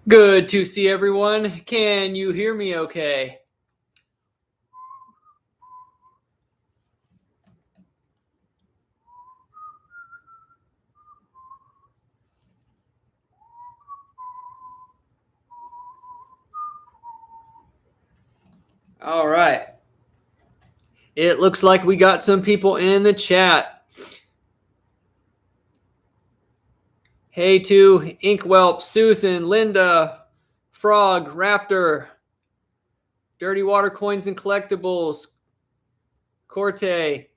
Good to see everyone. Can you hear me okay? All right. It looks like we got some people in the chat. Hey to Inkwhelp, Susan, Linda, Frog, Raptor, Dirty Water Coins and Collectibles, Corte,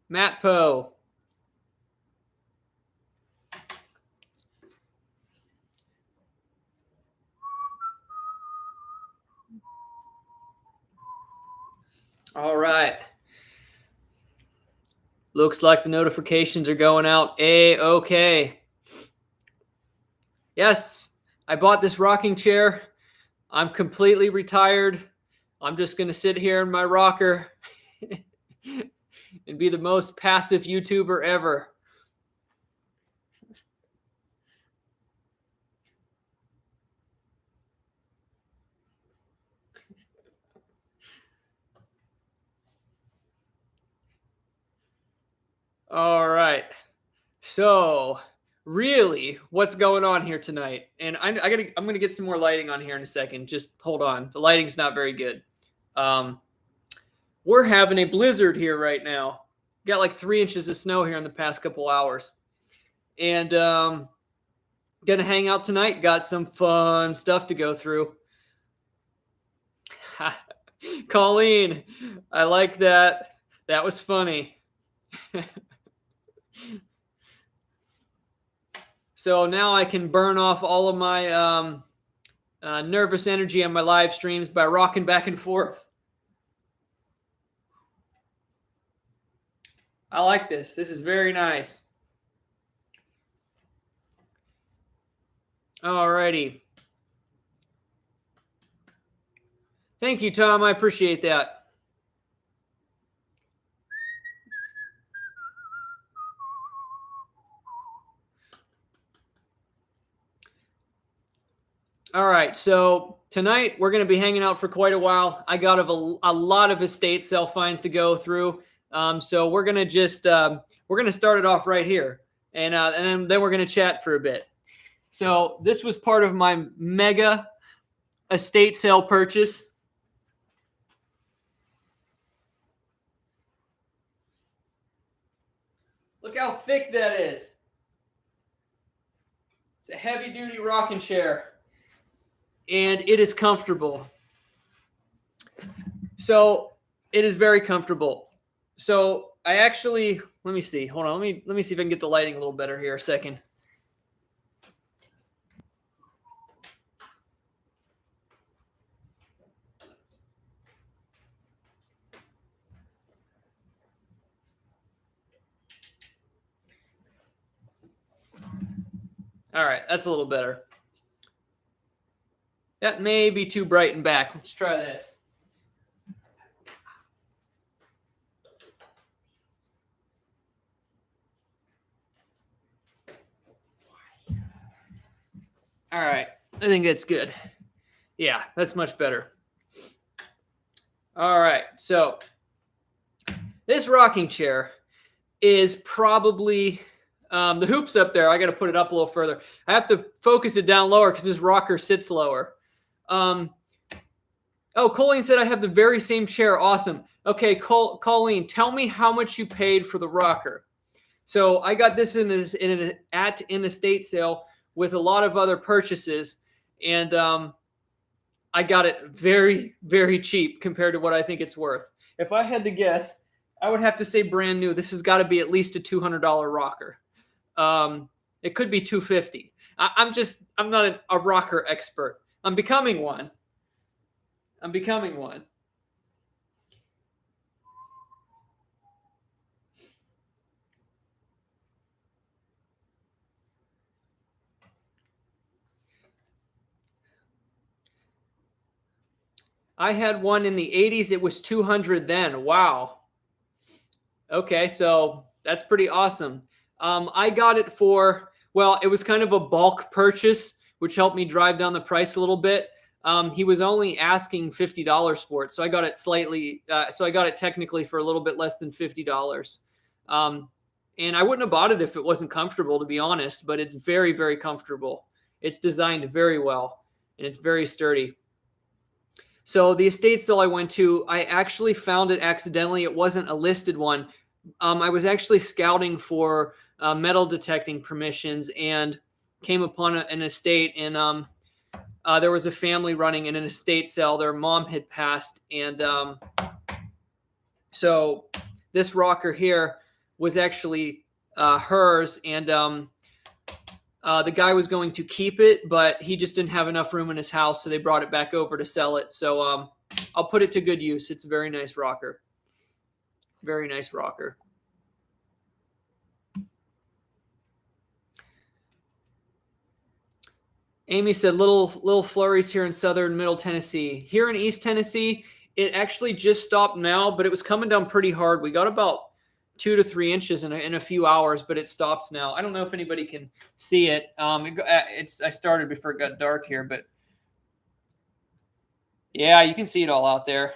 Matpo. All right. Looks like the notifications are going out A-okay. Yes, I bought this rocking chair. I'm completely retired. I'm just going to sit here in my rocker and be the most passive YouTuber ever. All right. So, really, what's going on here tonight? And I'm gonna get some more lighting on here in a second. Just hold on. The lighting's not very good. We're having a blizzard here right now. Got like 3 inches of snow here in the past couple hours. And gonna hang out tonight. Got some fun stuff to go through. Colleen, I like that. That was funny. So now I can burn off all of my nervous energy on my live streams by rocking back and forth. I like this. This is very nice. All righty. Thank you, Tom. I appreciate that. All right, so tonight we're going to be hanging out for quite a while. I got a lot of estate sale finds to go through, so we're going to just we're going to start it off right here, and then we're going to chat for a bit. So this was part of my mega estate sale purchase. Look how thick that is. It's a heavy-duty rocking chair. And it is comfortable. So it is very comfortable. So I actually, let me see. Hold on. Let me see if I can get the lighting a little better here a second. All right, that's a little better. That may be too bright and back. Let's try this. All right, I think that's good. Yeah, that's much better. All right, so this rocking chair is probably the hoop's up there. I got to put it up a little further. I have to focus it down lower because this rocker sits lower. Oh, Colleen said I have the very same chair. Awesome. Okay, Colleen, tell me how much you paid for the rocker. So I got this in an estate sale with a lot of other purchases, and I got it very, very cheap compared to what I think it's worth. If I had to guess, I would have to say brand new. This has got to be at least a $200 rocker. It could be $250. I'm not a rocker expert. I'm becoming one. I had one in the 80s. It was $200 then. Wow. Okay, so that's pretty awesome. I got it for, Well, it was kind of a bulk purchase, which helped me drive down the price a little bit. He was only asking $50 for it, so I got it slightly. So I got it technically for a little bit less than $50. And I wouldn't have bought it if it wasn't comfortable, to be honest. But it's very, very comfortable. It's designed very well, and it's very sturdy. So the estate sale I went to, I actually found it accidentally. It wasn't a listed one. I was actually scouting for metal detecting permissions and came upon an estate, and there was a family running in an estate sale. Their mom had passed, and so this rocker here was actually hers, and the guy was going to keep it, but he just didn't have enough room in his house, so they brought it back over to sell it. So I'll put it to good use. It's a very nice rocker. Very nice rocker. Amy said little flurries here in southern middle Tennessee. Here in East Tennessee, it actually just stopped now, but it was coming down pretty hard. We got about 2 to 3 inches in a few hours, but it stops now. I don't know if anybody can see it. I started before it got dark here, but yeah, you can see it all out there.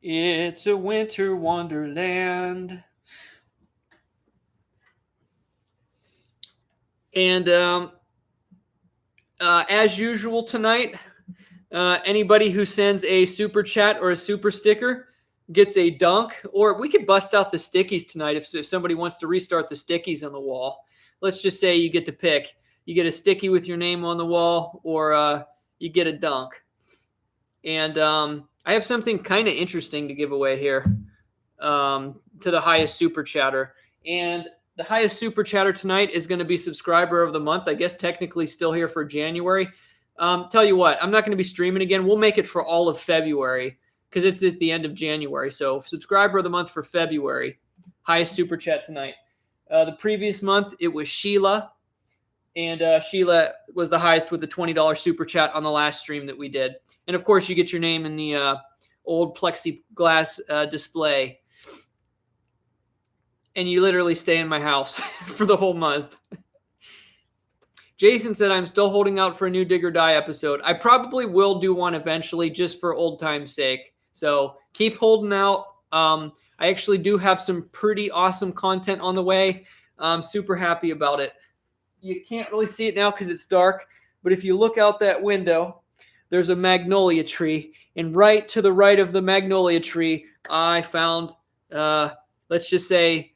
It's a winter wonderland. And as usual tonight, anybody who sends a super chat or a super sticker gets a dunk. Or we could bust out the stickies tonight if somebody wants to restart the stickies on the wall. Let's just say you get to pick. You get a sticky with your name on the wall, or you get a dunk. And I have something kind of interesting to give away here to the highest super chatter. And the highest super chatter tonight is going to be subscriber of the month. I guess technically still here for January. Tell you what, I'm not going to be streaming again. We'll make it for all of February because it's at the end of January. So subscriber of the month for February, highest super chat tonight. The previous month, it was Sheila. And Sheila was the highest with the $20 super chat on the last stream that we did. And, of course, you get your name in the old plexiglass display. And you literally stay in my house for the whole month. Jason said, I'm still holding out for a new Dig or Die episode. I probably will do one eventually just for old time's sake. So keep holding out. I actually do have some pretty awesome content on the way. I'm super happy about it. You can't really see it now because it's dark, but if you look out that window, there's a magnolia tree, and right to the right of the magnolia tree, I found, let's just say,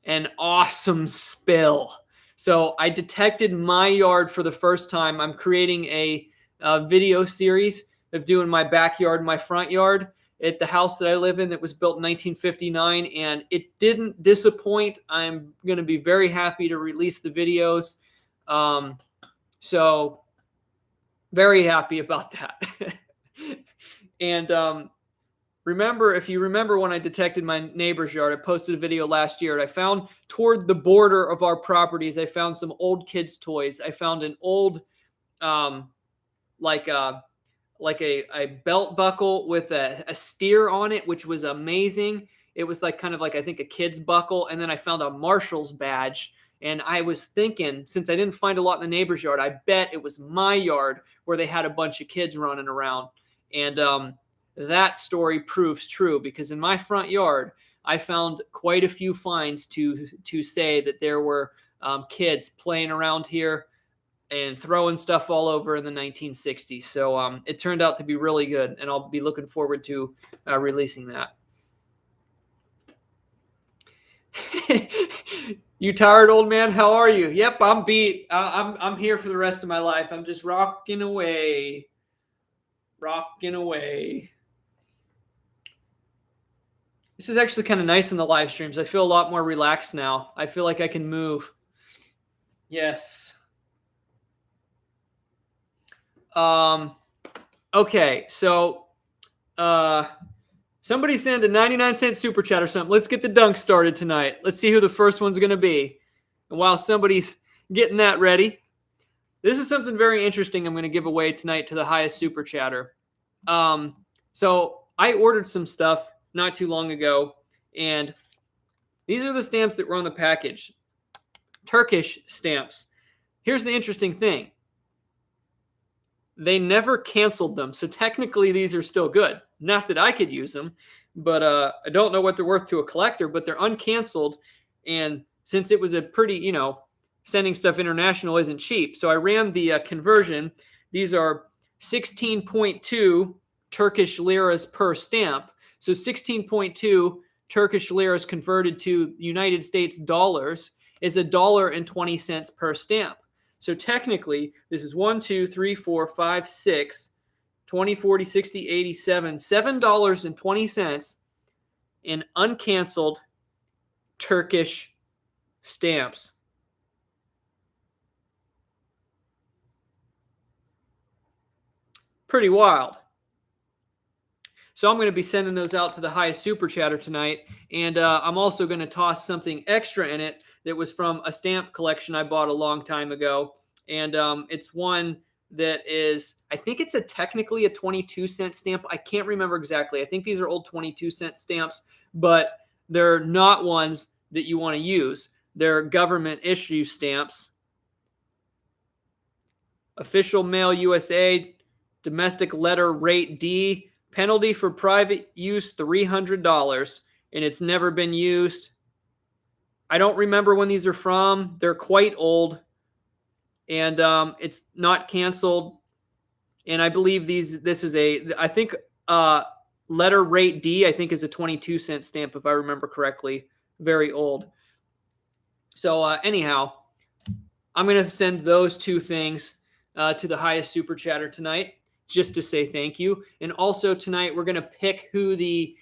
an awesome spill. So I detected my yard for the first time. I'm creating a video series of doing my backyard, my front yard at the house that I live in that was built in 1959, and it didn't disappoint. I'm going to be very happy to release the videos. So very happy about that. And remember, if you remember when I detected my neighbor's yard, I posted a video last year. I found toward the border of our properties, I found some old kids' toys. I found an old, like a belt buckle with a steer on it, which was amazing. It was like kind of like, I think, a kid's buckle. And then I found a Marshall's badge. And I was thinking, since I didn't find a lot in the neighbor's yard, I bet it was my yard where they had a bunch of kids running around. And that story proves true, because in my front yard, I found quite a few finds to say that there were kids playing around here and throwing stuff all over in the 1960s. So it turned out to be really good, and I'll be looking forward to releasing that. You tired, old man? How are you? Yep, I'm beat. I'm here for the rest of my life. I'm just rocking away. Rocking away. This is actually kind of nice in the live streams. I feel a lot more relaxed now. I feel like I can move. Yes. Okay, so somebody send a 99-cent super chat or something. Let's get the dunk started tonight. Let's see who the first one's going to be. And while somebody's getting that ready, this is something very interesting I'm going to give away tonight to the highest super chatter. So I ordered some stuff not too long ago, and these are the stamps that were on the package. Turkish stamps. Here's the interesting thing. They never canceled them, so technically these are still good. Not that I could use them, but I don't know what they're worth to a collector, but they're uncanceled, and since it was a pretty, sending stuff international isn't cheap, so I ran the conversion. These are 16.2 Turkish liras per stamp, so 16.2 Turkish liras converted to United States dollars is $1.20 per stamp. So technically, this is 1, 2, 3, 4, 5, 6, 20, 40, 60, 87, $7.20 in uncanceled Turkish stamps. Pretty wild. So I'm going to be sending those out to the highest super chatter tonight. And I'm also going to toss something extra in it that was from a stamp collection I bought a long time ago. And it's one that is, I think it's technically a 22-cent stamp. I can't remember exactly. I think these are old 22-cent stamps, but they're not ones that you want to use. They're government issue stamps. Official Mail USA, domestic letter rate D. Penalty for private use, $300, and it's never been used. I don't remember when these are from. They're quite old, and it's not canceled. And I believe this is I think letter rate D, I think, is a 22-cent stamp, if I remember correctly. Very old. So anyhow, I'm going to send those two things to the highest super chatter tonight, just to say thank you. And also tonight, we're going to pick who the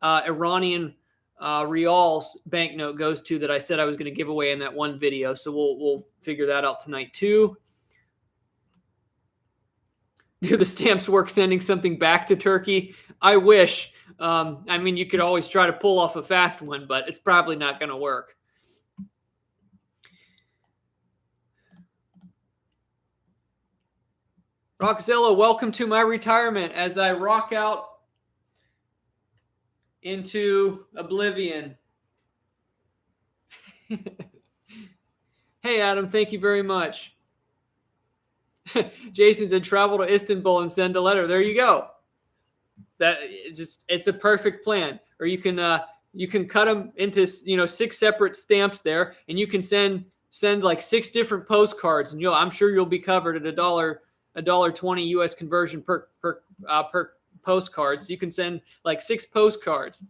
Iranian Rials banknote goes to that I said I was going to give away in that one video. So we'll figure that out tonight too. Do the stamps work sending something back to Turkey? I wish. I mean, you could always try to pull off a fast one, but it's probably not going to work. Rockzilla, welcome to my retirement as I rock out into oblivion. Hey, Adam, thank you very much. Jason said, travel to Istanbul and send a letter. There you go. It's a perfect plan. Or you can cut them into 6 separate stamps there, and you can send like 6 different postcards, and I'm sure you'll be covered at $1.20 US conversion per postcard. So you can send like 6 postcards.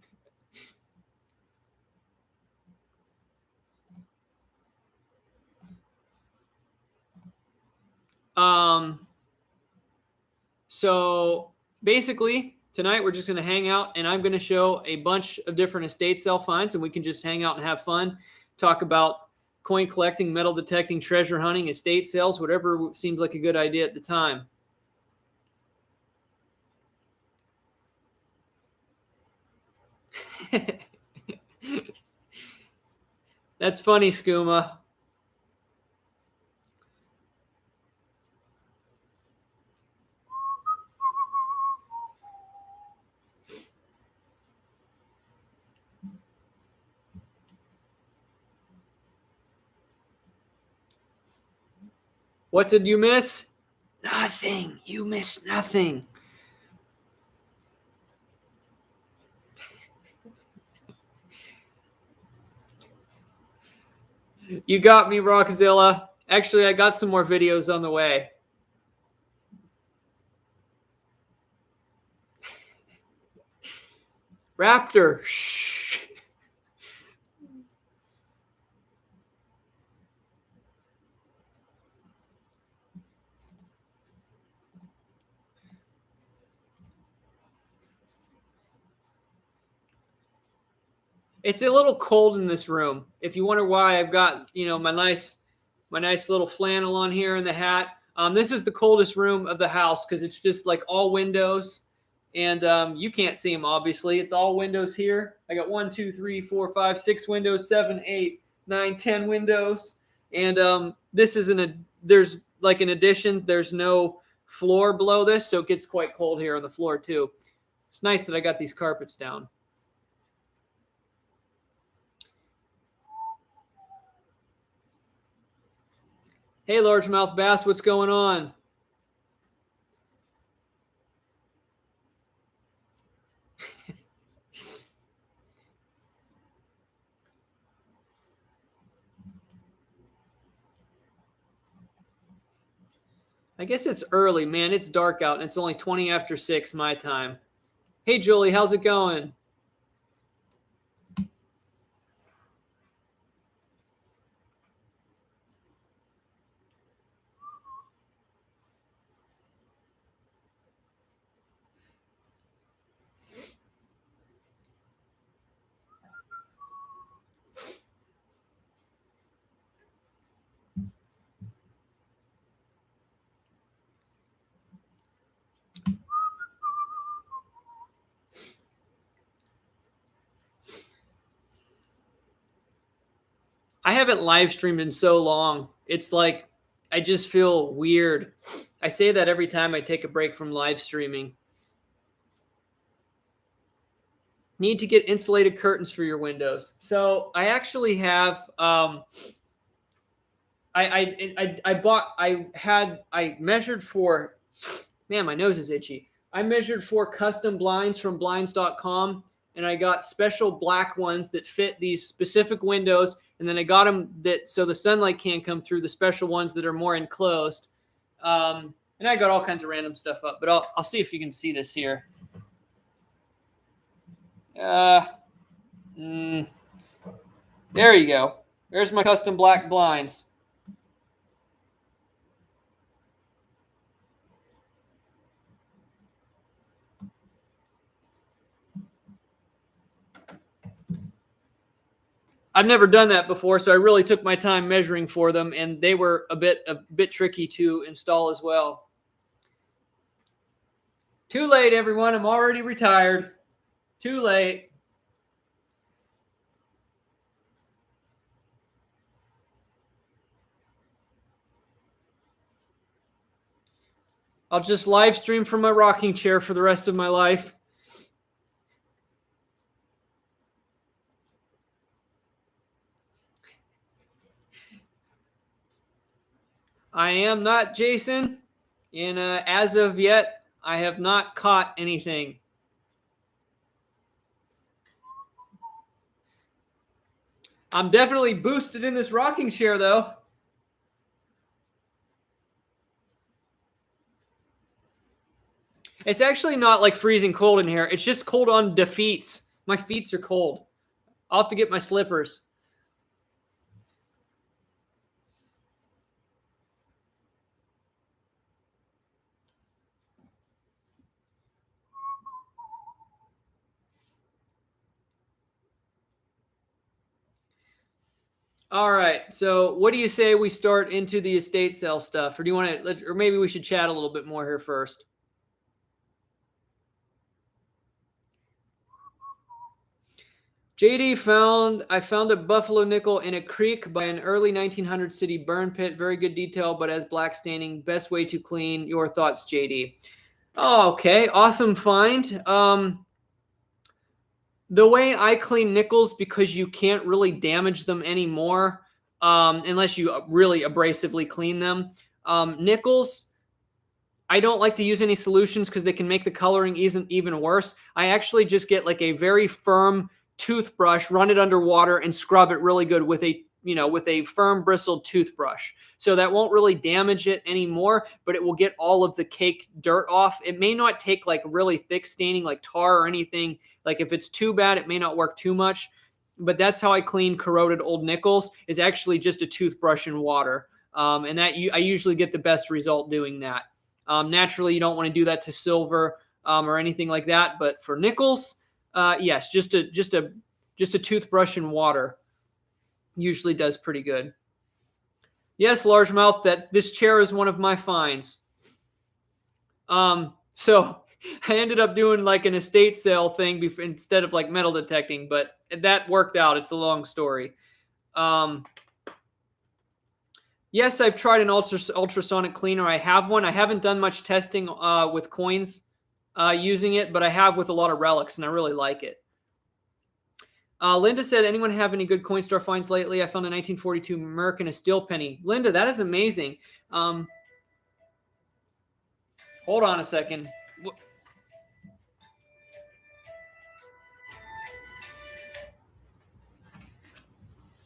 So basically tonight we're just going to hang out, and I'm going to show a bunch of different estate sale finds, and we can just hang out and have fun, talk about coin collecting, metal detecting, treasure hunting, estate sales, whatever seems like a good idea at the time. That's funny, Skooma. What did you miss? Nothing. You missed nothing. You got me, Rockzilla. Actually, I got some more videos on the way. Raptor. Shh. It's a little cold in this room. If you wonder why I've got, my nice little flannel on here and the hat. This is the coldest room of the house because it's just like all windows, and you can't see them, obviously. It's all windows here. I got 1, 2, 3, 4, 5, 6 windows, 7, 8, 9, 10 windows. And this is there's like an addition. There's no floor below this, so it gets quite cold here on the floor too. It's nice that I got these carpets down. Hey, largemouth bass, what's going on? I guess it's early, man. It's dark out, and it's only 20 after 6 my time. Hey, Julie, how's it going? I haven't live streamed in so long. It's like I just feel weird. I say that every time I take a break from live streaming. Need to get insulated curtains for your windows. So I actually have. I measured for. Man, my nose is itchy. I measured for custom blinds from blinds.com, and I got special black ones that fit these specific windows. And then I got them that so the sunlight can't come through, the special ones that are more enclosed. And I got all kinds of random stuff up, but I'll see if you can see this here. There you go. There's my custom black blinds. I've never done that before, so I really took my time measuring for them, and they were a bit tricky to install as well. Too late, everyone. I'm already retired. Too late. I'll just live stream from my rocking chair for the rest of my life. I am not Jason, and as of yet, I have not caught anything. I'm definitely boosted in this rocking chair, though. It's actually not like freezing cold in here. It's just cold on the feet. My feet are cold. I'll have to get my slippers. All right. So what do you say we start into the estate sale stuff? Or do you want to, or maybe we should chat a little bit more here first? JD I found a buffalo nickel in a creek by an early 1900 city burn pit. Very good detail, but as black staining. Best way to clean. Your thoughts, JD? Oh, okay. Awesome find. The way I clean nickels, because you can't really damage them anymore unless you really abrasively clean them. Nickels, I don't like to use any solutions because they can make the coloring even worse. I actually just get like a very firm toothbrush, run it under water, and scrub it really good with a firm bristled toothbrush. So that won't really damage it anymore, but it will get all of the cake dirt off. It may not take like really thick staining like tar or anything. Like if it's too bad, it may not work too much. But that's how I clean corroded old nickels, is actually just a toothbrush and water. And that I usually get the best result doing that. Naturally, you don't want to do that to silver or anything like that. But for nickels, yes, just a toothbrush and water usually does pretty good. Yes, largemouth, that this chair is one of my finds. So I ended up doing like an estate sale thing instead of like metal detecting, but that worked out. It's a long story. Yes, I've tried an ultrasonic cleaner. I have one. I haven't done much testing with coins. using it, but I have with a lot of relics, and I really like it. Linda said, anyone have any good coin store finds lately? I found a 1942 Merc and a steel penny. Linda, that is amazing. Hold on a second.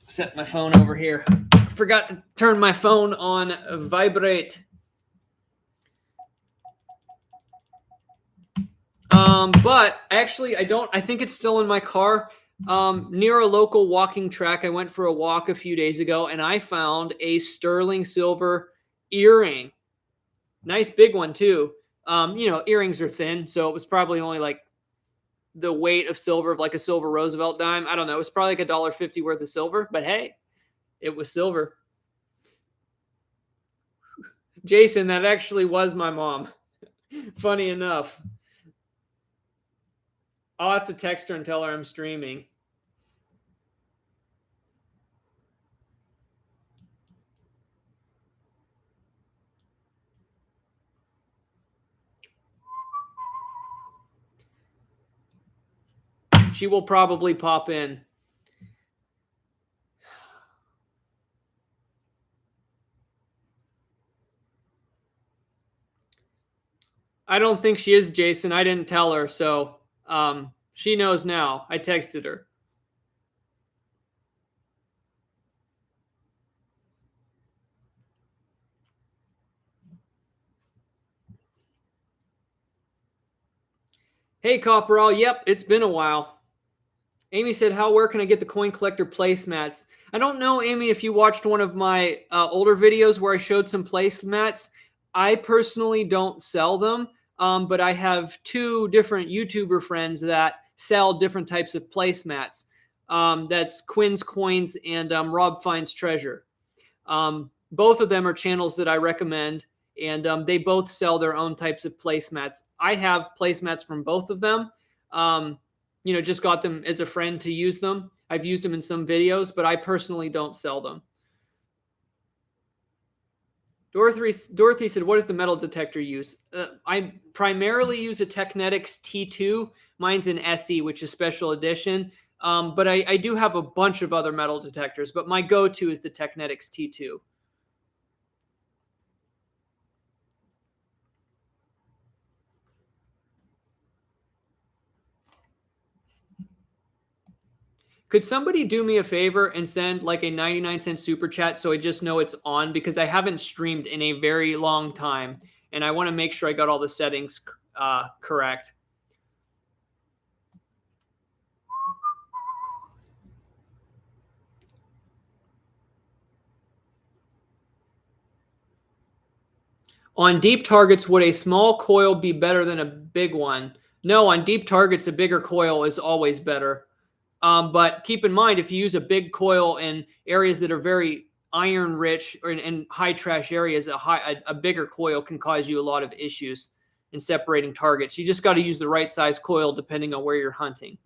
Set my phone over here. Forgot to turn my phone on vibrate. But actually, I think it's still in my car. Near a local walking track, I went for a walk a few days ago, and I found a sterling silver earring. Nice big one, too. Earrings are thin, so it was probably only like the weight of silver of like a silver Roosevelt dime. I don't know. It was probably like $1.50 worth of silver, but hey, it was silver. Jason, that actually was my mom. Funny enough. I'll have to text her and tell her I'm streaming. She will probably pop in. I don't think she is, Jason. I didn't tell her, so she knows now. I texted her. Hey, Copperall. Yep, it's been a while. Amy said, where can I get the coin collector placemats? I don't know, Amy, if you watched one of my older videos where I showed some placemats. I personally don't sell them, but I have 2 different YouTuber friends that sell different types of placemats. That's Quinn's Coins and Rob Finds Treasure. Both of them are channels that I recommend, and they both sell their own types of placemats. I have placemats from both of them. Just got them as a friend to use them. I've used them in some videos, but I personally don't sell them. Dorothy said, what does the metal detector use? I primarily use a Technetics T2. Mine's an SE, which is special edition. But I do have a bunch of other metal detectors, but my go-to is the Technetics T2. Could somebody do me a favor and send like a 99-cent super chat so I just know it's on, because I haven't streamed in a very long time and I want to make sure I got all the settings correct. On deep targets, would a small coil be better than a big one? No, on deep targets, a bigger coil is always better. But keep in mind, if you use a big coil in areas that are very iron rich or in high trash areas, a bigger coil can cause you a lot of issues in separating targets. You just got to use the right size coil depending on where you're hunting.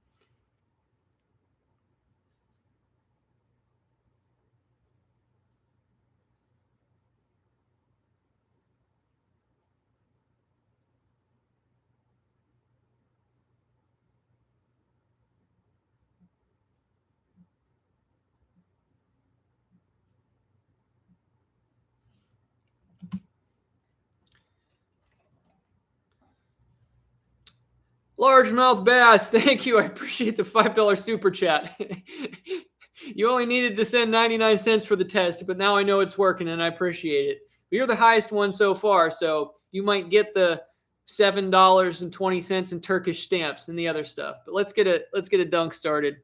Largemouth bass, thank you. I appreciate the $5 super chat. You only needed to send 99 cents for the test, but now I know it's working and I appreciate it. But you're the highest one so far, so you might get the $7.20 in Turkish stamps and the other stuff. But let's get a dunk started.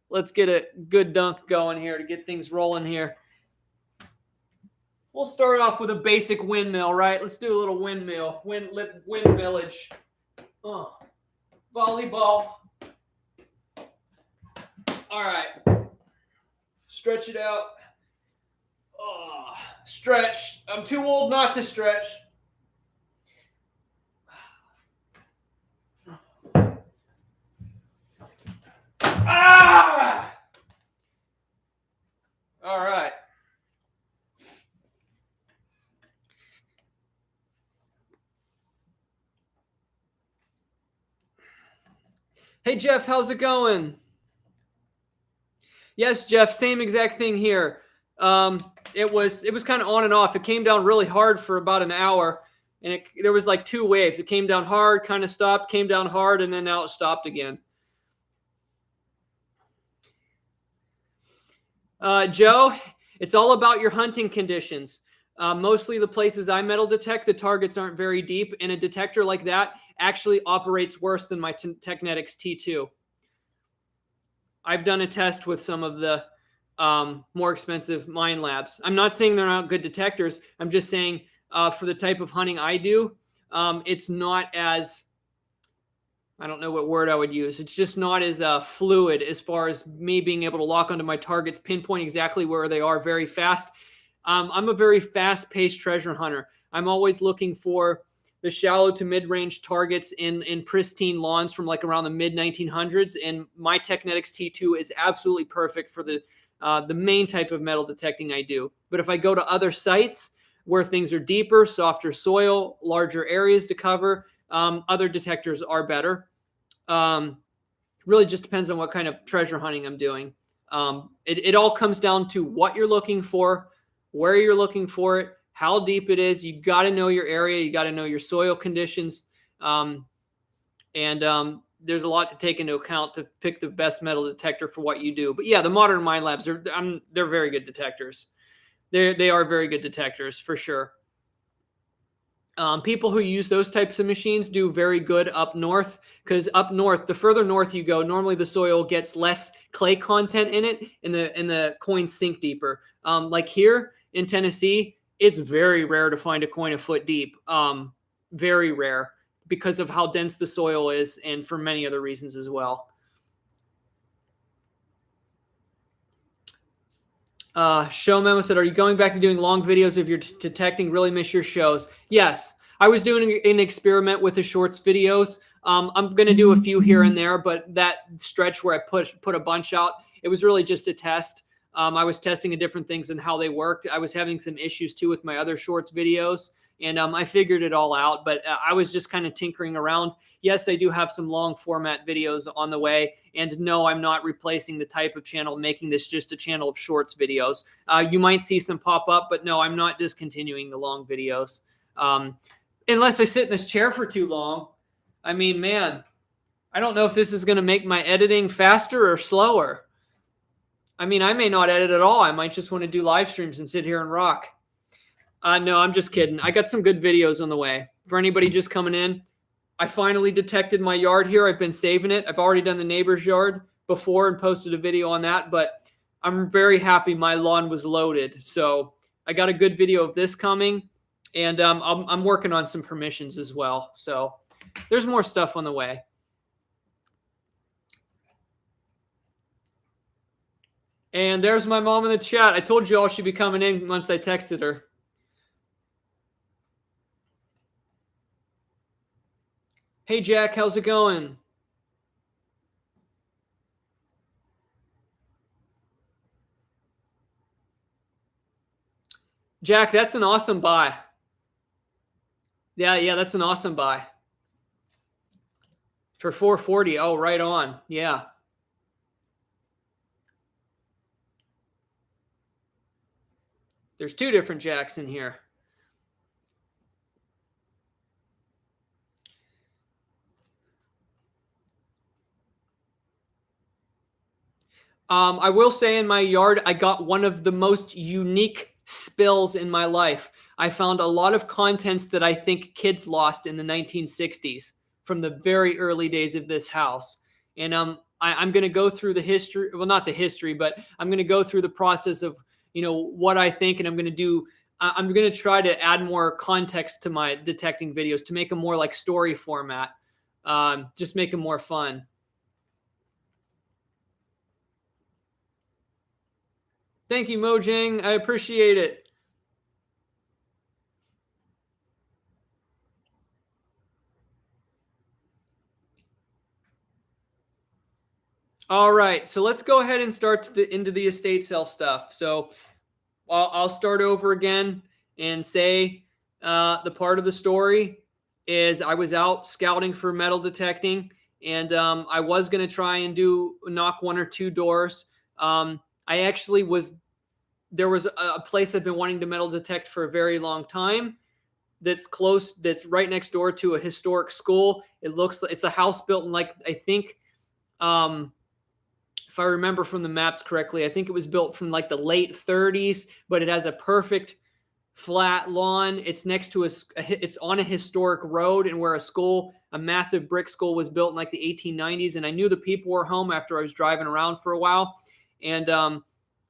Let's get a good dunk going here to get things rolling here. We'll start off with a basic windmill, right? Let's do a little windmill, windmillage. Oh, volleyball. All right. Stretch it out. Oh, stretch. I'm too old not to stretch. Ah! All right. Hey, Jeff, how's it going? Yes, Jeff, same exact thing here. It was kind of on and off. It came down really hard for about an hour, and there was like two waves. It came down hard, kind of stopped, came down hard, and then now it stopped again. Joe, it's all about your hunting conditions. Mostly the places I metal detect, the targets aren't very deep, and a detector like that actually operates worse than my Technetics T2. I've done a test with some of the more expensive mine labs. I'm not saying they're not good detectors. I'm just saying for the type of hunting I do, it's not as, I don't know what word I would use. It's just not as fluid as far as me being able to lock onto my targets, pinpoint exactly where they are very fast. I'm a very fast-paced treasure hunter. I'm always looking for the shallow to mid-range targets in pristine lawns from like around the mid-1900s, and my Technetics T2 is absolutely perfect for the main type of metal detecting I do. But if I go to other sites where things are deeper, softer soil, larger areas to cover, other detectors are better. Really just depends on what kind of treasure hunting I'm doing. It all comes down to what you're looking for, where you're looking for it, how deep it is. You got to know your area. You got to know your soil conditions. And there's a lot to take into account to pick the best metal detector for what you do. But yeah, the modern mine labs they're very good detectors. They are very good detectors for sure. People who use those types of machines do very good up north, because up north, the further north you go, normally the soil gets less clay content in it, and the coins sink deeper. Like here in Tennessee, it's very rare to find a coin a foot deep. Very rare because of how dense the soil is, and for many other reasons as well. Show Memo said, "Are you going back to doing long videos of your detecting? Really miss your shows." Yes, I was doing an experiment with the shorts videos. I'm going to do a few here and there, but that stretch where I put a bunch out, it was really just a test. I was testing different things and how they worked. I was having some issues too with my other shorts videos, and I figured it all out. But I was just kind of tinkering around. Yes, I do have some long format videos on the way. And no, I'm not replacing the type of channel, making this just a channel of shorts videos. You might see some pop up, but no, I'm not discontinuing the long videos. Unless I sit in this chair for too long. I mean, man, I don't know if this is going to make my editing faster or slower. I mean, I may not edit at all. I might just want to do live streams and sit here and rock. No, I'm just kidding. I got some good videos on the way. For anybody just coming in, I finally detected my yard here. I've been saving it. I've already done the neighbor's yard before and posted a video on that, but I'm very happy my lawn was loaded. So I got a good video of this coming, and I'm working on some permissions as well. So there's more stuff on the way. And there's my mom in the chat. I told you all she'd be coming in once I texted her. Hey, Jack, how's it going? Jack, that's an awesome buy. Yeah, that's an awesome buy. For 440. Oh, right on. Yeah. There's two different Jacks in here. I will say in my yard, I got one of the most unique spills in my life. I found a lot of contents that I think kids lost in the 1960s from the very early days of this house. And I'm going to go through the history. Well, not the history, but I'm going to go through the process of, what I think. And I'm going to try to add more context to my detecting videos to make them more like story format. Just make them more fun. Thank you, Mojang. I appreciate it. All right, so let's go ahead and start into the estate sale stuff. So I'll start over again and say the part of the story is I was out scouting for metal detecting, and I was going to try and knock one or two doors. I actually was there was a place I've been wanting to metal detect for a very long time. That's right next door to a historic school. It's a house built in, like, I think, if I remember from the maps correctly, I think it was built from like the late 30s, but it has a perfect flat lawn. It's next to it's on a historic road, and where a massive brick school was built in like the 1890s. And I knew the people were home after I was driving around for a while. And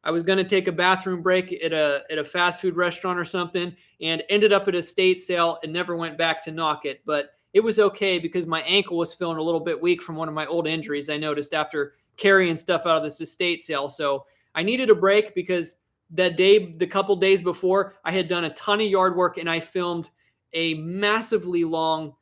I was going to take a bathroom break at a fast food restaurant or something, and ended up at a estate sale and never went back to knock it. But it was okay because my ankle was feeling a little bit weak from one of my old injuries I noticed after carrying stuff out of this estate sale. So I needed a break because the couple days before, I had done a ton of yard work, and I filmed a massively long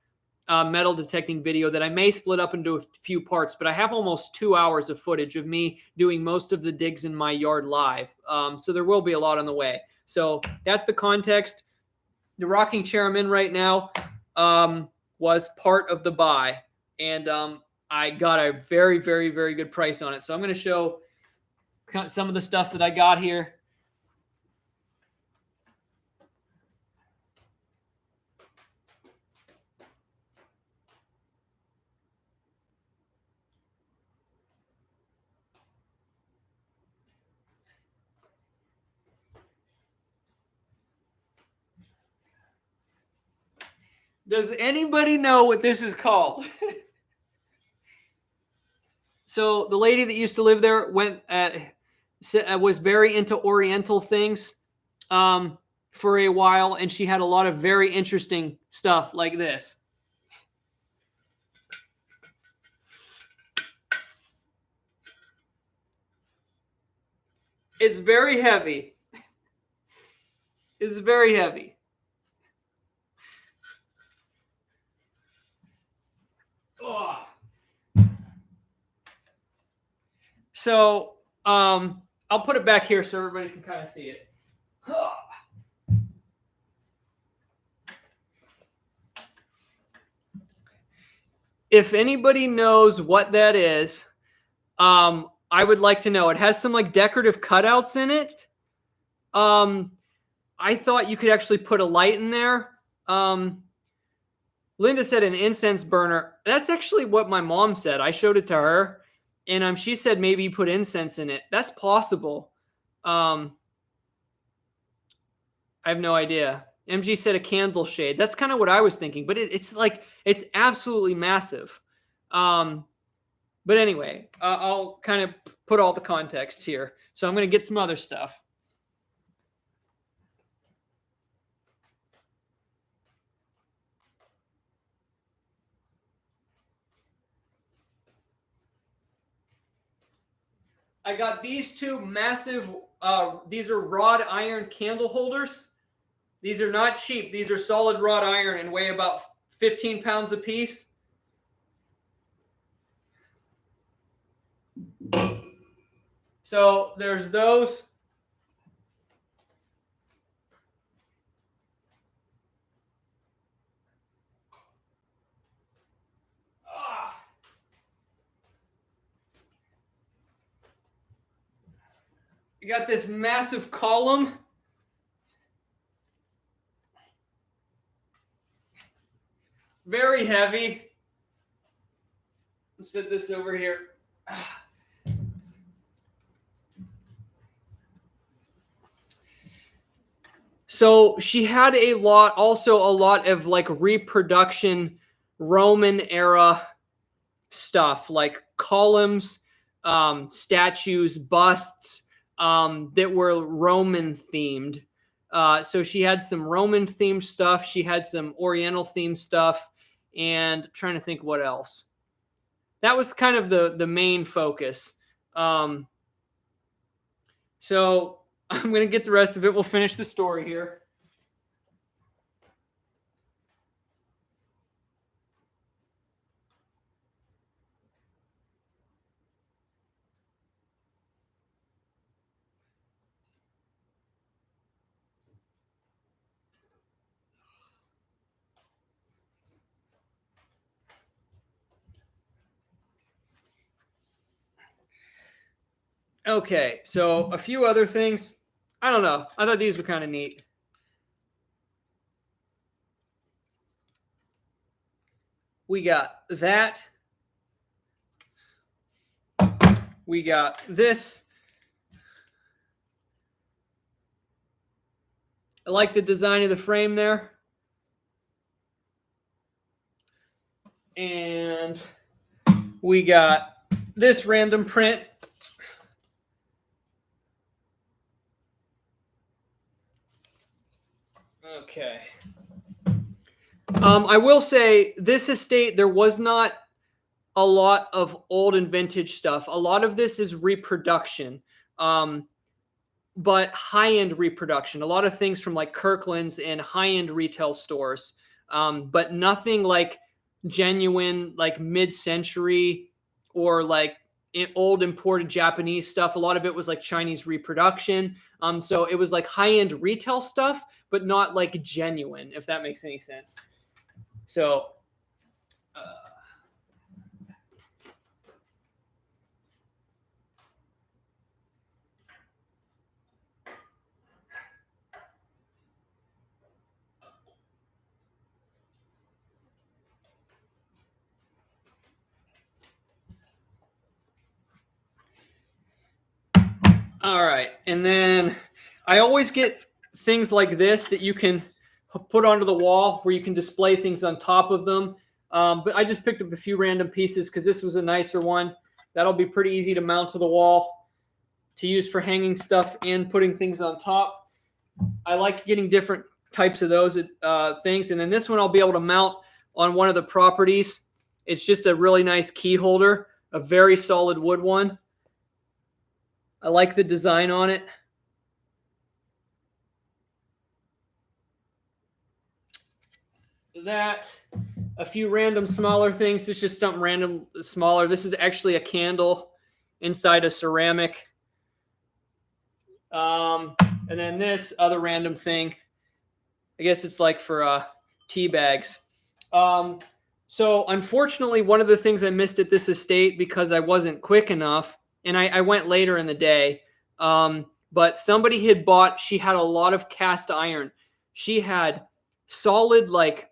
metal detecting video that I may split up into a few parts, but I have almost 2 hours of footage of me doing most of the digs in my yard live. So there will be a lot on the way. So that's the context. The rocking chair I'm in right now was part of the buy, and I got a very, very, very good price on it. So I'm going to show some of the stuff that I got here. Does anybody know what this is called? So the lady that used to live there was very into Oriental things for a while, and she had a lot of very interesting stuff like this. It's very heavy. It's very heavy. Oh. So I'll put it back here so everybody can kind of see it. If anybody knows what that is, I would like to know. It has some like decorative cutouts in it. I thought you could actually put a light in there. Linda said an incense burner. That's actually what my mom said. I showed it to her, and she said maybe you put incense in it. That's possible. I have no idea. MG said a candle shade. That's kind of what I was thinking, but it's absolutely massive. But anyway, I'll kind of put all the context here. So I'm going to get some other stuff. I got these two massive, these are wrought iron candle holders. These are not cheap. These are solid wrought iron and weigh about 15 pounds a piece. So there's those. You got this massive column. Very heavy. Let's set this over here. So she had also a lot of like reproduction Roman era stuff, like columns, statues, busts that were Roman themed. So she had some Roman themed stuff. She had some Oriental themed stuff, and I'm trying to think what else. That was kind of the main focus. So I'm going to get the rest of it. We'll finish the story here. Okay, so a few other things. I don't know. I thought these were kind of neat. We got that. We got this. I like the design of the frame there. And we got this random print. Okay. I will say this estate, there was not a lot of old and vintage stuff. A lot of this is reproduction, but high-end reproduction. A lot of things from like Kirkland's and high-end retail stores, but nothing like genuine, like mid-century or like old imported Japanese stuff. A lot of it was like Chinese reproduction. So it was like high-end retail stuff, but not like genuine, if that makes any sense. So, all right. And then I always get things like this that you can put onto the wall where you can display things on top of them. But I just picked up a few random pieces because this was a nicer one. That'll be pretty easy to mount to the wall to use for hanging stuff and putting things on top. I like getting different types of those things. And then this one I'll be able to mount on one of the properties. It's just a really nice key holder, a very solid wood one. I like the design on it. That, a few random smaller things. This is just something random smaller. This is actually a candle inside a ceramic. And then this other random thing, I guess it's like for tea bags. So unfortunately, one of the things I missed at this estate because I wasn't quick enough, and I went later in the day, but somebody had bought, she had a lot of cast iron. She had solid like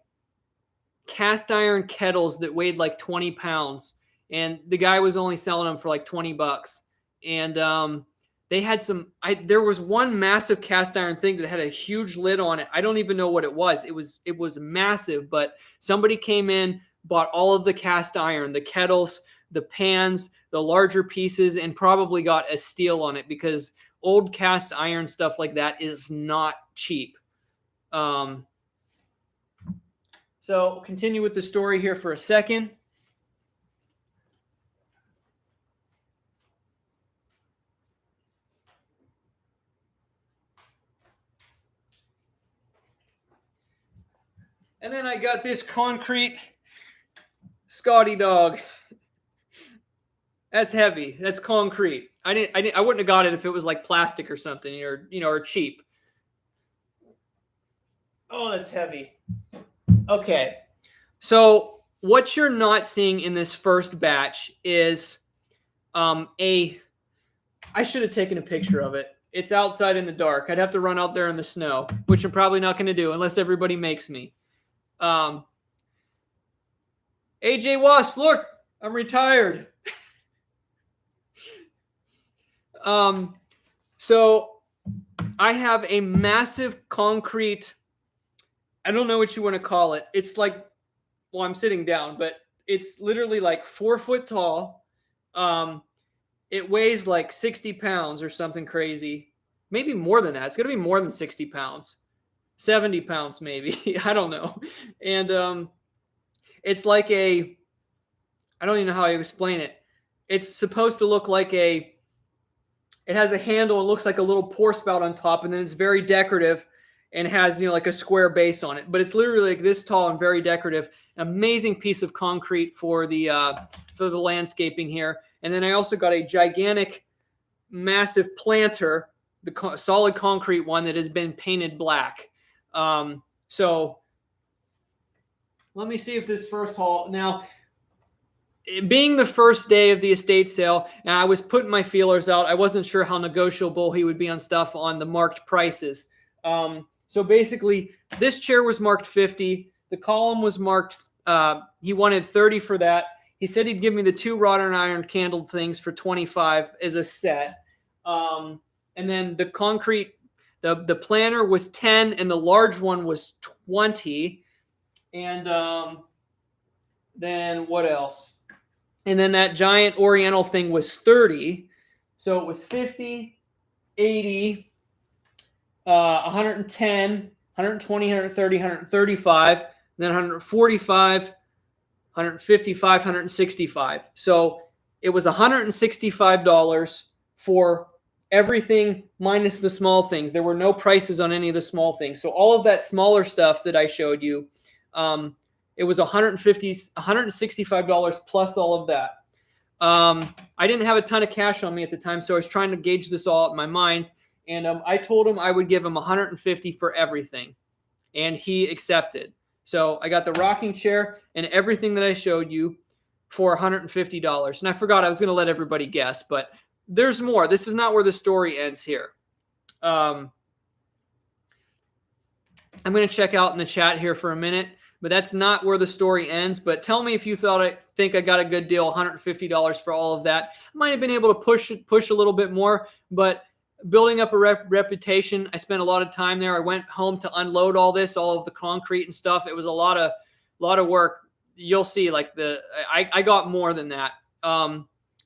cast iron kettles that weighed like 20 pounds. And the guy was only selling them for like 20 bucks. And they had some, there was one massive cast iron thing that had a huge lid on it. I don't even know what it was. It was massive, but somebody came in, bought all of the cast iron, the kettles, the pans, the larger pieces, and probably got a steal on it because old cast iron stuff like that is not cheap. So continue with the story here for a second. And then I got this concrete Scotty dog. That's heavy. That's concrete. I wouldn't have got it if it was like plastic or something, or cheap. Oh, that's heavy. Okay. So what you're not seeing in this first batch is I should have taken a picture of it. It's outside in the dark. I'd have to run out there in the snow, which I'm probably not going to do unless everybody makes me. AJ Wasp, look, I'm retired. So I have a massive concrete, I don't know what you want to call it. It's like, well, I'm sitting down, but it's literally like 4 foot tall. It weighs like 60 pounds or something crazy. Maybe more than that. It's going to be more than 60 pounds. 70 pounds maybe. I don't know. And it's like I don't even know how I explain it. It's supposed to look like it has a handle. It looks like a little pour spout on top, and then it's very decorative and has, like a square base on it. But it's literally like this tall and very decorative. Amazing piece of concrete for the landscaping here. And then I also got a gigantic, massive planter, the solid concrete one that has been painted black. So let me see if this first haul now. being the first day of the estate sale, and I was putting my feelers out. I wasn't sure how negotiable he would be on stuff on the marked prices. So basically, this chair was marked 50. The column was marked. He wanted 30 for that. He said he'd give me the 2 wrought iron candled things for 25 as a set. And then the concrete, the planner was 10, and the large one was 20. And then what else? And then that giant Oriental thing was 30. So it was 50, 80, 110, 120, 130, 135, then 145, 155, 165. So it was $165 for everything minus the small things. There were no prices on any of the small things. So all of that smaller stuff that I showed you, it was $165 plus all of that. I didn't have a ton of cash on me at the time, so I was trying to gauge this all out in my mind. And I told him I would give him $150 for everything, and he accepted. So I got the rocking chair and everything that I showed you for $150. And I forgot I was going to let everybody guess, but there's more. This is not where the story ends here. I'm going to check out in the chat here for a minute. But that's not where the story ends. But tell me if you think I got a good deal, $150 for all of that. I might have been able to push a little bit more, but building up a reputation, I spent a lot of time there. I went home to unload all of the concrete and stuff. It was a lot of work. You'll see, like I got more than that.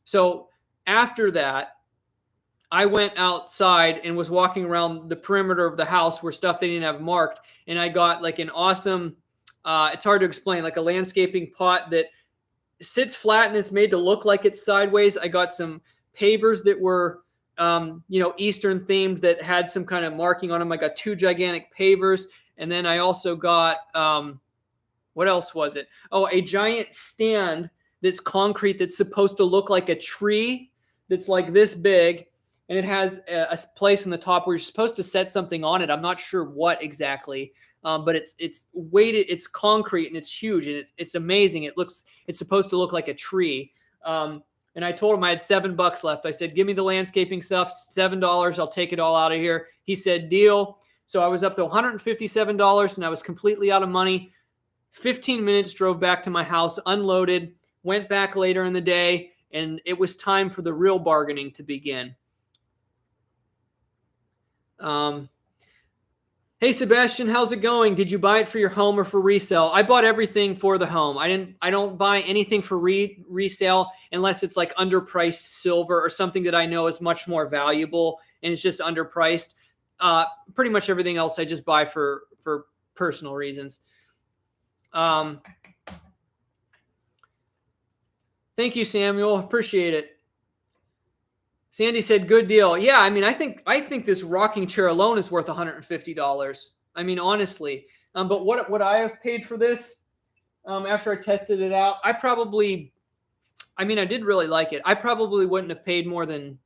So after that, I went outside and was walking around the perimeter of the house where stuff they didn't have marked, and I got like an awesome. It's hard to explain, like a landscaping pot that sits flat and is made to look like it's sideways. I got some pavers that were, Eastern themed that had some kind of marking on them. I got 2 gigantic pavers. And then I also got, what else was it? Oh, a giant stand that's concrete that's supposed to look like a tree that's like this big. And it has a place in the top where you're supposed to set something on it. I'm not sure what exactly. But it's weighted, it's concrete, and it's huge, and it's amazing. It's supposed to look like a tree. And I told him I had $7 left. I said, give me the landscaping stuff, $7. I'll take it all out of here. He said, deal. So I was up to $157, and I was completely out of money. 15 minutes, drove back to my house, unloaded, went back later in the day, and it was time for the real bargaining to begin. Hey, Sebastian, how's it going? Did you buy it for your home or for resale? I bought everything for the home. I don't buy anything for resale unless it's like underpriced silver or something that I know is much more valuable and it's just underpriced. Pretty much everything else I just buy for personal reasons. Thank you, Samuel. Appreciate it. Sandy said, good deal. Yeah, I mean, I think this rocking chair alone is worth $150. I mean, honestly. But what I have paid for this, after I tested it out, I did really like it. I probably wouldn't have paid more than,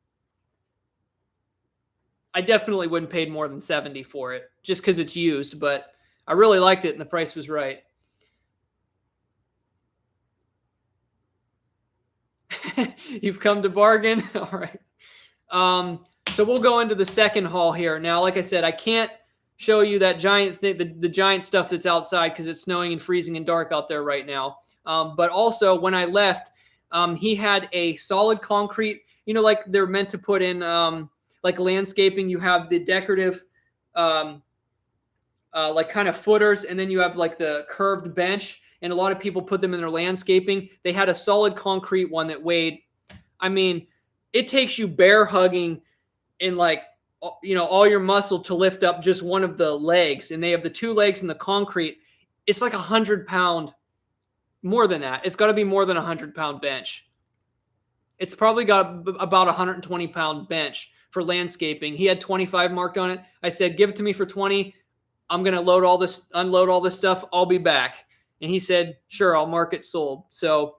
I definitely wouldn't paid more than $70 for it, just because it's used. But I really liked it, and the price was right. You've come to bargain. All right. So we'll go into the second haul here. Now, like I said, I can't show you that giant thing, the giant stuff that's outside because it's snowing and freezing and dark out there right now. But also when I left, he had a solid concrete, like they're meant to put in, like landscaping. You have the decorative, like kind of footers, and then you have like the curved bench. And a lot of people put them in their landscaping. They had a solid concrete one that weighed, it takes you bear hugging in like, all your muscle to lift up just one of the legs. And they have the 2 legs in the concrete. It's like 100-pound, more than that. It's got to be more than 100-pound bench. It's probably got about 120-pound bench for landscaping. He had 25 marked on it. I said, give it to me for 20. I'm going to unload all this stuff. I'll be back. And he said, sure, I'll mark it sold. So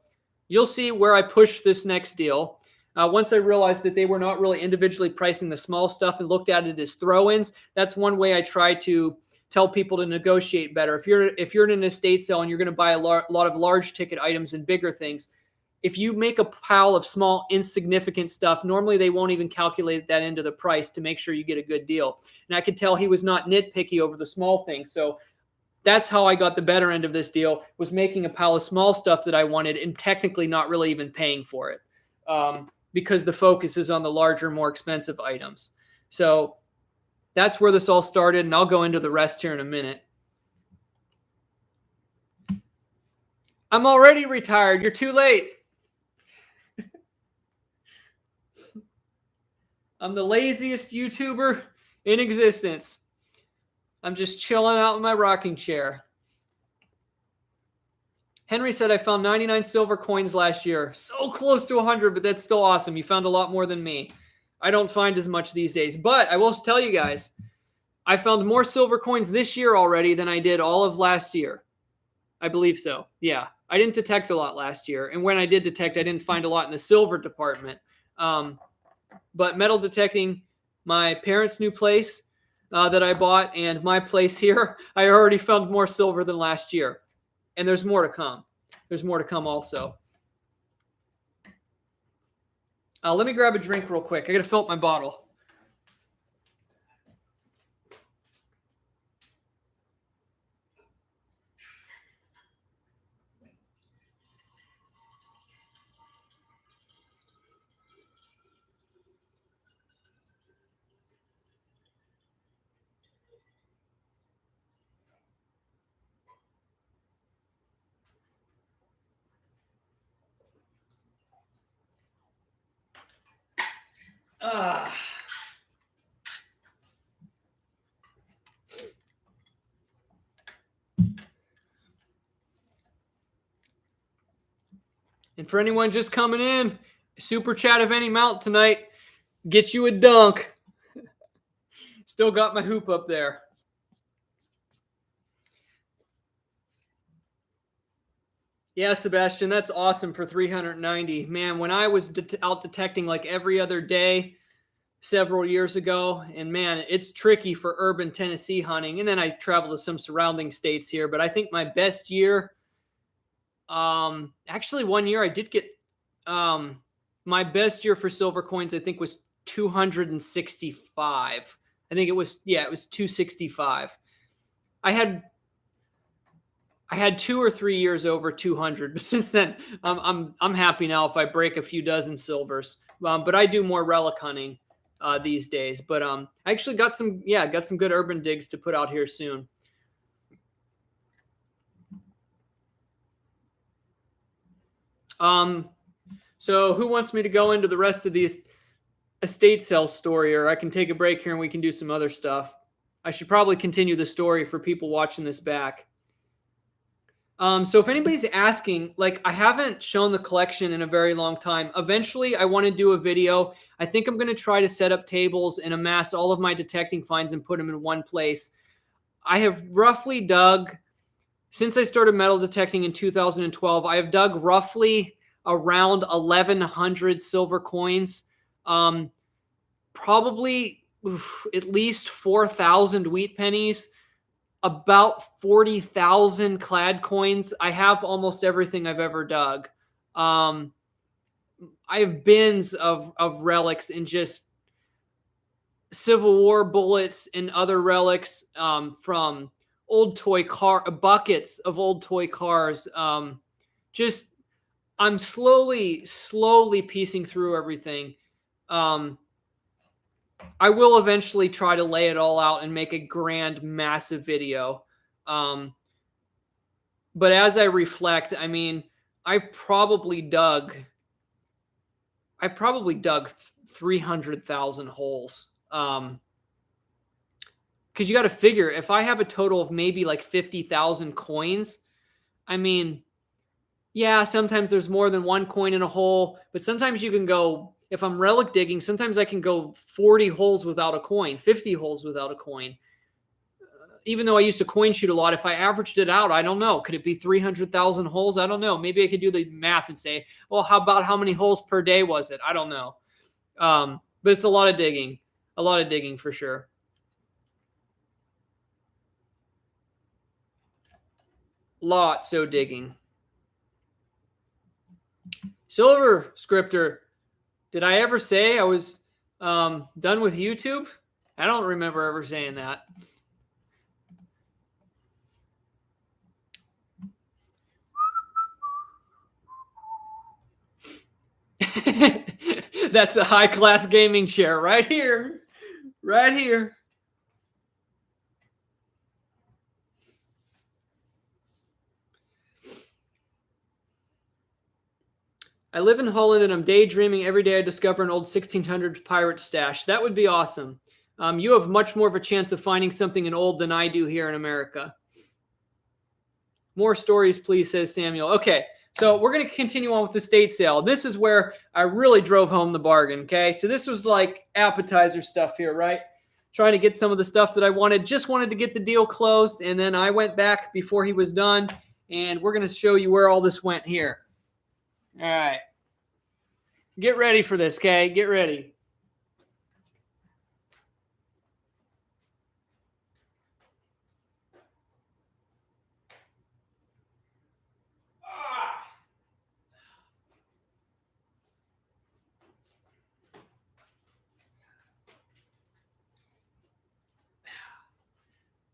you'll see where I push this next deal. Once I realized that they were not really individually pricing the small stuff and looked at it as throw-ins, that's one way I try to tell people to negotiate better. If you're in an estate sale and you're going to buy a lot of large ticket items and bigger things, if you make a pile of small, insignificant stuff, normally they won't even calculate that into the price to make sure you get a good deal. And I could tell he was not nitpicky over the small things. So that's how I got the better end of this deal, was making a pile of small stuff that I wanted and technically not really even paying for it, because the focus is on the larger, more expensive items. So that's where this all started, and I'll go into the rest here in a minute. I'm already retired. You're too late. I'm the laziest YouTuber in existence. I'm just chilling out in my rocking chair. Henry said, I found 99 silver coins last year. So close to 100, but that's still awesome. You found a lot more than me. I don't find as much these days. But I will tell you guys, I found more silver coins this year already than I did all of last year. I believe so. Yeah. I didn't detect a lot last year. And when I did detect, I didn't find a lot in the silver department. But metal detecting, my parents' new place that I bought and my place here, I already found more silver than last year. And there's more to come. There's more to come also. Let me grab a drink real quick. I got to fill up my bottle. And for anyone just coming in, super chat of any amount tonight, get you a dunk. Still got my hoop up there. Yeah, Sebastian, that's awesome for 390. Man, when I was out detecting like every other day several years ago, and man, it's tricky for urban Tennessee hunting. And then I traveled to some surrounding states here, but I think my best year, actually one year I did get, my best year for silver coins, I think was 265. I think it was 265. I had 2 or 3 years over 200, but since then, I'm happy now if I break a few dozen silvers. But I do more relic hunting these days. But I actually got some good urban digs to put out here soon. So who wants me to go into the rest of these estate sale story, or I can take a break here and we can do some other stuff. I should probably continue the story for people watching this back. So if anybody's asking, like, I haven't shown the collection in a very long time. Eventually, I want to do a video. I think I'm going to try to set up tables and amass all of my detecting finds and put them in one place. I have roughly dug, since I started metal detecting in 2012, I have dug roughly around 1,100 silver coins. Probably at least 4,000 wheat pennies, about 40,000 clad coins. I have almost everything I've ever dug. I have bins of relics and just Civil War bullets and other relics, from old toy buckets of old toy cars. Just I'm slowly piecing through everything. I will eventually try to lay it all out and make a grand, massive video. But as I reflect, I mean, I've probably dug 300,000 holes. Because you got to figure, if I have a total of maybe like 50,000 coins, I mean, yeah, sometimes there's more than one coin in a hole, but sometimes you can go, if I'm relic digging, sometimes I can go 40 holes without a coin, 50 holes without a coin. Even though I used to coin shoot a lot, if I averaged it out, I don't know. Could it be 300,000 holes? I don't know. Maybe I could do the math and say, well, how many holes per day was it? I don't know. But it's a lot of digging for sure. Lots of digging. Silver Scripter, did I ever say I was done with YouTube? I don't remember ever saying that. That's a high-class gaming chair right here. Right here. I live in Holland and I'm daydreaming every day I discover an old 1600s pirate stash. That would be awesome. You have much more of a chance of finding something in old than I do here in America. More stories, please, says Samuel. Okay, so we're going to continue on with the estate sale. This is where I really drove home the bargain, okay? So this was like appetizer stuff here, right? Trying to get some of the stuff that I wanted. Just wanted to get the deal closed, and then I went back before he was done, and we're going to show you where all this went here. All right. Get ready for this, okay? Get ready.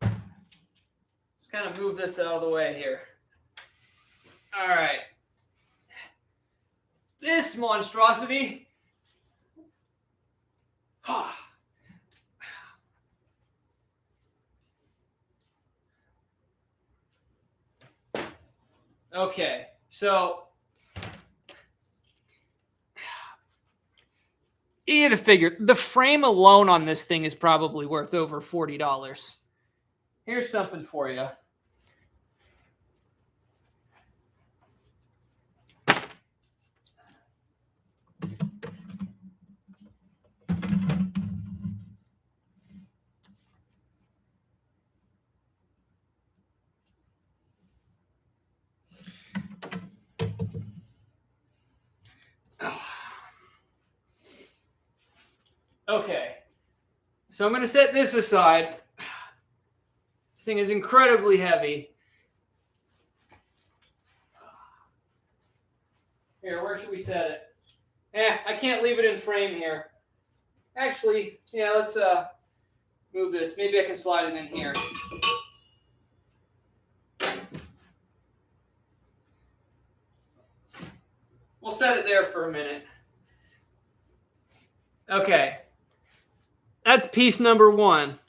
Let's kind of move this out of the way here. All right. This monstrosity. Okay, so you got to figure the frame alone on this thing is probably worth over $40. Here's something for you. Okay, so I'm going to set this aside. This thing is incredibly heavy. Here, where should we set it? I can't leave it in frame here. Actually, yeah, let's move this. Maybe I can slide it in here. We'll set it there for a minute. Okay. That's piece number one.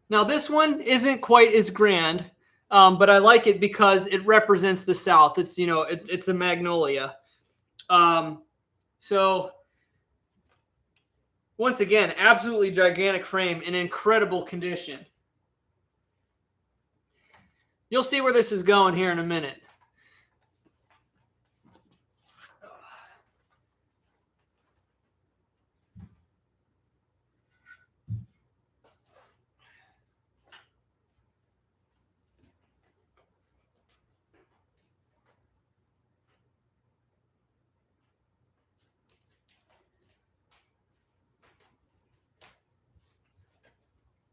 Now, this one isn't quite as grand, but I like it because it represents the South. It's, you know, it's a magnolia. So, once again, absolutely gigantic frame in incredible condition. You'll see where this is going here in a minute.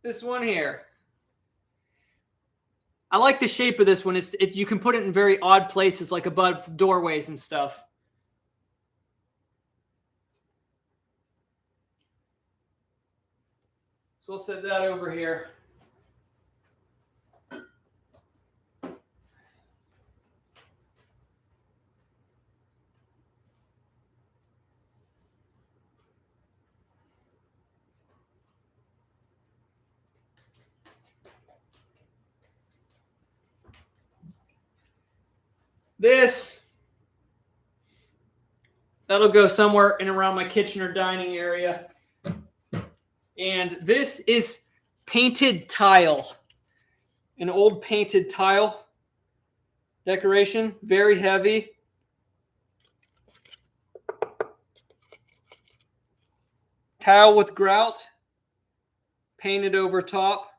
This one here. I like the shape of this one. You can put it in very odd places, like above doorways and stuff. So we'll set that over here. That'll go somewhere in around my kitchen or dining area. And this is painted tile. An old painted tile decoration, very heavy. tile with grout painted over top.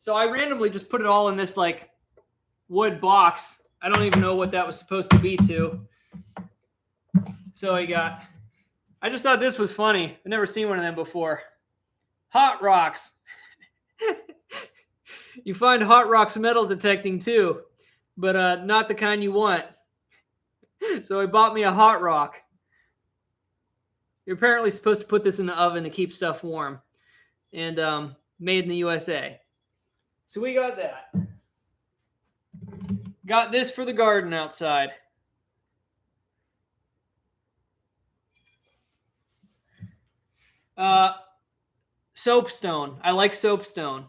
So I randomly just put it all in this like wood box. I don't even know what that was supposed to be to. So I just thought this was funny. I've never seen one of them before. Hot rocks. You find hot rocks metal detecting too, but not the kind you want. So I bought me a hot rock. You're apparently supposed to put this in the oven to keep stuff warm. And made in the USA. So we got that. Got this for the garden outside. Soapstone. I like soapstone.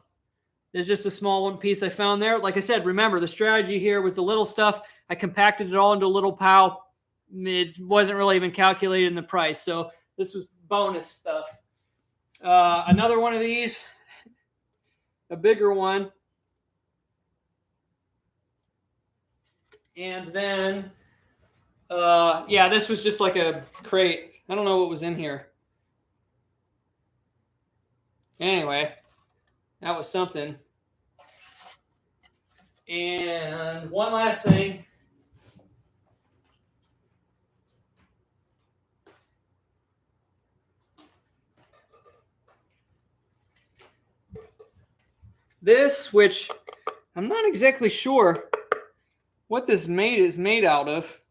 There's just a small one piece I found there. Like I said, remember the strategy here was the little stuff. I compacted it all into a little pile. It wasn't really even calculated in the price. So this was bonus stuff. Another one of these, a bigger one. And then, yeah, this was just like a crate. I don't know what was in here. Anyway, that was something. And one last thing. This, which I'm not exactly sure what this is made out of,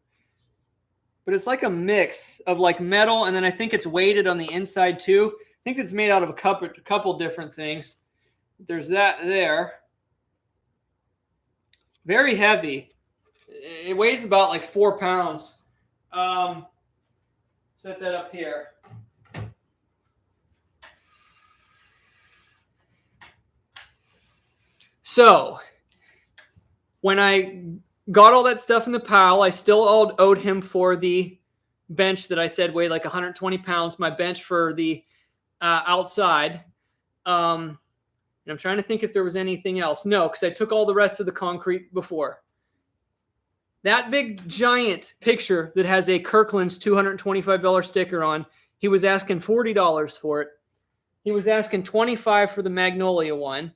but it's like a mix of like metal, and then I think it's weighted on the inside too. I think it's made out of a couple different things. There's that there. Very heavy. It weighs about like 4 pounds. Set that up here. So when I got all that stuff in the pile, I still owed him for the bench that I said weighed like 120 pounds, my bench for the outside. And I'm trying to think if there was anything else. No, because I took all the rest of the concrete before. That big giant picture that has a Kirkland's $225 sticker on, he was asking $40 for it. He was asking $25 for the Magnolia one.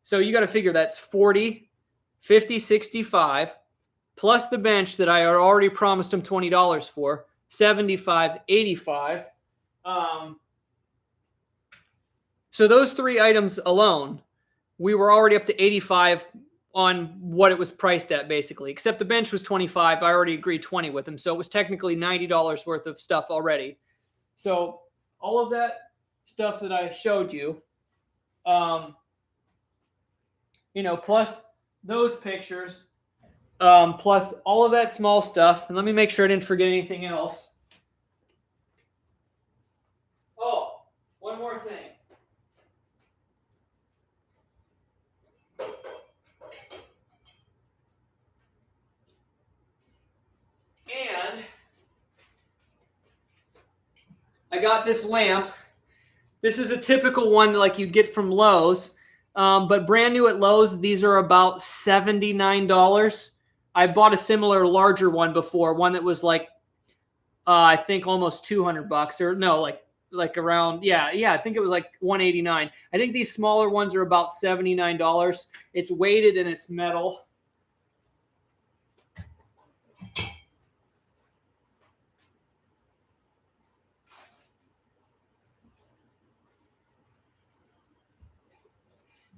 So you got to figure that's 40, 50, 65, plus the bench that I had already promised him $20 for, 75, 85. So those three items alone, we were already up to 85 on what it was priced at, basically. Except the bench was 25. I already agreed 20 with him. So it was technically $90 worth of stuff already. So all of that stuff that I showed you, plus those pictures, plus all of that small stuff. And let me make sure I didn't forget anything else. Oh, one more thing. And I got this lamp. This is a typical one like you'd get from Lowe's, but brand new at Lowe's, these are about $79. I bought a similar larger one before, one that was like, I think almost $200 or no, like around, yeah, I think it was like $189. I think these smaller ones are about $79. It's weighted and it's metal.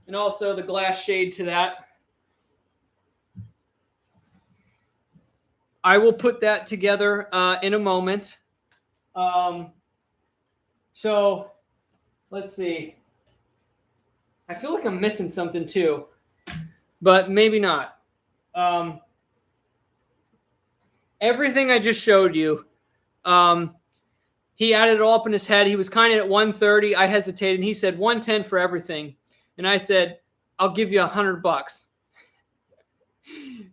And also the glass shade to that. I will put that together in a moment. So let's see. I feel like I'm missing something too, but maybe not. Everything I just showed you, he added it all up in his head. He was kind of at 130. I hesitated. And he said 110 for everything. And I said, I'll give you $100.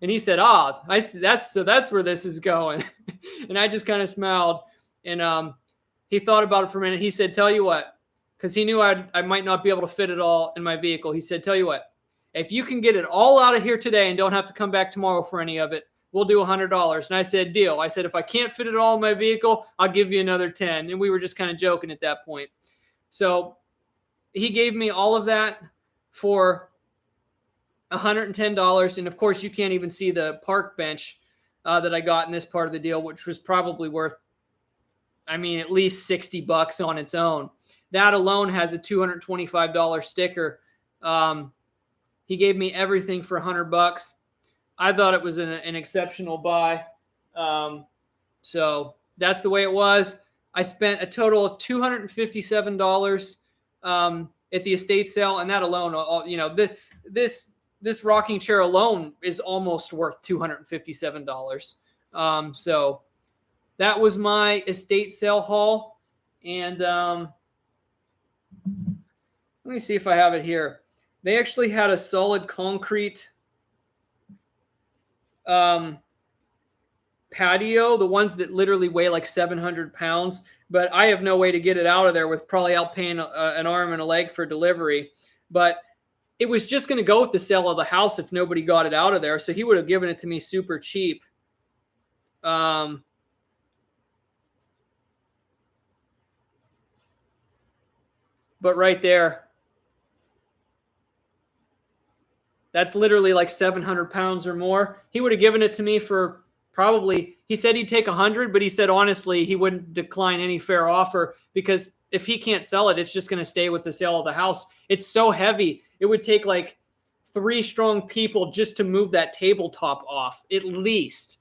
And he said, that's where this is going. And I just kind of smiled. And he thought about it for a minute. He said, tell you what, because he knew I might not be able to fit it all in my vehicle. He said, tell you what, if you can get it all out of here today and don't have to come back tomorrow for any of it, we'll do $100. And I said, deal. I said, if I can't fit it all in my vehicle, I'll give you another 10. And we were just kind of joking at that point. So he gave me all of that for $110. And of course, you can't even see the park bench that I got in this part of the deal, which was probably worth, I mean, at least $60 on its own. That alone has a $225 sticker. He gave me everything for $100. I thought it was an exceptional buy. So that's the way it was. I spent a total of $257 at the estate sale, and that alone, you know, this rocking chair alone is almost worth $257. So that was my estate sale haul. And let me see if I have it here. They actually had a solid concrete patio, the ones that literally weigh like 700 pounds, but I have no way to get it out of there with probably out paying an arm and a leg for delivery. But it was just going to go with the sale of the house if nobody got it out of there. So he would have given it to me super cheap. But right there, that's literally like 700 pounds or more. He would have given it to me for probably, he said he'd take 100, but he said, honestly, he wouldn't decline any fair offer because if he can't sell it, it's just going to stay with the sale of the house. It's so heavy. It would take like 3 strong people just to move that tabletop off, at least.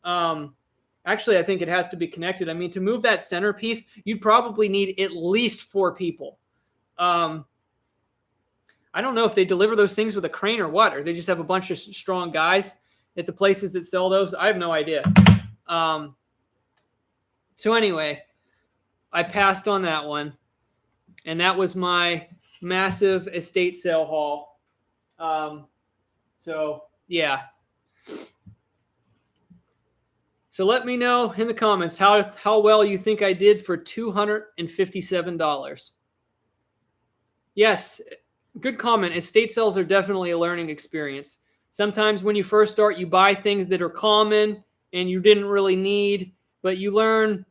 Actually, I think it has to be connected. I mean, to move that centerpiece, you'd probably need at least 4 people. I don't know if they deliver those things with a crane or what, or they just have a bunch of strong guys at the places that sell those. I have no idea. So anyway, I passed on that one. And that was my massive estate sale haul. So yeah. So let me know in the comments how well you think I did for $257. Yes, good comment. Estate sales are definitely a learning experience. Sometimes when you first start, you buy things that are common and you didn't really need, but you learn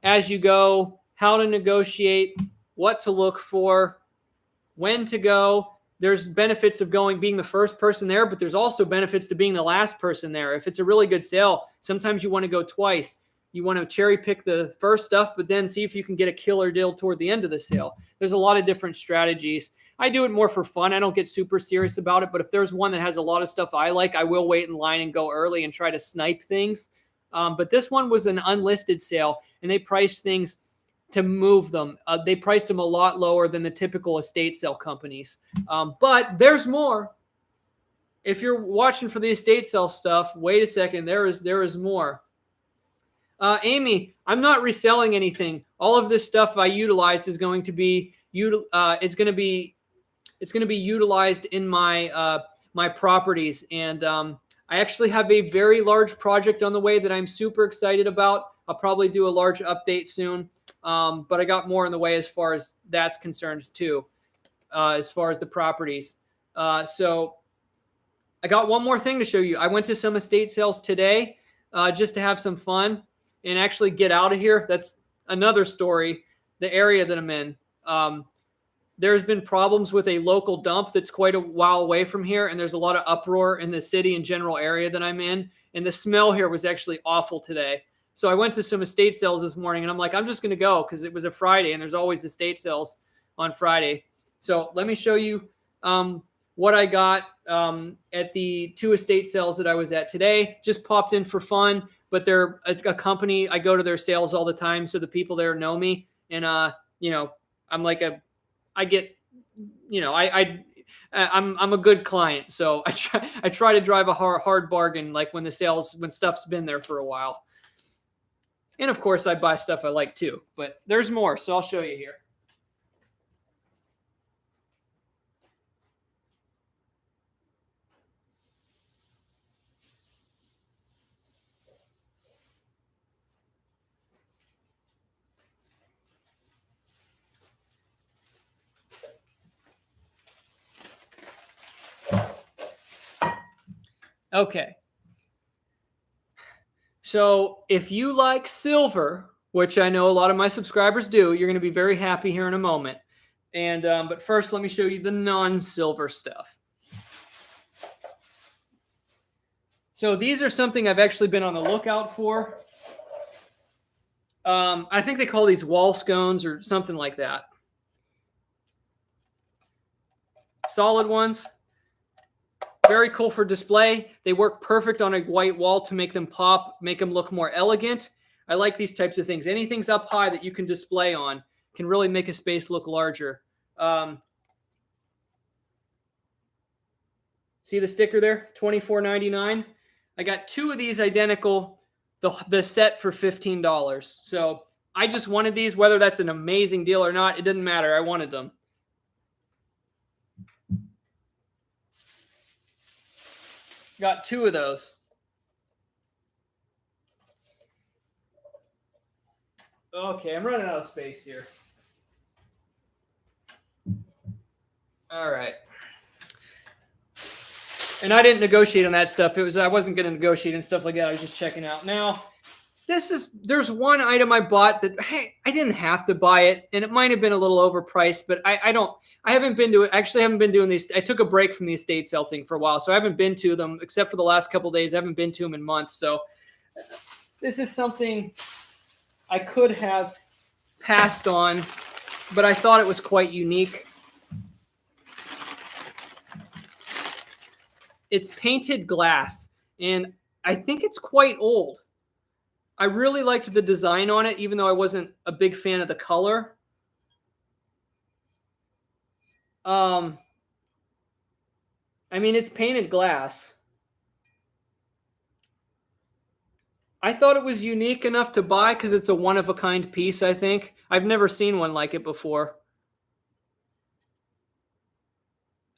as you go how to negotiate, what to look for, when to go. There's benefits of being the first person there, but there's also benefits to being the last person there. If it's a really good sale, sometimes you want to go twice. You want to cherry pick the first stuff, but then see if you can get a killer deal toward the end of the sale. There's a lot of different strategies. I do it more for fun. I don't get super serious about it, but if there's one that has a lot of stuff I like, I will wait in line and go early and try to snipe things. But this one was an unlisted sale, and they priced things to move them. They priced them a lot lower than the typical estate sale companies. But there's more. If you're watching for the estate sale stuff, wait a second. There is more. Amy, I'm not reselling anything. All of this stuff I utilized is going to be it's going to be utilized in my my properties. And I actually have a very large project on the way that I'm super excited about. I'll probably do a large update soon. But I got more in the way as far as that's concerned too, as far as the properties. So I got one more thing to show you. I went to some estate sales today just to have some fun and actually get out of here. That's another story, the area that I'm in. There's been problems with a local dump that's quite a while away from here, and there's a lot of uproar in the city and general area that I'm in, and the smell here was actually awful today. So I went to some estate sales this morning, and I'm like, I'm just going to go because it was a Friday, and there's always estate sales on Friday. So let me show you what I got at the 2 estate sales that I was at today. Just popped in for fun, but they're a company. I go to their sales all the time, so the people there know me. And, you know, I'm like I get, you know, I'm a good client. So I try to drive a hard bargain, like when stuff's been there for a while. And of course, I buy stuff I like too, but there's more. So I'll show you here. Okay. So if you like silver, which I know a lot of my subscribers do, you're going to be very happy here in a moment. And but first, let me show you the non-silver stuff. So these are something I've actually been on the lookout for. I think they call these wall scones or something like that. Solid ones. Very cool for display. They work perfect on a white wall to make them pop, make them look more elegant. I like these types of things. Anything's up high that you can display on can really make a space look larger. See the sticker there? $24.99. I got 2 of these identical, the set for $15. So I just wanted these, whether that's an amazing deal or not, it didn't matter. I wanted them. Got 2 of those. Okay, I'm running out of space here. All right. And I didn't negotiate on that stuff. I wasn't going to negotiate and stuff like that. I was just checking out. Now, there's one item I bought that, hey, I didn't have to buy it, and it might have been a little overpriced, but I haven't been to it. Actually, I haven't been doing these. I took a break from the estate sale thing for a while, so I haven't been to them except for the last couple of days. I haven't been to them in months. So this is something I could have passed on, but I thought it was quite unique. It's painted glass, and I think it's quite old. I really liked the design on it, even though I wasn't a big fan of the color. I mean, it's painted glass. I thought it was unique enough to buy because it's a one-of-a-kind piece, I think. I've never seen one like it before.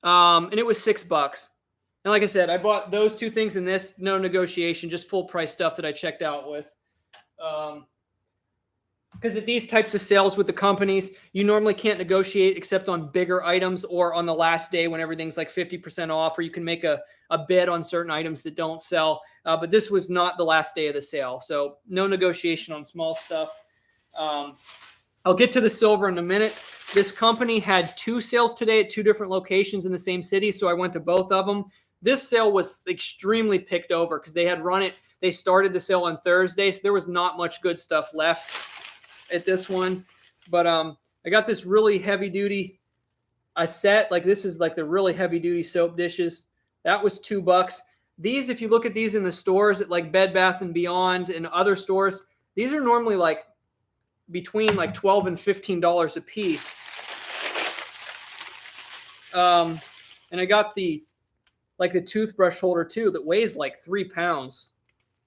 And it was $6. And like I said, I bought those 2 things in this, no negotiation, just full price stuff that I checked out with. Because at these types of sales with the companies, you normally can't negotiate except on bigger items or on the last day when everything's like 50% off, or you can make a bid on certain items that don't sell. But this was not the last day of the sale, so no negotiation on small stuff. I'll get to the silver in a minute. This company had 2 sales today at 2 different locations in the same city, so I went to both of them. This sale was extremely picked over because they had run it. They started the sale on Thursday, so there was not much good stuff left at this one. But I got this really heavy-duty set. Like, this is like the really heavy-duty soap dishes. That was $2. These, if you look at these in the stores at like Bed Bath & Beyond and other stores, these are normally like between like $12 and $15 a piece. And I got the toothbrush holder too that weighs like 3 pounds.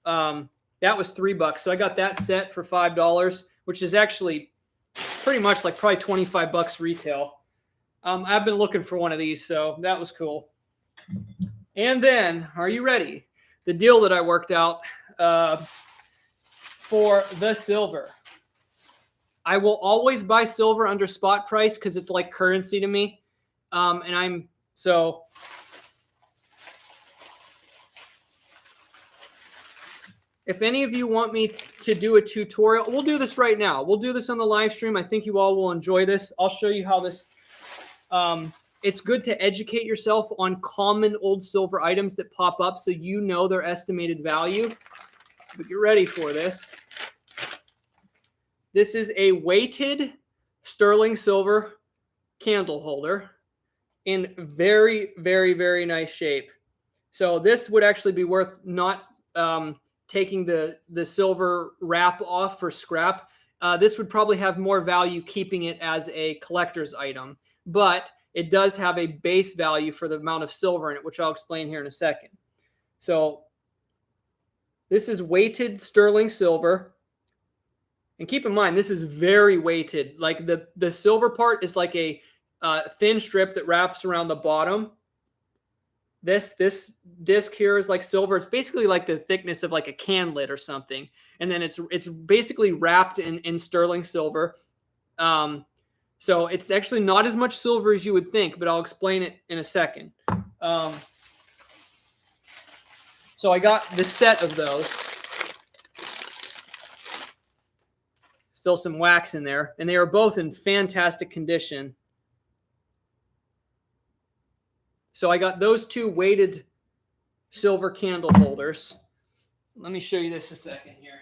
That was $3. So I got that set for $5, which is actually pretty much like probably 25 bucks retail. I've been looking for one of these, so that was cool. And then, are you ready? The deal that I worked out for the silver. I will always buy silver under spot price because it's like currency to me. If any of you want me to do a tutorial, we'll do this right now. We'll do this on the live stream. I think you all will enjoy this. I'll show you how this, it's good to educate yourself on common old silver items that pop up so you know their estimated value. But get ready for this. This is a weighted sterling silver candle holder in very, very, very nice shape. So this would actually be worth not taking the silver wrap off for scrap. This would probably have more value keeping it as a collector's item, but it does have a base value for the amount of silver in it, which I'll explain here in a second. So this is weighted sterling silver. And keep in mind, this is very weighted. Like the silver part is like a thin strip that wraps around the bottom. This disc here is like silver. It's basically like the thickness of like a can lid or something. And then it's basically wrapped in sterling silver. So it's actually not as much silver as you would think, but I'll explain it in a second. So I got the set of those. Still some wax in there. And they are both in fantastic condition. So I got those two weighted silver candle holders. Let me show you this a second here.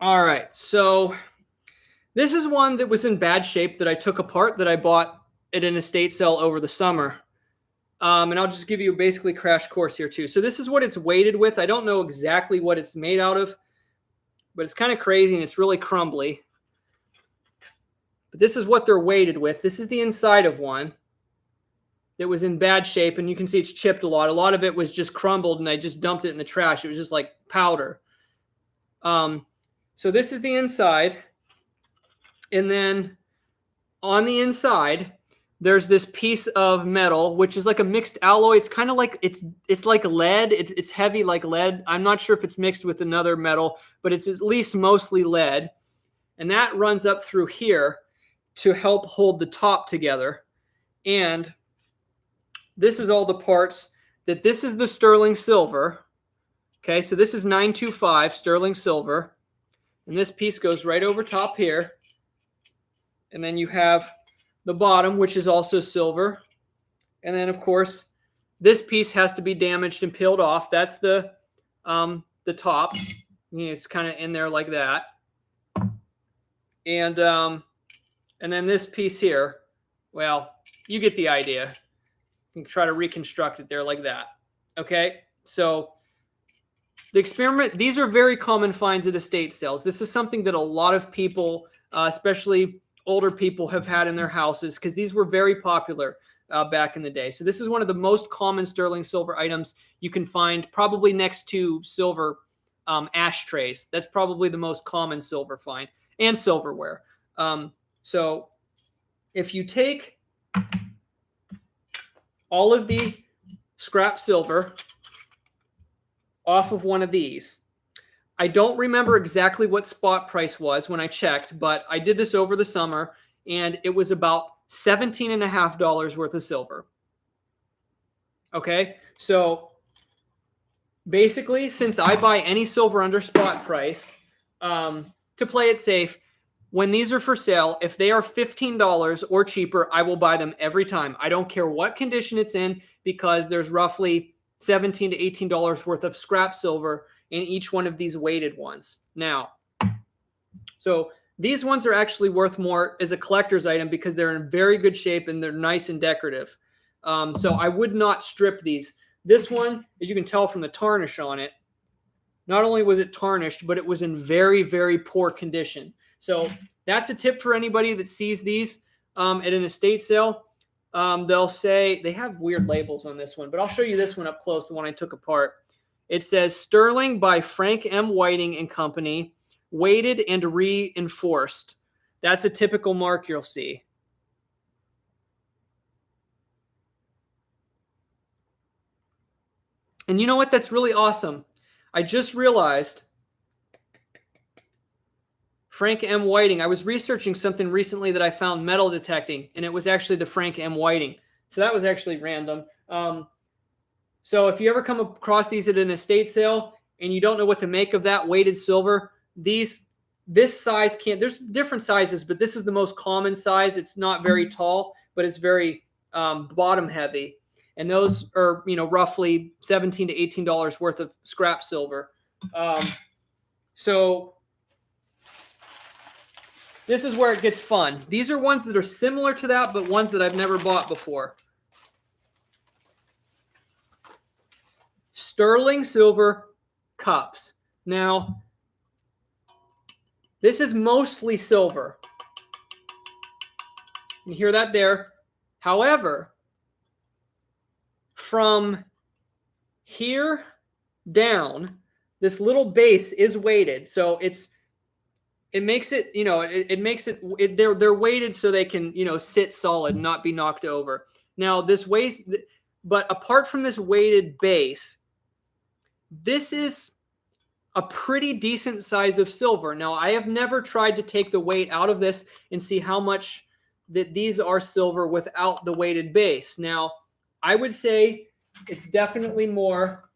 All right, so this is one that was in bad shape that I took apart that I bought at an estate sale over the summer. And I'll just give you basically a crash course here too. So this is what it's weighted with. I don't know exactly what it's made out of, but it's kind of crazy and it's really crumbly. But this is what they're weighted with. This is the inside of one that was in bad shape, and you can see it's chipped a lot. A lot of it was just crumbled, and I just dumped it in the trash. It was just like powder. So this is the inside. And then on the inside, there's this piece of metal, which is like a mixed alloy. It's kind of like, it's like lead. It's heavy like lead. I'm not sure if it's mixed with another metal, but it's at least mostly lead. And that runs up through here to help hold the top together. And this is all the parts that this is the sterling silver. Okay, so this is 925 sterling silver. And this piece goes right over top here. And then you have the bottom, which is also silver. And then, of course, this piece has to be damaged and peeled off. That's the top. It's kind of in there like that. And then this piece here, well, you get the idea. You can try to reconstruct it there like that. Okay, so the experiment, these are very common finds at estate sales. This is something that a lot of people, especially older people, have had in their houses because these were very popular back in the day. So this is one of the most common sterling silver items you can find, probably next to silver ashtrays. That's probably the most common silver find, and silverware. So if you take all of the scrap silver off of one of these, I don't remember exactly what spot price was when I checked, but I did this over the summer, and it was about $17.50 worth of silver. Okay, so basically, since I buy any silver under spot price, to play it safe, when these are for sale, if they are $15 or cheaper, I will buy them every time. I don't care what condition it's in, because there's roughly $17 to $18 worth of scrap silver in each one of these weighted ones. Now, so these ones are actually worth more as a collector's item because they're in very good shape and they're nice and decorative. So I would not strip these. This one, as you can tell from the tarnish on it, not only was it tarnished, but it was in very, very poor condition. So that's a tip for anybody that sees these at an estate sale. They'll say, they have weird labels on this one, but I'll show you this one up close, the one I took apart. It says Sterling by Frank M. Whiting and Company, weighted and reinforced. That's a typical mark you'll see. And you know what? That's really awesome. I just realized Frank M. Whiting. I was researching something recently that I found metal detecting, and it was actually the Frank M. Whiting. So that was actually random. So if you ever come across these at an estate sale and you don't know what to make of that weighted silver, this size can't, there's different sizes, but this is the most common size. It's not very tall, but it's very bottom heavy. And those are, roughly $17 to $18 worth of scrap silver. So this is where it gets fun. These are ones that are similar to that, but ones that I've never bought before. Sterling silver cups. Now, this is mostly silver. You hear that there. However, from here down, this little base is weighted. So it's it makes it, it makes it, they're weighted so they can, sit solid and not be knocked over. Now this weighs, but apart from this weighted base, this is a pretty decent size of silver. Now I have never tried to take the weight out of this and see how much that these are silver without the weighted base. Now I would say it's definitely more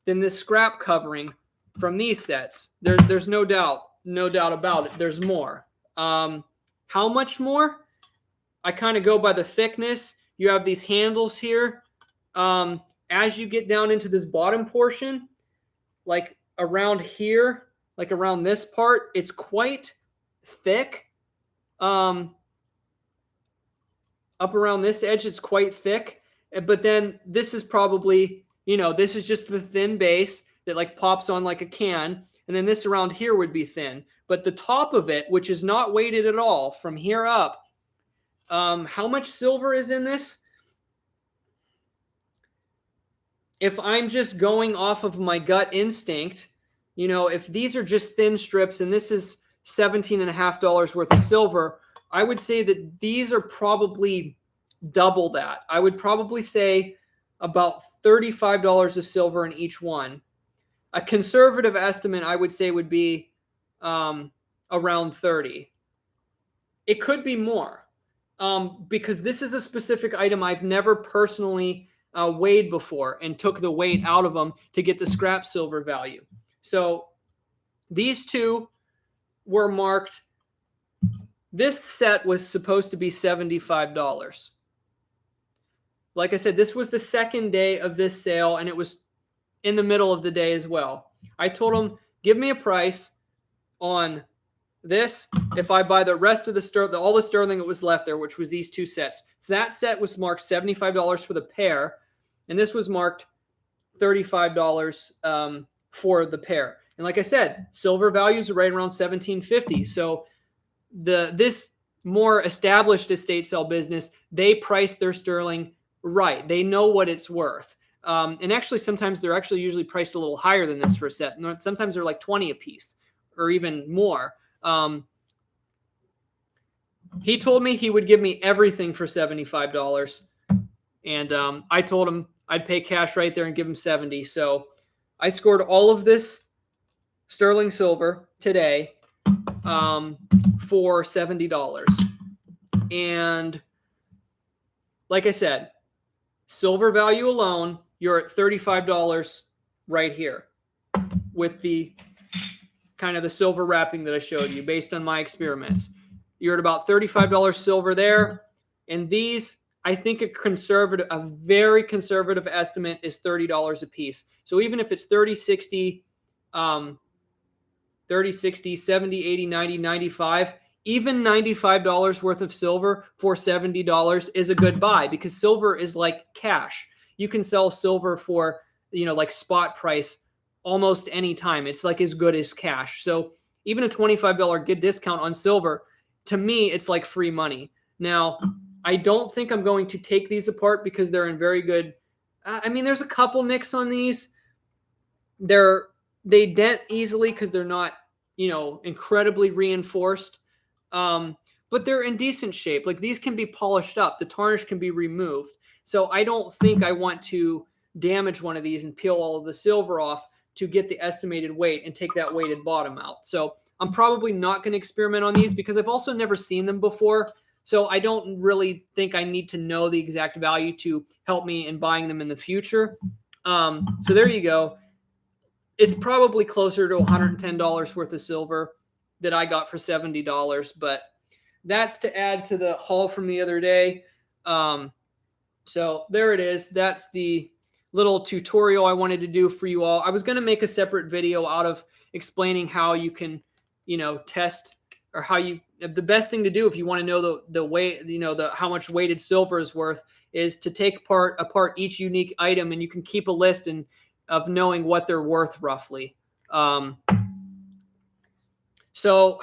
than this scrap covering from these sets. There's no doubt about it. There's more. How much more? I kind of go by the thickness. You have these handles here. As you get down into this bottom portion, like around here, like around this part, it's quite thick. Up around this edge, it's quite thick. But then this is probably, this is just the thin base that like pops on like a can. And then this around here would be thin. But the top of it, which is not weighted at all from here up, how much silver is in this? If I'm just going off of my gut instinct, if these are just thin strips and this is $17.50 worth of silver, I would say that these are probably double that. I would probably say about $35 of silver in each one. A conservative estimate, I would say, would be around 30. It could be more because this is a specific item I've never personally weighed before and took the weight out of them to get the scrap silver value. So these two were marked. This set was supposed to be $75. Like I said, this was the second day of this sale, and it was in the middle of the day as well. I told them, give me a price on this if I buy the rest of the all the sterling that was left there, which was these two sets. So that set was marked $75 for the pair, and this was marked $35 for the pair. And like I said, silver values are right around $17.50. So this more established estate sale business, they price their sterling right. They know what it's worth. And actually, sometimes they're actually usually priced a little higher than this for a set. And sometimes they're like 20 a piece or even more. He told me he would give me everything for $75. And I told him I'd pay cash right there and give him 70. So I scored all of this sterling silver today for $70. And like I said, silver value alone, you're at $35 right here with the kind of the silver wrapping that I showed you based on my experiments. You're at about $35 silver there. And these, I think a very conservative estimate is $30 a piece. So even if it's 30, 60, 70, 80, 90, 95, even $95 worth of silver for $70 is a good buy because silver is like cash. You can sell silver for, like spot price almost any time. It's like as good as cash. So even a $25 good discount on silver, to me, it's like free money. Now, I don't think I'm going to take these apart because they're in very good. There's a couple nicks on these. They dent easily because they're not, incredibly reinforced. But they're in decent shape. Like these can be polished up. The tarnish can be removed. So I don't think I want to damage one of these and peel all of the silver off to get the estimated weight and take that weighted bottom out. So I'm probably not going to experiment on these because I've also never seen them before. So I don't really think I need to know the exact value to help me in buying them in the future. So there you go. It's probably closer to $110 worth of silver that I got for $70, but that's to add to the haul from the other day. So there it is. That's the little tutorial I wanted to do for you all. I was going to make a separate video out of explaining how you can, test or the best thing to do if you want to know the weight, how much weighted silver is worth is to take apart each unique item, and you can keep a list of knowing what they're worth roughly. So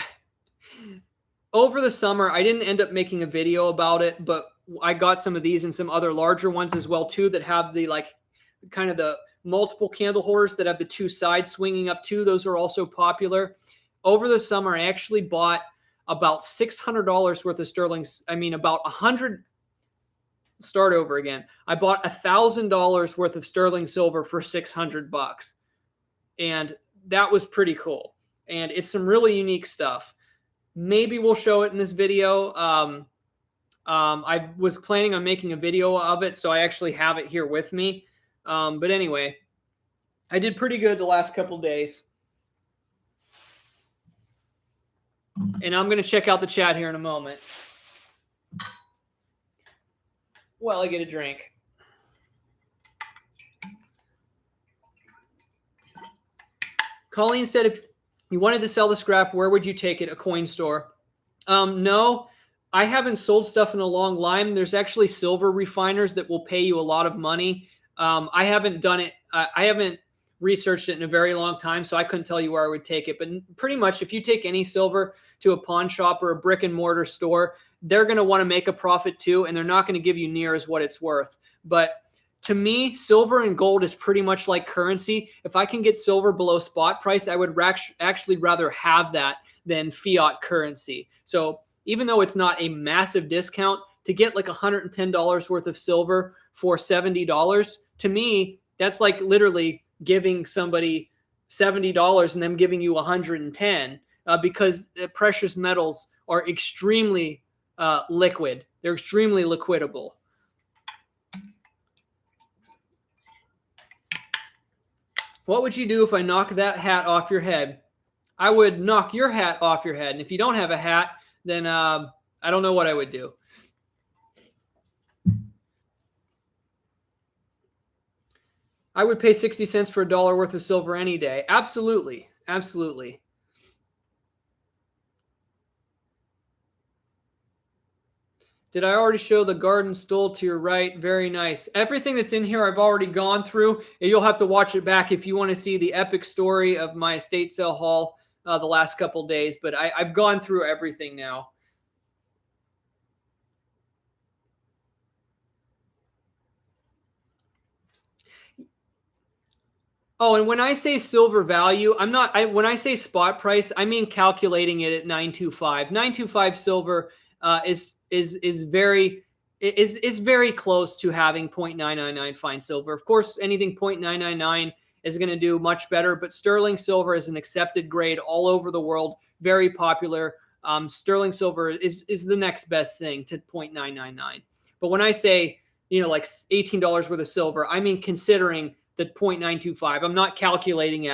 over the summer, I didn't end up making a video about it, but I got some of these and some other larger ones as well too that have the kind of the multiple candle holders that have the two sides swinging up too. Those are also popular. over the summer, I actually bought about $600 worth of sterling. I mean, about 100. Start over again. I bought $1,000 worth of sterling silver for $600, and that was pretty cool. And it's some really unique stuff. Maybe we'll show it in this video. I was planning on making a video of it, so I actually have it here with me. But anyway, I did pretty good the last couple days. And I'm going to check out the chat here in a moment while I get a drink. Colleen said, if you wanted to sell the scrap, where would you take it? A coin store? No, I haven't sold stuff in a long time. There's actually silver refiners that will pay you a lot of money. I haven't done it. I haven't researched it in a very long time, so I couldn't tell you where I would take it. But pretty much if you take any silver to a pawn shop or a brick and mortar store, they're going to want to make a profit too, and they're not going to give you near as what it's worth. But to me, silver and gold is pretty much like currency. If I can get silver below spot price, I would actually rather have that than fiat currency. So even though it's not a massive discount, to get like $110 worth of silver for $70, to me, that's like literally giving somebody $70 and them giving you 110 because precious metals are extremely liquid. They're extremely liquidable. What would you do if I knock that hat off your head? I would knock your hat off your head. And if you don't have a hat, then I don't know what I would do. I would pay 60 cents for $1 worth of silver any day. Absolutely. Absolutely. Did I already show the garden stole to your right? Very nice. Everything that's in here I've already gone through. And you'll have to watch it back if you want to see the epic story of my estate sale haul the last couple days. But I've gone through everything now. Oh, and when I say silver value, when I say spot price, I mean calculating it at 925. 925 silver is very close to having 0.999 fine silver. Of course, anything 0.999 is going to do much better, but sterling silver is an accepted grade all over the world, very popular. Sterling silver is the next best thing to 0.999. But when I say, like $18 worth of silver, I mean considering the 0.925. I'm not calculating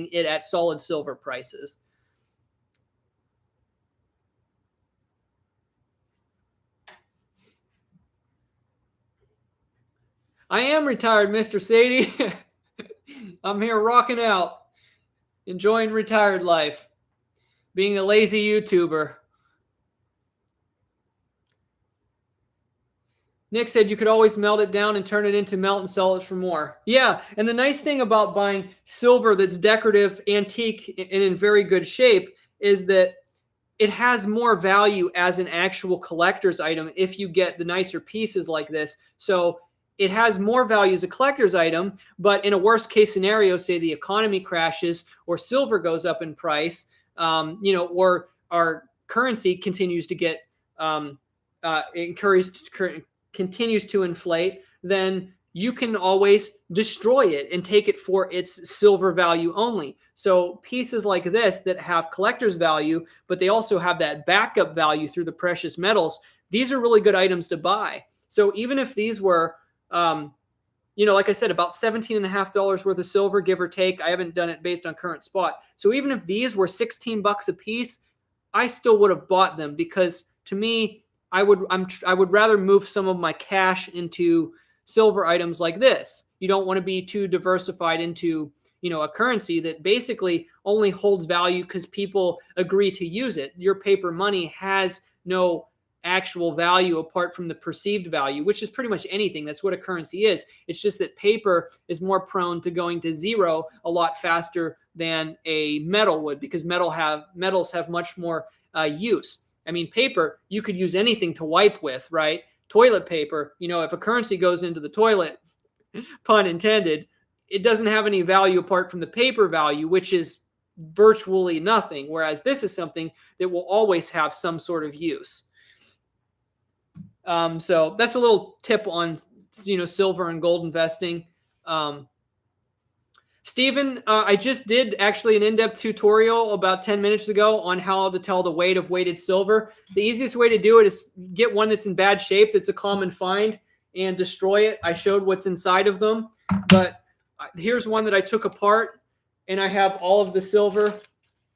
it at solid silver prices. I am retired, Mr. Sadie. I'm here rocking out, enjoying retired life, being a lazy YouTuber. Nick said you could always melt it down and turn it into melt and sell it for more. Yeah, and the nice thing about buying silver that's decorative, antique, and in very good shape is that it has more value as an actual collector's item if you get the nicer pieces like this. So it has more value as a collector's item, but in a worst case scenario, say the economy crashes or silver goes up in price, or our currency continues to get continues to inflate, then you can always destroy it and take it for its silver value only. So pieces like this that have collector's value, but they also have that backup value through the precious metals, these are really good items to buy. So even if these were, like I said, about $17.50 worth of silver, give or take, I haven't done it based on current spot. So even if these were $16 a piece, I still would have bought them because to me, I would rather move some of my cash into silver items like this. You don't want to be too diversified into, a currency that basically only holds value because people agree to use it. Your paper money has no actual value apart from the perceived value, which is pretty much anything. That's what a currency is. It's just that paper is more prone to going to zero a lot faster than a metal would because metals have much more use. I mean, paper, you could use anything to wipe with, right? Toilet paper, if a currency goes into the toilet, pun intended, it doesn't have any value apart from the paper value, which is virtually nothing, whereas this is something that will always have some sort of use. So that's a little tip on, silver and gold investing. Stephen, I just did actually an in-depth tutorial about 10 minutes ago on how to tell the weight of weighted silver. The easiest way to do it is get one that's in bad shape, that's a common find, and destroy it. I showed what's inside of them, but here's one that I took apart, and I have all of the silver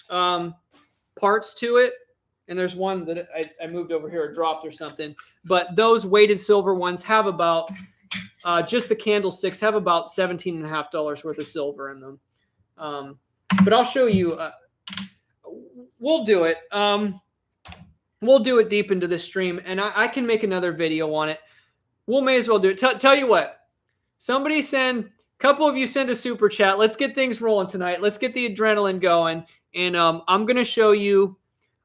parts to it. And there's one that I moved over here or dropped or something. But those weighted silver ones have about, just the candlesticks have about $17.50 worth of silver in them. But I'll show you. We'll do it. We'll do it deep into the stream, and I can make another video on it. We'll may as well do it. Tell you what. Somebody a couple of you send a super chat. Let's get things rolling tonight. Let's get the adrenaline going. And I'm going to show you.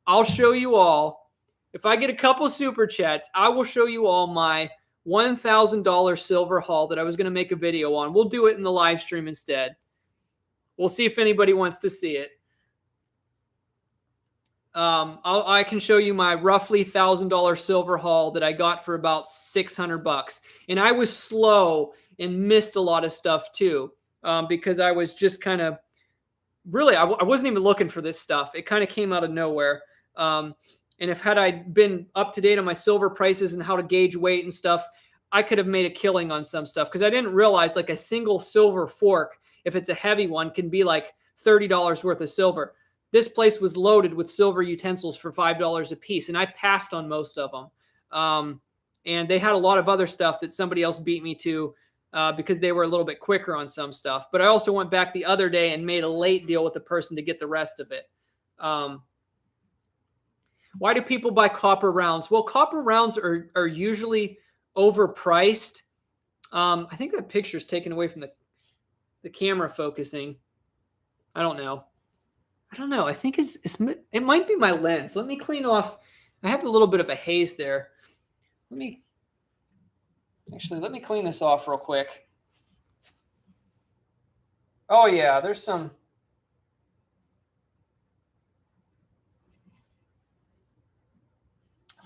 I'll show you all. If I get a couple super chats, I will show you all my $1,000 silver haul that I was going to make a video on. We'll do it in the live stream instead. We'll see if anybody wants to see it. I can show you my roughly $1,000 silver haul that I got for about $600. And I was slow and missed a lot of stuff too, because I was just kind of really, I wasn't even looking for this stuff. It kind of came out of nowhere. And had I been up to date on my silver prices and how to gauge weight and stuff, I could have made a killing on some stuff, because I didn't realize like a single silver fork, if it's a heavy one, can be like $30 worth of silver. This place was loaded with silver utensils for $5 a piece, and I passed on most of them. And they had a lot of other stuff that somebody else beat me to because they were a little bit quicker on some stuff. But I also went back the other day and made a late deal with the person to get the rest of it. Why do people buy copper rounds? Well, copper rounds are usually overpriced. I think that picture is taken away from the camera focusing. I don't know. I think it might be my lens. Let me clean off. I have a little bit of a haze there. Let me clean this off real quick. Oh yeah, there's some.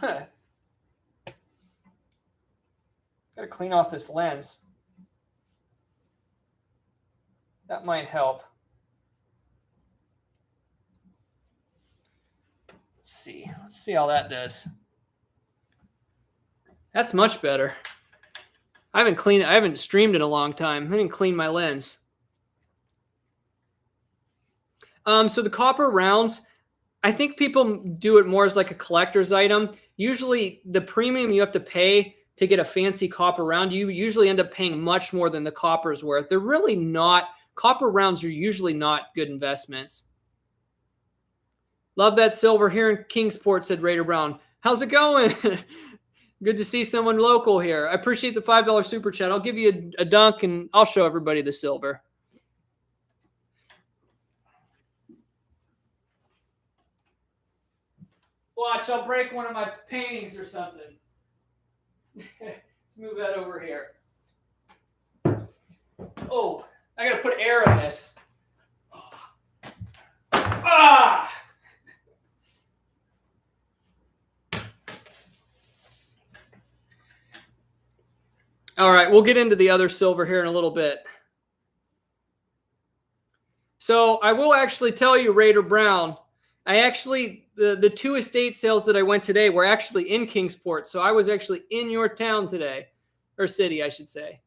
Gotta clean off this lens. That might help. Let's see how that does. That's much better. I haven't streamed in a long time. I didn't clean my lens. So the copper rounds, I think people do it more as like a collector's item. Usually the premium you have to pay to get a fancy copper round, you usually end up paying much more than the copper's worth. They're really not, copper rounds are usually not good investments. Love that silver here in Kingsport, said Raider Brown. How's it going? Good to see someone local here. I appreciate the $5 super chat. I'll give you a dunk and I'll show everybody the silver. Watch, I'll break one of my paintings or something. Let's move that over here. Oh, I got to put air in this. Ah! All right, we'll get into the other silver here in a little bit. So I will actually tell you, Raider Brown, the two estate sales that I went today were actually in Kingsport. So I was actually in your town today, or city, I should say.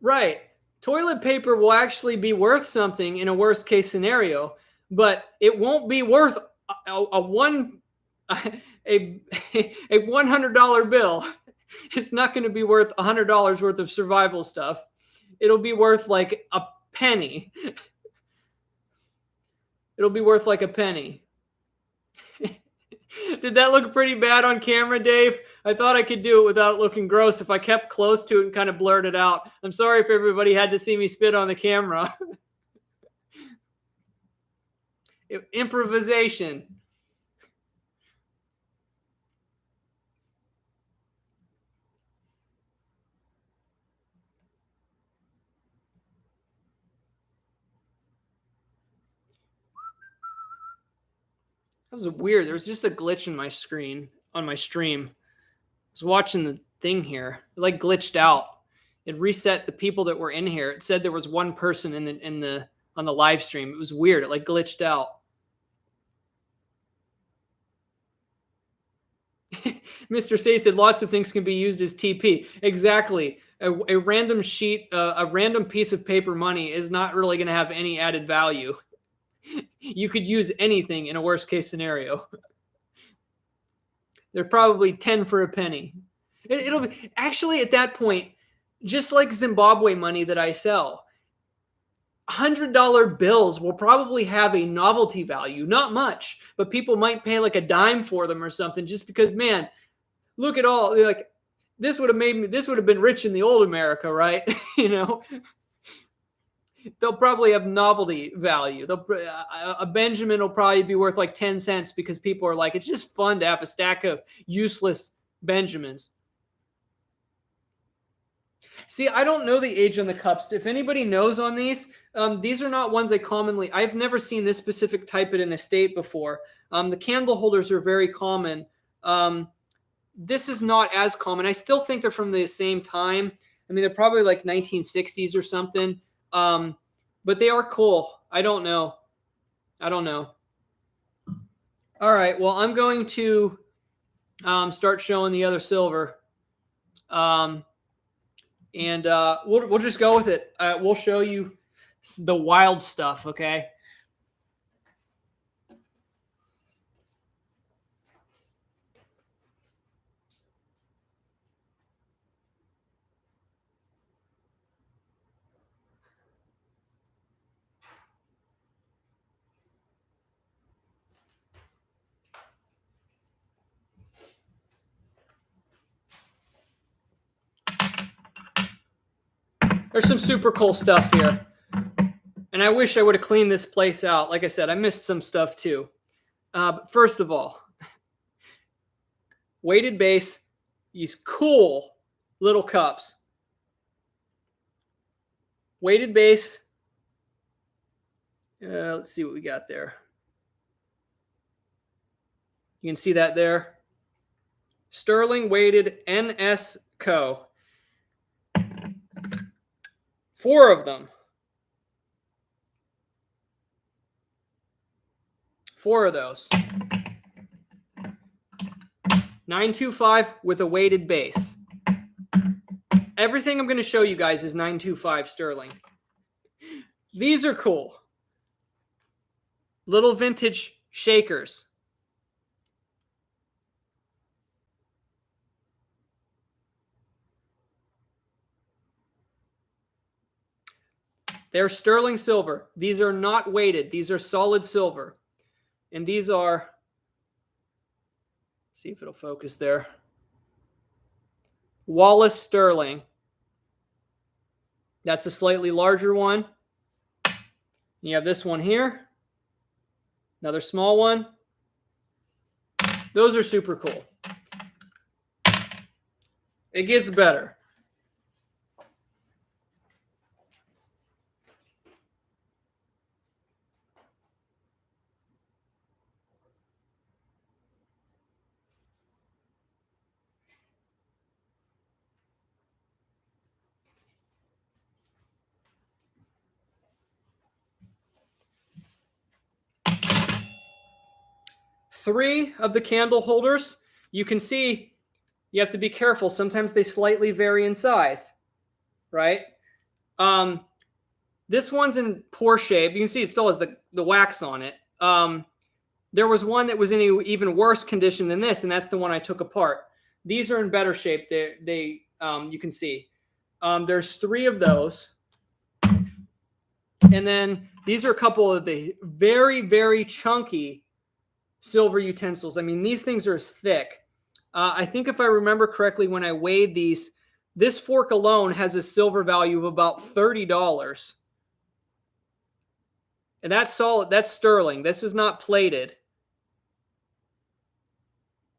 Right. Toilet paper will actually be worth something in a worst case scenario, but it won't be worth a $100 bill. It's not going to be worth $100 worth of survival stuff. It'll be worth like a penny. It'll be worth like a penny. Did that look pretty bad on camera, Dave? I thought I could do it without looking gross if I kept close to it and kind of blurred it out. I'm sorry if everybody had to see me spit on the camera. Improvisation. That was weird. There was just a glitch in my screen on my stream. I was watching the thing here. It like glitched out. It reset the people that were in here. It said there was one person on the live stream. It was weird. It like glitched out. Mr. Say said lots of things can be used as TP. Exactly. A random sheet, a random piece of paper money is not really going to have any added value. You could use anything in a worst case scenario. They're probably 10 for a penny. It'll be actually at that point, just like Zimbabwe money that I sell, $100 bills will probably have a novelty value, not much, but people might pay like a dime for them or something just because, man, look at all, like, this would have been rich in the old America, right? You know, they'll probably have novelty value. A Benjamin will probably be worth like 10 cents because people are like, it's just fun to have a stack of useless Benjamins. See, I don't know the age on the cups. If anybody knows on these are not ones I've never seen this specific type at an estate before. The candle holders are very common. This is not as common. I still think they're from the same time. I mean, they're probably like 1960s or something. But they are cool. I don't know. All right. Well, I'm going to start showing the other silver. And we'll just go with it. We'll show you the wild stuff, okay? There's some super cool stuff here. And I wish I would have cleaned this place out. Like I said, I missed some stuff too. First of all, weighted base, these cool little cups. Weighted base. Let's see what we got there. You can see that there. Sterling weighted NS Co. 4 of them. 4 of those. 925 with a weighted base. Everything I'm going to show you guys is 925 sterling. These are cool. Little vintage shakers. They're sterling silver. These are not weighted. These are solid silver. And these are, see if it'll focus there. Wallace sterling. That's a slightly larger one. You have this one here. Another small one. Those are super cool. It gets better. Three of the candle holders, you can see you have to be careful. Sometimes they slightly vary in size, right? This one's in poor shape. You can see it still has the wax on it. There was one that was in even worse condition than this, and that's the one I took apart. These are in better shape. You can see. There's 3 of those. And then these are a couple of the very, very chunky silver utensils. I mean, these things are thick. I think if I remember correctly, when I weighed these, this fork alone has a silver value of about $30. And that's solid. That's sterling. This is not plated.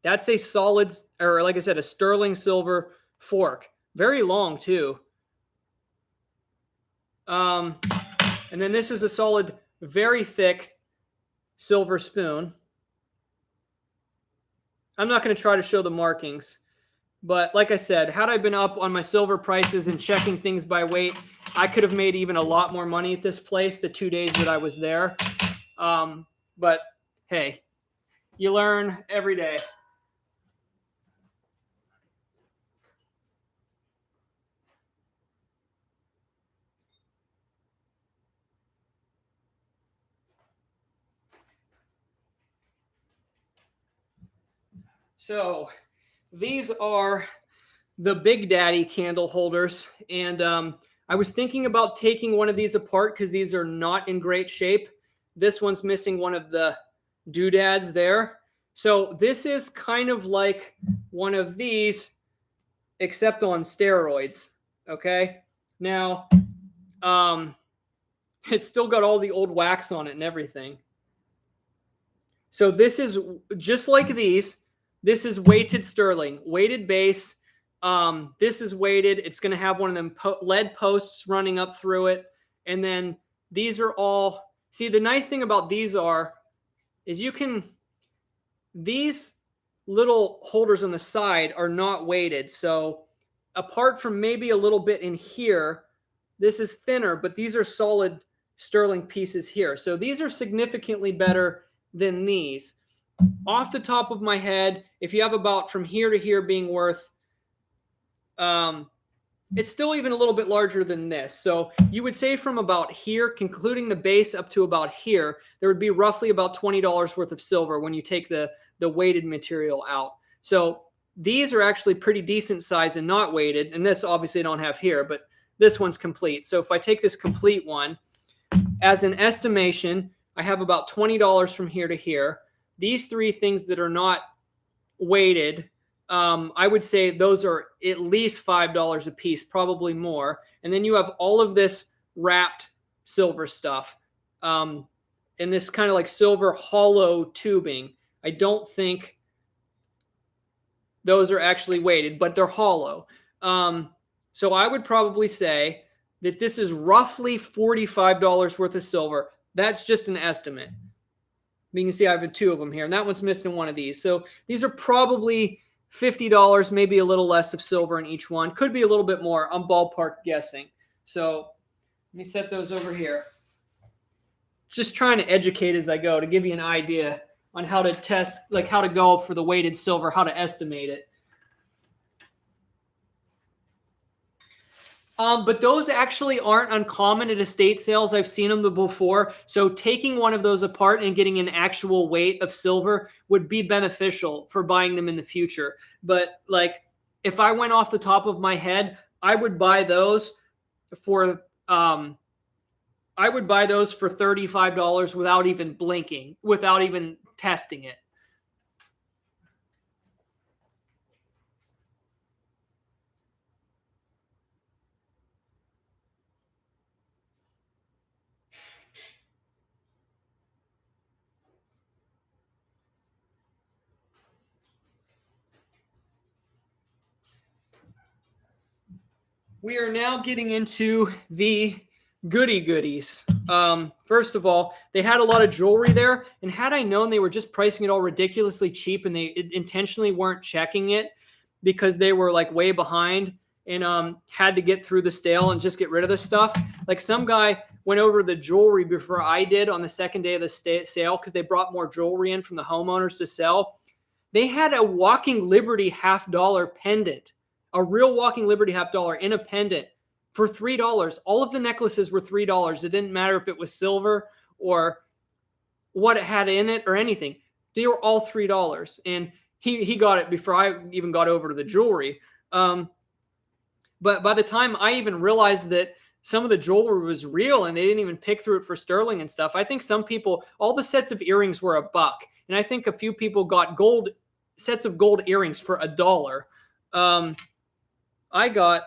That's a solid, or like I said, a sterling silver fork. Very long too. And then this is a solid, very thick silver spoon. I'm not going to try to show the markings. But like I said, had I been up on my silver prices and checking things by weight, I could have made even a lot more money at this place the 2 days that I was there. But hey, you learn every day. So these are the Big Daddy candle holders. And I was thinking about taking one of these apart because these are not in great shape. This one's missing one of the doodads there. So this is kind of like one of these, except on steroids. Okay. Now, it's still got all the old wax on it and everything. So this is just like these. This is weighted sterling, weighted base. This is weighted. It's going to have one of them lead posts running up through it. And then these are all, see, the nice thing about these is these little holders on the side are not weighted. So apart from maybe a little bit in here, this is thinner, but these are solid sterling pieces here. So these are significantly better than these. Off the top of my head, if you have about from here to here being worth, it's still even a little bit larger than this. So you would say from about here, concluding the base up to about here, there would be roughly about $20 worth of silver when you take the weighted material out. So these are actually pretty decent size and not weighted. And this obviously I don't have here, but this one's complete. So if I take this complete one, as an estimation, I have about $20 from here to here. These three things that are not weighted, I would say those are at least $5 a piece, probably more. And then you have all of this wrapped silver stuff, and this kind of like silver hollow tubing. I don't think those are actually weighted, but they're hollow. So I would probably say that this is roughly $45 worth of silver. That's just an estimate. You can see I have two of them here, and that one's missing one of these. So these are probably $50, maybe a little less of silver in each one. Could be a little bit more. I'm ballpark guessing. So let me set those over here. Just trying to educate as I go to give you an idea on how to test, like how to go for the weighted silver, how to estimate it. But those actually aren't uncommon at estate sales. I've seen them before. So taking one of those apart and getting an actual weight of silver would be beneficial for buying them in the future. But like if I went off the top of my head, I would buy those for $35 without even blinking, without even testing it. We are now getting into the goodies. First of all, they had a lot of jewelry there, and had I known they were just pricing it all ridiculously cheap and they intentionally weren't checking it because they were like way behind and had to get through the stale and just get rid of the stuff. Like some guy went over the jewelry before I did on the second day of the sale because they brought more jewelry in from the homeowners to sell. They had a Walking Liberty $50 pendant. A real Walking Liberty $50 in a pendant for $3. All of the necklaces were $3. It didn't matter if it was silver or what it had in it or anything. They were all $3. And he got it before I even got over to the jewelry. But by the time I even realized that some of the jewelry was real and they didn't even pick through it for sterling and stuff, I think some people, all the sets of earrings were $1. And I think a few people got sets of gold earrings for $1. I got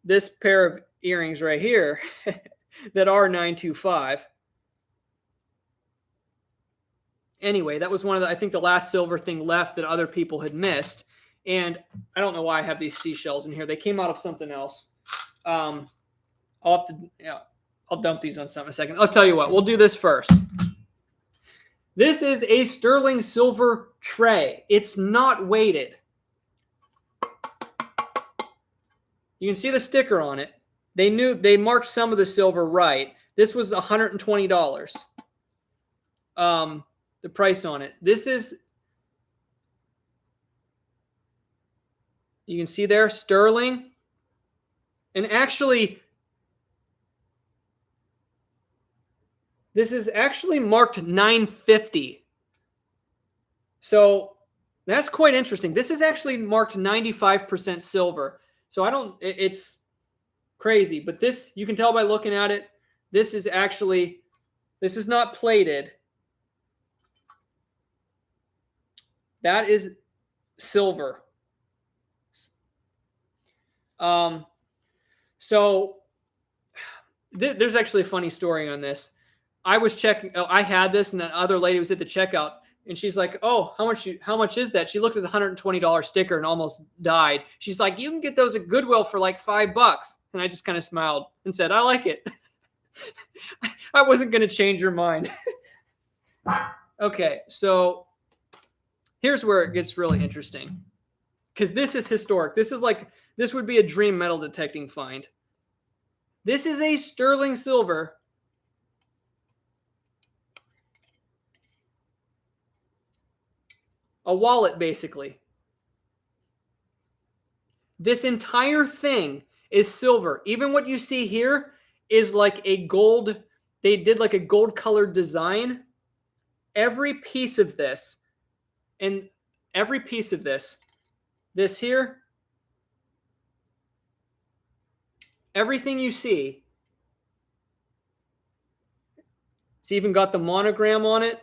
this pair of earrings right here that are $925. Anyway, that was one of I think the last silver thing left that other people had missed. And I don't know why I have these seashells in here. They came out of something else. I'll dump these on something in a second. I'll tell you what, we'll do this first. This is a sterling silver tray. It's not weighted. You can see the sticker on it. They marked some of the silver right. This was $120. The price on it. This is, you can see there, sterling. And actually, this is actually marked $9.50. So that's quite interesting. This is actually marked 95% silver. So it's crazy. But this, you can tell by looking at it, this is not plated. That is silver. So there's actually a funny story on this. I was checking. I had this, and that other lady was at the checkout, and she's like, "Oh, how much is that?" She looked at the $120 sticker and almost died. She's like, "You can get those at Goodwill for like $5." And I just kind of smiled and said, "I like it." I wasn't going to change her mind. Okay, so here's where it gets really interesting, because this is historic. This would be a dream metal detecting find. This is a sterling silver. A wallet, basically. This entire thing is silver. Even what you see here is like a gold. They did like a gold colored design. Every piece of this, this here, everything you see, it's even got the monogram on it.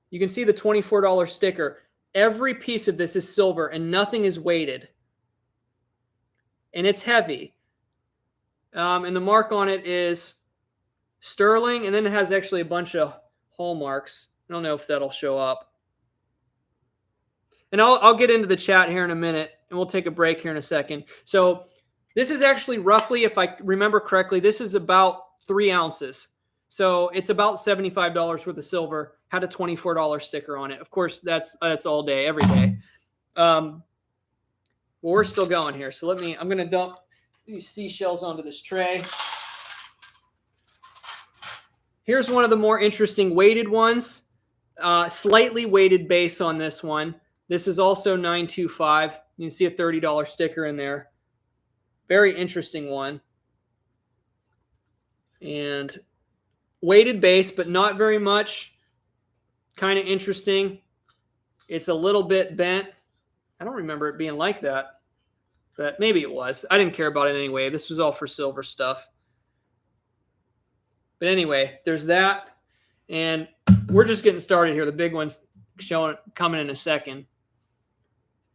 You can see the $24 sticker. Every piece of this is silver and nothing is weighted. And it's heavy. And the mark on it is sterling, and then it has actually a bunch of hallmarks. I don't know if that'll show up. And I'll get into the chat here in a minute, and we'll take a break here in a second. So this is actually roughly, if I remember correctly, this is about 3 ounces. So it's about $75 worth of silver. Had a $24 sticker on it. Of course, that's all day, every day. Well, we're still going here. So I'm going to dump these seashells onto this tray. Here's one of the more interesting weighted ones. Slightly weighted base on this one. This is also $9.25. You can see a $30 sticker in there. Very interesting one. And weighted base, but not very much. Kind of interesting. It's a little bit bent. I don't remember it being like that, but maybe it was. I didn't care about it anyway. This was all for silver stuff. But anyway, there's that. And we're just getting started here. The big one's coming in a second.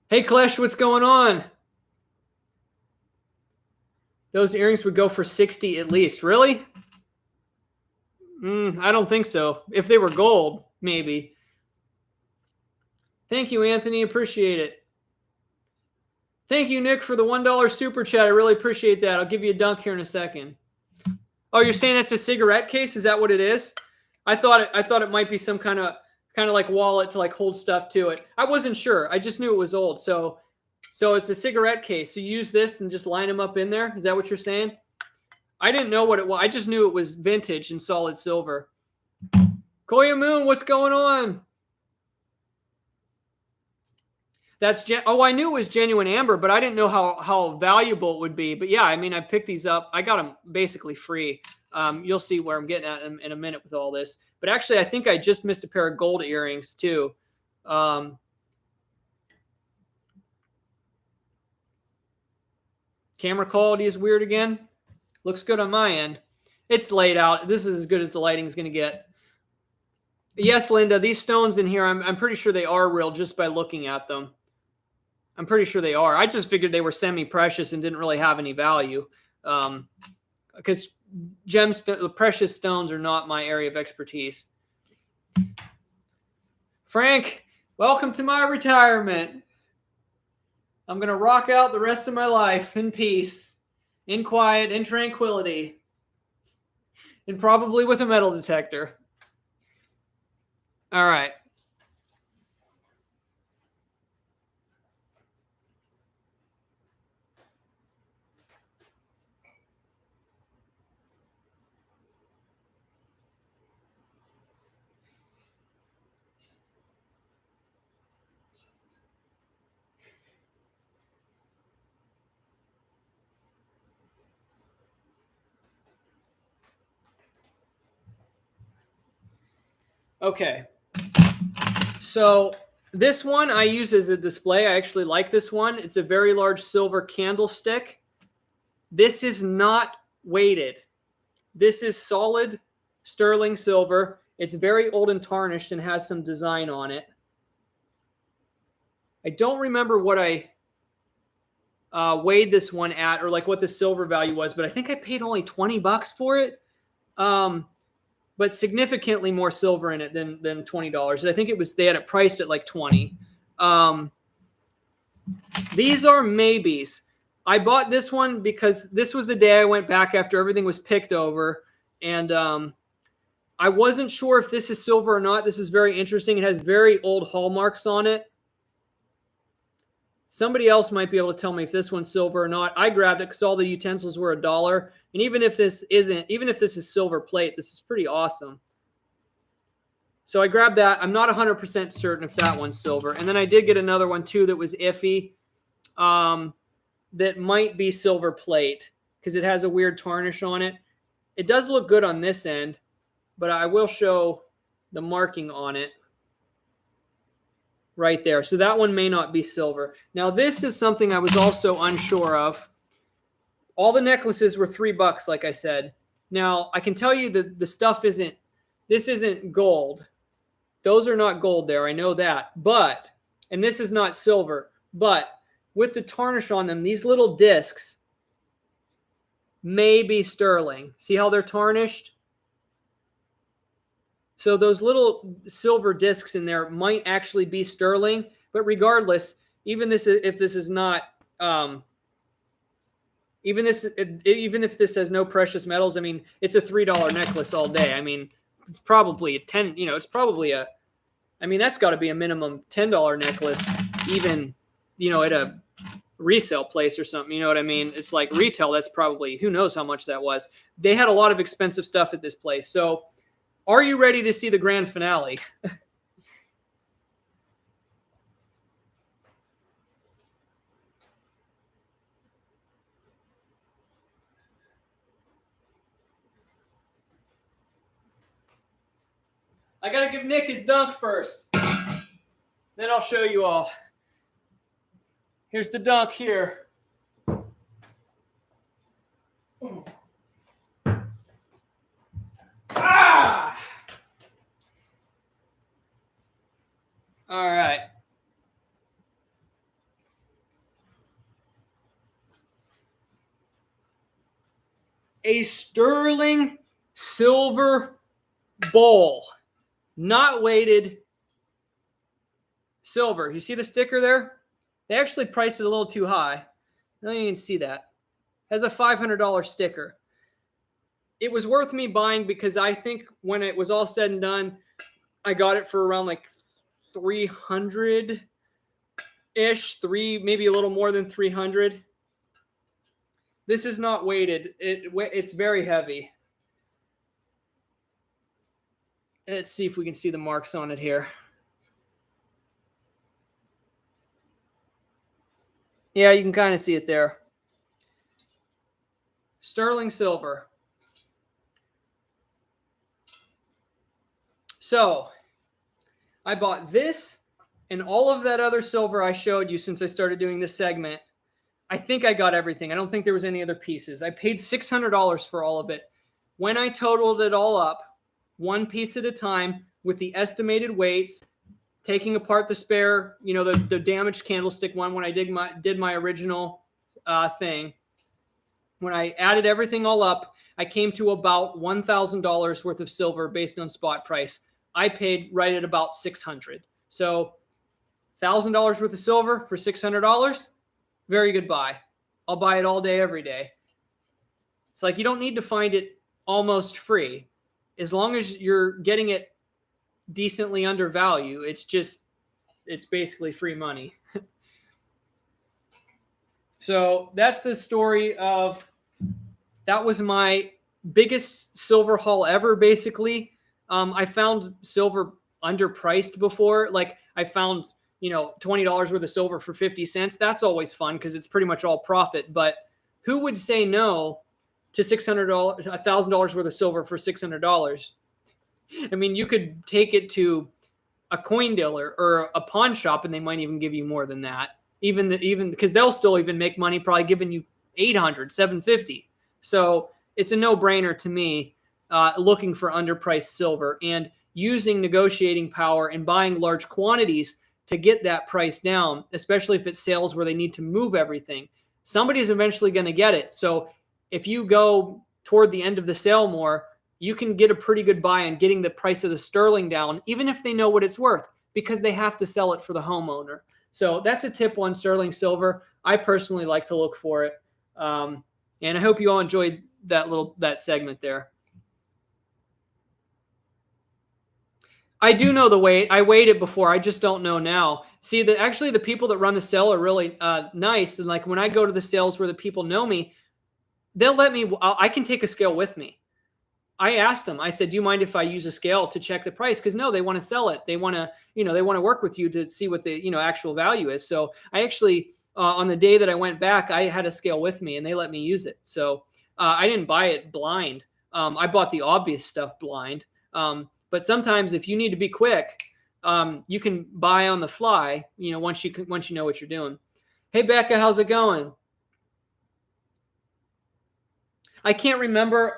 Hey, Klesh, what's going on? Those earrings would go for $60 at least. Really? I don't think so. If they were gold, maybe. Thank you, Anthony. Appreciate it. Thank you, Nick, for the $1 super chat. I really appreciate that. I'll give you a dunk here in a second. Oh, you're saying that's a cigarette case? Is that what it is? I thought it might be some kind of like wallet to like hold stuff to it. I wasn't sure. I just knew it was old. So it's a cigarette case. So you use this and just line them up in there. Is that what you're saying? I didn't know what it was. I just knew it was vintage and solid silver. Koya Moon, what's going on? I knew it was genuine amber, but I didn't know how valuable it would be. But yeah, I mean, I picked these up. I got them basically free. You'll see where I'm getting at in a minute with all this. But actually, I think I just missed a pair of gold earrings too. Camera quality is weird again. Looks good on my end. It's laid out. This is as good as the lighting's going to get. Yes, Linda, these stones in here, I'm pretty sure they are real just by looking at them. I'm pretty sure they are. I just figured they were semi-precious and didn't really have any value. Because precious stones are not my area of expertise. Frank, welcome to my retirement. I'm going to rock out the rest of my life in peace, in quiet, in tranquility. and probably with a metal detector. All right. Okay. So this one I use as a display. I actually like this one. It's a very large silver candlestick. This is not weighted. This is solid sterling silver. It's very old and tarnished and has some design on it. I don't remember what I weighed this one at, or like what the silver value was, but I think I paid only $20 for it. But significantly more silver in it than $20. And I think they had it priced at like $20. These are maybes. I bought this one because this was the day I went back after everything was picked over. And I wasn't sure if this is silver or not. This is very interesting. It has very old hallmarks on it. Somebody else might be able to tell me if this one's silver or not. I grabbed it because all the utensils were $1. And even if this is silver plate, this is pretty awesome. So I grabbed that. I'm not 100% certain if that one's silver. And then I did get another one too that was iffy. That might be silver plate because it has a weird tarnish on it. It does look good on this end, but I will show the marking on it right there. So that one may not be silver. Now this is something I was also unsure of. All the necklaces were $3, like I said. Now I can tell you that the stuff this isn't gold. Those are not gold there. I know that. And this is not silver, but with the tarnish on them, these little discs may be sterling. See how they're tarnished? So those little silver discs in there might actually be sterling, but regardless, even if this is not, even if this has no precious metals, I mean, it's a $3 necklace all day. I mean, it's probably that's got to be a minimum $10 necklace, even, at a resale place or something. You know what I mean? It's like retail. That's probably, who knows how much that was. They had a lot of expensive stuff at this place. So, are you ready to see the grand finale? I got to give Nick his dunk first. Then I'll show you all. Here's the dunk here. Ah! All right. A sterling silver bowl, not weighted, silver. You see the sticker there? They actually priced it a little too high. I don't even see that. It has a $500 sticker. It was worth me buying because I think when it was all said and done, I got it for around like 300-ish, maybe a little more than 300. This is not weighted. It's very heavy. Let's see if we can see the marks on it here. Yeah, you can kind of see it there. Sterling silver. So, I bought this and all of that other silver I showed you since I started doing this segment. I think I got everything. I don't think there was any other pieces. I paid $600 for all of it. When I totaled it all up, one piece at a time with the estimated weights, taking apart the spare, the damaged candlestick one when I did my original thing. When I added everything all up, I came to about $1,000 worth of silver based on spot price. I paid right at about $600. So $1,000 worth of silver for $600, very good buy. I'll buy it all day, every day. It's like you don't need to find it almost free. As long as you're getting it decently under value, it's basically free money. So that's the story of, that was my biggest silver haul ever, basically. I found silver underpriced before. Like I found, $20 worth of silver for 50 cents. That's always fun because it's pretty much all profit. But who would say no to $600, $1,000 worth of silver for $600? I mean, you could take it to a coin dealer or a pawn shop and they might even give you more than that. Even because they'll still even make money probably giving you 800, 750. So it's a no-brainer to me, looking for underpriced silver and using negotiating power and buying large quantities to get that price down, especially if it's sales where they need to move everything. Somebody's eventually going to get it. So if you go toward the end of the sale more, you can get a pretty good buy on getting the price of the sterling down, even if they know what it's worth, because they have to sell it for the homeowner. So that's a tip on sterling silver. I personally like to look for it. And I hope you all enjoyed that segment there. I do know the weight. I weighed it before. I just don't know now. See, actually the people that run the sale are really nice. And like when I go to the sales where the people know me, they'll let me, I can take a scale with me. I asked them, I said, do you mind if I use a scale to check the price? Because no, they want to sell it. They want to, they want to work with you to see what the, actual value is. So I actually, on the day that I went back, I had a scale with me and they let me use it. So I didn't buy it blind. I bought the obvious stuff blind. But sometimes if you need to be quick, you can buy on the fly, once you know what you're doing. Hey, Becca, how's it going? I can't remember.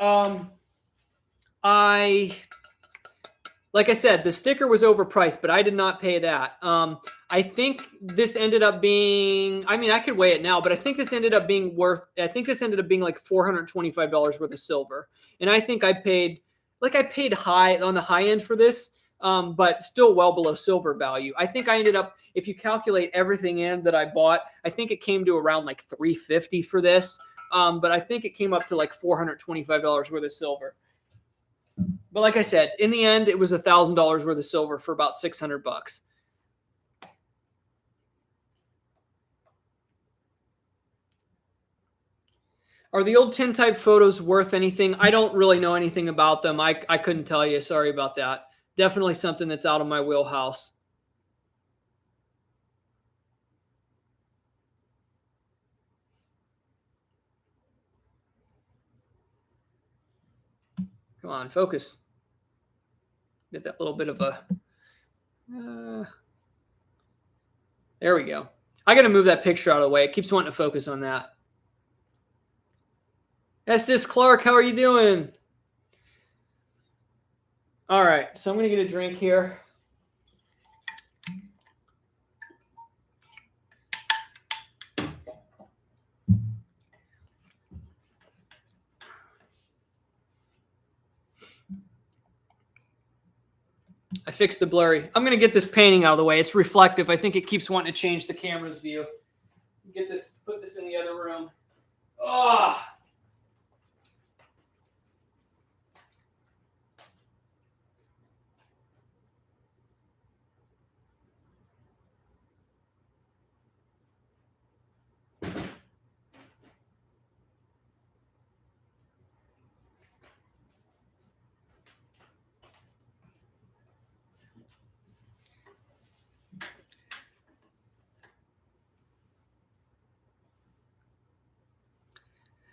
Like I said, the sticker was overpriced, but I did not pay that. I think this ended up being, I could weigh it now, but I think this ended up being like $425 worth of silver. And I think I paid high on the high end for this, but still well below silver value. I think I ended up, if you calculate everything in that I bought, I think it came to around like $350 for this. But I think it came up to like $425 worth of silver. But like I said, in the end, it was $1,000 worth of silver for about $600. Are the old tintype photos worth anything? I don't really know anything about them. I couldn't tell you. Sorry about that. Definitely something that's out of my wheelhouse. Come on, focus. Get that little bit of a... there we go. I got to move that picture out of the way. It keeps wanting to focus on that. Estes Clark, how are you doing? All right, so I'm going to get a drink here. I fixed the blurry. I'm going to get this painting out of the way. It's reflective. I think it keeps wanting to change the camera's view. Put this in the other room. Oh.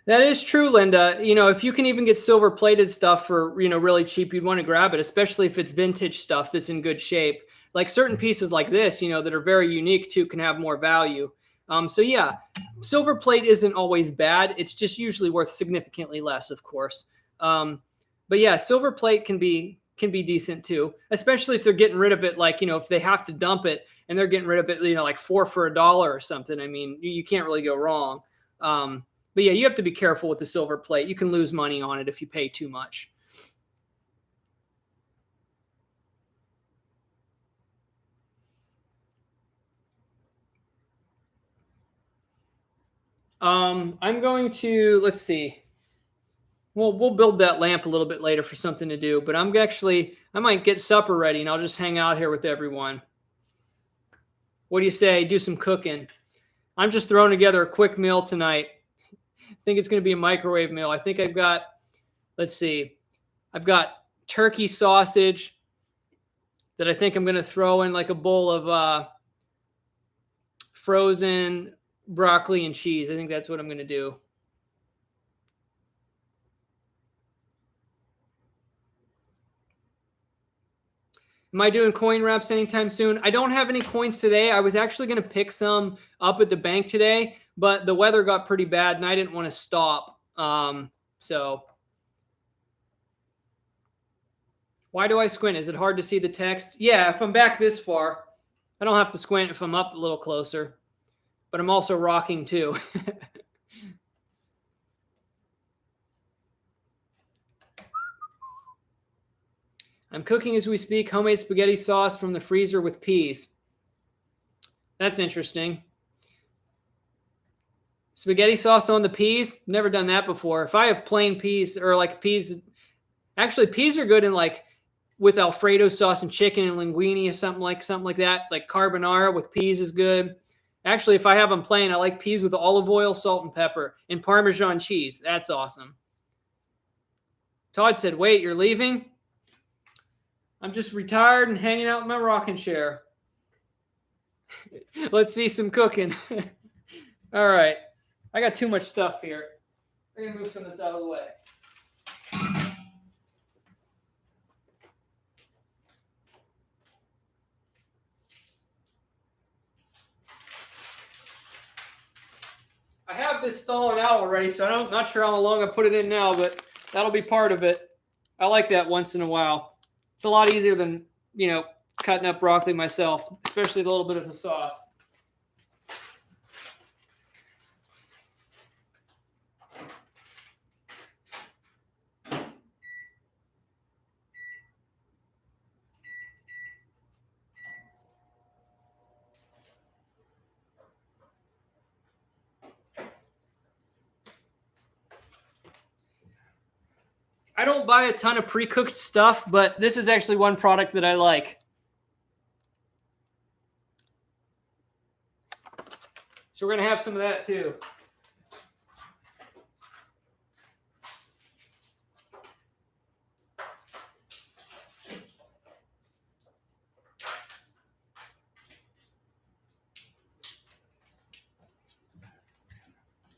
That is true, Linda. If you can even get silver plated stuff for, really cheap, you'd want to grab it, especially if it's vintage stuff that's in good shape. Like certain pieces like this, that are very unique too, can have more value. So yeah, silver plate isn't always bad. It's just usually worth significantly less, of course. But yeah, silver plate can be decent too, especially if they're getting rid of it. Like, if they have to dump it and they're getting rid of it, like 4 for $1 or something. I mean, you can't really go wrong. But yeah, you have to be careful with the silver plate. You can lose money on it if you pay too much. I'm going to, let's see. We'll build that lamp a little bit later for something to do, but I might get supper ready and I'll just hang out here with everyone. What do you say? Do some cooking. I'm just throwing together a quick meal tonight. I think it's going to be a microwave meal. I think I've got, let's see, I've got turkey sausage that I think I'm going to throw in like a bowl of frozen broccoli and cheese. I think that's what I'm going to do. Am I doing coin wraps anytime soon? I don't have any coins today. I was actually going to pick some up at the bank today, but the weather got pretty bad and I didn't want to stop. So why do I squint? Is it hard to see the text? Yeah, if I'm back this far, I don't have to squint if I'm up a little closer, but I'm also rocking too. I'm cooking as we speak, homemade spaghetti sauce from the freezer with peas. That's interesting. Spaghetti sauce on the peas? Never done that before. If I have plain peas or like peas, actually peas are good in like with Alfredo sauce and chicken and linguine or something like that. Like carbonara with peas is good. Actually, if I have them plain, I like peas with olive oil, salt, and pepper, and Parmesan cheese. That's awesome. Todd said, wait, you're leaving? I'm just retired and hanging out in my rocking chair. Let's see some cooking. All right. I got too much stuff here. I'm going to move some of this out of the way. I have this thawing out already, so I'm not sure how long I put it in now, but that'll be part of it. I like that once in a while. It's a lot easier than, cutting up broccoli myself, especially a little bit of the sauce. I don't buy a ton of pre-cooked stuff, but this is actually one product that I like. So we're going to have some of that too.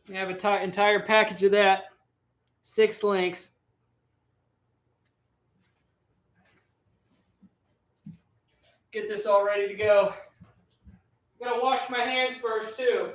We have an entire package of that. 6 links. Get this all ready to go. I'm going to wash my hands first too.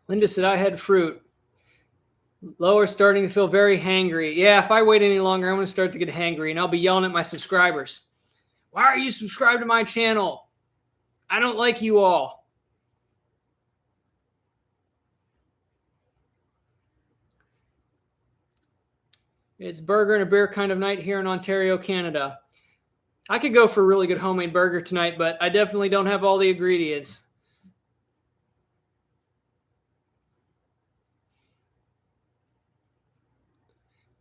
Linda said, I had fruit. Lower starting to feel very hangry. Yeah, if I wait any longer, I'm going to start to get hangry, and I'll be yelling at my subscribers. Why are you subscribed to my channel? I don't like you all. It's burger and a beer kind of night here in Ontario, Canada. I could go for a really good homemade burger tonight, but I definitely don't have all the ingredients.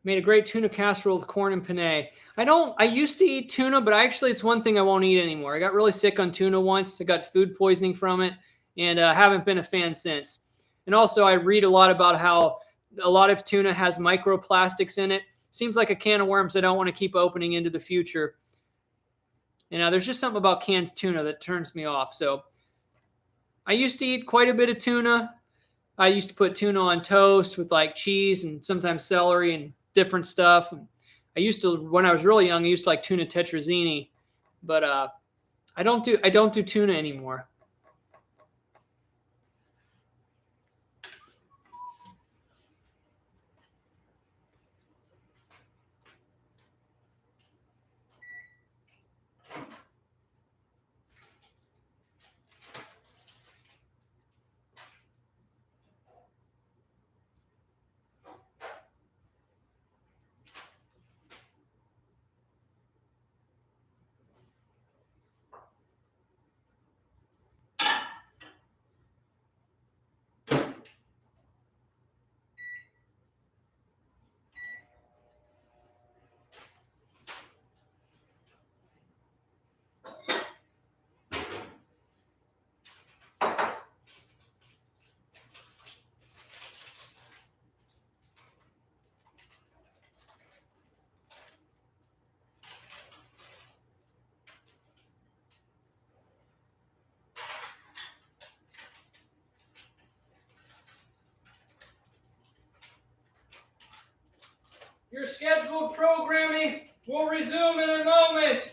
Made a great tuna casserole with corn and penne. I used to eat tuna, but it's one thing I won't eat anymore. I got really sick on tuna once. I got food poisoning from it and haven't been a fan since. And also I read a lot about how a lot of tuna has microplastics in it. Seems like a can of worms I don't want to keep opening into the future. You know, there's just something about canned tuna that turns me off. So I used to eat quite a bit of tuna. I used to put tuna on toast with like cheese and sometimes celery and different stuff. I used to, when I was really young, I used to like tuna tetrazzini, but I don't do tuna anymore. Your scheduled programming will resume in a moment.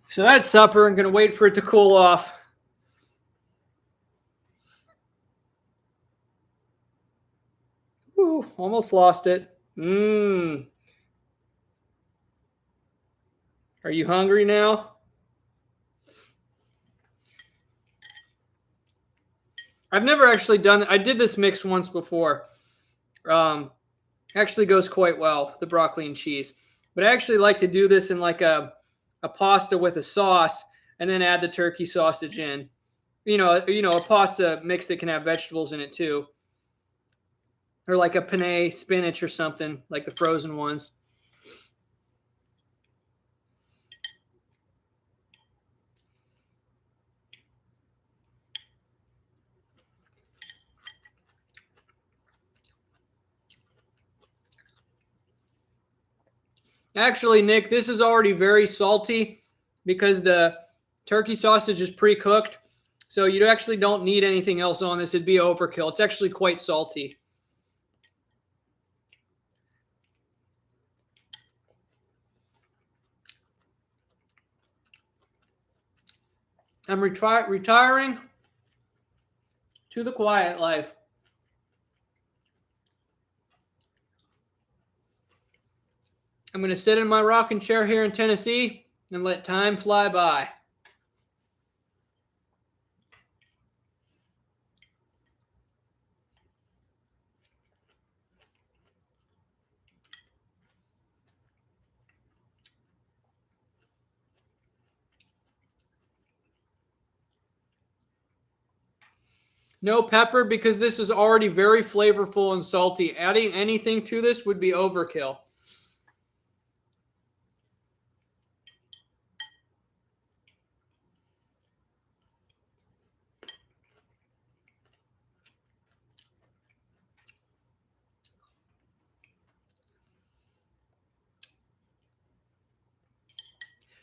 So that's supper. I'm going to wait for it to cool off. Ooh, almost lost it. Are you hungry now? I've never actually done it. I did this mix once before. Actually goes quite well, the broccoli and cheese. But I actually like to do this in like a pasta with a sauce and then add the turkey sausage in. You know, a pasta mix that can have vegetables in it too. Or like a penne spinach or something, like the frozen ones. Actually, Nick, this is already very salty because the turkey sausage is pre-cooked. So you actually don't need anything else on this. It'd be overkill. It's actually quite salty. I'm retiring to the quiet life. I'm going to sit in my rocking chair here in Tennessee and let time fly by. No pepper because this is already very flavorful and salty. Adding anything to this would be overkill.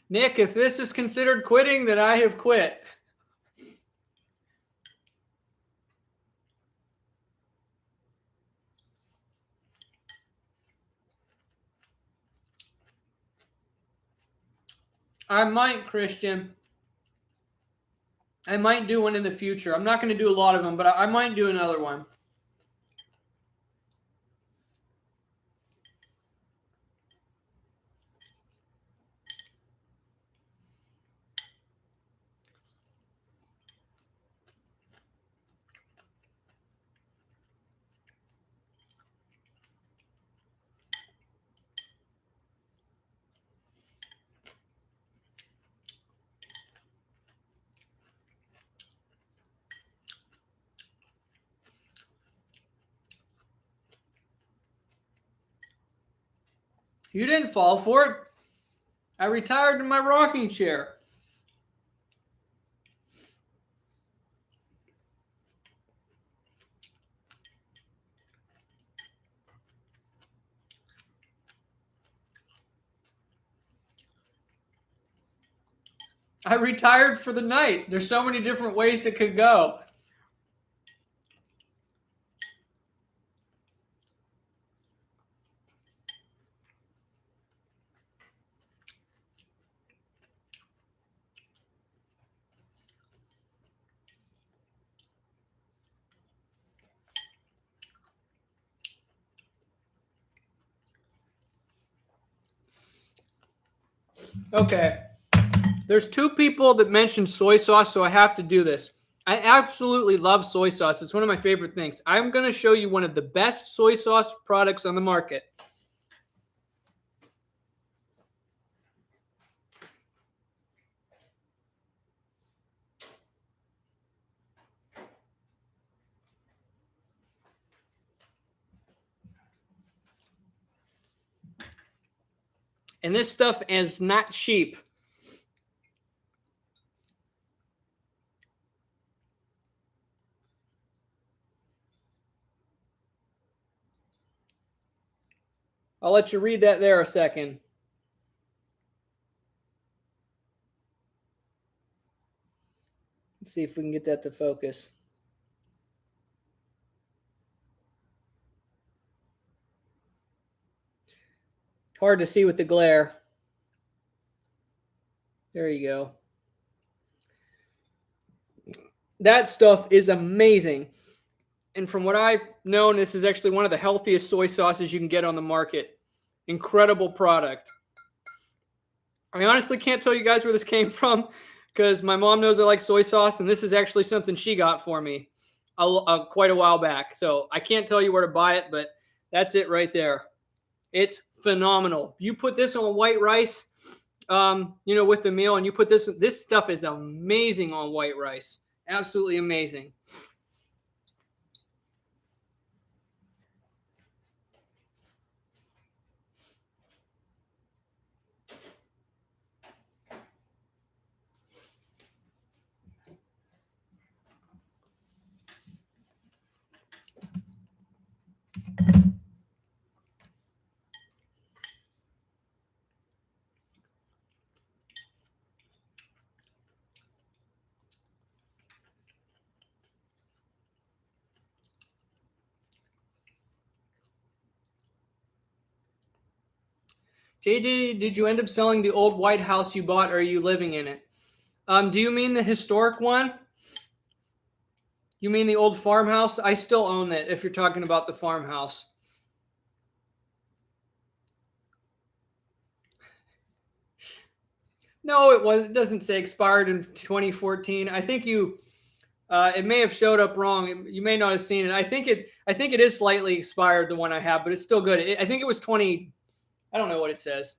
Nick, if this is considered quitting, then I have quit. I might, Christian. I might do one in the future. I'm not going to do a lot of them, but I might do another one. You didn't fall for it. I retired in my rocking chair. I retired for the night. There's so many different ways it could go. Okay. There's two people that mentioned soy sauce, so I have to do this. I absolutely love soy sauce. It's one of my favorite things. I'm going to show you one of the best soy sauce products on the market. And this stuff is not cheap. I'll let you read that there a second. Let's see if we can get that to focus. Hard to see with the glare. There you go. That stuff is amazing. And from what I've known, this is actually one of the healthiest soy sauces you can get on the market. Incredible product. I honestly can't tell you guys where this came from because my mom knows I like soy sauce, and this is actually something she got for me quite a while back. So I can't tell you where to buy it, but that's it right there. It's phenomenal. You put this on white rice, with the meal, and you put this stuff is amazing on white rice. Absolutely amazing. JD, did you end up selling the old White House you bought, or are you living in it? Do you mean the historic one? You mean the old farmhouse? I still own it if you're talking about the farmhouse. No, it doesn't say expired in 2014. I think it may have showed up wrong. You may not have seen it. I think it is slightly expired, the one I have, but it's still good. I think it was 20. I don't know what it says.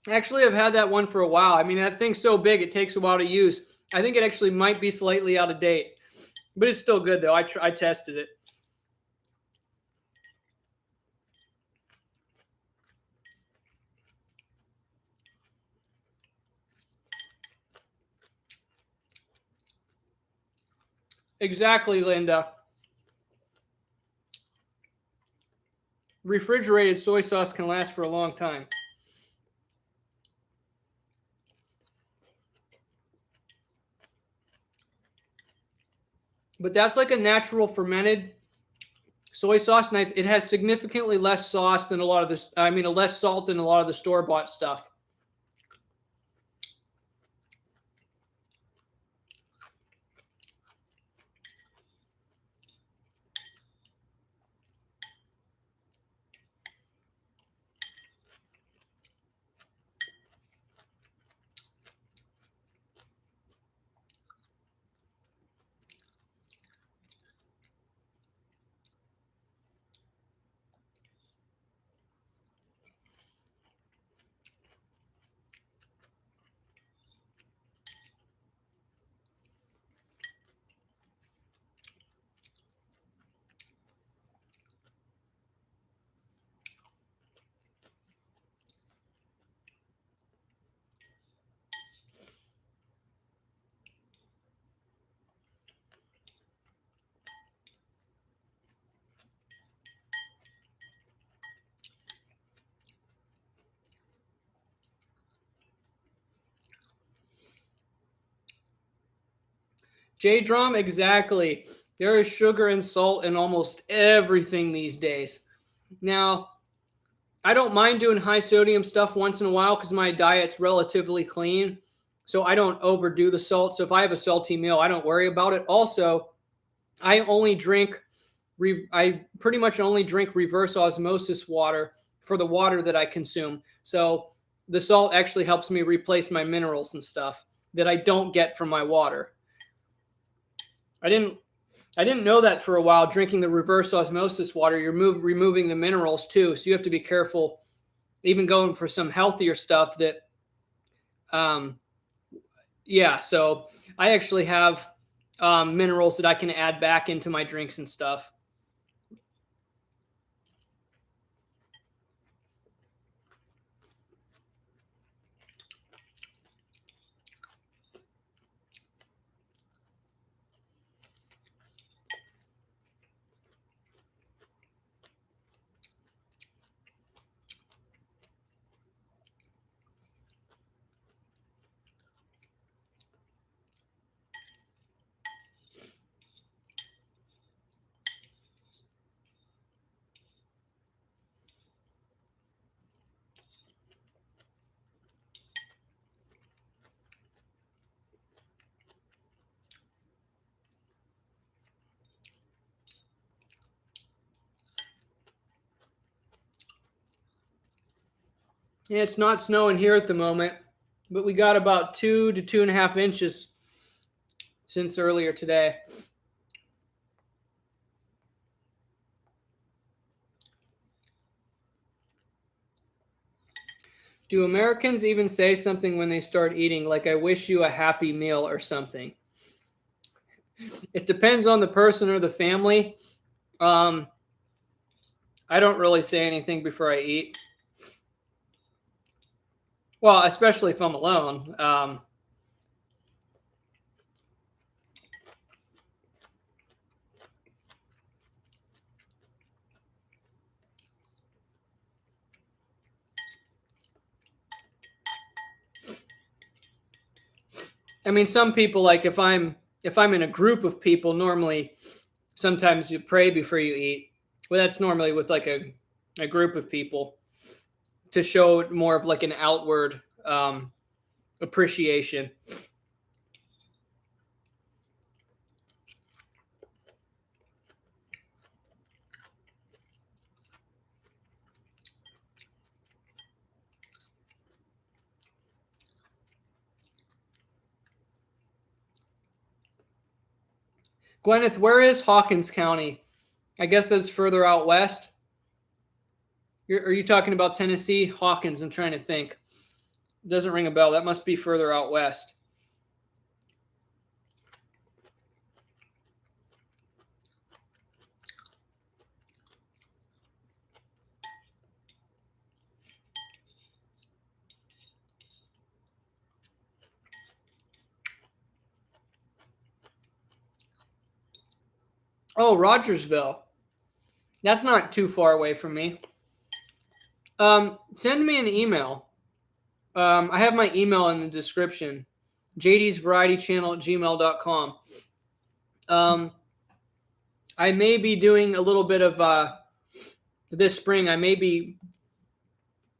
Actually, I've had that one for a while. I mean, that thing's so big, it takes a while to use. I think it actually might be slightly out of date, but it's still good, though. I tested it. Exactly, Linda. Refrigerated soy sauce can last for a long time. But that's like a natural fermented soy sauce, and it has significantly less sauce than a lot of this. I mean, less salt than a lot of the store-bought stuff. J-Drum, exactly. There is sugar and salt in almost everything these days. Now, I don't mind doing high sodium stuff once in a while because my diet's relatively clean. So I don't overdo the salt. So if I have a salty meal, I don't worry about it. Also, I pretty much only drink reverse osmosis water for the water that I consume. So the salt actually helps me replace my minerals and stuff that I don't get from my water. I didn't know that for a while. Drinking the reverse osmosis water, you're removing the minerals too. So you have to be careful, even going for some healthier stuff that, yeah. So I actually have minerals that I can add back into my drinks and stuff. Yeah, it's not snowing here at the moment, but we got about 2 to 2.5 inches since earlier today. Do Americans even say something when they start eating, like, I wish you a happy meal or something? It depends on the person or the family. I don't really say anything before I eat. Well, especially if I'm alone. I mean, some people, like, if I'm in a group of people, normally sometimes you pray before you eat. Well, that's normally with like a group of people to show more of like an outward appreciation. Gwyneth, where is Hawkins County? I guess that's further out west. Are you talking about Tennessee? Hawkins, I'm trying to think. Doesn't ring a bell. That must be further out west. Oh, Rogersville. That's not too far away from me. Send me an email. I have my email in the description. jdsvarietychannel@gmail.com. I may be doing a little bit of this spring. I may be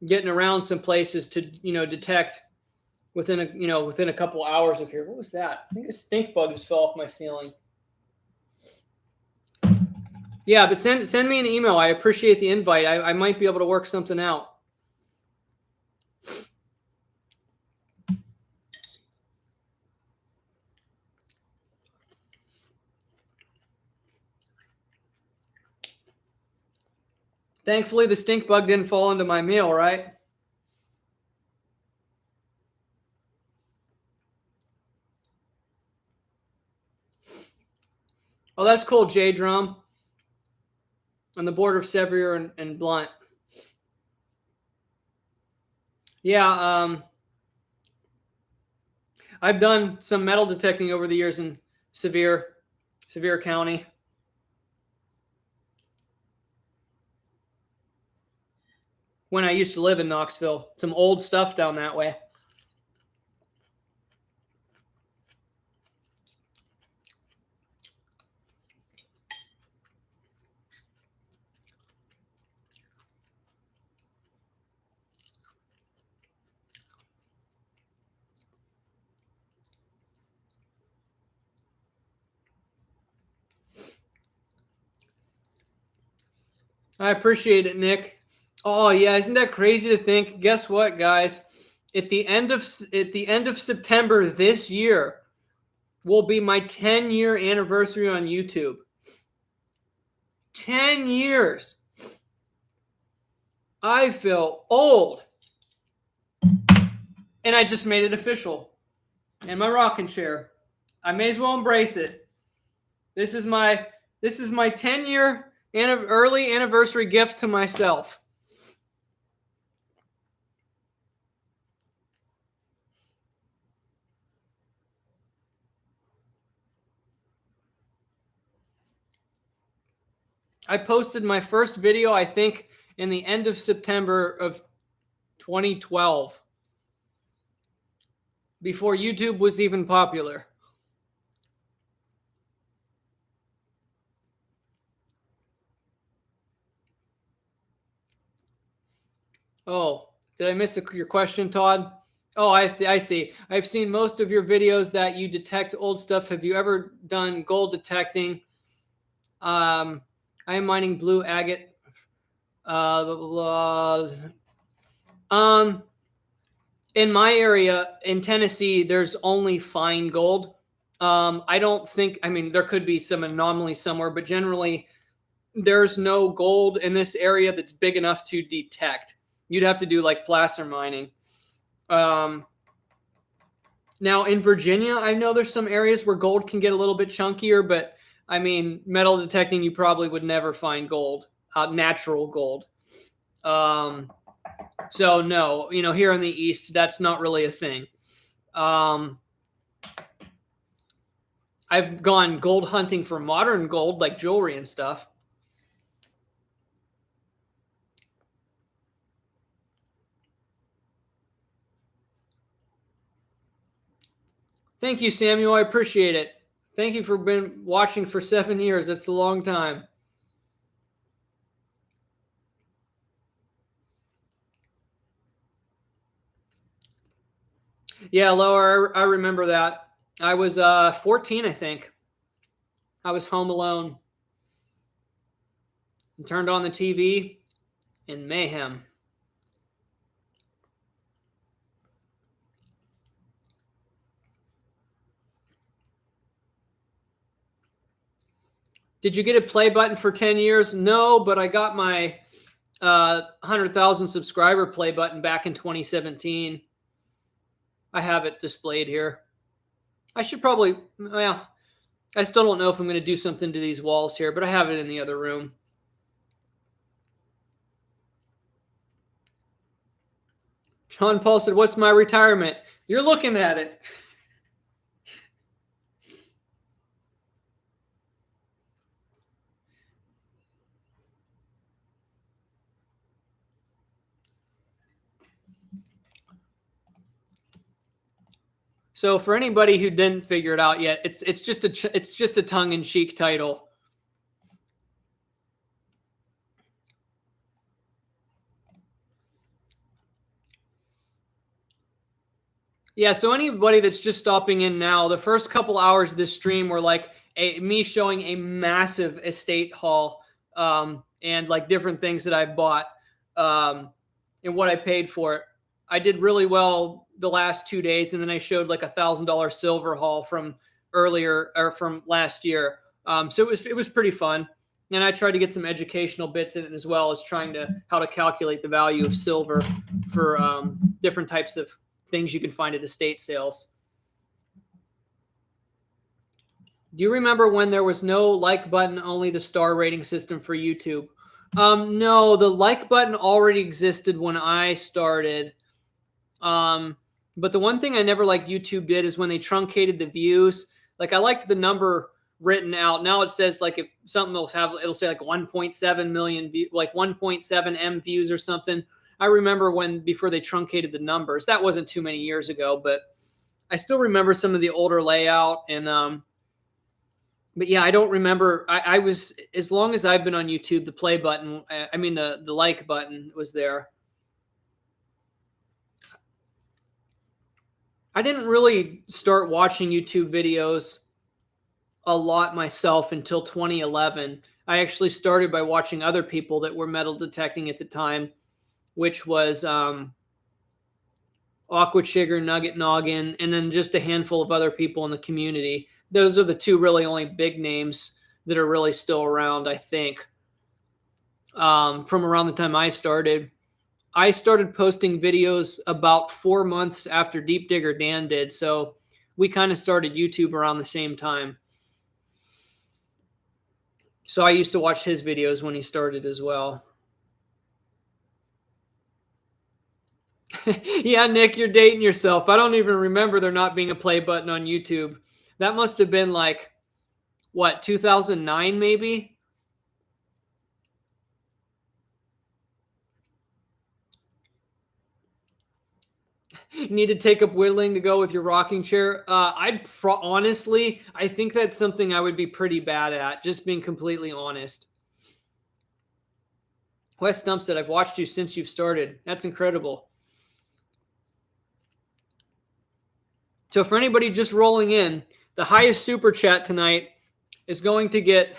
getting around some places to detect within a couple hours of here. What was that? I think a stink bug just fell off my ceiling. Yeah, but send me an email. I appreciate the invite. I might be able to work something out. Thankfully, the stink bug didn't fall into my meal, right? Oh, that's cool, J-Drum. On the border of Sevier and Blunt. Yeah, I've done some metal detecting over the years in Sevier County. When I used to live in Knoxville. Some old stuff down that way. I appreciate it, Nick. Oh yeah, isn't that crazy to think? Guess what, guys? At the end of September this year will be my 10-year anniversary on YouTube. 10 years. I feel old. And I just made it official. And my rocking chair. I may as well embrace it. This is my 10-year early anniversary gift to myself. I posted my first video, I think, in the end of September of 2012. Before YouTube was even popular. Oh, did I miss your question, Todd? Oh, I see. I've seen most of your videos that you detect old stuff. Have you ever done gold detecting? I am mining blue agate. Blah, blah, blah. In my area in Tennessee, there's only fine gold. I don't think. I mean, there could be some anomaly somewhere, but generally, there's no gold in this area that's big enough to detect. You'd have to do like placer mining. Now in Virginia, I know there's some areas where gold can get a little bit chunkier, but I mean, metal detecting, you probably would never find gold, natural gold. So no, here in the East, that's not really a thing. I've gone gold hunting for modern gold, like jewelry and stuff. Thank you, Samuel. I appreciate it. Thank you for been watching for 7 years. That's a long time. Yeah, Laura, I remember that. I was 14, I think. I was home alone and turned on the TV in mayhem. Did you get a play button for 10 years? No, but I got my 100,000 subscriber play button back in 2017. I have it displayed here. I should probably, well, I still don't know if I'm going to do something to these walls here, but I have it in the other room. Sean Paul said, "What's my retirement?" You're looking at it. So for anybody who didn't figure it out yet, it's just a tongue-in-cheek title. Yeah, so anybody that's just stopping in now, the first couple hours of this stream were like me showing a massive estate haul, and like different things that I bought, and what I paid for it. I did really well the last 2 days, and then I showed like $1,000 silver haul from earlier or from last year. So it was pretty fun, and I tried to get some educational bits in it as well as trying to how to calculate the value of silver for different types of things you can find at estate sales. Do you remember when there was no like button, only the star rating system for YouTube? No, the like button already existed when I started. But the one thing I never liked YouTube did is when they truncated the views. Like I liked the number written out. Now it says like if something will have, it'll say like 1.7 million views, like 1.7 M views or something. I remember when before they truncated the numbers. That wasn't too many years ago, but I still remember some of the older layout. And but yeah, I don't remember. I was, as long as I've been on YouTube, the play button, I mean the like button was there. I didn't really start watching YouTube videos a lot myself until 2011. I actually started by watching other people that were metal detecting at the time, which was Aqua Chigger, Nugget Noggin, and then just a handful of other people in the community. Those are the two really only big names that are really still around, I think. From around the time I started posting videos about 4 months after Deep Digger Dan did. So we kind of started YouTube around the same time. So I used to watch his videos when he started as well. Yeah, Nick, you're dating yourself. I don't even remember there not being a play button on YouTube. That must have been like, what, 2009 maybe? Need to take up whittling to go with your rocking chair? Honestly, I think that's something I would be pretty bad at, just being completely honest. Wes Stump said, I've watched you since you've started. That's incredible. So for anybody just rolling in, the highest super chat tonight is going to get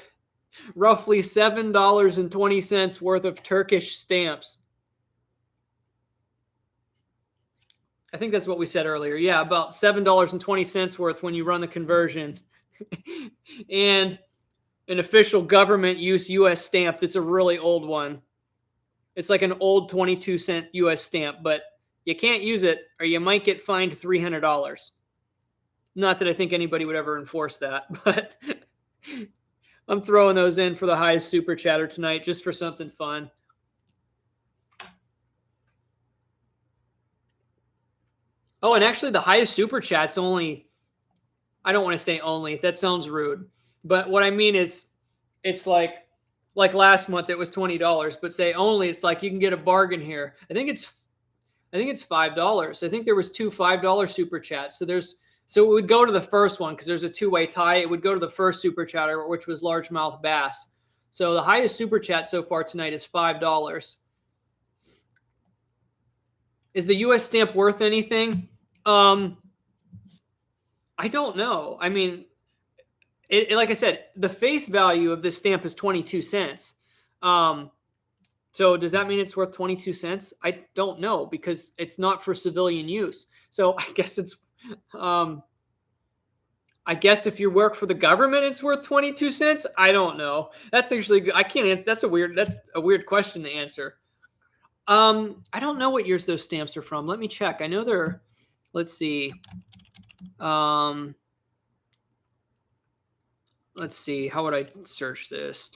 roughly $7.20 worth of Turkish stamps. I think that's what we said earlier. Yeah, about $7.20 worth when you run the conversion. And an official government use U.S. stamp that's a really old one. It's like an old 22-cent U.S. stamp, but you can't use it or you might get fined $300. Not that I think anybody would ever enforce that, but I'm throwing those in for the highest super chatter tonight just for something fun. Oh, and actually the highest super chat's only, I don't want to say only, that sounds rude. But what I mean is it's like last month it was $20, but say only, it's like you can get a bargain here. I think it's $5. I think there was two $5 super chats. So it would go to the first one because there's a two-way tie. It would go to the first super chatter, which was largemouth bass. So the highest super chat so far tonight is $5. Is the U.S. stamp worth anything? I don't know. I mean, like I said, the face value of this stamp is 22 cents. So does that mean it's worth 22 cents? I don't know because it's not for civilian use. So I guess it's, I guess if you work for the government, it's worth 22 cents. I don't know. That's actually, I can't answer. That's a weird question to answer. I don't know what years those stamps are from. Let me check. I know they're, let's see. Let's see. How would I search this?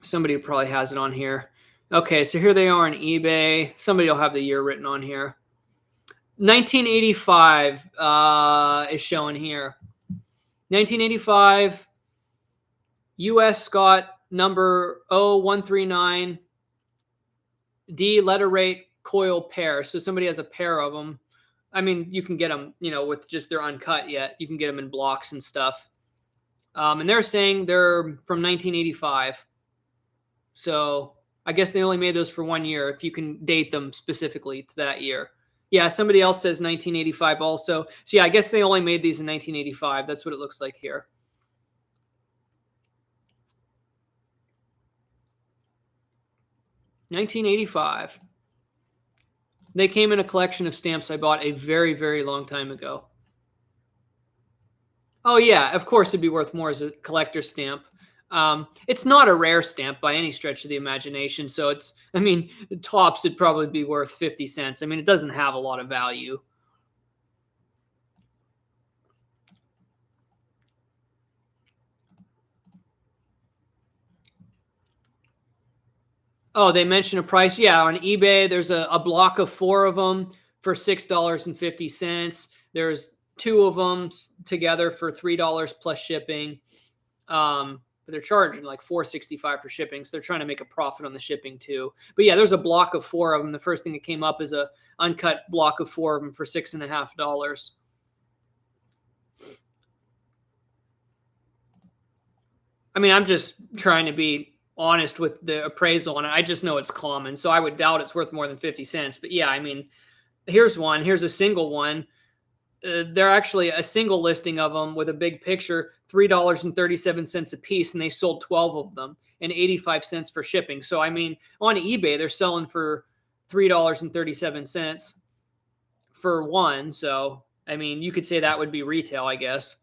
Somebody probably has it on here. Okay, so here they are on eBay. Somebody will have the year written on here. 1985 is showing here. 1985, U.S. Scott number 0139 D letter rate coil pair. So somebody has a pair of them. I mean, you can get them, you know, with just they're uncut yet. You can get them in blocks and stuff. And they're saying they're from 1985. So I guess they only made those for 1 year if you can date them specifically to that year. Yeah, somebody else says 1985 also. So yeah, I guess they only made these in 1985. That's what it looks like here. $1985. They came in a collection of stamps I bought a very, very long time ago. Oh yeah, of course it'd be worth more as a collector stamp. It's not a rare stamp by any stretch of the imagination. So it's, I mean, tops would probably be worth 50 cents. I mean, it doesn't have a lot of value. Oh, they mentioned a price. Yeah, on eBay, there's a block of 4 of them for $6.50. There's 2 of them together for $3 plus shipping. But they're charging like $4.65 for shipping, so they're trying to make a profit on the shipping too. But yeah, there's a block of 4 of them. The first thing that came up is a uncut block of 4 of them for $6.50. I mean, I'm just trying to be honest with the appraisal, and I just know it's common, so I would doubt it's worth more than 50 cents. But yeah, I mean, here's one. Here's a single one. They're actually a single listing of them with a big picture, $3.37 a piece, and they sold 12 of them and 85 cents for shipping. So, I mean, on eBay, they're selling for $3.37 for one. So, I mean, you could say that would be retail, I guess.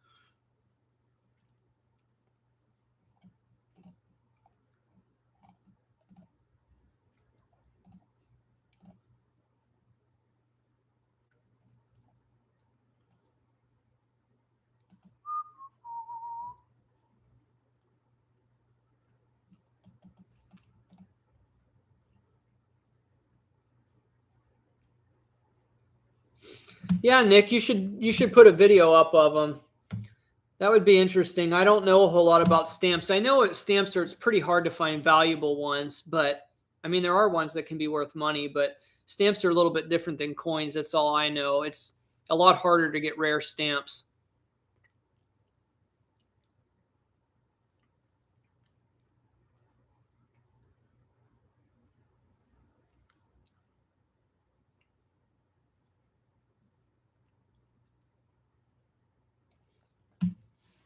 Yeah, Nick, you should put a video up of them. That would be interesting. I don't know a whole lot about stamps. I know at stamps it's pretty hard to find valuable ones, but I mean there are ones that can be worth money, but stamps are a little bit different than coins. That's all I know. It's a lot harder to get rare stamps.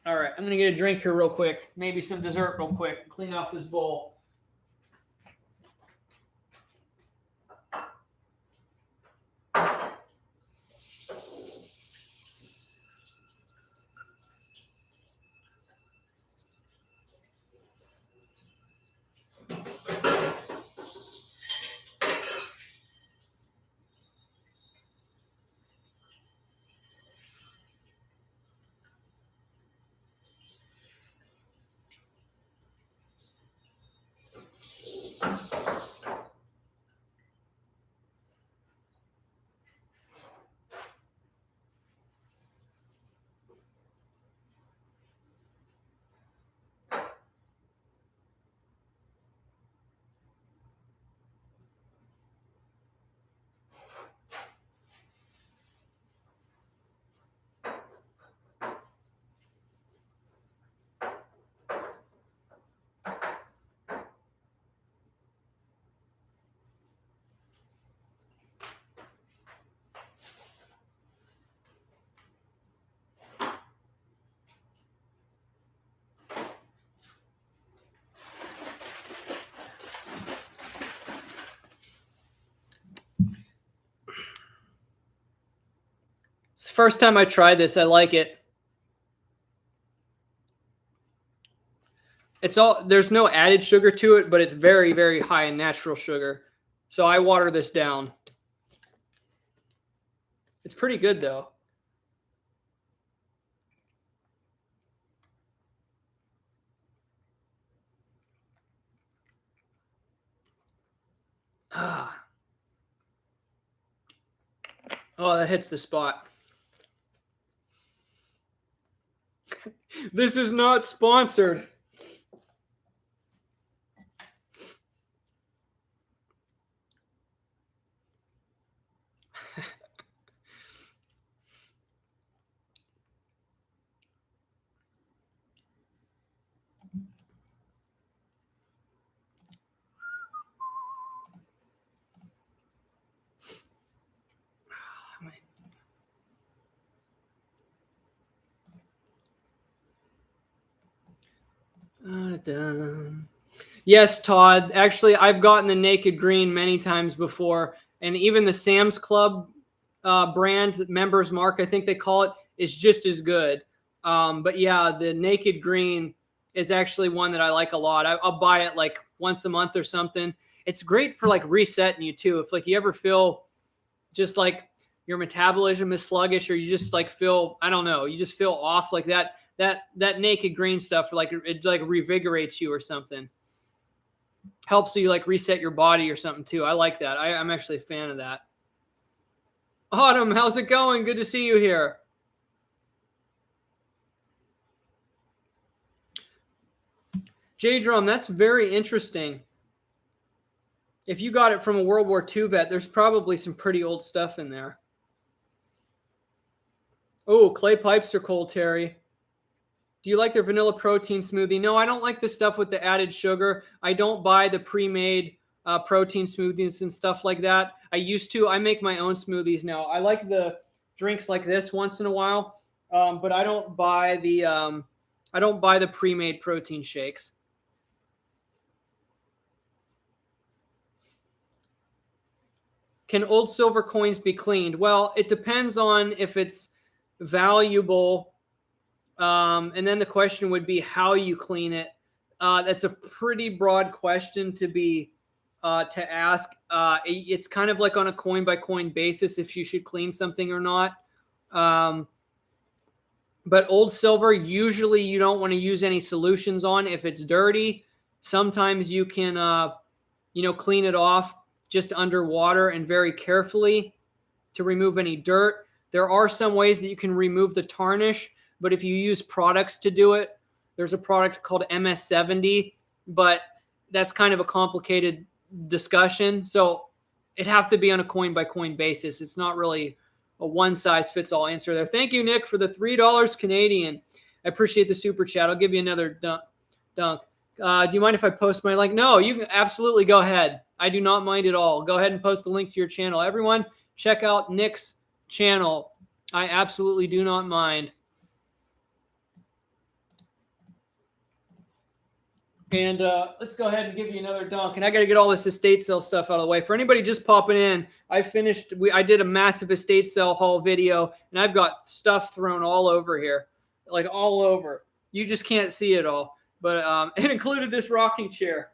All right, I'm gonna get a drink here real quick. Maybe some dessert real quick. Clean off this bowl. It's the first time I tried this. I like it. There's no added sugar to it, but it's very, very high in natural sugar. So I water this down. It's pretty good though. Ah. Oh, that hits the spot. This is not sponsored. Yes, Todd. Actually, I've gotten the naked green many times before, and even the Sam's Club brand, Members Mark, I think they call it, is just as good. But yeah, the naked green is actually one that I like a lot. I'll buy it like once a month or something. It's great for like resetting you too. If like you ever feel just like your metabolism is sluggish, or you just like feel, I don't know, you just feel off like that. That naked green stuff, like it like revigorates you or something. Helps you like reset your body or something too. I like that. I'm actually a fan of that. Autumn, how's it going? Good to see you here. J-Drum, that's very interesting. If you got it from a World War II vet, there's probably some pretty old stuff in there. Oh, clay pipes are cool, Terry. Do you like their vanilla protein smoothie? No, I don't like the stuff with the added sugar. I don't buy the pre-made protein smoothies and stuff like that. I used to. I make my own smoothies now. I like the drinks like this once in a while, but I don't buy the pre-made protein shakes. Can old silver coins be cleaned? Well, it depends on if it's valuable. And then the question would be how you clean it. That's a pretty broad question to ask. It's kind of like on a coin by coin basis if you should clean something or not. But old silver, usually you don't want to use any solutions on. If it's dirty, sometimes you can, clean it off just underwater and very carefully to remove any dirt. There are some ways that you can remove the tarnish, but if you use products to do it, there's a product called MS70, but that's kind of a complicated discussion. So it'd have to be on a coin by coin basis. It's not really a one size fits all answer there. Thank you, Nick, for the $3 Canadian. I appreciate the super chat. I'll give you another dunk. Do you mind if I post my link? No, you can absolutely go ahead. I do not mind at all. Go ahead and post the link to your channel. Everyone, check out Nick's channel. I absolutely do not mind. And let's go ahead and give you another dunk. And I got to get all this estate sale stuff out of the way. For anybody just popping in, I did a massive estate sale haul video, and I've got stuff thrown all over here, like all over. You just can't see it all. But it included this rocking chair.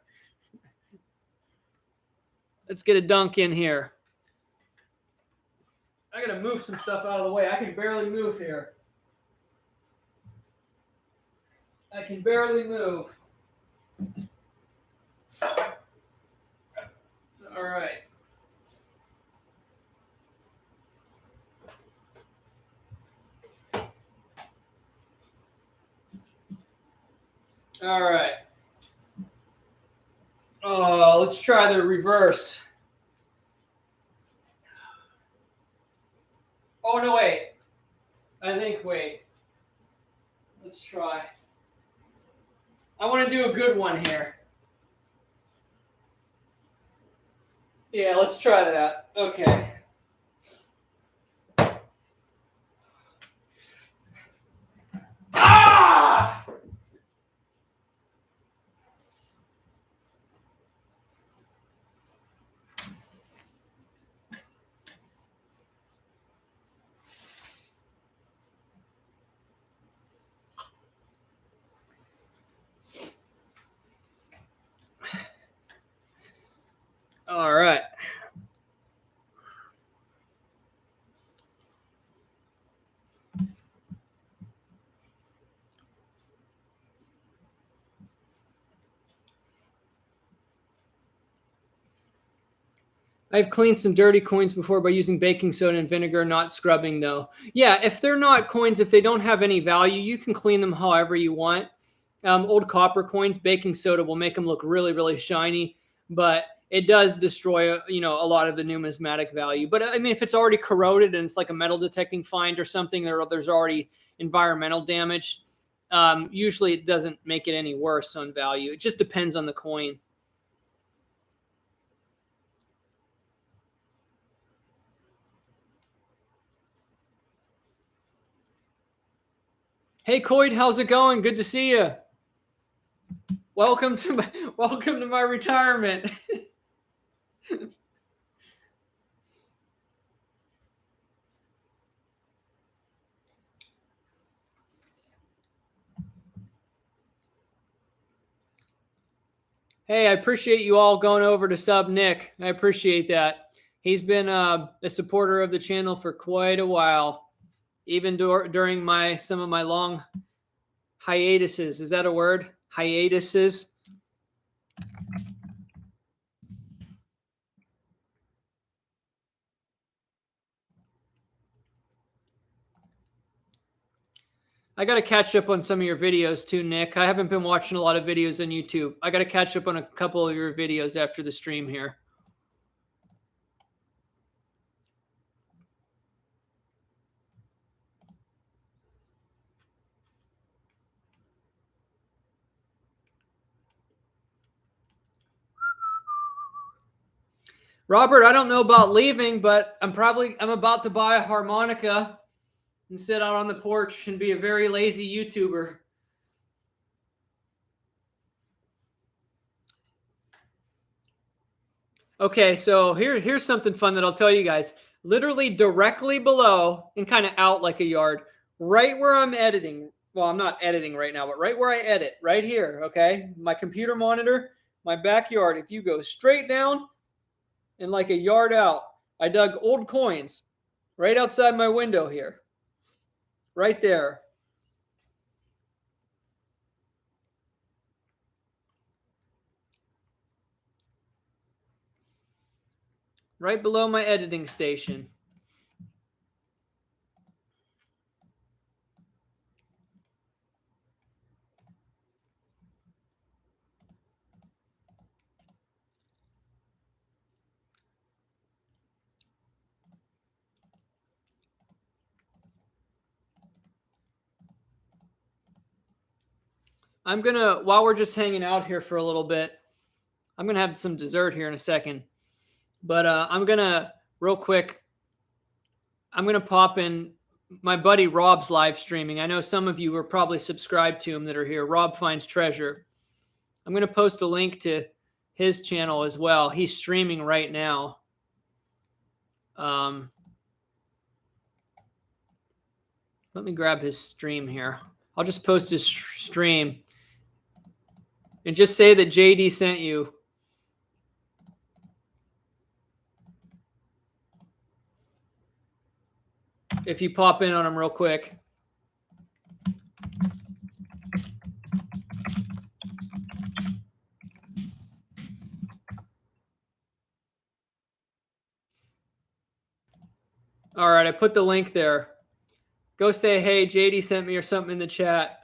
Let's get a dunk in here. I got to move some stuff out of the way. I can barely move here. I can barely move. All right. All right. Oh, let's try the reverse. Oh, no, wait. Wait. Let's try. I want to do a good one here. Yeah, let's try that. Okay. Ah! All right. I've cleaned some dirty coins before by using baking soda and vinegar, not scrubbing though. Yeah, if they're not coins, if they don't have any value, you can clean them however you want. Old copper coins, baking soda will make them look really, really shiny, but it does destroy, a lot of the numismatic value. But I mean, if it's already corroded and it's like a metal detecting find or something, there's already environmental damage. usually it doesn't make it any worse on value. It just depends on the coin. Hey, Coyd, how's it going? Good to see you. Welcome to my retirement. Hey, I appreciate you all going over to sub Nick. I appreciate that. He's been a supporter of the channel for quite a while, even during some of my long hiatuses. Is that a word? Hiatuses. I got to catch up on some of your videos too, Nick. I haven't been watching a lot of videos on YouTube. I got to catch up on a couple of your videos after the stream here. Robert, I don't know about leaving, but I'm about to buy a harmonica and sit out on the porch and be a very lazy YouTuber. Okay, so here's something fun that I'll tell you guys. Literally directly below and kind of out like a yard, right where I'm editing. Well, I'm not editing right now, but right where I edit, right here, okay? My computer monitor, my backyard. If you go straight down and like a yard out, I dug old coins right outside my window here. Right there. Right below my editing station. I'm going to, while we're just hanging out here for a little bit, I'm going to have some dessert here in a second. But I'm going to, real quick, I'm going to pop in my buddy Rob's live streaming. I know some of you are probably subscribed to him that are here. Rob Finds Treasure. I'm going to post a link to his channel as well. He's streaming right now. Let me grab his stream here. I'll just post his stream. And just say that JD sent you. If you pop in on him real quick. All right, I put the link there. Go say, hey, JD sent me or something in the chat.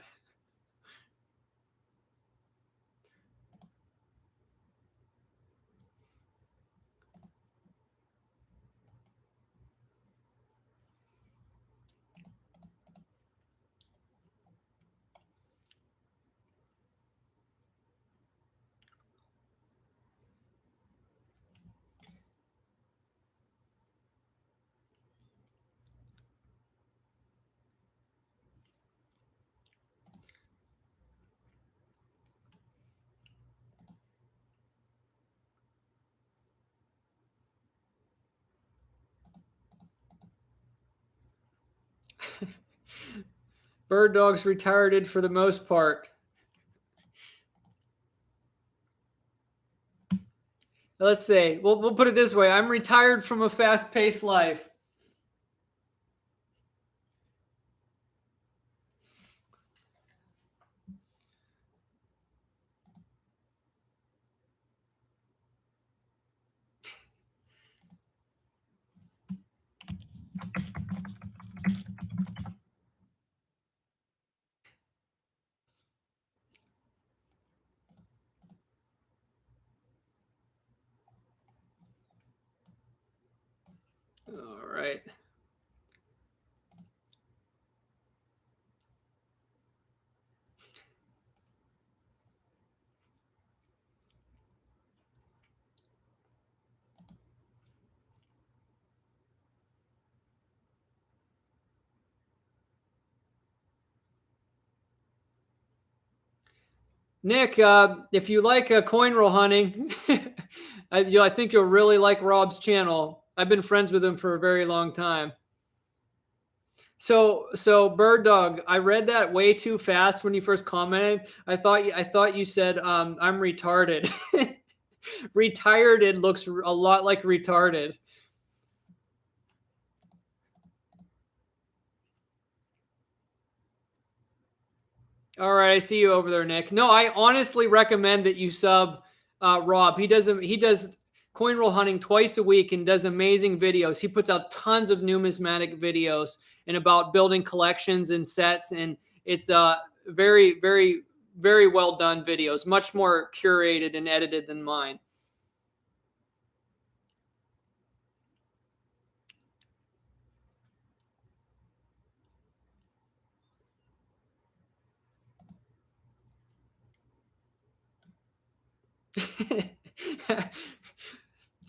Bird dog's retired for the most part. Let's say, we'll put it this way. I'm retired from a fast-paced life. All right. Nick, if you like coin roll hunting, I think you'll really like Rob's channel. I've been friends with him for a very long time. So Bird Dog, I read that way too fast when you first commented. I thought you said I'm retarded. Retired looks a lot like retarded. All right, I see you over there, Nick. No, I honestly recommend that you sub Rob. He does coin roll hunting twice a week and does amazing videos. He puts out tons of numismatic videos and about building collections and sets, and it's very, very, very well done videos, much more curated and edited than mine.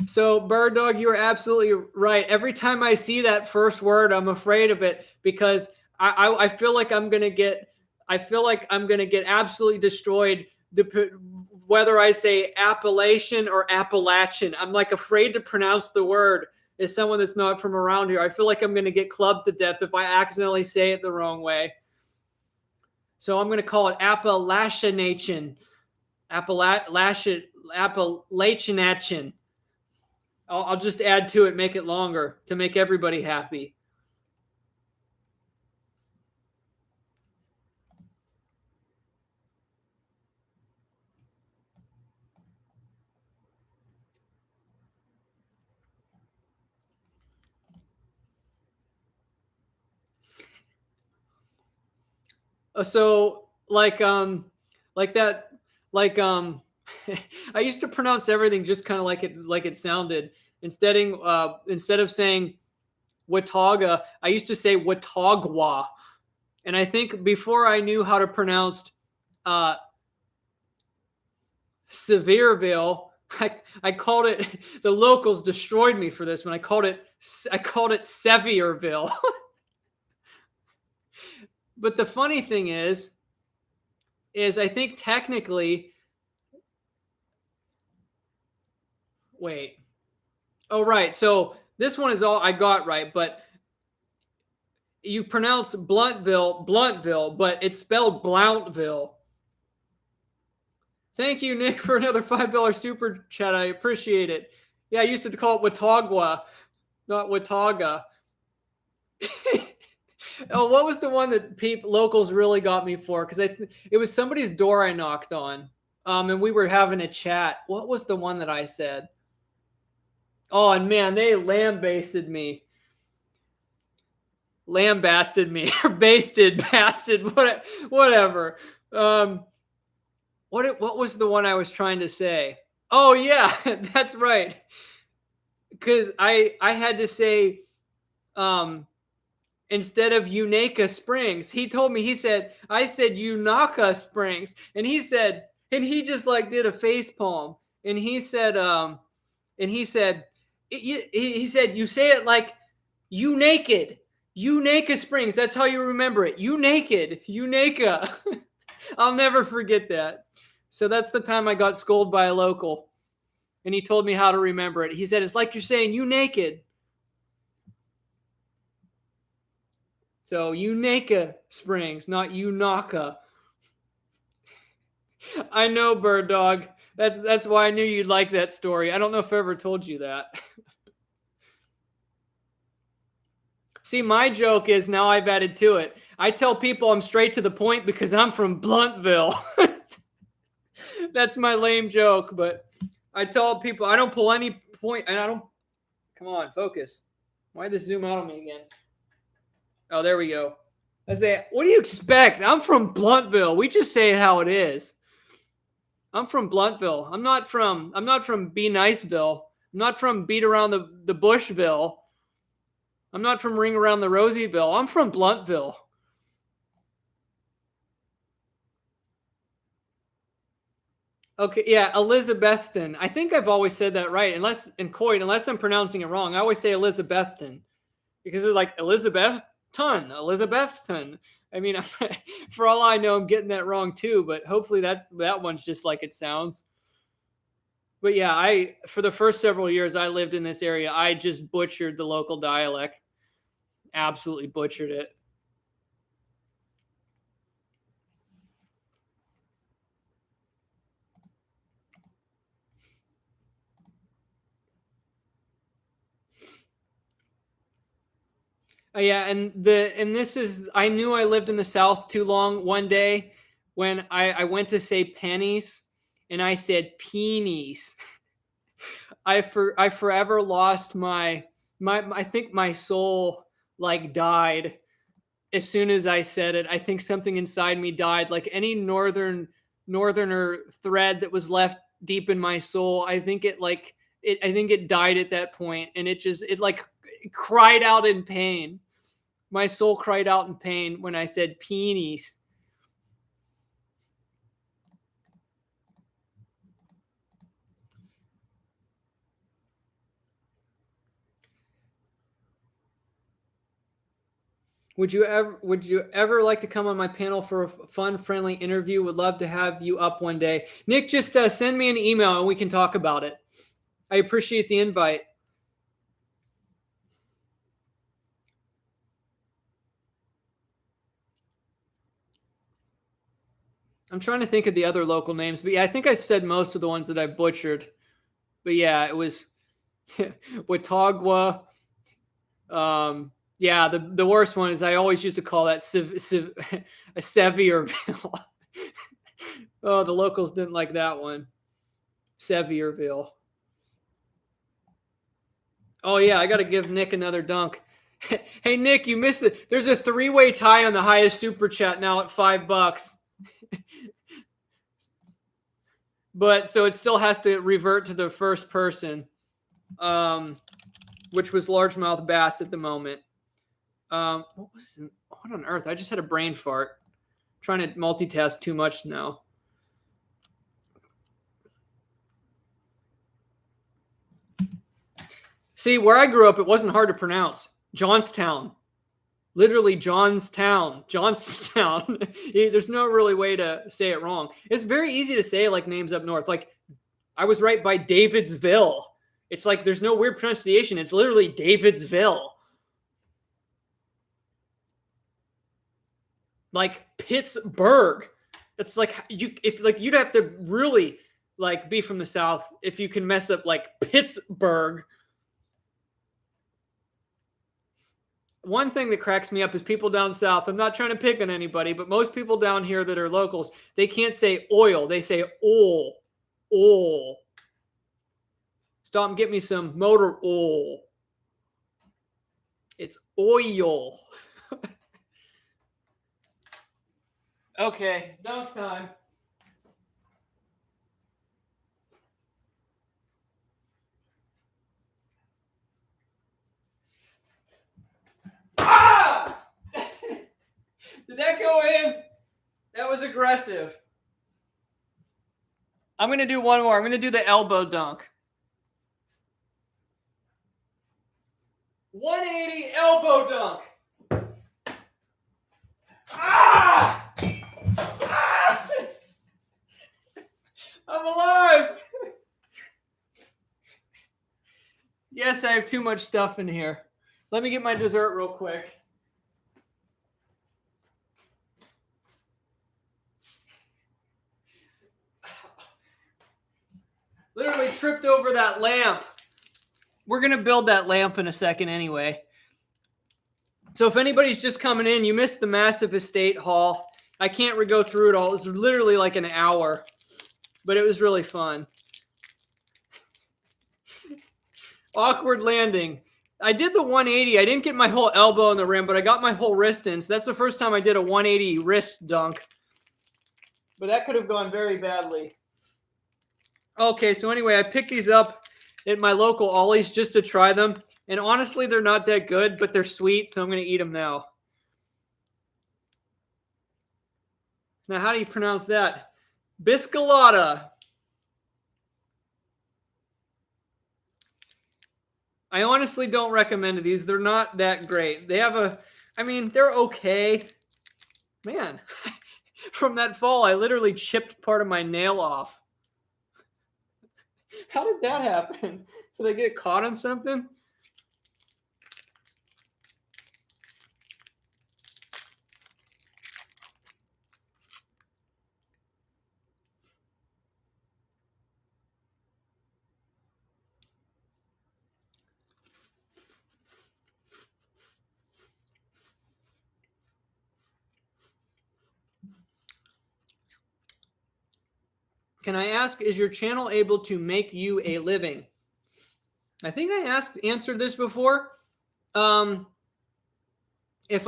So, Bird Dog, you are absolutely right. Every time I see that first word, I'm afraid of it because I feel like I'm gonna get absolutely destroyed. Whether I say Appalachian or Appalachian, I'm like afraid to pronounce the word as someone that's not from around here. I feel like I'm gonna get clubbed to death if I accidentally say it the wrong way. So I'm gonna call it Appalachian. Appalachian. I'll just add to it, make it longer to make everybody happy. So like that like I used to pronounce everything just kind of like it sounded. Instead of saying Watauga, I used to say Watauga. And I think before I knew how to pronounce Sevierville, I called it, the locals destroyed me for this when I called it Sevierville. But the funny thing is I think technically, wait. Oh, right. So this one is all I got right, but you pronounce Blountville, but it's spelled Blountville. Thank you, Nick, for another $5 super chat. I appreciate it. Yeah, I used to call it Watauga, not Watauga. Oh, what was the one that locals really got me for? Because it was somebody's door I knocked on, and we were having a chat. What was the one that I said? Oh, and man, they lambasted me. Lambasted me or basted, bastard, whatever. What was the one I was trying to say? Oh yeah, that's right. Because I had to say instead of Unaka Springs, he told me, I said Unaka Springs, and he just like did a face palm, and he said you say it like you naked. Unaka Springs. That's how you remember it. You naked. Unaka. I'll never forget that. So that's the time I got scolded by a local. And he told me how to remember it. He said, it's like you're saying you naked. So Unaka Springs, not Unaka. I know, Bird Dog. That's why I knew you'd like that story. I don't know if I ever told you that. See, my joke is now I've added to it. I tell people I'm straight to the point because I'm from Blountville. That's my lame joke, but I tell people I don't pull any point, and I don't. Come on, focus. Why did this zoom out on me again? Oh, there we go. I say, what do you expect? I'm from Blountville. We just say it how it is. I'm from Blountville. I'm not from Be Niceville. I'm not from Beat Around the Bushville. I'm not from Ring Around the Rosieville. I'm from Blountville. Okay, yeah, Elizabethton. I think I've always said that right, unless I'm pronouncing it wrong. I always say Elizabethton because it's like Elizabethton. I mean, for all I know, I'm getting that wrong too, but hopefully that one's just like it sounds. But yeah, for the first several years I lived in this area, I just butchered the local dialect. Absolutely butchered it. Yeah, and this is, I knew I lived in the South too long. One day when I went to say pennies and I said peenies, I forever lost my I think my soul like died as soon as I said it. I think something inside me died, like any northerner thread that was left deep in my soul. I think it died at that point, and it like cried out in pain. My soul cried out in pain when I said peenies. Would you ever like to come on my panel for a fun, friendly interview? Would love to have you up one day. Nick, just send me an email and we can talk about it. I appreciate the invite. I'm trying to think of the other local names, but yeah, I think I said most of the ones that I butchered. But yeah, it was Watauga. Yeah, the worst one is I always used to call that a Sevierville. Oh, the locals didn't like that one. Sevierville. Oh yeah, I got to give Nick another dunk. Hey Nick, you missed it. There's a 3-way tie on the highest super chat now at $5. But so it still has to revert to the first person, which was largemouth bass at the moment. What on earth? I just had a brain fart. I'm trying to multitask too much now. See, where I grew up, it wasn't hard to pronounce. Johnstown. Literally Johnstown. There's no really way to say it wrong. It's very easy to say like names up north. Like I was right by Davidsville. It's like there's no weird pronunciation. It's literally Davidsville. Like Pittsburgh. It's like you'd have to really like be from the South if you can mess up like Pittsburgh. One thing that cracks me up is people down south. I'm not trying to pick on anybody, but most people down here that are locals, they can't say oil. They say oil. Oil. Stop and get me some motor oil. It's oil. Okay, dunk time. Ah! Did that go in? That was aggressive. I'm going to do one more. I'm going to do the elbow dunk. 180 elbow dunk. Ah! Ah! I'm alive. Yes, I have too much stuff in here. Let me get my dessert real quick. Literally tripped over that lamp. We're going to build that lamp in a second anyway. So if anybody's just coming in, you missed the massive estate haul. I can't go through it all. It was literally like an hour, but it was really fun. Awkward landing. I did the 180. I didn't get my whole elbow in the rim, but I got my whole wrist in. So that's the first time I did a 180 wrist dunk. But that could have gone very badly. Okay, so anyway, I picked these up at my local Ollie's just to try them. And honestly, they're not that good, but they're sweet, so I'm going to eat them now. Now, how do you pronounce that? Biscolata. I honestly don't recommend these. They're not that great. They have they're okay. Man, from that fall, I literally chipped part of my nail off. How did that happen? Did I get caught on something? Can I ask, is your channel able to make you a living? I think I answered this before. If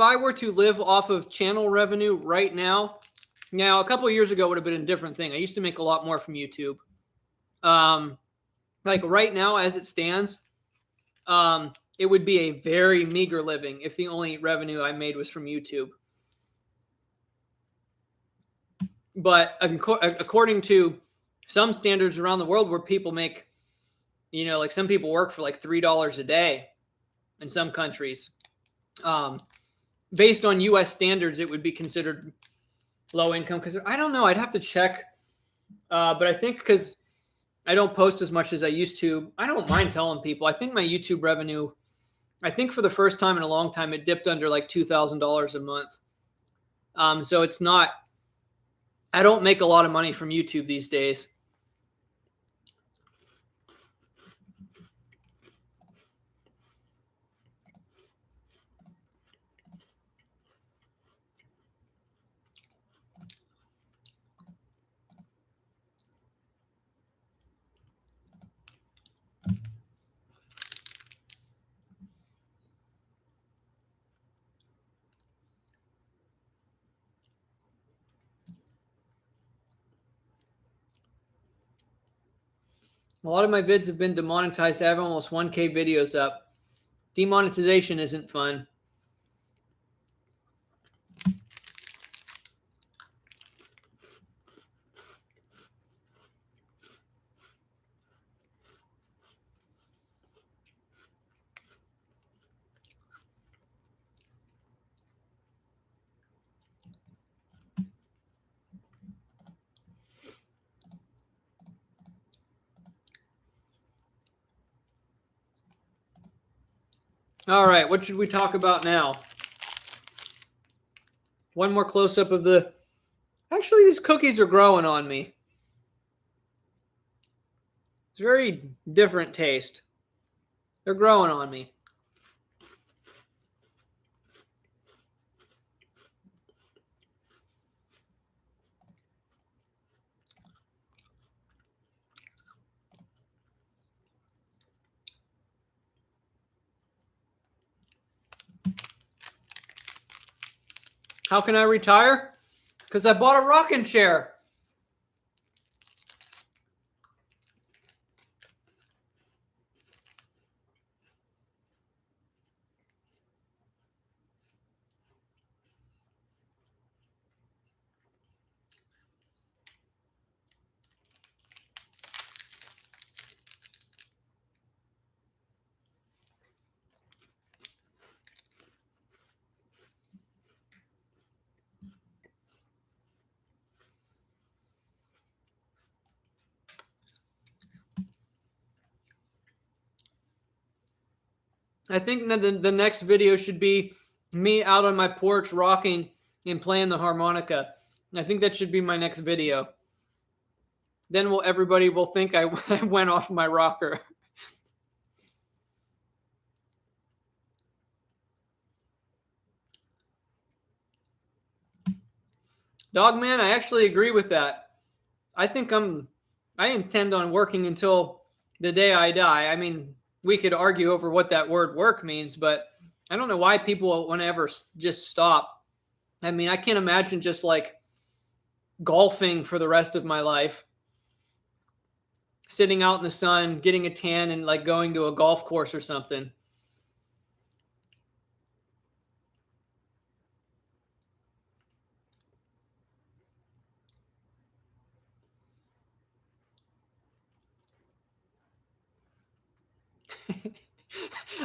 I were to live off of channel revenue right now, a couple of years ago would have been a different thing. I used to make a lot more from YouTube. Like right now, as it stands, it would be a very meager living if the only revenue I made was from YouTube. But according to some standards around the world where people make, like some people work for like $3 a day in some countries. Based on US standards, it would be considered low income because I don't know. I'd have to check. But I think because I don't post as much as I used to, I don't mind telling people. I think my YouTube revenue, I think for the first time in a long time, it dipped under like $2,000 a month. So it's not, I don't make a lot of money from YouTube these days. A lot of my vids have been demonetized. I have almost 1K videos up. Demonetization isn't fun. All right, what should we talk about now? One more close-up of the... Actually, these cookies are growing on me. It's very different taste. They're growing on me. How can I retire? Because I bought a rocking chair. I think the next video should be me out on my porch rocking and playing the harmonica. I think that should be my next video. Then everybody will think I went off my rocker. Dogman, I actually agree with that. I think I intend on working until the day I die. I mean, we could argue over what that word work means, but I don't know why people want to ever just stop. I mean, I can't imagine just like golfing for the rest of my life, sitting out in the sun, getting a tan and like going to a golf course or something.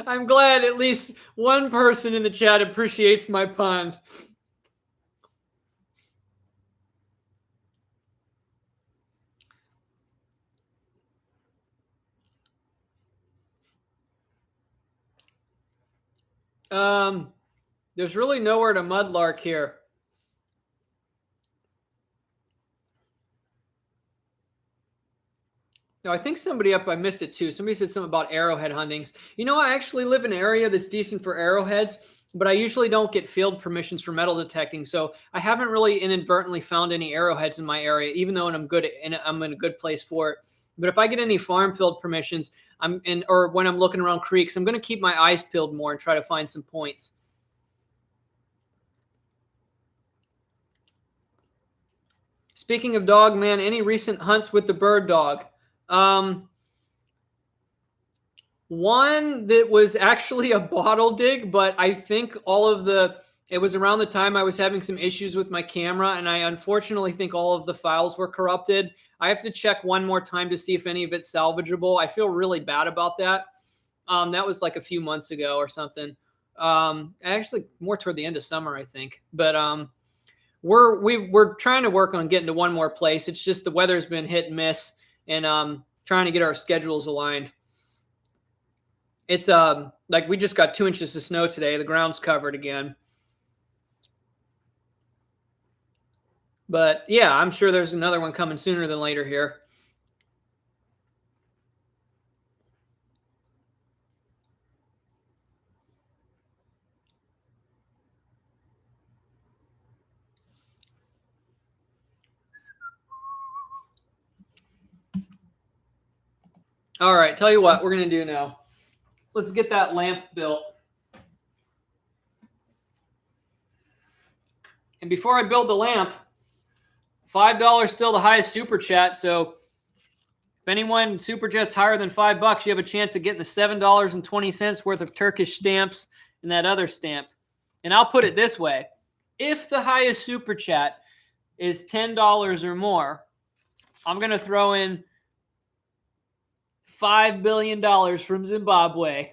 I'm glad at least one person in the chat appreciates my pun. There's really nowhere to mudlark here. No, I think somebody I missed it too. Somebody said something about arrowhead huntings. You know, I actually live in an area that's decent for arrowheads, but I usually don't get field permissions for metal detecting. So I haven't really inadvertently found any arrowheads in my area, even though I'm in a good place for it. But if I get any farm field permissions, or when I'm looking around creeks, I'm going to keep my eyes peeled more and try to find some points. Speaking of dog, man, any recent hunts with the bird dog? One that was actually a bottle dig, but I think it was around the time I was having some issues with my camera, and I unfortunately think all of the files were corrupted. I have to check one more time to see if any of it's salvageable. I feel really bad about that. That was like a few months ago or something. Actually more toward the end of summer, I think. But we're trying to work on getting to one more place. It's just the weather's been hit and miss, and trying to get our schedules aligned. It's like we just got 2 inches of snow today. The ground's covered again. But yeah, I'm sure there's another one coming sooner than later here. All right, tell you what we're going to do now. Let's get that lamp built. And before I build the lamp, $5 still the highest super chat. So if anyone super chats higher than $5, you have a chance of getting the $7.20 worth of Turkish stamps and that other stamp. And I'll put it this way. If the highest super chat is $10 or more, I'm going to throw in $5 billion from Zimbabwe.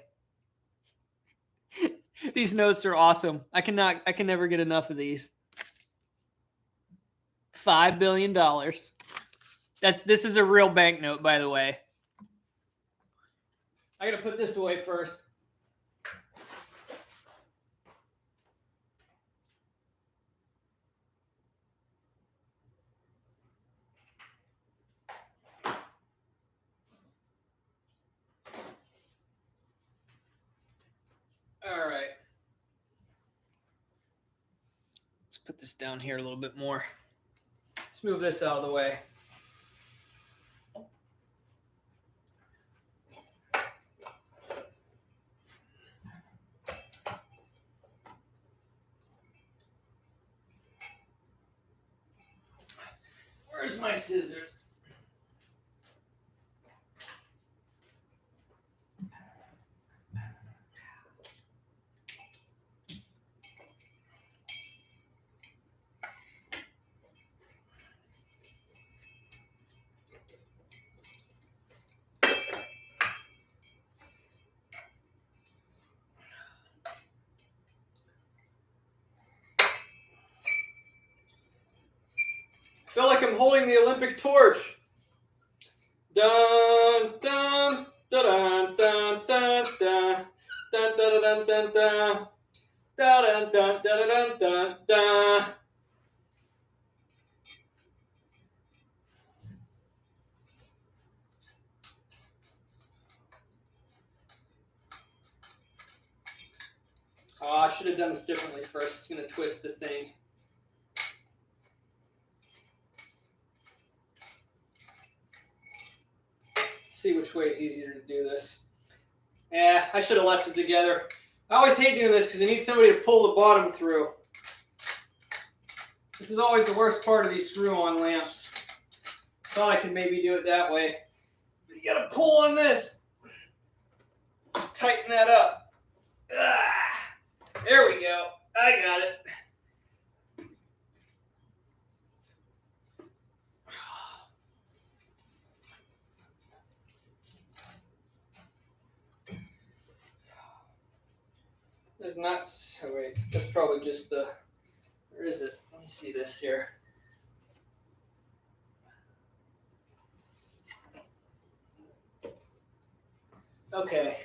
These notes are awesome. I can never get enough of these. $5 billion. This is a real banknote, by the way. I gotta put this away first. All right. Let's put this down here a little bit more. Let's move this out of the way. Where's my scissors? I feel like I'm holding the Olympic torch. Dun dun dun dun dun dun dun dun dun dun dun dun dun dun dun dun dun. Oh, I should have done this differently first. It's gonna twist the thing. See which way is easier to do this. Yeah, I should have left it together. I always hate doing this because I need somebody to pull the bottom through. This is always the worst part of these screw-on lamps. Thought I could maybe do it that way. But you gotta pull on this. Tighten that up. There we go. I got it. There's not. Oh wait, that's probably just the. Where is it? Let me see this here. Okay.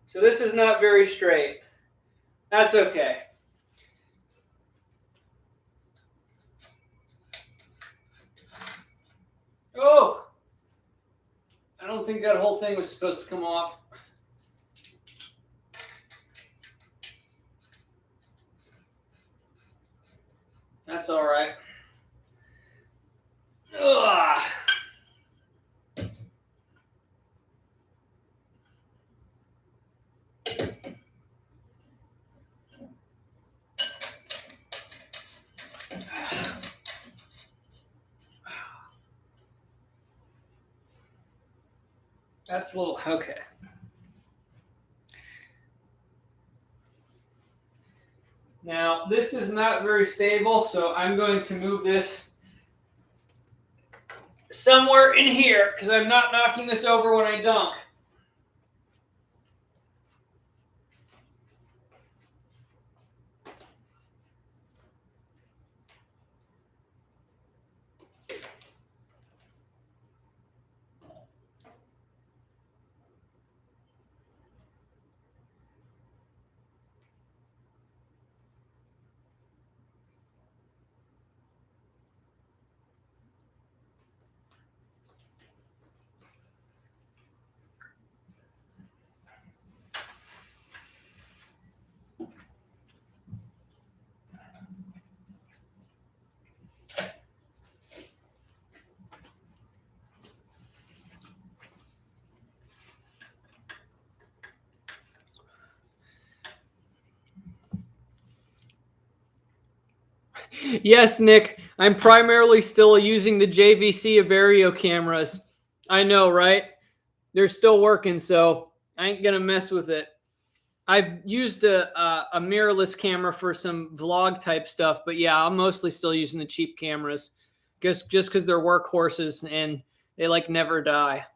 So this is not very straight. That's okay. Oh, I don't think that whole thing was supposed to come off. That's all right. Ugh. That's a little, okay. Now, this is not very stable, so I'm going to move this somewhere in here because I'm not knocking this over when I dunk. Yes, Nick, I'm primarily still using the JVC Averio cameras. I know, right? They're still working, so I ain't gonna mess with it. I've used a mirrorless camera for some vlog type stuff, but yeah, I'm mostly still using the cheap cameras, just because they're workhorses and they like never die.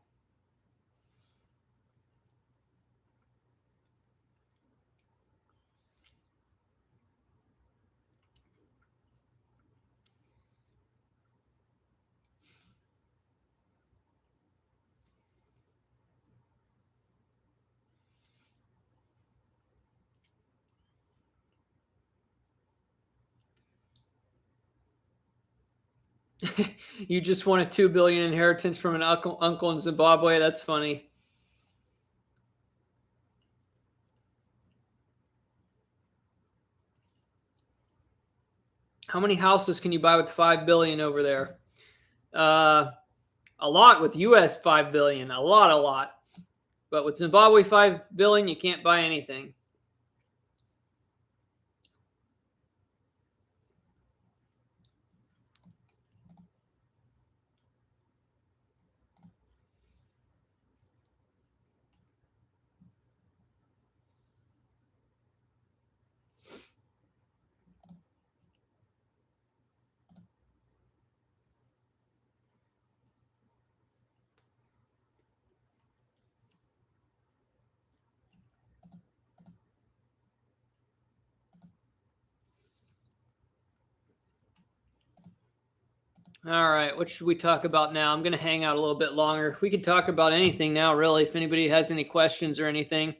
You just won a $2 billion inheritance from an uncle in Zimbabwe. That's funny. How many houses can you buy with $5 billion over there? A lot with US $5 billion. A lot. But with Zimbabwe $5 billion, you can't buy anything. All right, what should we talk about now? I'm going to hang out a little bit longer. We could talk about anything now, really. If anybody has any questions or anything,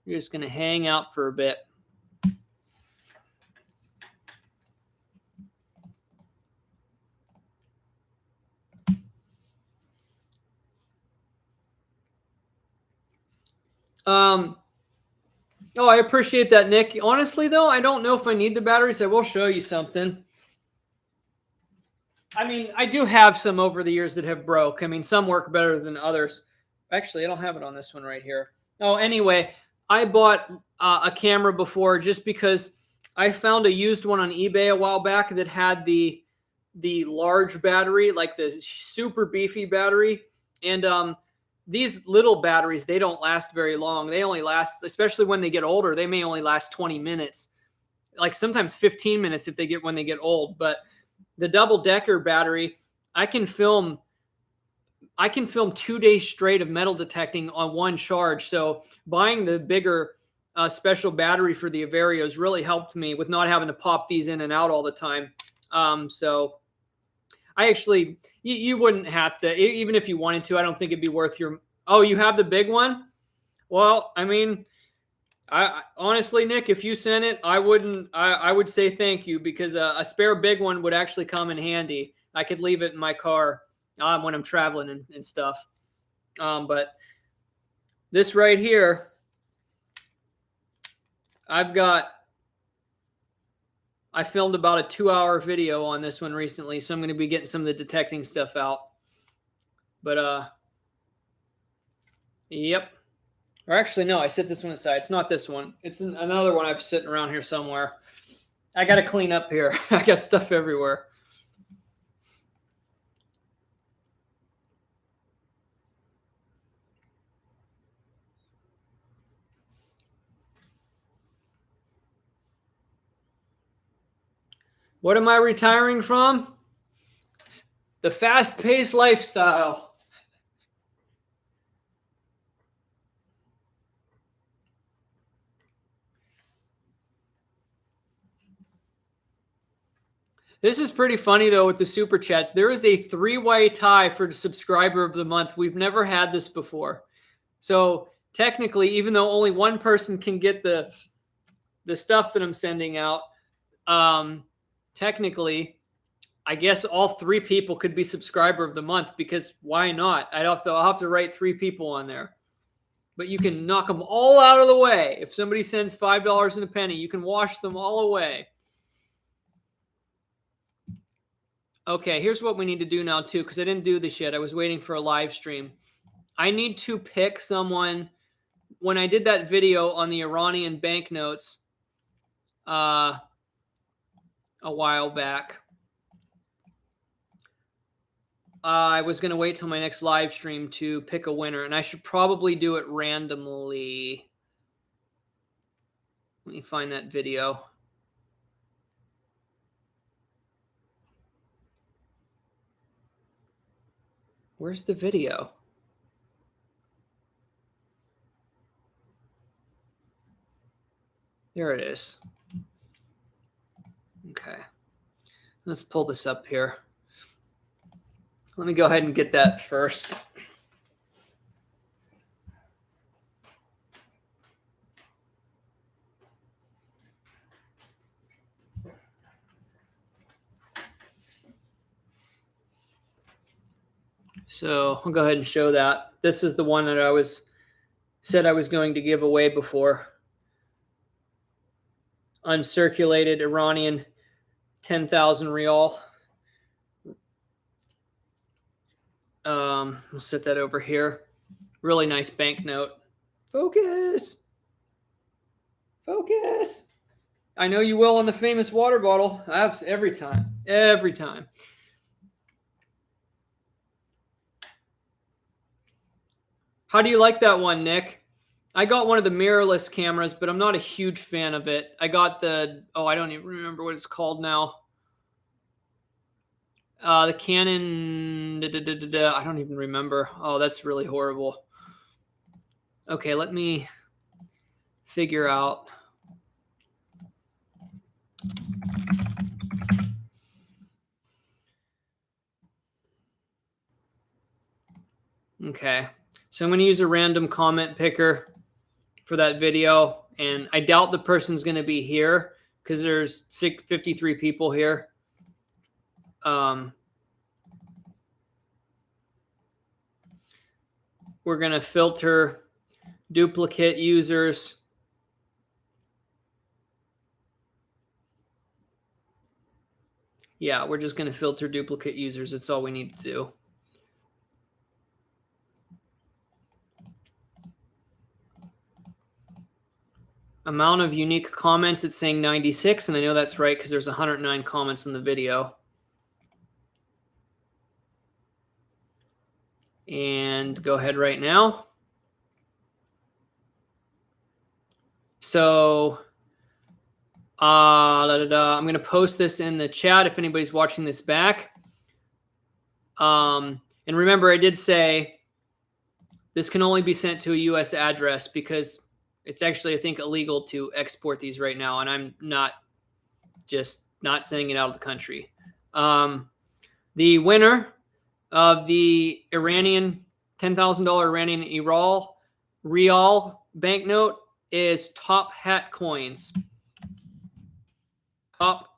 we're just going to hang out for a bit. Oh, I appreciate that, Nick. Honestly, though, I don't know if I need the batteries. I will show you something. I mean, I do have some over the years that have broke. I mean, some work better than others. Actually, I don't have it on this one right here. Oh, anyway, I bought a camera before just because I found a used one on eBay a while back that had the large battery, like the super beefy battery, and these little batteries, they don't last very long. They only last, especially when they get older, they may only last 20 minutes, like sometimes 15 minutes if they get when they get old. But the double decker battery, I can film 2 days straight of metal detecting on one charge. So buying the bigger special battery for the Averios really helped me with not having to pop these in and out all the time. So I actually, you wouldn't have to, even if you wanted to. I don't think it'd be worth your. Oh, you have the big one? Well, I mean, I honestly, Nick, if you sent it, I wouldn't. I would say thank you because a spare big one would actually come in handy. I could leave it in my car when I'm traveling and stuff. But this right here, I filmed about a 2-hour video on this one recently, so I'm going to be getting some of the detecting stuff out. But yep. Or actually, no, I set this one aside. It's not this one. It's another one I've sitting around here somewhere. I got to clean up here. I got stuff everywhere. What am I retiring from? The fast-paced lifestyle. This is pretty funny, though, with the super chats. There is a 3-way tie for the subscriber of the month. We've never had this before. So technically, even though only one person can get the stuff that I'm sending out, technically, I guess all 3 people could be subscriber of the month because why not? I'll have to write 3 people on there. But you can knock them all out of the way. If somebody sends $5 and a penny, you can wash them all away. Okay, here's what we need to do now, too, because I didn't do this yet. I was waiting for a live stream. I need to pick someone. When I did that video on the Iranian banknotes a while back, I was going to wait till my next live stream to pick a winner, and I should probably do it randomly. Let me find that video. Where's the video? There it is. Okay. Let's pull this up here. Let me go ahead and get that first. So I'll go ahead and show that. This is the one that I said I was going to give away before. Uncirculated Iranian 10,000 rial. We'll set that over here. Really nice banknote. Focus. Focus. I know you will on the famous water bottle. Every time. Every time. How do you like that one, Nick? I got one of the mirrorless cameras, but I'm not a huge fan of it. I got I don't even remember what it's called now. The Canon, I don't even remember. Oh, that's really horrible. Okay, let me figure out. Okay, so I'm going to use a random comment picker for that video, and I doubt the person's going to be here because there's 53 people here. We're going to filter duplicate users. Yeah, we're just going to filter duplicate users. That's all we need to do. Amount of unique comments, it's saying 96, and I know that's right because there's 109 comments in the video. And go ahead right now. So I'm going to post this in the chat if anybody's watching this back. And remember, I did say this can only be sent to a U.S. address because it's actually, I think, illegal to export these right now, and I'm not sending it out of the country. The winner of the Iranian $10,000 Iranian rial banknote is Top Hat Coins. Top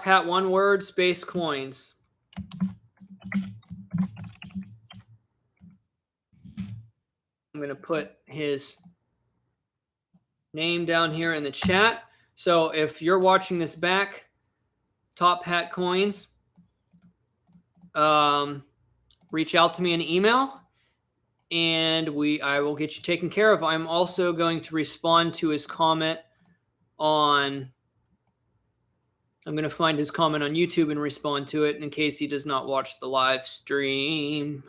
Hat, one word, space coins. I'm going to put his name down here in the chat. So if you're watching this back, Top Hat Coins, reach out to me in an email, and I will get you taken care of. I'm also going to respond to his comment on. I'm going to find his comment on YouTube and respond to it in case he does not watch the live stream.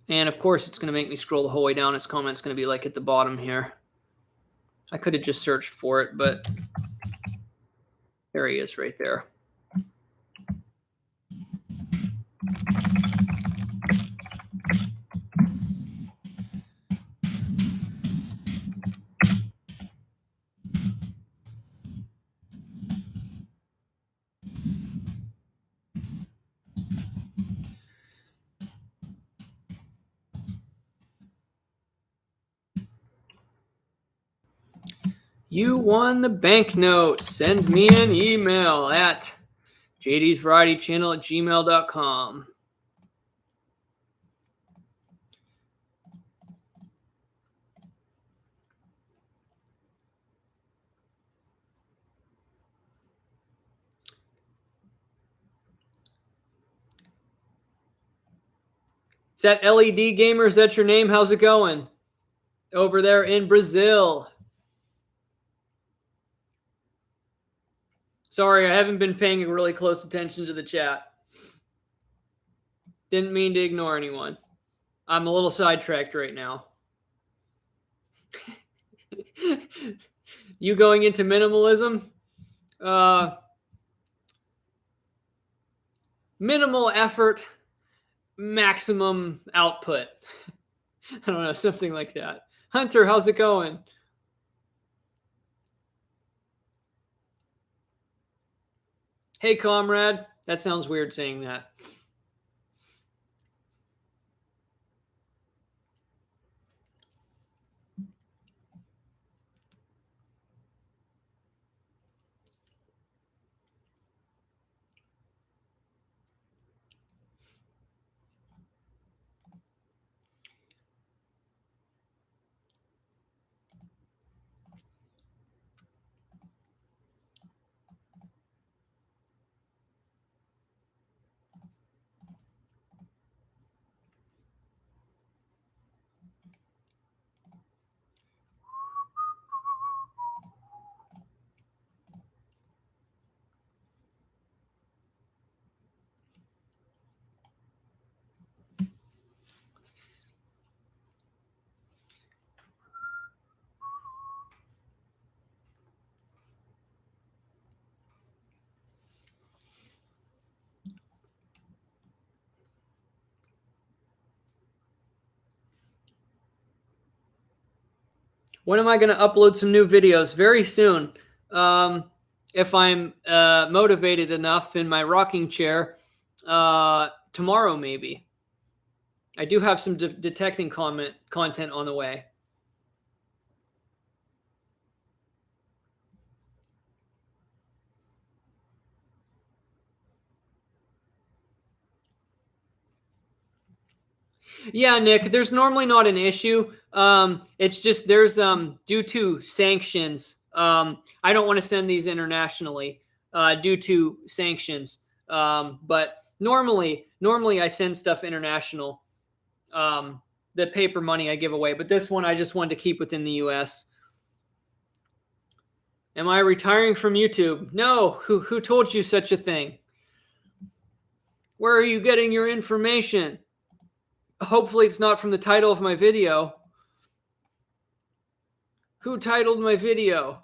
And of course, it's going to make me scroll the whole way down. His comment's going to be like at the bottom here. I could have just searched for it, but there he is right there. You won the banknote. Send me an email at jdsvarietychannel@gmail.com. Is that LED Gamer? Is that your name? How's it going over there in Brazil? Sorry, I haven't been paying really close attention to the chat. Didn't mean to ignore anyone. I'm a little sidetracked right now. You going into minimalism? Minimal effort, maximum output. I don't know, something like that. Hunter, how's it going? Hey, comrade. That sounds weird saying that. When am I going to upload some new videos? Very soon. If I'm motivated enough in my rocking chair, tomorrow maybe. I do have some detecting content on the way. Yeah, Nick, there's normally not an issue. It's just there's due to sanctions. I don't want to send these internationally due to sanctions. But normally I send stuff international. The paper money I give away, but this one I just wanted to keep within the US. Am I retiring from YouTube? No. Who told you such a thing? Where are you getting your information? Hopefully it's not from the title of my video. Who titled my video?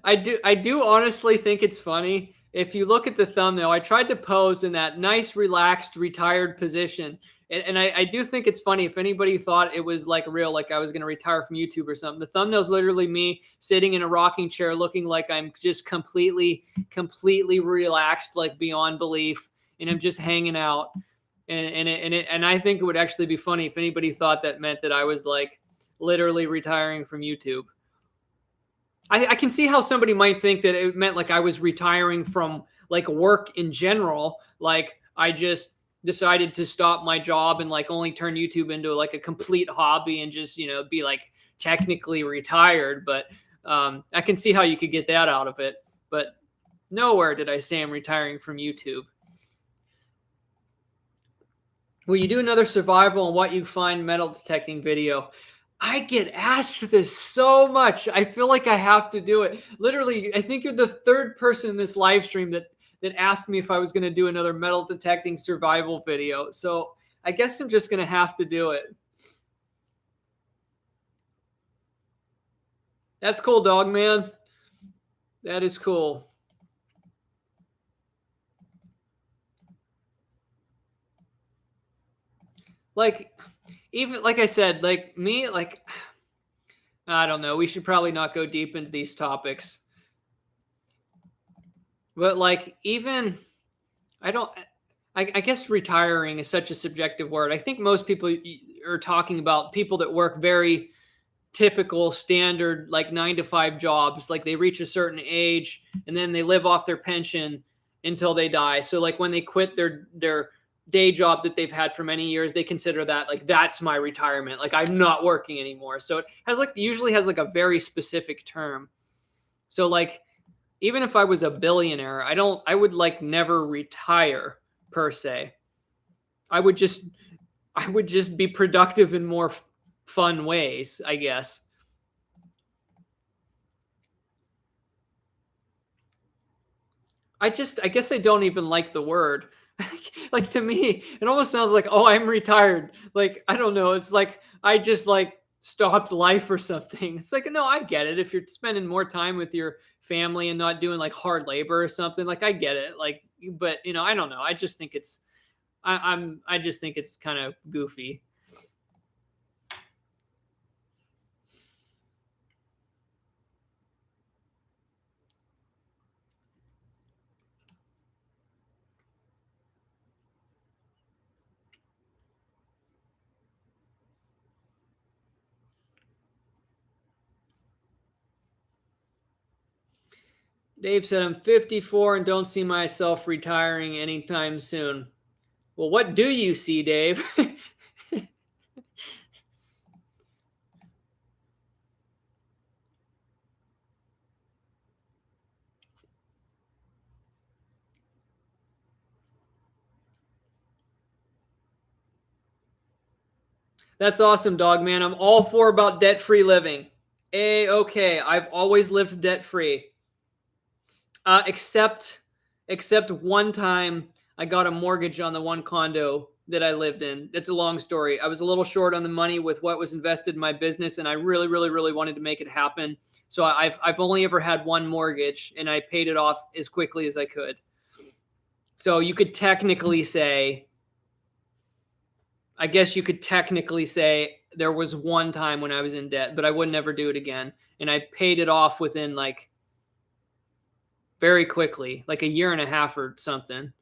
I do honestly think it's funny if you look at the thumbnail, I tried to pose in that nice, relaxed, retired position. And I do think it's funny if anybody thought it was like real, like I was going to retire from YouTube or something. The thumbnail's literally me sitting in a rocking chair looking like I'm just completely relaxed, like beyond belief. And I'm just hanging out. And I think it would actually be funny if anybody thought that meant that I was like literally retiring from YouTube. I can see how somebody might think that it meant like I was retiring from like work in general. Like I just decided to stop my job and like only turn YouTube into like a complete hobby and just, be like technically retired. But I can see how you could get that out of it. But nowhere did I say I'm retiring from YouTube. Will you do another survival on what you find metal detecting video? I get asked this so much. I feel like I have to do it. Literally, I think you're the third person in this live stream that asked me if I was going to do another metal detecting survival video. So I guess I'm just going to have to do it. That's cool, dog man. That is cool. Like, even like I said, like me, like, I don't know. We should probably not go deep into these topics. But like, even, I guess retiring is such a subjective word. I think most people are talking about people that work very typical standard, like 9-to-5 jobs. Like they reach a certain age and then they live off their pension until they die. So like when they quit their day job that they've had for many years, they consider that like, that's my retirement. Like I'm not working anymore. So it has like, usually has like a very specific term. So like, even if I was a billionaire, I would like never retire per se. I would just be productive in more fun ways, I guess. I guess I don't even like the word. Like to me, it almost sounds like, oh, I'm retired. Like, I don't know. It's like, I just like stopped life or something. It's like, no, I get it. If you're spending more time with your family and not doing like hard labor or something, like I get it. Like, but I don't know. I just think it's, I just think it's kind of goofy. Dave said, I'm 54 and don't see myself retiring anytime soon. Well, what do you see, Dave? That's awesome, dog man. I'm all for about debt-free living. Okay. I've always lived debt-free. Except one time I got a mortgage on the one condo that I lived in. It's a long story. I was a little short on the money with what was invested in my business, and I really, really, really wanted to make it happen. So I've only ever had one mortgage, and I paid it off as quickly as I could. So you could technically say, I guess you could technically say there was one time when I was in debt, but I would never do it again. And I paid it off within like very quickly, like a year and a half or something.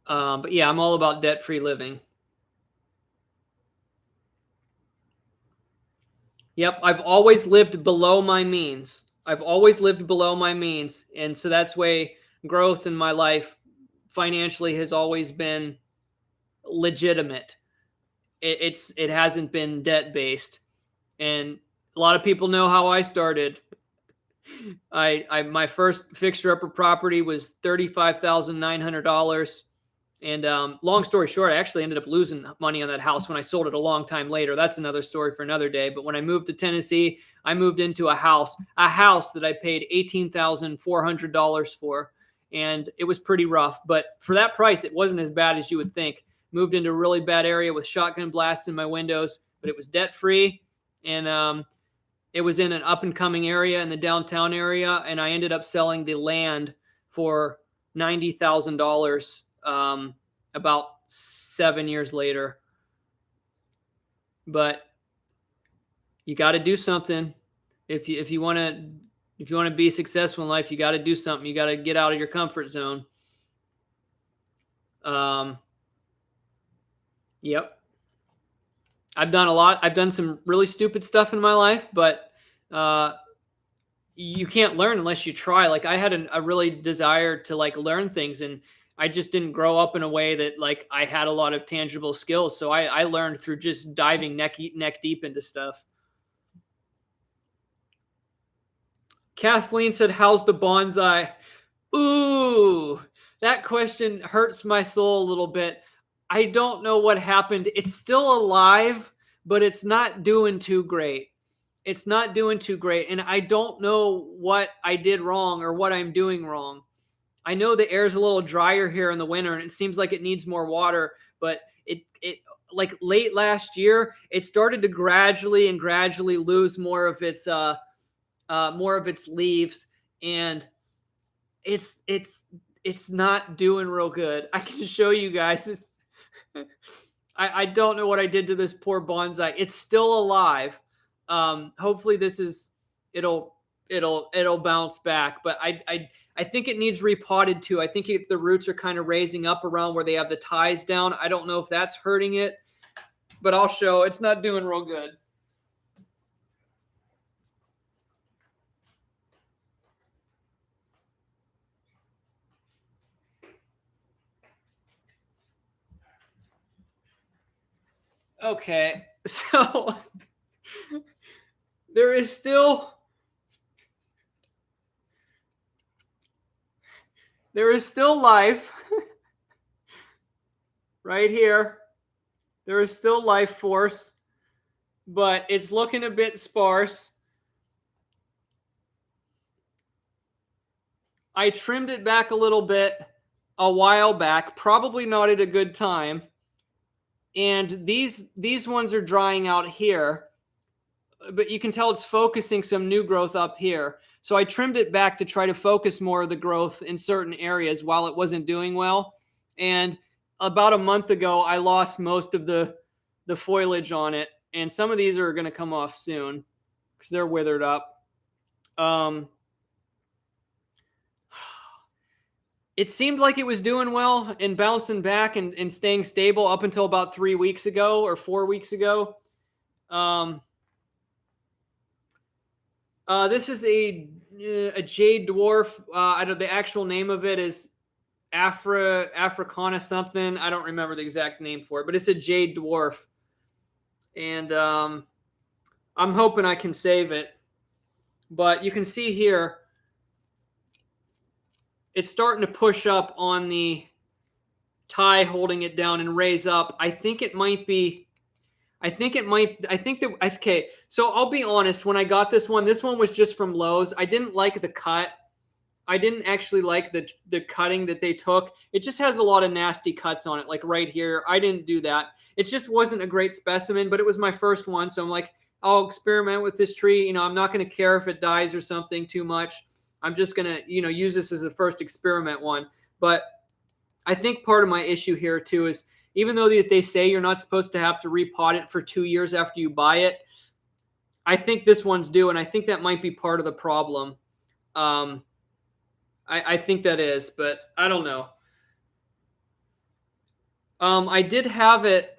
But yeah, I'm all about debt-free living. Yep, I've always lived below my means. And so that's way growth in my life financially has always been legitimate. It hasn't been debt-based. And a lot of people know how I started. My first fixer-upper property was $35,900. And long story short, I actually ended up losing money on that house when I sold it a long time later. That's another story for another day. But when I moved to Tennessee, I moved into a house that I paid $18,400 for. And it was pretty rough. But for that price, it wasn't as bad as you would think. Moved into a really bad area with shotgun blasts in my windows, but it was debt-free. And It was in an up and coming area in the downtown area, and I ended up selling the land for $90,000 about 7 years later. But you got to do something if you want to be successful in life. You got to do something. You got to get out of your comfort zone. Yep. I've done a lot. I've done some really stupid stuff in my life, but you can't learn unless you try. Like I had a really desire to like learn things, and I just didn't grow up in a way that like I had a lot of tangible skills. So I learned through just diving neck deep into stuff. Kathleen said, "How's the bonsai?" Ooh, that question hurts my soul a little bit. I don't know what happened. It's still alive, but it's not doing too great. It's not doing too great. And I don't know what I did wrong or what I'm doing wrong. I know the air's a little drier here in the winter and it seems like it needs more water, but it like late last year, it started to gradually lose more of its leaves, and it's not doing real good. I can show you guys. I don't know what I did to this poor bonsai. It's still alive. Hopefully it'll bounce back, but I think it needs repotted too. I think the roots are kind of raising up around where they have the ties down. I don't know if that's hurting it, but I'll show. It's not doing real good. Okay, so there is still life right here. There is still life force, but it's looking a bit sparse. I trimmed it back a little bit a while back, probably not at a good time. And these ones are drying out here, but you can tell it's focusing some new growth up here. So I trimmed it back to try to focus more of the growth in certain areas while it wasn't doing well. And about a month ago, I lost most of the foliage on it. And some of these are going to come off soon because they're withered up. It seemed like it was doing well and bouncing back and staying stable up until about 3 weeks ago or 4 weeks ago. This is a jade dwarf. I don't. The actual name of it is Africana something. I don't remember the exact name for it, but it's a jade dwarf, and I'm hoping I can save it. But you can see here, it's starting to push up on the tie, holding it down and raise up. I think it might be. Okay, so I'll be honest. When I got this one was just from Lowe's. I didn't like the cut. I didn't actually like the cutting that they took. It just has a lot of nasty cuts on it, like right here. I didn't do that. It just wasn't a great specimen, but it was my first one. So I'm like, I'll experiment with this tree. I'm not going to care if it dies or something too much. I'm just going to, use this as a first experiment one. But I think part of my issue here too is, even though they say you're not supposed to have to repot it for 2 years after you buy it, I think this one's due, and I think that might be part of the problem. I think that is, but I don't know. I did have it.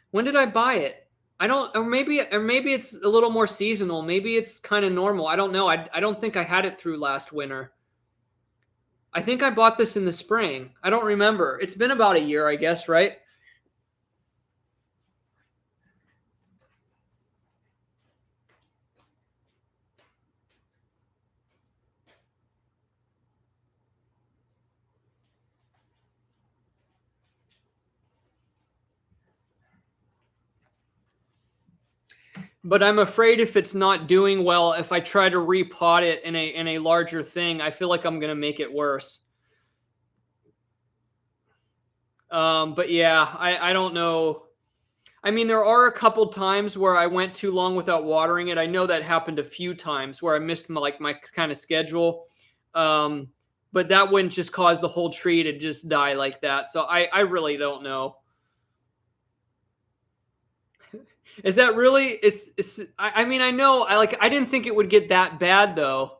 When did I buy it? I don't, or maybe it's a little more seasonal. Maybe it's kind of normal. I don't know. I don't think I had it through last winter. I think I bought this in the spring. I don't remember. It's been about a year, I guess, right? But I'm afraid if it's not doing well, if I try to repot it in a larger thing, I feel like I'm going to make it worse. But yeah, I don't know. I mean, there are a couple times where I went too long without watering it. I know that happened a few times where I missed my kind of schedule. But that wouldn't just cause the whole tree to just die like that. So I really don't know. Is that really? I mean, I know. I didn't think it would get that bad though.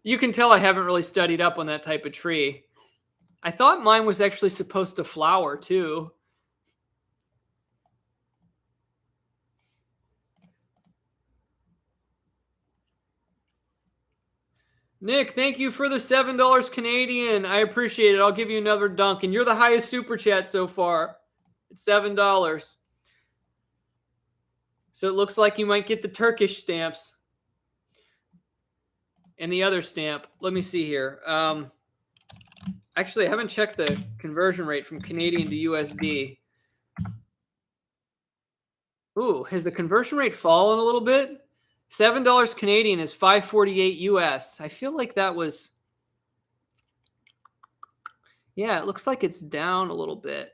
You can tell I haven't really studied up on that type of tree. I thought mine was actually supposed to flower too. Nick, thank you for the $7 Canadian. I appreciate it. I'll give you another dunk. And you're the highest super chat so far. It's $7. So it looks like you might get the Turkish stamps. And the other stamp. Let me see here. Actually, I haven't checked the conversion rate from Canadian to USD. Ooh, has the conversion rate fallen a little bit? $7 Canadian is 548 US. I feel like that was... Yeah, it looks like it's down a little bit.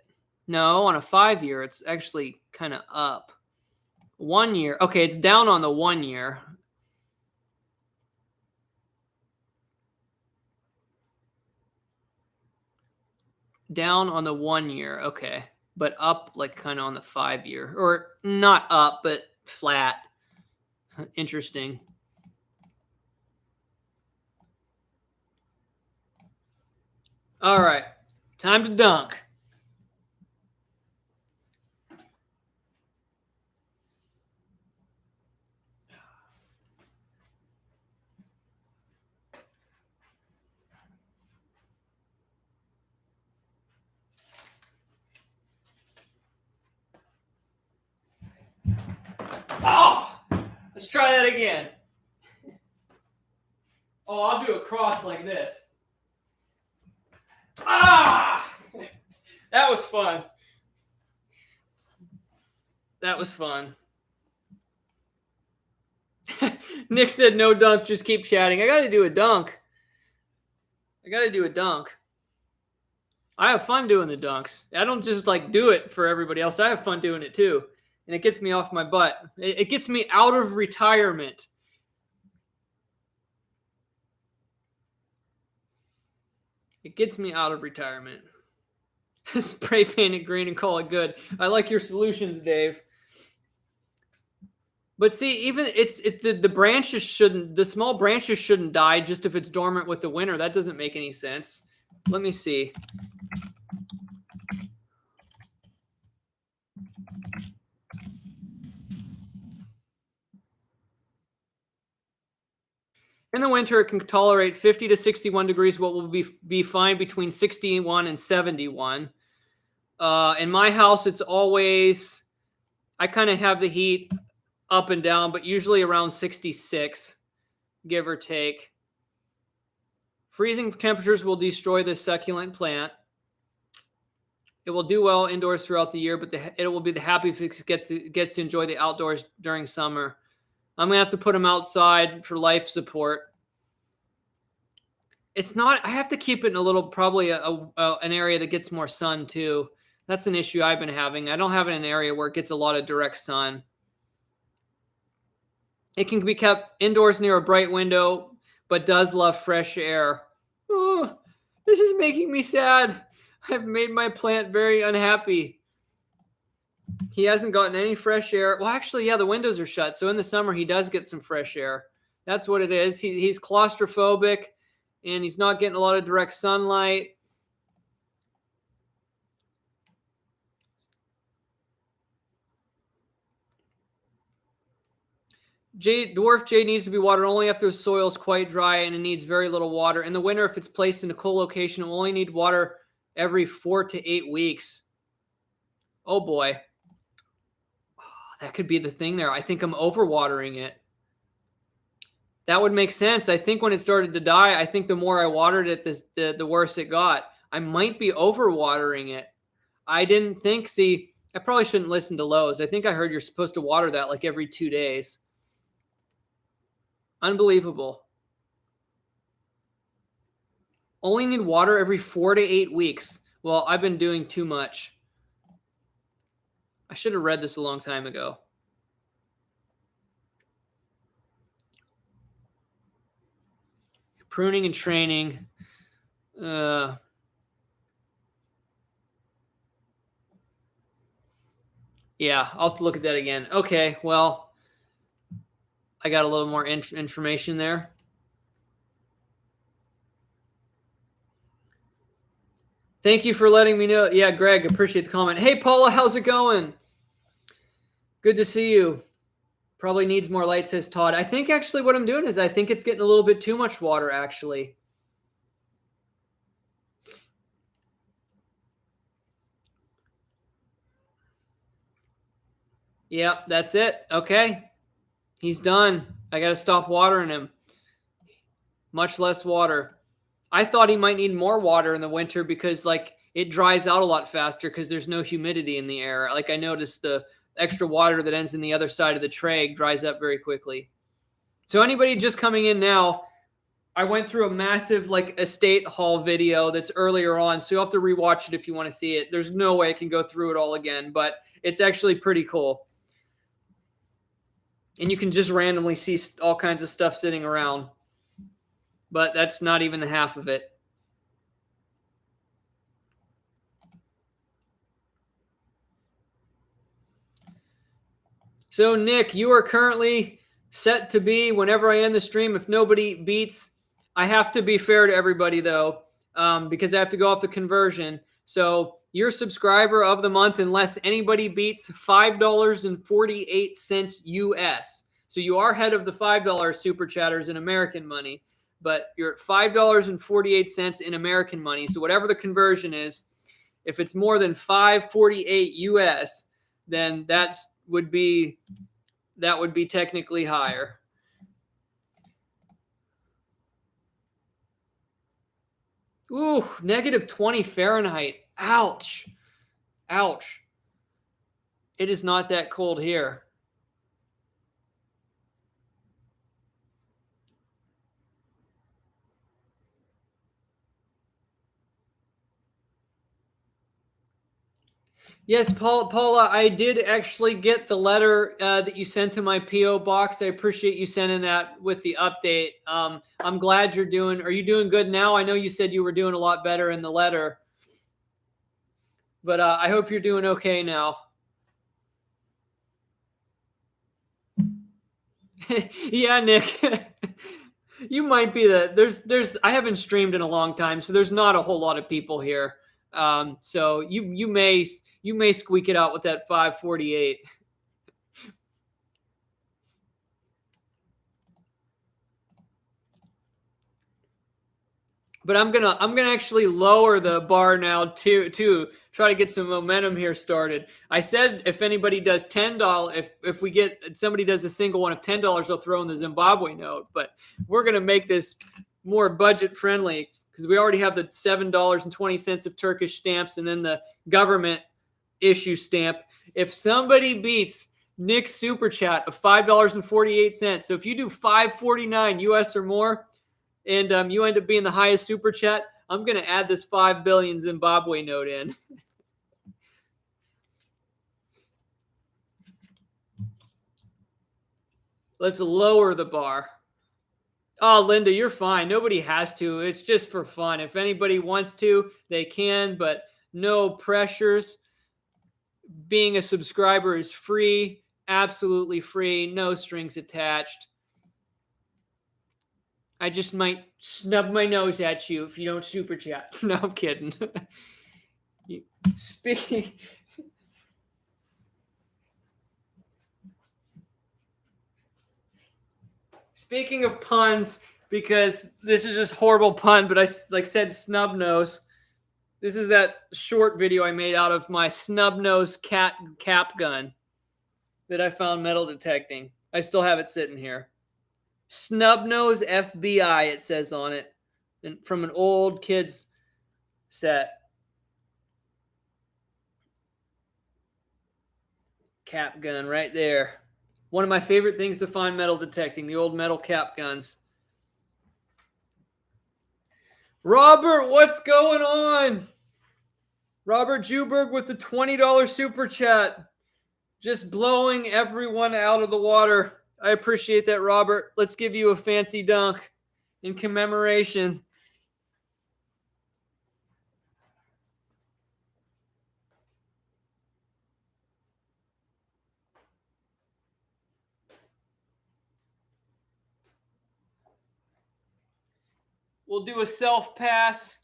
No, on a 5-year, it's actually kind of up. 1 year. Okay, it's down on the 1 year. Down on the 1 year. Okay. But up like kind of on the 5-year. Or not up, but flat. Interesting. All right. Time to dunk. Oh! Let's try that again. Oh, I'll do a cross like this. Ah! That was fun. That was fun. Nick said no dunk, just keep chatting. I got to do a dunk. I have fun doing the dunks. I don't just do it for everybody else. I have fun doing it too. And it gets me off my butt. It gets me out of retirement. It gets me out of retirement. Spray paint it green and call it good. I like your solutions, Dave. But see, even the branches shouldn't, the small branches shouldn't die just if it's dormant with the winter. That doesn't make any sense. Let me see. In the winter, it can tolerate 50 to 61 degrees, what will be fine between 61 and 71. In my house, it's always, I kind of have the heat up and down, but usually around 66, give or take. Freezing temperatures will destroy this succulent plant. It will do well indoors throughout the year, but it will be the happy if it gets to enjoy the outdoors during summer. I'm going to have to put them outside for life support. It's not, I have to keep it in a little, probably an area that gets more sun too. That's an issue I've been having. I don't have it in an area where it gets a lot of direct sun. It can be kept indoors near a bright window, but does love fresh air. Oh, this is making me sad. I've made my plant very unhappy. He hasn't gotten any fresh air. Well, actually, yeah, the windows are shut. So in the summer, he does get some fresh air. That's what it is. He's claustrophobic, and he's not getting a lot of direct sunlight. Dwarf jade needs to be watered only after the soil is quite dry and it needs very little water. In the winter, if it's placed in a cool location, it will only need water every 4 to 8 weeks. Oh, boy. That could be the thing there. I think I'm overwatering it. That would make sense. I think when it started to die, I think the more I watered it, the worse it got. I might be overwatering it. I didn't think, see, I probably shouldn't listen to Lowe's. I think I heard you're supposed to water that like every 2 days. Unbelievable. Only need water every 4 to 8 weeks. Well, I've been doing too much. I should have read this a long time ago. Pruning and training. Yeah, I'll have to look at that again. Okay, well, I got a little more information there. Thank you for letting me know. Yeah, Greg, appreciate the comment. Hey, Paula, how's it going? Good to see you. Probably needs more light, says Todd. I think actually what I'm doing is I think it's getting a little bit too much water, actually. Yep, that's it. Okay. He's done. I got to stop watering him. Much less water. I thought he might need more water in the winter because like it dries out a lot faster because there's no humidity in the air. Like I noticed the extra water that ends in the other side of the tray dries up very quickly. So anybody just coming in now, I went through a massive like estate haul video that's earlier on. So you'll have to rewatch it if you want to see it. There's no way I can go through it all again, but it's actually pretty cool. And you can just randomly see all kinds of stuff sitting around. But that's not even the half of it. So, Nick, you are currently set to be, whenever I end the stream, if nobody beats, I have to be fair to everybody, though, because I have to go off the conversion. So, your subscriber of the month, unless anybody beats $5.48 US. So, you are ahead of the $5 super chatters in American money, but you're at $5.48 in American money. So, whatever the conversion is, if it's more than $5.48 US, then that would be technically higher. Ooh, -20 Fahrenheit. Ouch. Ouch. It is not that cold here. Yes, Paula, I did actually get the letter that you sent to my P.O. box. I appreciate you sending that with the update. I'm glad are you doing good now? I know you said you were doing a lot better in the letter, but I hope you're doing okay now. Yeah, Nick, you might be I haven't streamed in a long time, so there's not a whole lot of people here. So you may squeak it out with that 548. But I'm gonna actually lower the bar now to try to get some momentum here started. I said if anybody does $10, if we get somebody does a single one of $10, I'll throw in the Zimbabwe note. But we're gonna make this more budget friendly because we already have the $7.20 of Turkish stamps and then the government issue stamp. If somebody beats Nick's super chat of $5.48, so if you do $5.49 US or more, and you end up being the highest super chat, I'm going to add this 5 billion Zimbabwe note in. Let's lower the bar. Oh, Linda, you're fine. Nobody has to. It's just for fun. If anybody wants to, they can, but no pressures. Being a subscriber is free, absolutely free, no strings attached. I just might snub my nose at you if you don't super chat. No, I'm kidding. Speaking of puns, because this is just horrible pun, but I said snub nose. This is that short video I made out of my snub nose cat cap gun that I found metal detecting. I still have it sitting here. Snub nose FBI, it says on it, and from an old kids set. Cap gun right there. One of my favorite things to find metal detecting, the old metal cap guns. Robert, what's going on? Robert Juberg with the $20 super chat. Just blowing everyone out of the water. I appreciate that, Robert. Let's give you a fancy dunk in commemoration. We'll do a self pass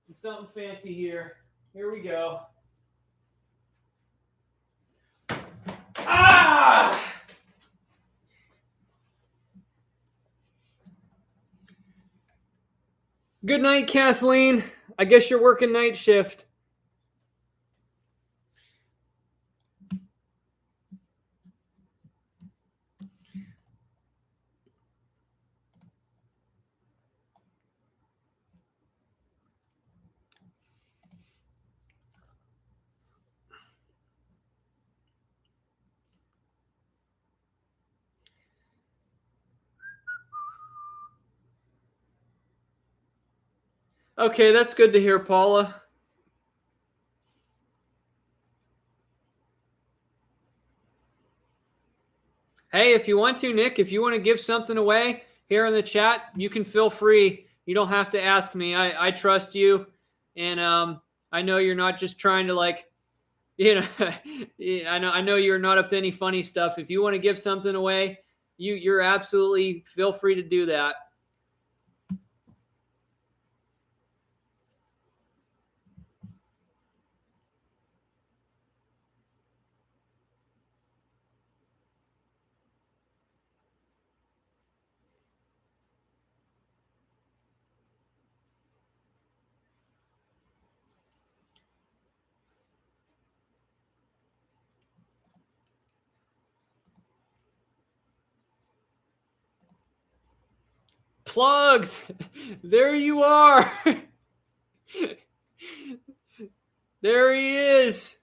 and something fancy here. Here we go. Ah! Good night, Kathleen. I guess you're working night shift. Okay, that's good to hear, Paula. Hey, if you want to, Nick, if you want to give something away here in the chat, you can feel free. You don't have to ask me. I trust you. And I know you're not just trying to like, you know, I know you're not up to any funny stuff. If you want to give something away, you're absolutely feel free to do that. Plugs, there you are. There he is.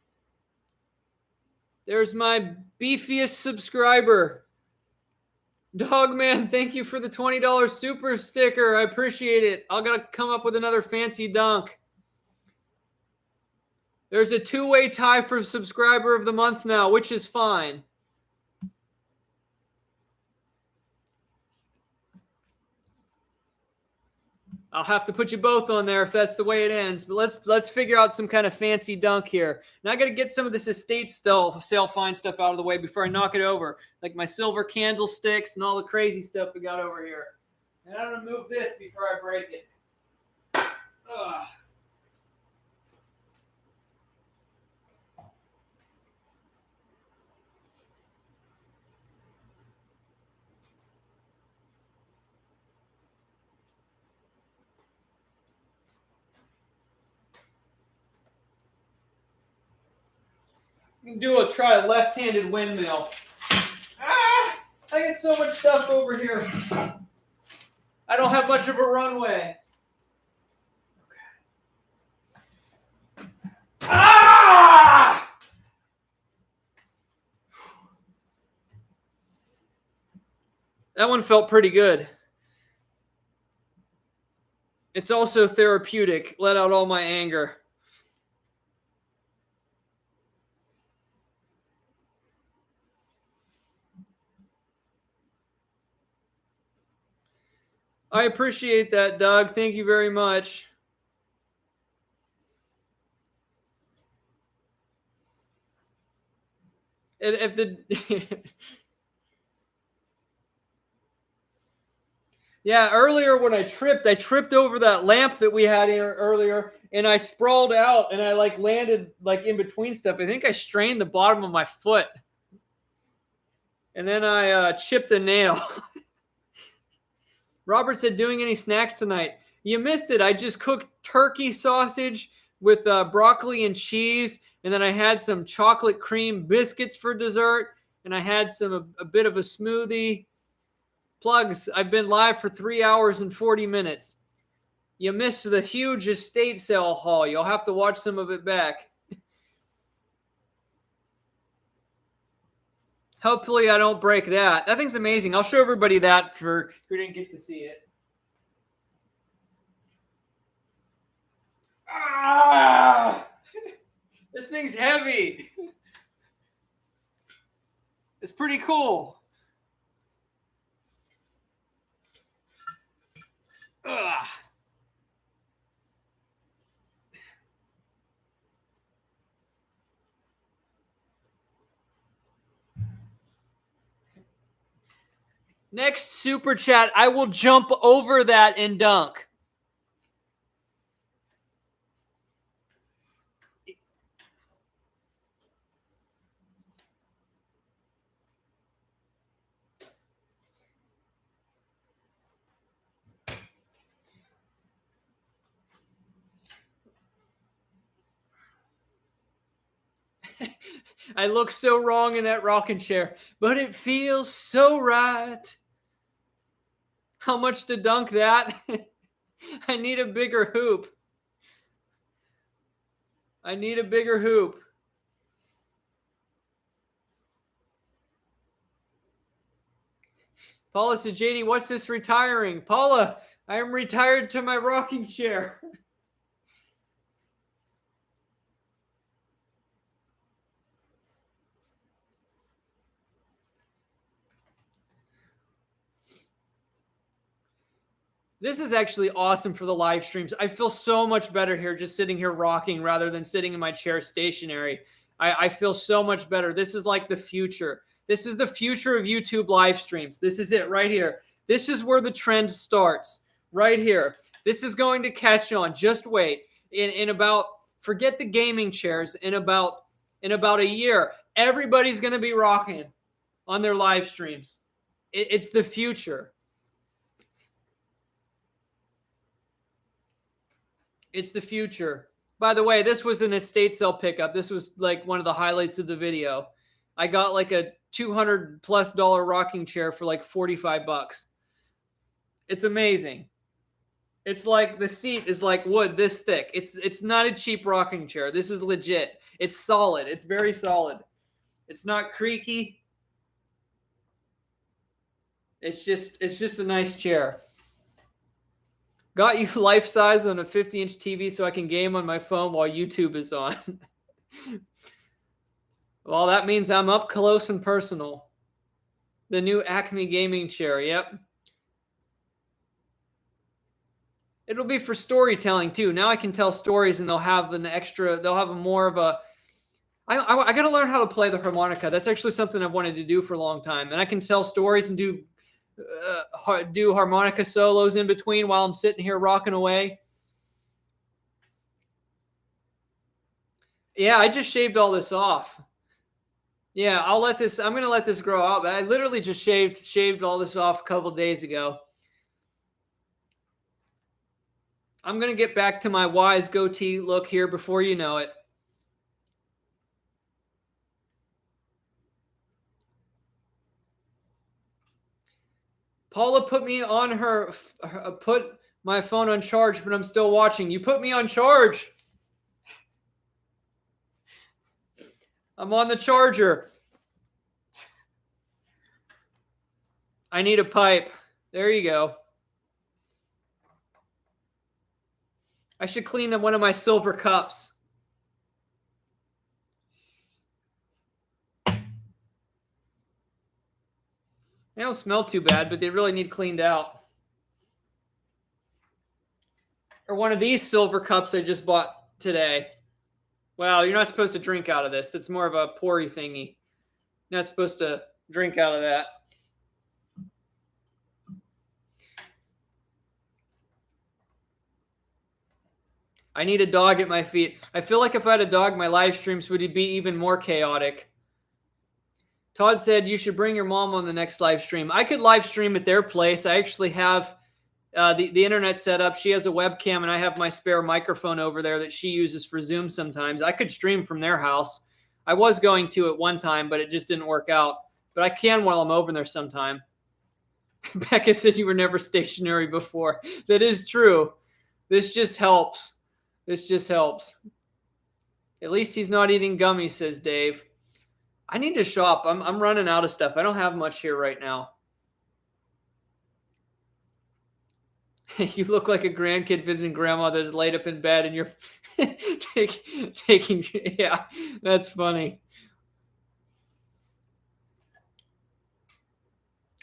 There's my beefiest subscriber. Dogman, thank you for the $20 super sticker. I appreciate it. I'll gotta come up with another fancy dunk. There's a two-way tie for subscriber of the month now, which is fine. I'll have to put you both on there if that's the way it ends. But let's figure out some kind of fancy dunk here. Now I got to get some of this estate sale fine stuff out of the way before I knock it over, like my silver candlesticks and all the crazy stuff we got over here. And I'm gonna move this before I break it. Ugh. You can try a left-handed windmill. Ah! I get so much stuff over here. I don't have much of a runway. Okay. Ah! That one felt pretty good. It's also therapeutic. Let out all my anger. I appreciate that, Doug. Thank you very much. If the yeah, earlier when I tripped over that lamp that we had here earlier, and I sprawled out, and I like landed like in between stuff. I think I strained the bottom of my foot, and then I chipped a nail. Robert said, doing any snacks tonight? You missed it. I just cooked turkey sausage with broccoli and cheese, and then I had some chocolate cream biscuits for dessert, and I had a bit of a smoothie. Plugs, I've been live for 3 hours and 40 minutes. You missed the huge estate sale haul. You'll have to watch some of it back. Hopefully I don't break that. That thing's amazing. I'll show everybody that for who didn't get to see it. Ah! thing's heavy. It's pretty cool. Ugh. Next super chat, I will jump over that and dunk. I look so wrong in that rocking chair, but it feels so right. How much to dunk that? I need a bigger hoop. I need a bigger hoop. Paula said, JD, what's this retiring? Paula, I am retired to my rocking chair. This is actually awesome for the live streams. I feel so much better here just sitting here rocking rather than sitting in my chair stationary. I feel so much better. This is like the future. This is the future of YouTube live streams. This is it right here. This is where the trend starts right here. This is going to catch on. Just wait. In about, forget the gaming chairs, in about a year, everybody's going to be rocking on their live streams. It's the future. It's the future. By the way, this was an estate sale pickup. This was like one of the highlights of the video. I got like a $200+ rocking chair for like 45 bucks. It's amazing. It's like the seat is like wood this thick. It's not a cheap rocking chair. This is legit. It's solid. It's very solid. It's not creaky. It's just a nice chair. Got you life size on a 50-inch TV so I can game on my phone while YouTube is on. Well, that means I'm up close and personal. The new Acme gaming chair. Yep. It'll be for storytelling too. Now I can tell stories and they'll have a more of a, I got to learn how to play the harmonica. That's actually something I've wanted to do for a long time. And I can tell stories and do harmonica solos in between while I'm sitting here rocking away. Yeah, I just shaved all this off. Yeah, I'm going to let this grow out, but I literally just shaved all this off a couple days ago. I'm going to get back to my wise goatee look here before you know it. Paula put me on put my phone on charge, but I'm still watching. You put me on charge. I'm on the charger. I need a pipe. There you go. I should clean up one of my silver cups. They don't smell too bad, but they really need cleaned out. Or one of these silver cups I just bought today. Well, you're not supposed to drink out of this. It's more of a pour-y thingy. You're not supposed to drink out of that. I need a dog at my feet. I feel like if I had a dog, my live streams would be even more chaotic. Todd said you should bring your mom on the next live stream. I could live stream at their place. I actually have the internet set up. She has a webcam, and I have my spare microphone over there that she uses for Zoom sometimes. I could stream from their house. I was going to at one time, but it just didn't work out. But I can while I'm over there sometime. Becca said you were never stationary before. That is true. This just helps. This just helps. At least he's not eating gummies, says Dave. I need to shop. I'm running out of stuff. I don't have much here right now. You look like a grandkid visiting grandma that's laid up in bed and you're taking, yeah, that's funny.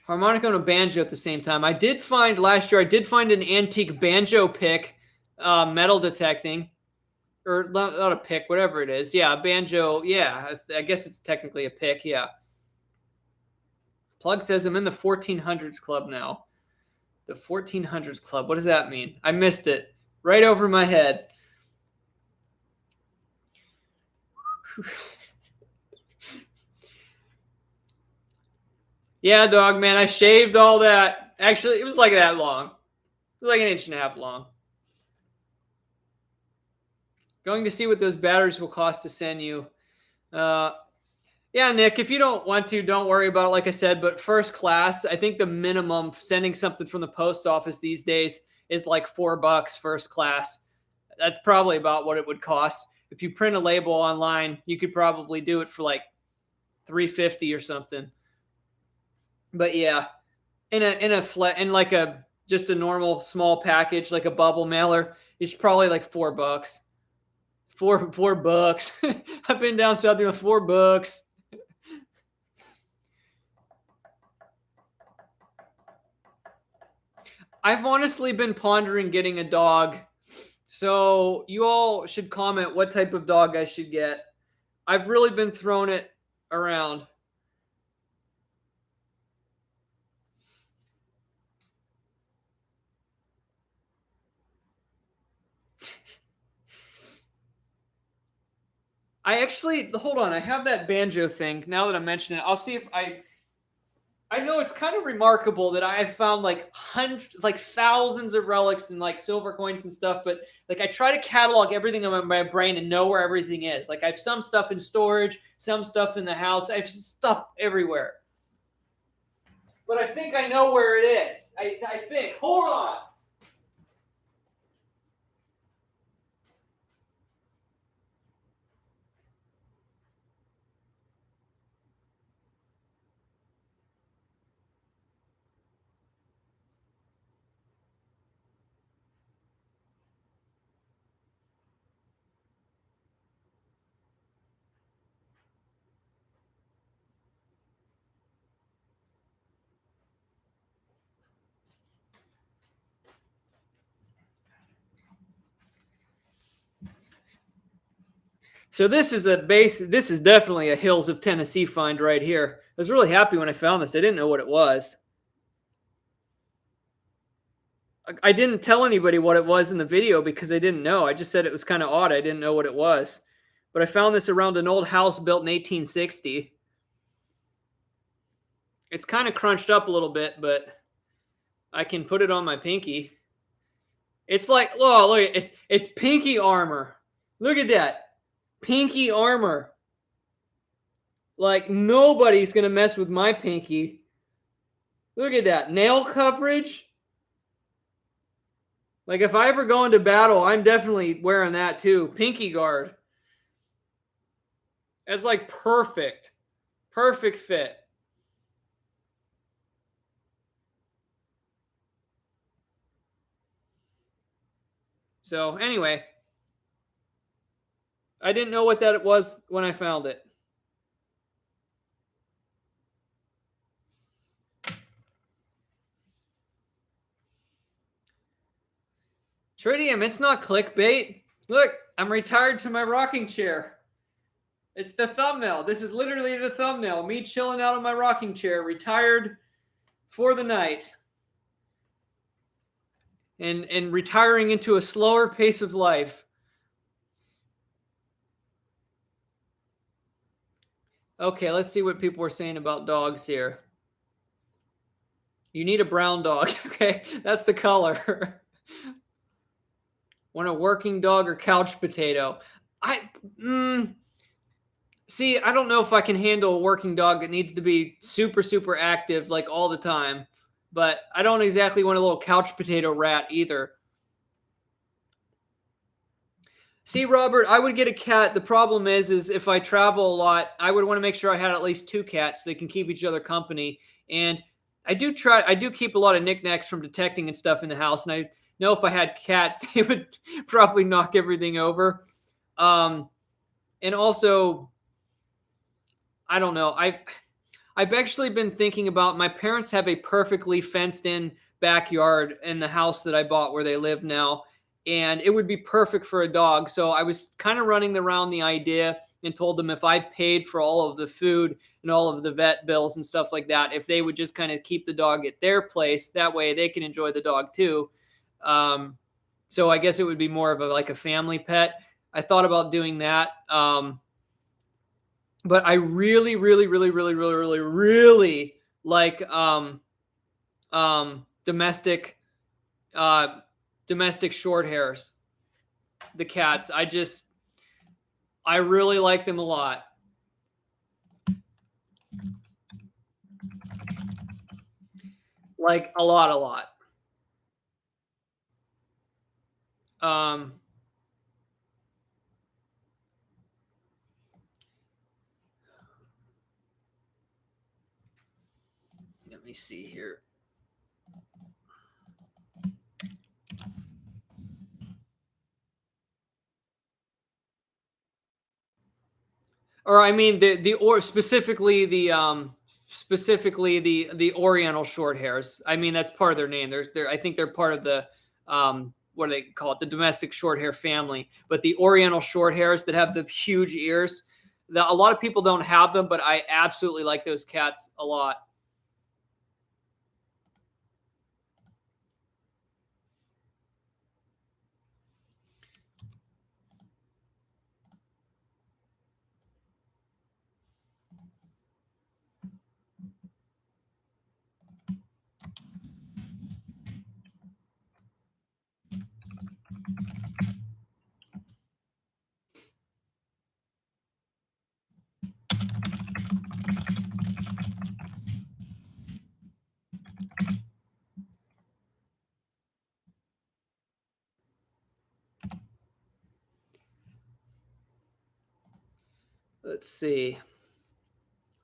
Harmonica and a banjo at the same time. I did find last year, I did find an antique banjo pick, metal detecting, or not a pick, whatever it is. Yeah, a banjo. Yeah, I guess it's technically a pick. Yeah. Plug says I'm in the 1400s club now. The 1400s club. What does that mean? I missed it. Right over my head. Yeah, dog, man. I shaved all that. Actually, it was like that long. It was like 1.5 inches long. Going to see what those batteries will cost to send you. Yeah, Nick, if you don't want to, don't worry about it, like I said. But first class, I think the minimum sending something from the post office these days is like $4 first class. That's probably about what it would cost. If you print a label online, you could probably do it for like $3.50 or something. But yeah, in like a just a normal small package, like a bubble mailer, it's probably like $4. $4. I've been down south with $4. I've honestly been pondering getting a dog. So you all should comment what type of dog I should get. I've really been throwing it around. I actually, hold on, I have that banjo thing. Now that I mention it, I'll see if I know it's kind of remarkable that I've found like thousands of relics and like silver coins and stuff, but like I try to catalog everything in my brain and know where everything is. Like I have some stuff in storage, some stuff in the house. I have stuff everywhere. But I think I know where it is. I think. Hold on. So this is a base. This is definitely a Hills of Tennessee find right here. I was really happy when I found this. I didn't know what it was. I didn't tell anybody what it was in the video because I didn't know. I just said it was kind of odd. I didn't know what it was. But I found this around an old house built in 1860. It's kind of crunched up a little bit, but I can put it on my pinky. It's like, oh, look, it's pinky armor. Look at that. Pinky armor. Like nobody's going to mess with my pinky. Look at that. Nail coverage. Like if I ever go into battle, I'm definitely wearing that too. Pinky guard. It's like perfect. Perfect fit. So anyway, I didn't know what that was when I found it. Tritium, it's not clickbait. Look, I'm retired to my rocking chair. It's the thumbnail. This is literally the thumbnail. Me chilling out on my rocking chair, retired for the night. And retiring into a slower pace of life. Okay, let's see what people were saying about dogs here. You need a brown dog. Okay, that's the color. Want a working dog or couch potato? See, I don't know if I can handle a working dog that needs to be super, super active like all the time. But I don't exactly want a little couch potato rat either. See, Robert, I would get a cat. The problem is if I travel a lot, I would want to make sure I had at least 2 cats so they can keep each other company. And I do keep a lot of knickknacks from detecting and stuff in the house, and I know if I had cats, they would probably knock everything over. And also, I don't know. I've actually been thinking about, my parents have a perfectly fenced in backyard in the house that I bought where they live now, and it would be perfect for a dog. So I was kind of running around the idea and told them if I paid for all of the food and all of the vet bills and stuff like that, if they would just kind of keep the dog at their place, that way they can enjoy the dog too. So I guess it would be more of like a family pet. I thought about doing that. But I really, really, really, really, really, really, really like domestic domestic short hairs, the cats. I really like them a lot. Like a lot, a lot. Um, Let me see here. Or I mean or specifically the Oriental short hairs. I mean, that's part of their name. I think they're part of the what do they call it? The domestic short hair family. But the Oriental short hairs that have the huge ears, a lot of people don't have them, but I absolutely like those cats a lot. Let's see.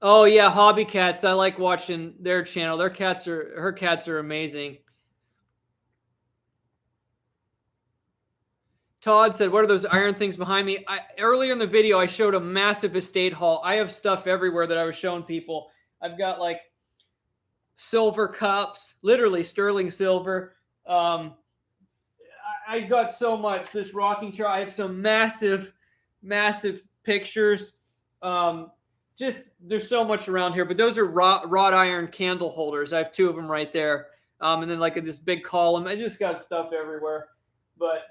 Oh yeah, hobby cats. I like watching their channel. Her cats are amazing. Todd said, "What are those iron things behind me?" Earlier in the video, I showed a massive estate haul. I have stuff everywhere that I was showing people. I've got like silver cups, literally sterling silver. I got so much. This rocking chair. I have some massive, massive pictures. Just there's so much around here. But those are wrought iron candle holders. I have two of them right there. And then like this big column. I just got stuff everywhere. But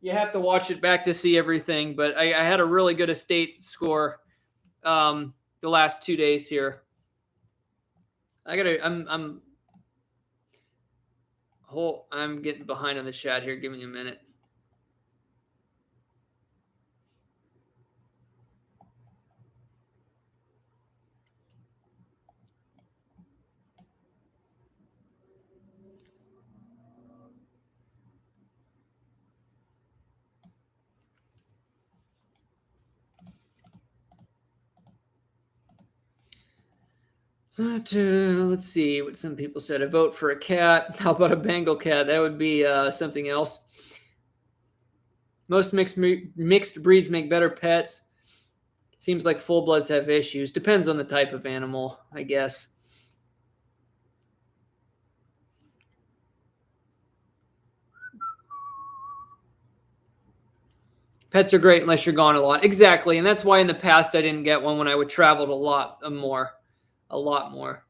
you have to watch it back to see everything. But I had a really good estate score the last 2 days here. I'm getting behind on the chat here. Give me a minute. Let's see what some people said. A vote for a cat. How about a Bengal cat? That would be something else. Most mixed breeds make better pets. Seems like full bloods have issues. Depends on the type of animal, I guess. Pets are great unless you're gone a lot. Exactly. And that's why in the past I didn't get one when I would travel a lot more. A lot more.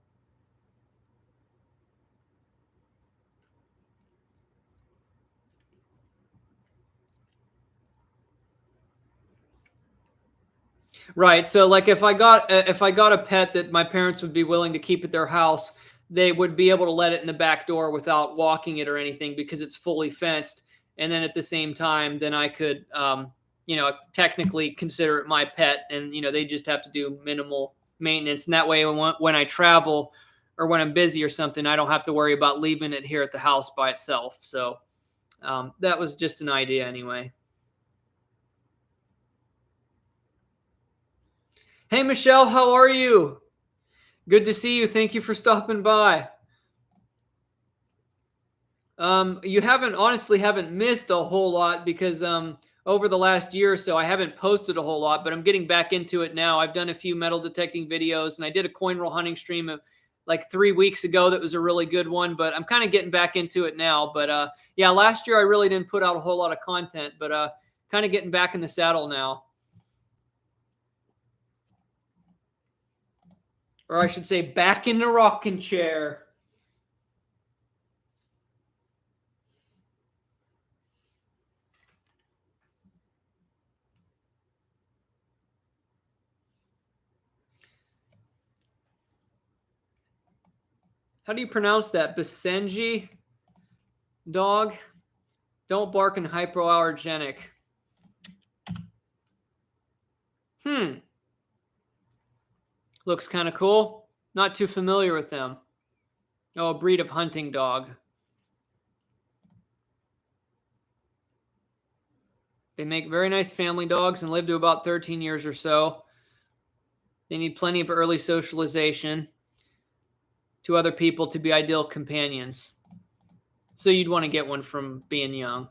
Right. So like if I got a pet that my parents would be willing to keep at their house, they would be able to let it in the back door without walking it or anything because it's fully fenced. And then at the same time, then I could technically consider it my pet, and they just have to do minimal maintenance. And that way when I travel or when I'm busy or something, I don't have to worry about leaving it here at the house by itself. So that was just an idea anyway. Hey, Michelle, how are you? Good to see you. Thank you for stopping by. You honestly haven't missed a whole lot because over the last year or so I haven't posted a whole lot, but I'm getting back into it now. I've done a few metal detecting videos, and I did a coin roll hunting stream like 3 weeks ago. That was a really good one, but I'm kind of getting back into it now. But yeah, last year I really didn't put out a whole lot of content, but kind of getting back in the saddle now. Or I should say back in the rocking chair. How do you pronounce that? Basenji dog? Don't bark and hypoallergenic. Looks kind of cool. Not too familiar with them. Oh, a breed of hunting dog. They make very nice family dogs and live to about 13 years or so. They need plenty of early socialization to other people to be ideal companions. So you'd want to get one from being young.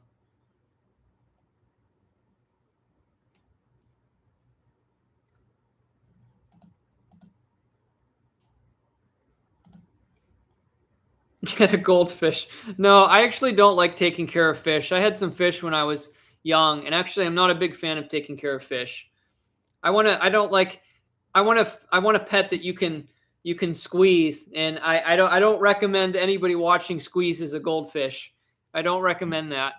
Get a goldfish. No, I actually don't like taking care of fish. I had some fish when I was young, and actually I'm not a big fan of taking care of fish. I want a pet that you can squeeze, and I don't recommend anybody watching squeezes a goldfish. I don't recommend that.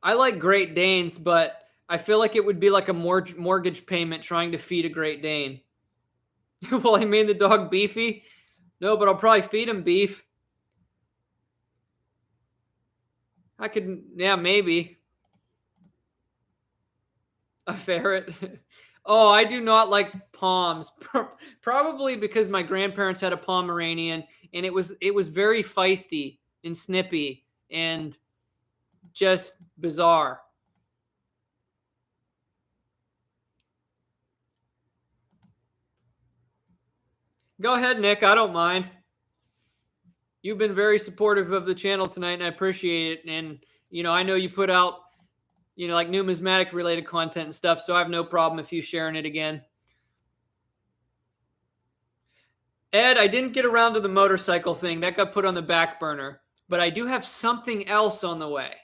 I like Great Danes, but I feel like it would be like a mortgage payment trying to feed a Great Dane. Well, I made the dog beefy. No, but I'll probably feed him beef. I could, yeah, maybe a ferret. Oh, I do not like Poms. Probably because my grandparents had a Pomeranian, and it was very feisty and snippy and just bizarre. Go ahead, Nick. I don't mind. You've been very supportive of the channel tonight, and I appreciate it. And I know you put out like numismatic related content and stuff, so I have no problem if you sharing it again. Ed, I didn't get around to the motorcycle thing. That got put on the back burner, but I do have something else on the way.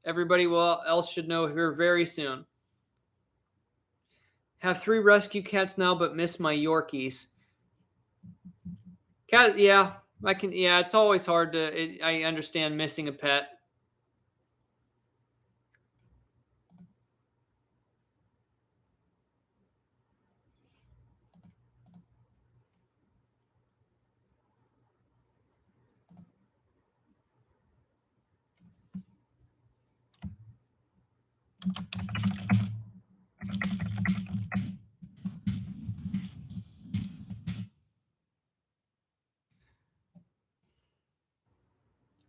Everybody else should know here very soon. Have 3 rescue cats now, but miss my Yorkies. Cat, yeah, I can. Yeah, it's always hard to. I understand missing a pet.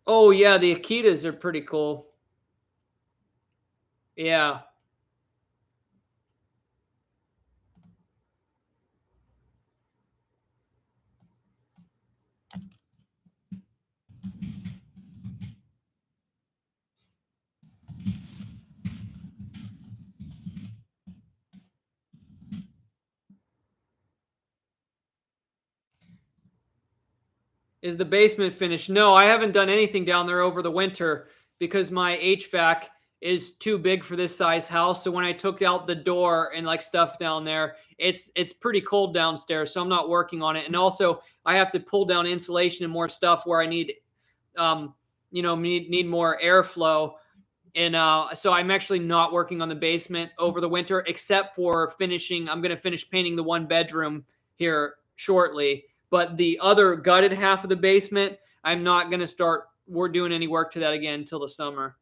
Oh yeah, the Akitas are pretty cool. Yeah. Is the basement finished? No, I haven't done anything down there over the winter because my HVAC is too big for this size house. So when I took out the door and like stuff down there, it's pretty cold downstairs. So I'm not working on it. And also I have to pull down insulation and more stuff where I need need more airflow. And so I'm actually not working on the basement over the winter, except for finishing. I'm going to finish painting the 1 bedroom here shortly. But the other gutted half of the basement, I'm not going to start. We're doing any work to that again until the summer.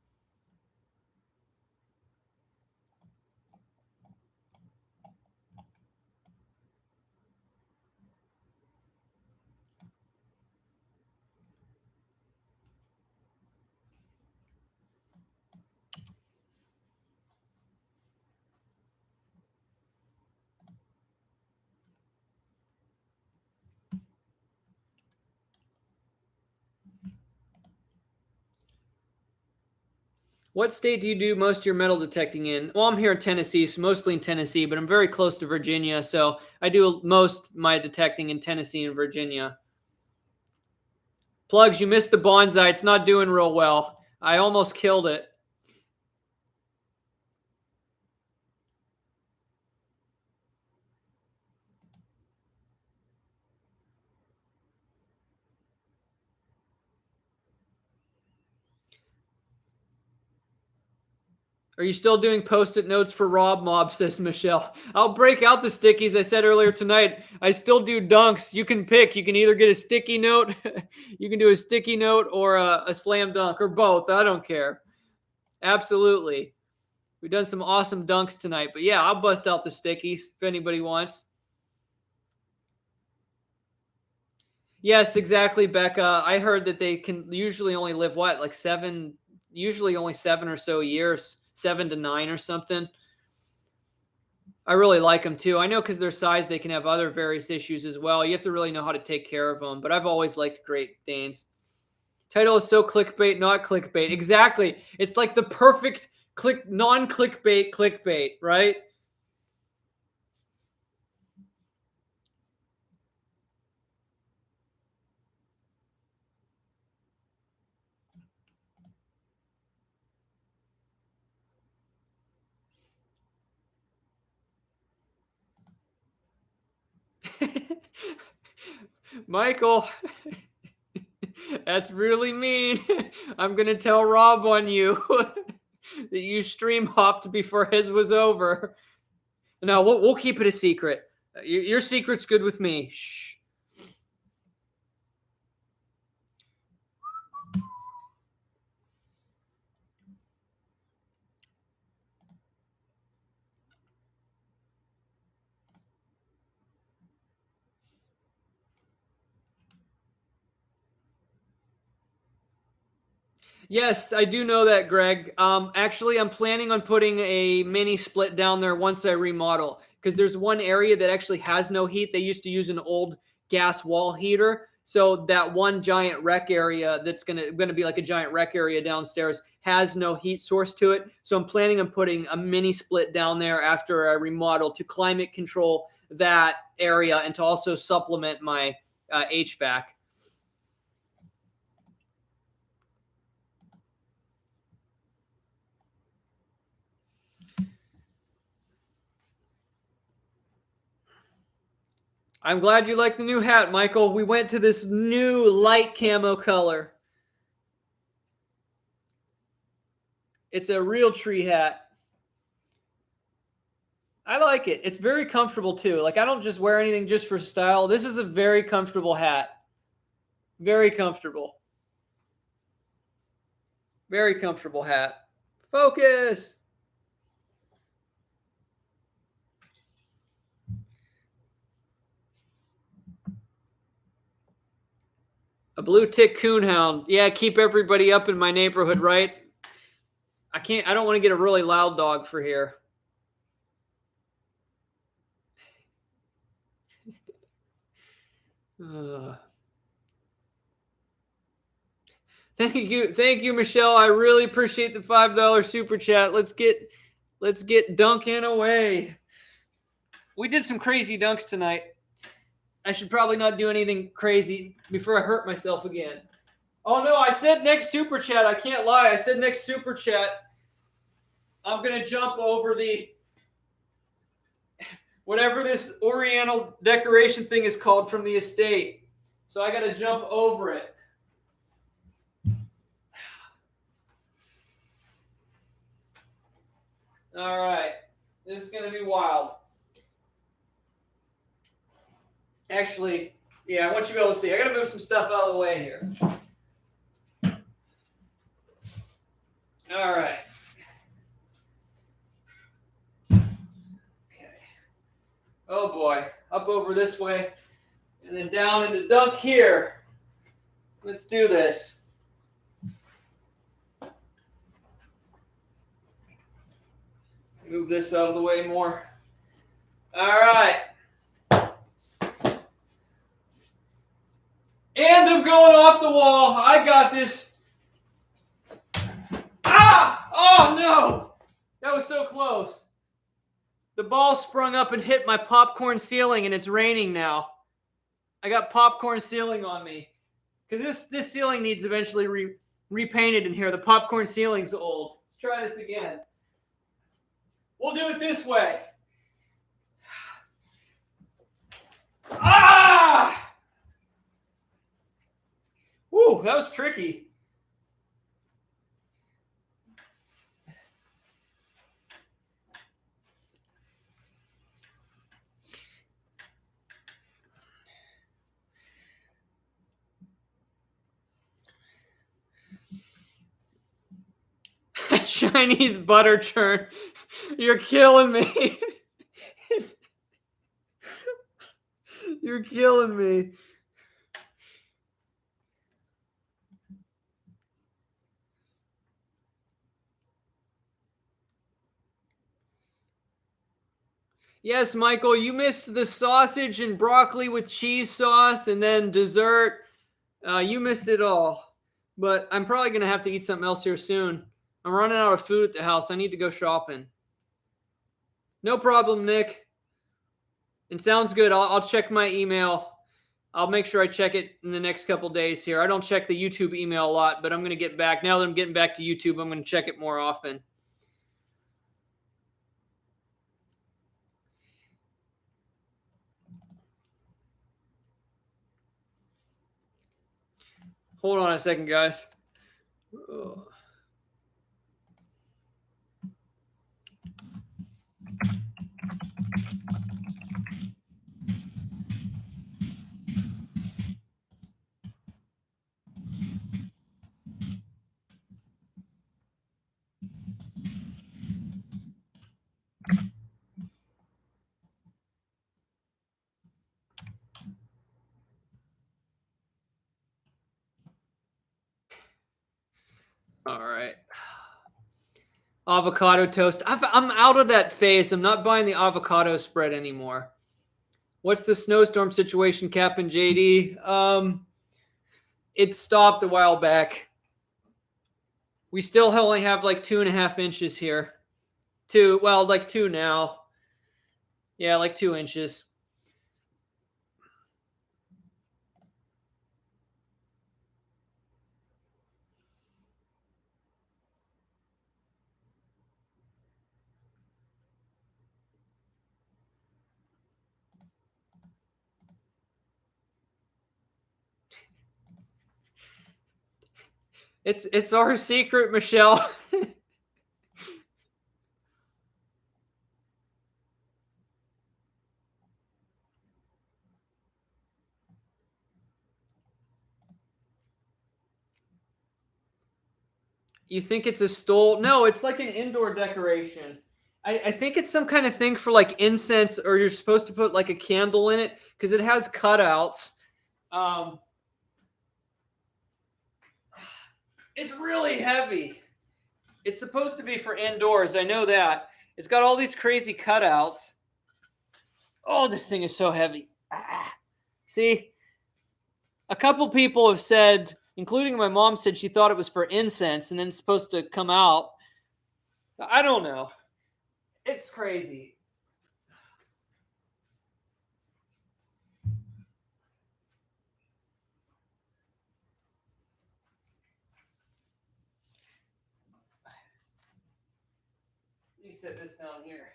What state do you do most of your metal detecting in? Well, I'm here in Tennessee, so mostly in Tennessee, but I'm very close to Virginia, so I do most my detecting in Tennessee and Virginia. Plugs, you missed the bonsai. It's not doing real well. I almost killed it. Are you still doing post-it notes for Rob Mob, says Michelle. I'll break out the stickies. I said earlier tonight, I still do dunks. You can pick. You can either get a sticky note, you can do a sticky note or a slam dunk or both. I don't care. Absolutely. We've done some awesome dunks tonight. But yeah, I'll bust out the stickies if anybody wants. Yes, exactly, Becca. I heard that they can usually only live what, like usually only 7 or so years, 7 to 9 or something. I really like them too. I know because their size, they can have other various issues as well. You have to really know how to take care of them. But I've always liked Great Danes. Title is so clickbait, not clickbait. Exactly. It's like the perfect non-clickbait clickbait, right? Michael, that's really mean. I'm going to tell Rob on you that you stream hopped before his was over. No, we'll keep it a secret. Your secret's good with me. Shh. Yes, I do know that, Greg. Actually, I'm planning on putting a mini split down there once I remodel because there's one area that actually has no heat. They used to use an old gas wall heater, so that one giant rec area that's gonna be like a giant rec area downstairs has no heat source to it. So I'm planning on putting a mini split down there after I remodel to climate control that area and to also supplement my HVAC. I'm glad you like the new hat, Michael. We went to this new light camo color. It's a real tree hat. I like it. It's very comfortable too. Like I don't just wear anything just for style. This is a very comfortable hat. Very comfortable. Very comfortable hat. Focus. A blue tick coonhound. Yeah, keep everybody up in my neighborhood, right? I don't want to get a really loud dog for here. Thank you, Michelle. I really appreciate the $5 super chat. Let's get dunking away. We did some crazy dunks tonight. I should probably not do anything crazy before I hurt myself again. Oh no, I said next super chat. I can't lie. I said next super chat. I'm gonna jump over the whatever this Oriental decoration thing is called from the estate. So I gotta jump over it. All right. This is gonna be wild. Actually, yeah, I want you to be able to see. I gotta move some stuff out of the way here. All right. Okay. Oh boy. Up over this way. And then down into dunk here. Let's do this. Move this out of the way more. All right. And I'm going off the wall. I got this. Ah! Oh no! That was so close. The ball sprung up and hit my popcorn ceiling, and it's raining now. I got popcorn ceiling on me. Because this ceiling needs eventually repainted in here. The popcorn ceiling's old. Let's try this again. We'll do it this way. Ah! Woo, that was tricky. Chinese butter churn. You're killing me. You're killing me. Yes, Michael, you missed the sausage and broccoli with cheese sauce and then dessert. You missed it all. But I'm probably going to have to eat something else here soon. I'm running out of food at the house. I need to go shopping. No problem, Nick. It sounds good. I'll check my email. I'll make sure I check it in the next couple days here. I don't check the YouTube email a lot, but I'm going to get back. Now that I'm getting back to YouTube, I'm going to check it more often. Hold on a second, guys. Ugh. All right. Avocado toast. I'm out of that phase. I'm not buying the avocado spread anymore. What's the snowstorm situation, Cap and JD? It stopped a while back. We still only have like 2.5 inches here. Like 2 now. Yeah, like 2 inches. It's our secret, Michelle. You think it's a stole? No, it's like an indoor decoration. I think it's some kind of thing for like incense, or you're supposed to put like a candle in it because it has cutouts. It's really heavy. It's supposed to be for indoors. I know that. It's got all these crazy cutouts. Oh, this thing is so heavy. See, a couple people have said, including my mom, said she thought it was for incense and then it's supposed to come out. I don't know. It's crazy. Let me set this down here.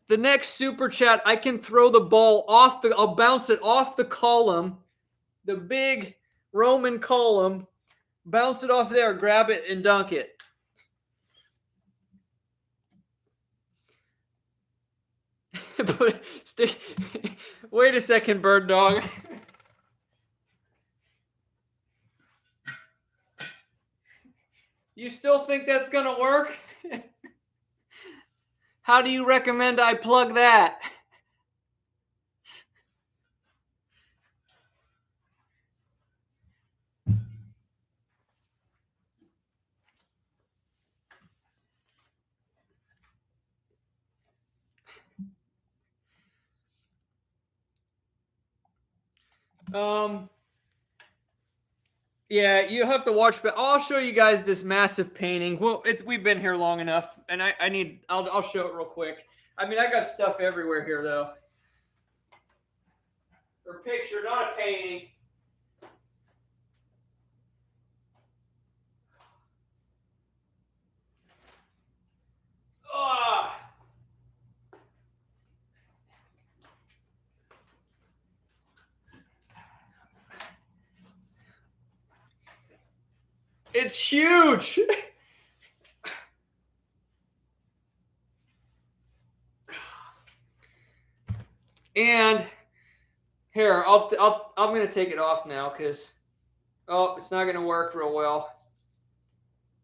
The next super chat, I can throw the ball off I'll bounce it off the column, the big Roman column, bounce it off there, grab it, and dunk it. Wait a second, bird dog. You still think that's going to work? How do you recommend I plug that? Yeah, you have to watch, but I'll show you guys this massive painting. Well, we've been here long enough, and I'll show it real quick. I mean, I got stuff everywhere here though. Or picture, not a painting. Ah. It's huge. And here, I'm gonna take it off now because it's not gonna work real well.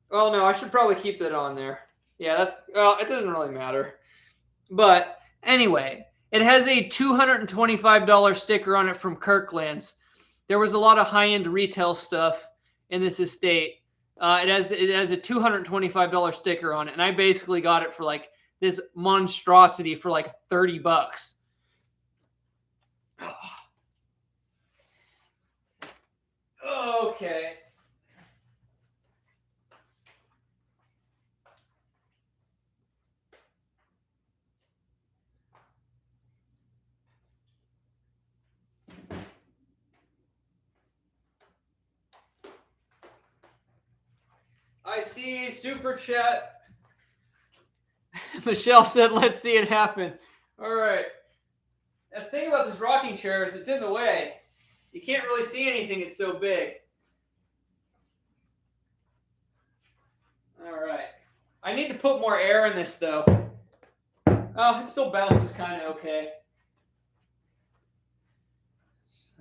Oh no, I should probably keep that on there. Yeah, it doesn't really matter. But anyway, it has a $225 sticker on it from Kirkland's. There was a lot of high-end retail stuff in this estate. It has a $225 sticker on it, and I basically got it for like this monstrosity for like $30. Okay. I see super chat. Michelle said, let's see it happen. All right. The thing about this rocking chair is it's in the way. You can't really see anything. It's so big. All right. I need to put more air in this, though. Oh, it still bounces kind of okay.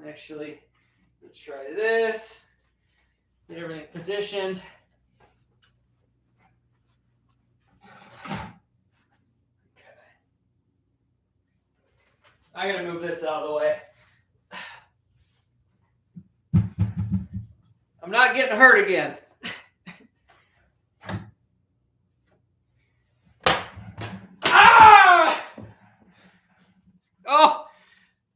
Actually, let's try this. Get everything positioned. I gotta move this out of the way. I'm not getting hurt again. Ah! Oh,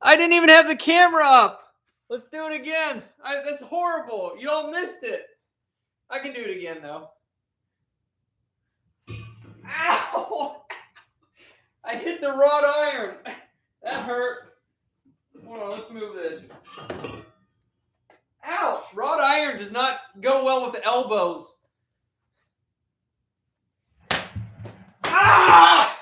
I didn't even have the camera up. Let's do it again. That's horrible. You all missed it. I can do it again, though. Ow! I hit the wrought iron. That hurt. Hold on, let's move this. Ouch! Wrought iron does not go well with the elbows. Ah!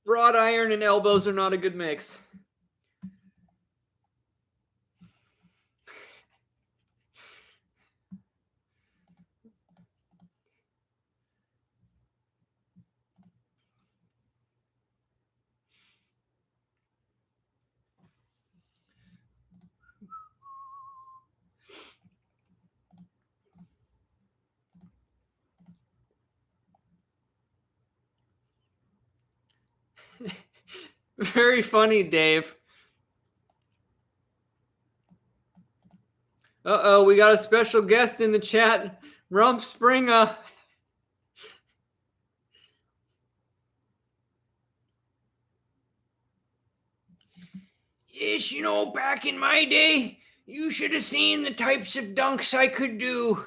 Wrought iron and elbows are not a good mix. Very funny, Dave. Uh-oh, we got a special guest in the chat. Rump Springer. Yes, back in my day, you should have seen the types of dunks I could do.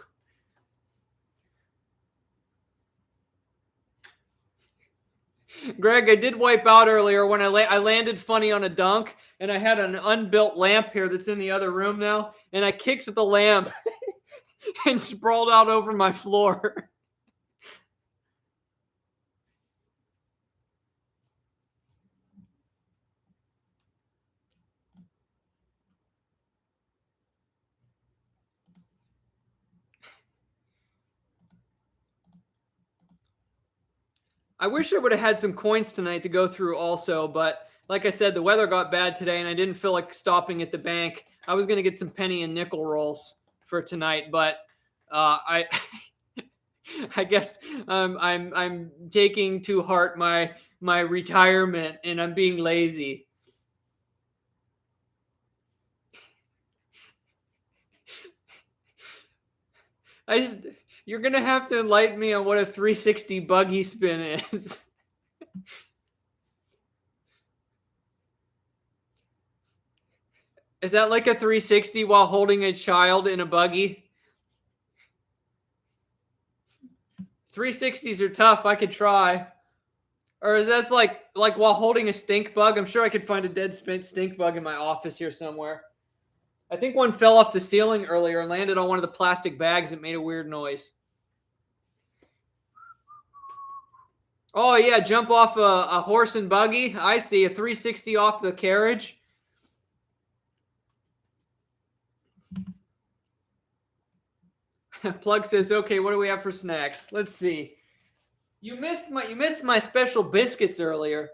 Greg, I did wipe out earlier when I landed funny on a dunk, and I had an unbuilt lamp here that's in the other room now, and I kicked the lamp and sprawled out over my floor. I wish I would have had some coins tonight to go through also, but like I said, the weather got bad today, and I didn't feel like stopping at the bank. I was going to get some penny and nickel rolls for tonight, but I guess I'm taking to heart my retirement, and I'm being lazy. You're going to have to enlighten me on what a 360 buggy spin is. Is that like a 360 while holding a child in a buggy? 360s are tough. I could try. Or is that like while holding a stink bug? I'm sure I could find a dead stink bug in my office here somewhere. I think one fell off the ceiling earlier and landed on one of the plastic bags that made a weird noise. Oh, yeah, jump off a horse and buggy. I see, a 360 off the carriage. Plug says, okay, what do we have for snacks? Let's see. You missed my special biscuits earlier.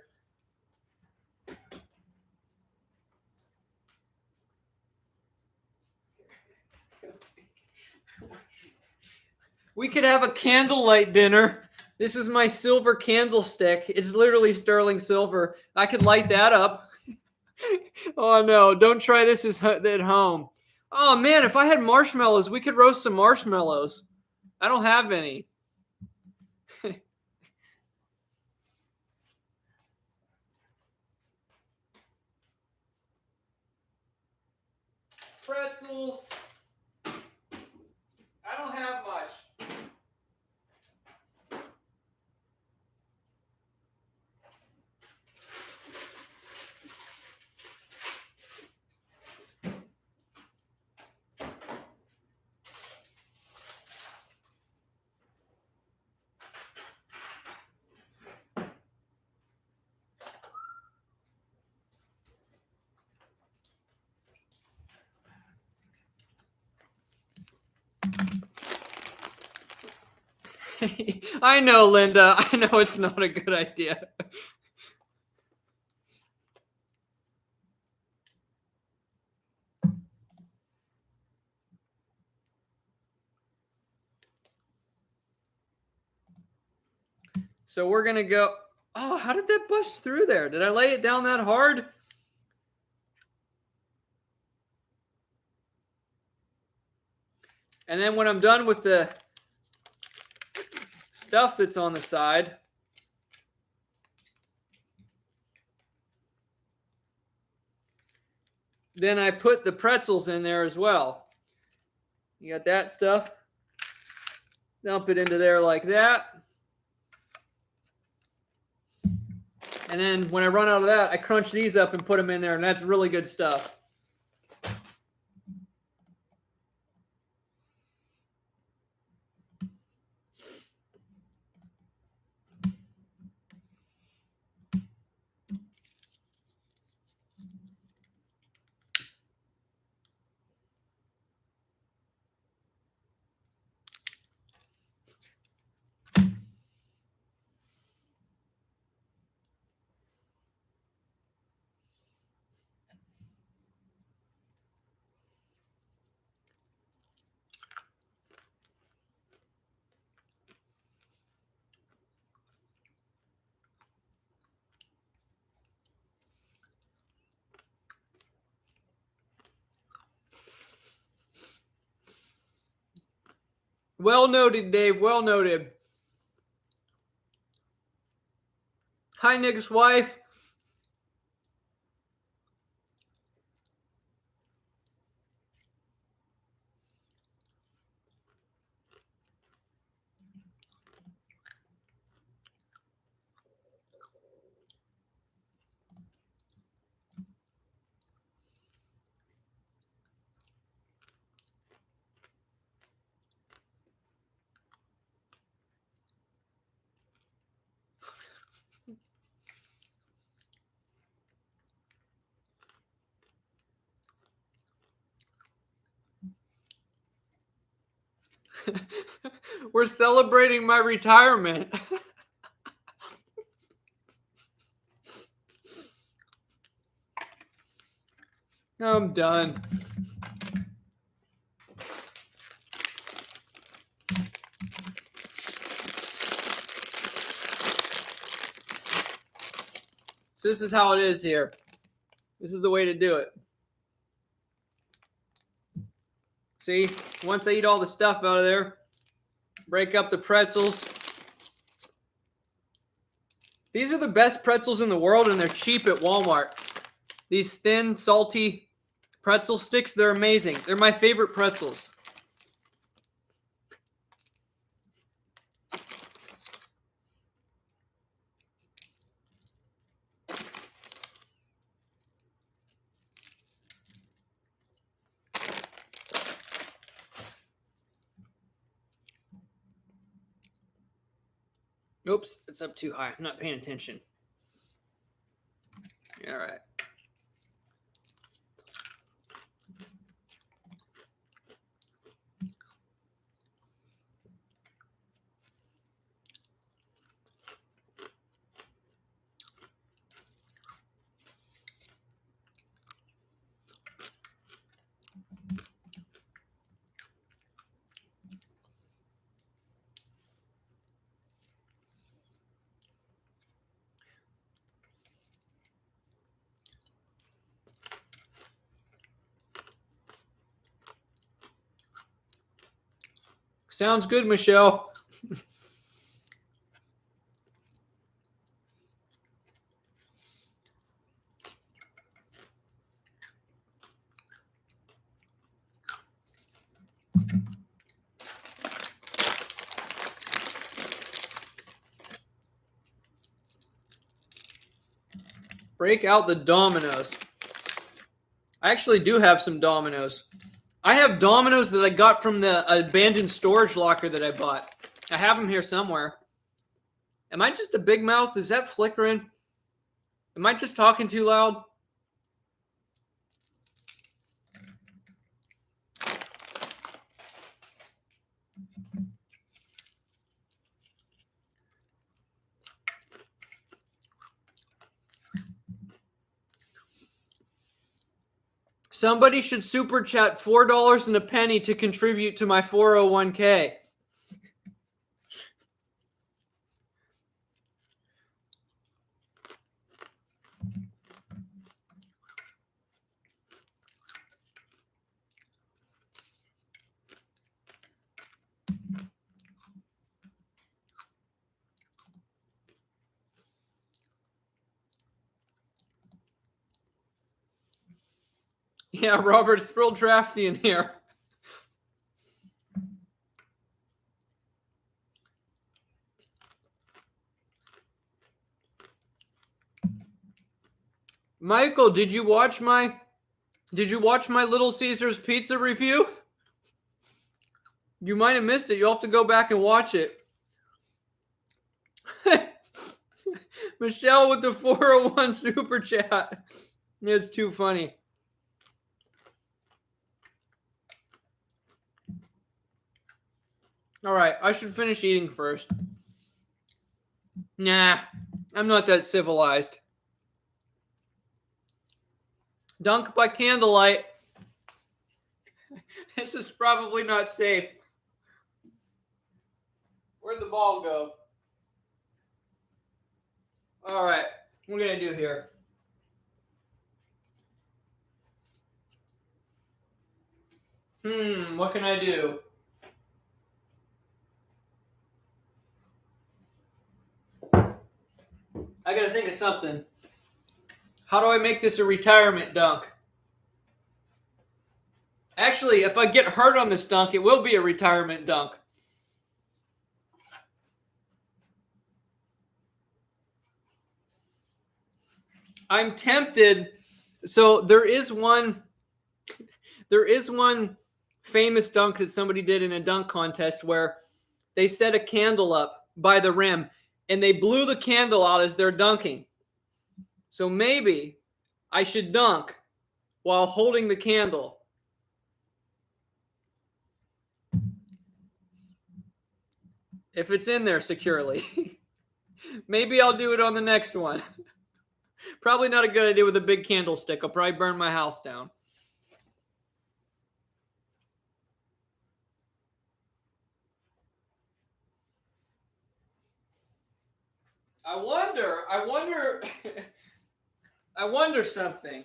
We could have a candlelight dinner. This is my silver candlestick. It's literally sterling silver. I could light that up. Oh, no. Don't try this at home. Oh, man. If I had marshmallows, we could roast some marshmallows. I don't have any. Pretzels. I don't have much. I know, Linda. I know it's not a good idea. So we're going to go. Oh, how did that bust through there? Did I lay it down that hard? And then when I'm done with the stuff that's on the side, then I put the pretzels in there as well. You got that stuff. Dump it into there like that. And then when I run out of that, I crunch these up and put them in there, and that's really good stuff. Well noted, Dave. Well noted. Hi, Nick's wife. We're celebrating my retirement. I'm done. So this is how it is here. This is the way to do it. See, once I eat all the stuff out of there, Break up the pretzels. These are the best pretzels in the world, and they're cheap at Walmart. These thin, salty pretzel sticks, they're amazing. They're my favorite pretzels. Oops, it's up too high. I'm not paying attention. All right. Sounds good, Michelle. Break out the dominoes. I actually do have some dominoes. I have dominoes that I got from the abandoned storage locker that I bought. I have them here somewhere. Am I just a big mouth? Is that flickering? Am I just talking too loud? Somebody should super chat $4 and a penny to contribute to my 401k. Yeah, Robert, it's real drafty in here. Michael, did you watch my Little Caesars pizza review? You might have missed it. You'll have to go back and watch it. Michelle with the 401 super chat. It's too funny. All right, I should finish eating first. Nah, I'm not that civilized. Dunk by candlelight. This is probably not safe. Where'd the ball go? All right, what are we going to do here? What can I do? I got to think of something. How do I make this a retirement dunk? Actually, if I get hurt on this dunk, it will be a retirement dunk. I'm tempted. So there is one famous dunk that somebody did in a dunk contest where they set a candle up by the rim and they blew the candle out as they're dunking. So maybe I should dunk while holding the candle. If it's in there securely. Maybe I'll do it on the next one. Probably not a good idea with a big candlestick. I'll probably burn my house down. I wonder something.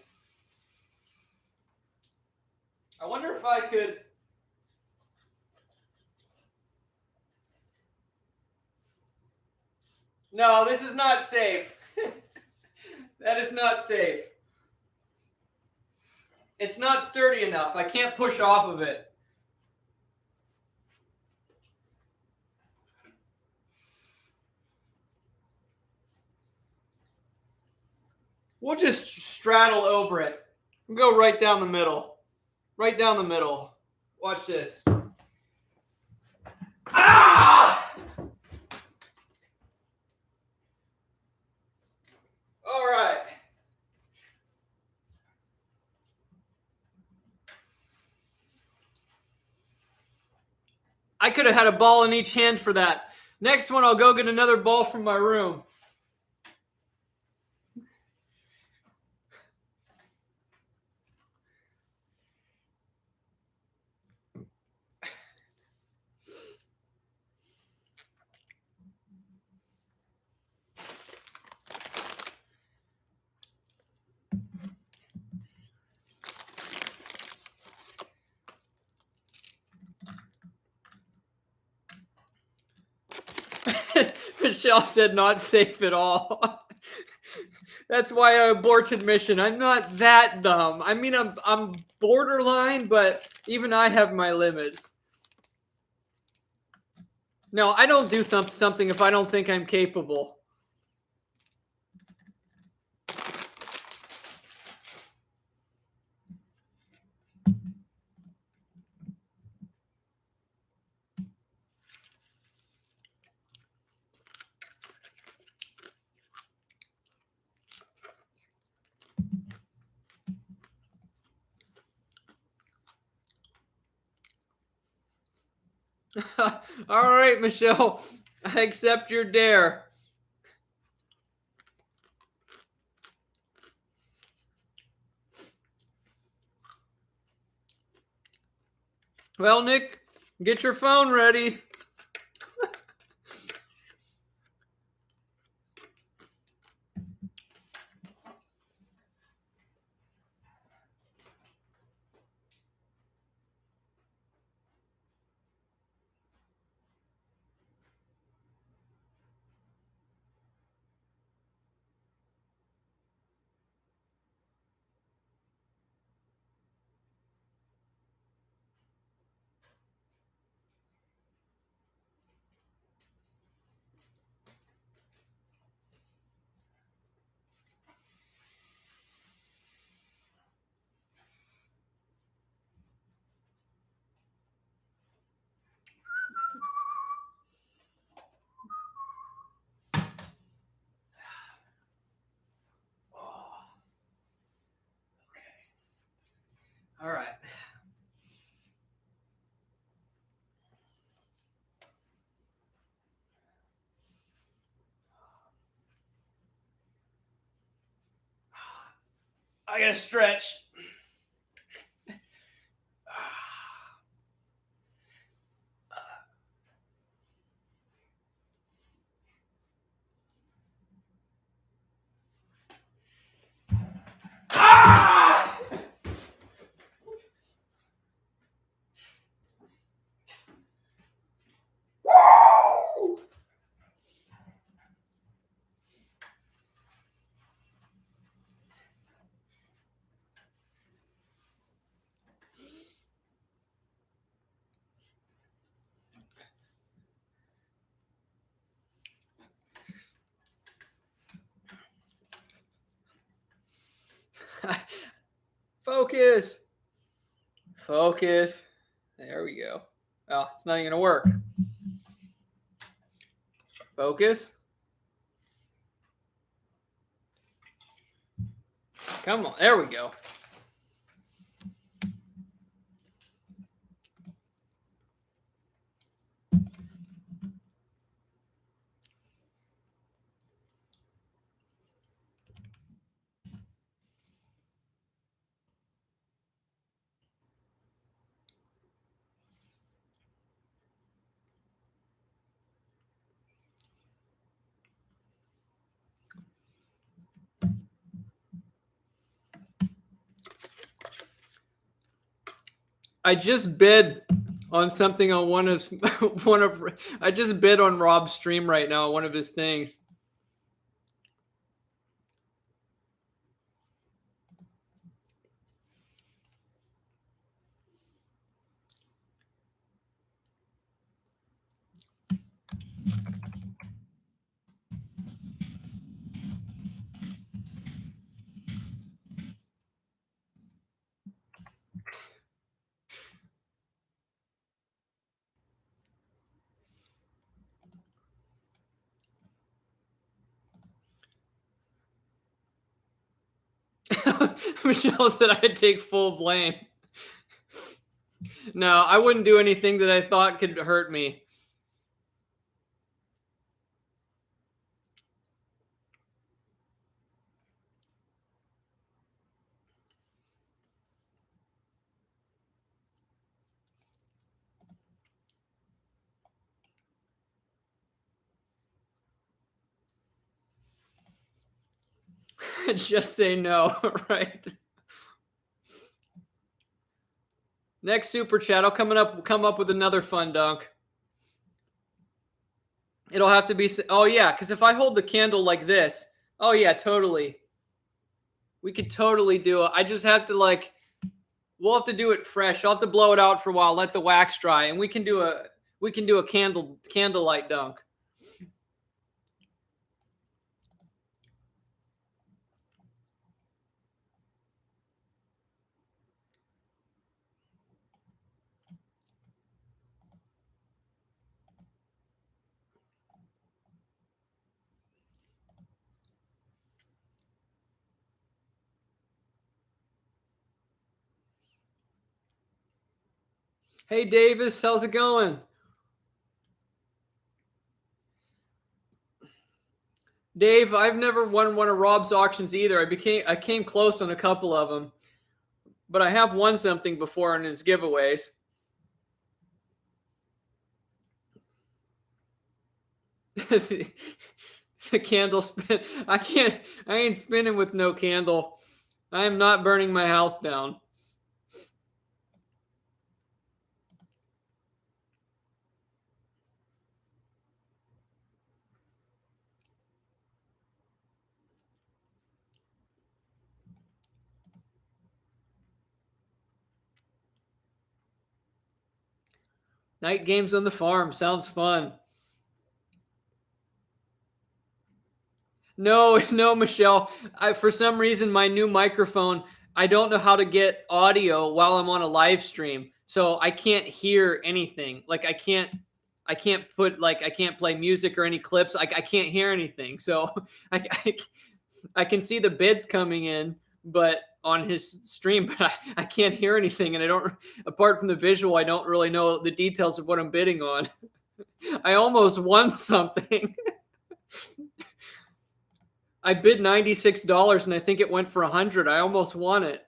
I wonder if I could No, this is not safe. That is not safe. It's not sturdy enough. I can't push off of it. We'll just straddle over it. We'll go right down the middle. Right down the middle. Watch this. Ah! All right. I could have had a ball in each hand for that. Next one, I'll go get another ball from my room. Michelle said not safe at all. That's why I aborted mission. I'm not that dumb. I mean, I'm borderline, but even I have my limits. No, I don't do something if I don't think I'm capable. All right, Michelle, I accept your dare. Well, Nick, get your phone ready. All right. I gotta stretch. Ah! Woo! Focus. Focus. There we go. Oh, it's not even gonna work. Focus. Come on. There we go. I just bid on something on one of I just bid on Rob's stream right now, one of his things. Michelle said I'd take full blame. No, I wouldn't do anything that I thought could hurt me. Just say no, right? Next super chat, I'll come up with another fun dunk. It'll have to be, oh yeah, because if I hold the candle like this, oh yeah, totally. We could totally do it. I just have to we'll have to do it fresh. I'll have to blow it out for a while, let the wax dry, and we can do a candlelight dunk. Hey Davis, how's it going? Dave, I've never won one of Rob's auctions either. I came close on a couple of them, but I have won something before in his giveaways. The candle spin. I ain't spinning with no candle. I am not burning my house down. Night games on the farm. Sounds fun. No, no, Michelle. For some reason, my new microphone, I don't know how to get audio while I'm on a live stream. So I can't hear anything. I can't I can't play music or any clips. I can't hear anything. So I, I, I can see the bids coming in, but on his stream, but I can't hear anything. And I don't, apart from the visual, I don't really know the details of what I'm bidding on. I almost won something. I bid $96 and I think it went for 100. I almost won it.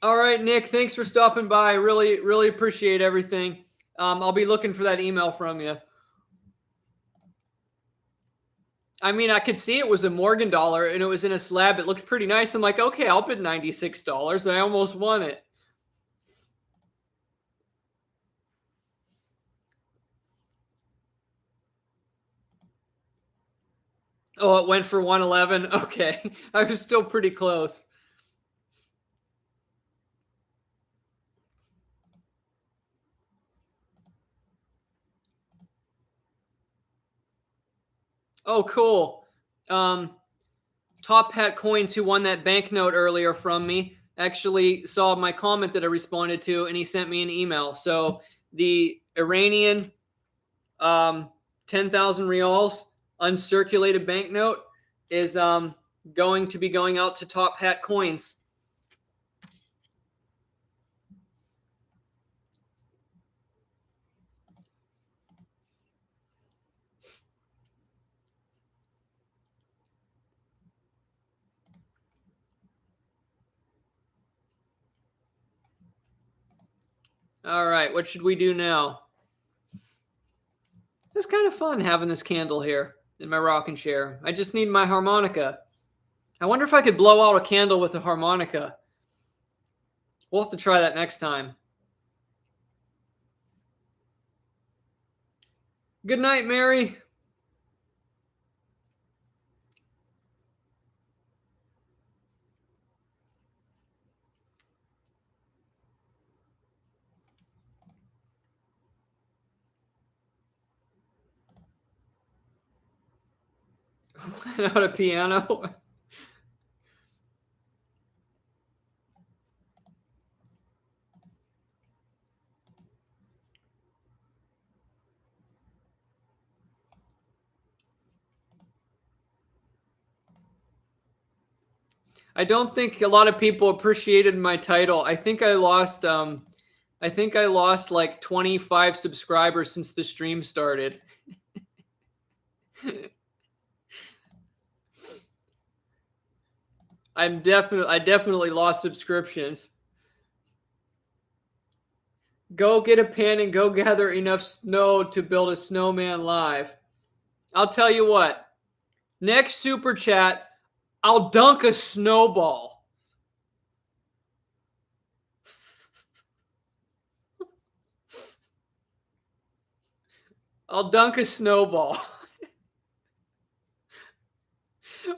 All right, Nick, thanks for stopping by. Really, really appreciate everything. I'll be looking for that email from you. I mean, I could see it was a Morgan dollar and it was in a slab. It looked pretty nice. I'm like, okay, I'll bid $96. I almost won it. Oh, it went for 111. Okay. I was still pretty close. Oh, cool. Top Hat Coins, who won that banknote earlier from me, actually saw my comment that I responded to, and he sent me an email. So the Iranian 10,000 reals uncirculated banknote is going to be going out to Top Hat Coins. All right, what should we do now? It's kind of fun having this candle here in my rocking chair. I just need my harmonica. I wonder if I could blow out a candle with a harmonica. We'll have to try that next time. Good night, Mary. Out a piano. I don't think a lot of people appreciated my title. I think I lost like 25 subscribers since the stream started. I definitely lost subscriptions. Go get a pan and go gather enough snow to build a snowman live. I'll tell you what. Next super chat, I'll dunk a snowball. I'll dunk a snowball.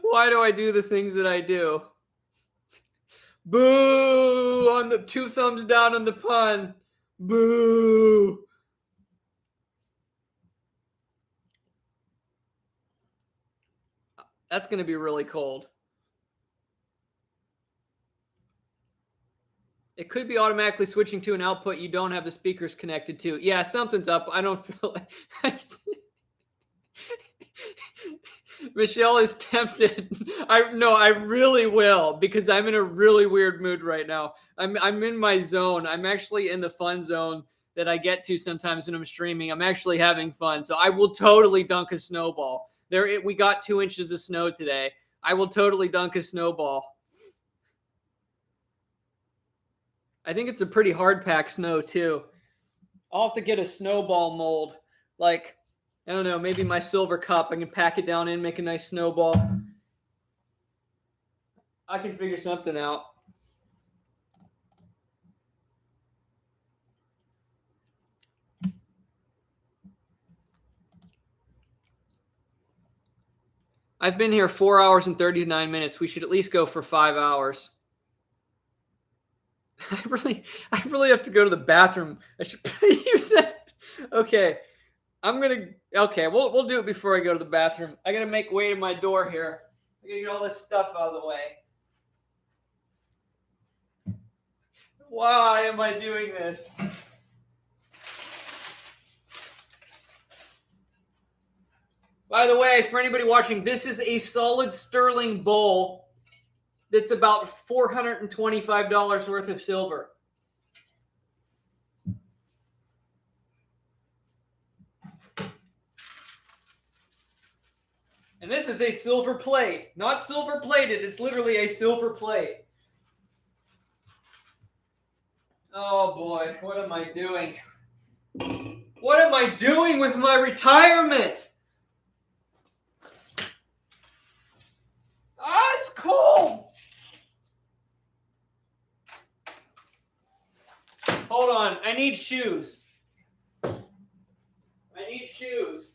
Why do I do the things that I do? Boo! On the 2 thumbs down on the pun. Boo! That's going to be really cold. It could be automatically switching to an output you don't have the speakers connected to. Yeah, something's up. I don't feel like... Michelle is tempted. I really will, because I'm in a really weird mood right now. I'm in my zone. I'm actually in the fun zone that I get to sometimes when I'm streaming. I'm actually having fun. So I will totally dunk a snowball. We got 2 inches of snow today. I will totally dunk a snowball. I think it's a pretty hard pack snow too. I'll have to get a snowball mold. Like, I don't know, maybe my silver cup. I can pack it down in, make a nice snowball. I can figure something out. I've been here 4 hours and 39 minutes. We should at least go for 5 hours. I really have to go to the bathroom. I should. You said, okay. Okay, we'll do it before I go to the bathroom. I gotta make way to my door here. I gotta get all this stuff out of the way. Why am I doing this? By the way, for anybody watching, this is a solid sterling bowl that's about $425 worth of silver. And this is a silver plate. Not silver plated, it's literally a silver plate. Oh boy, what am I doing? What am I doing with my retirement? Ah, it's cold. Hold on, I need shoes. I need shoes.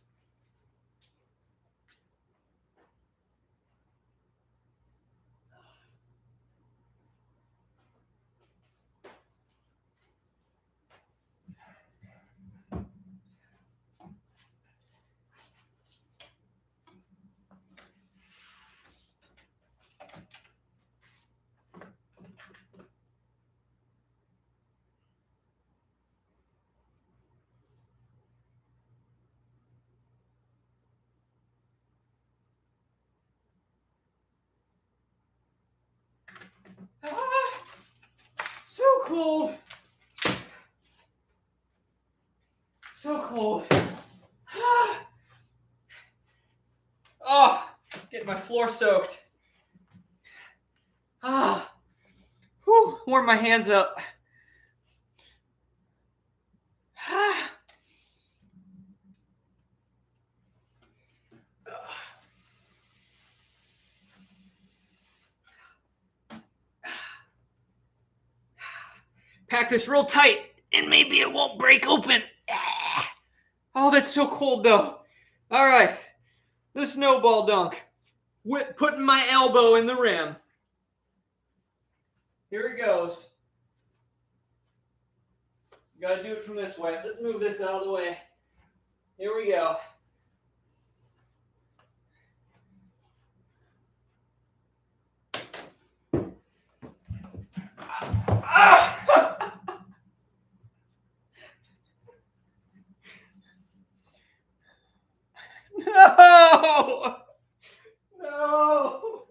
Ah, so cold. So cold. Ah. Oh, get my floor soaked. Ah. Whew, warm my hands up. Ah. Pack this real tight, and maybe it won't break open. Oh, that's so cold, though. All right, the snowball dunk. Putting my elbow in the rim. Here it goes. Got to do it from this way. Let's move this out of the way. Here we go. Ah! No! No!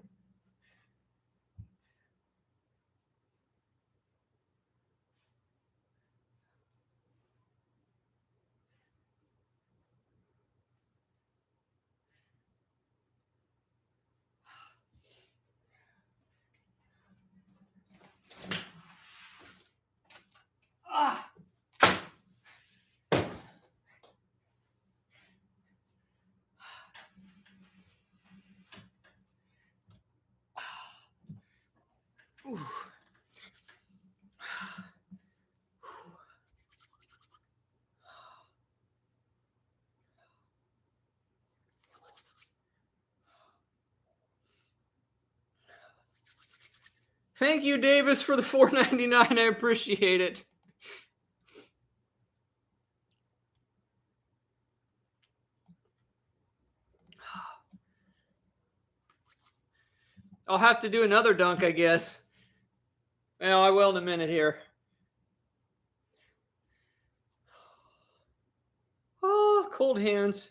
Thank you, Davis, for the $4.99. I appreciate it. I'll have to do another dunk, I guess. Well, I will in a minute here. Oh, cold hands.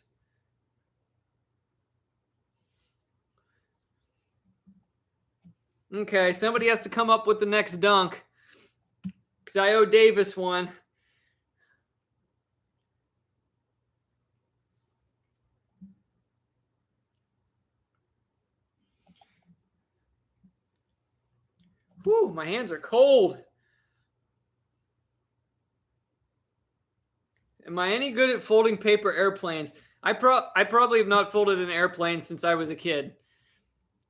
Okay, somebody has to come up with the next dunk. Because I owe Davis one. Whew, my hands are cold. Am I any good at folding paper airplanes? I probably have not folded an airplane since I was a kid.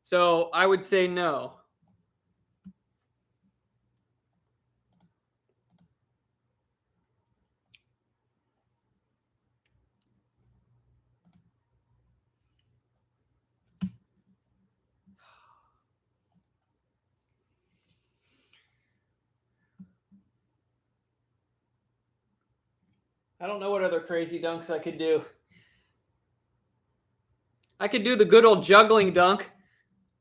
So I would say no. I don't know what other crazy dunks I could do. I could do the good old juggling dunk.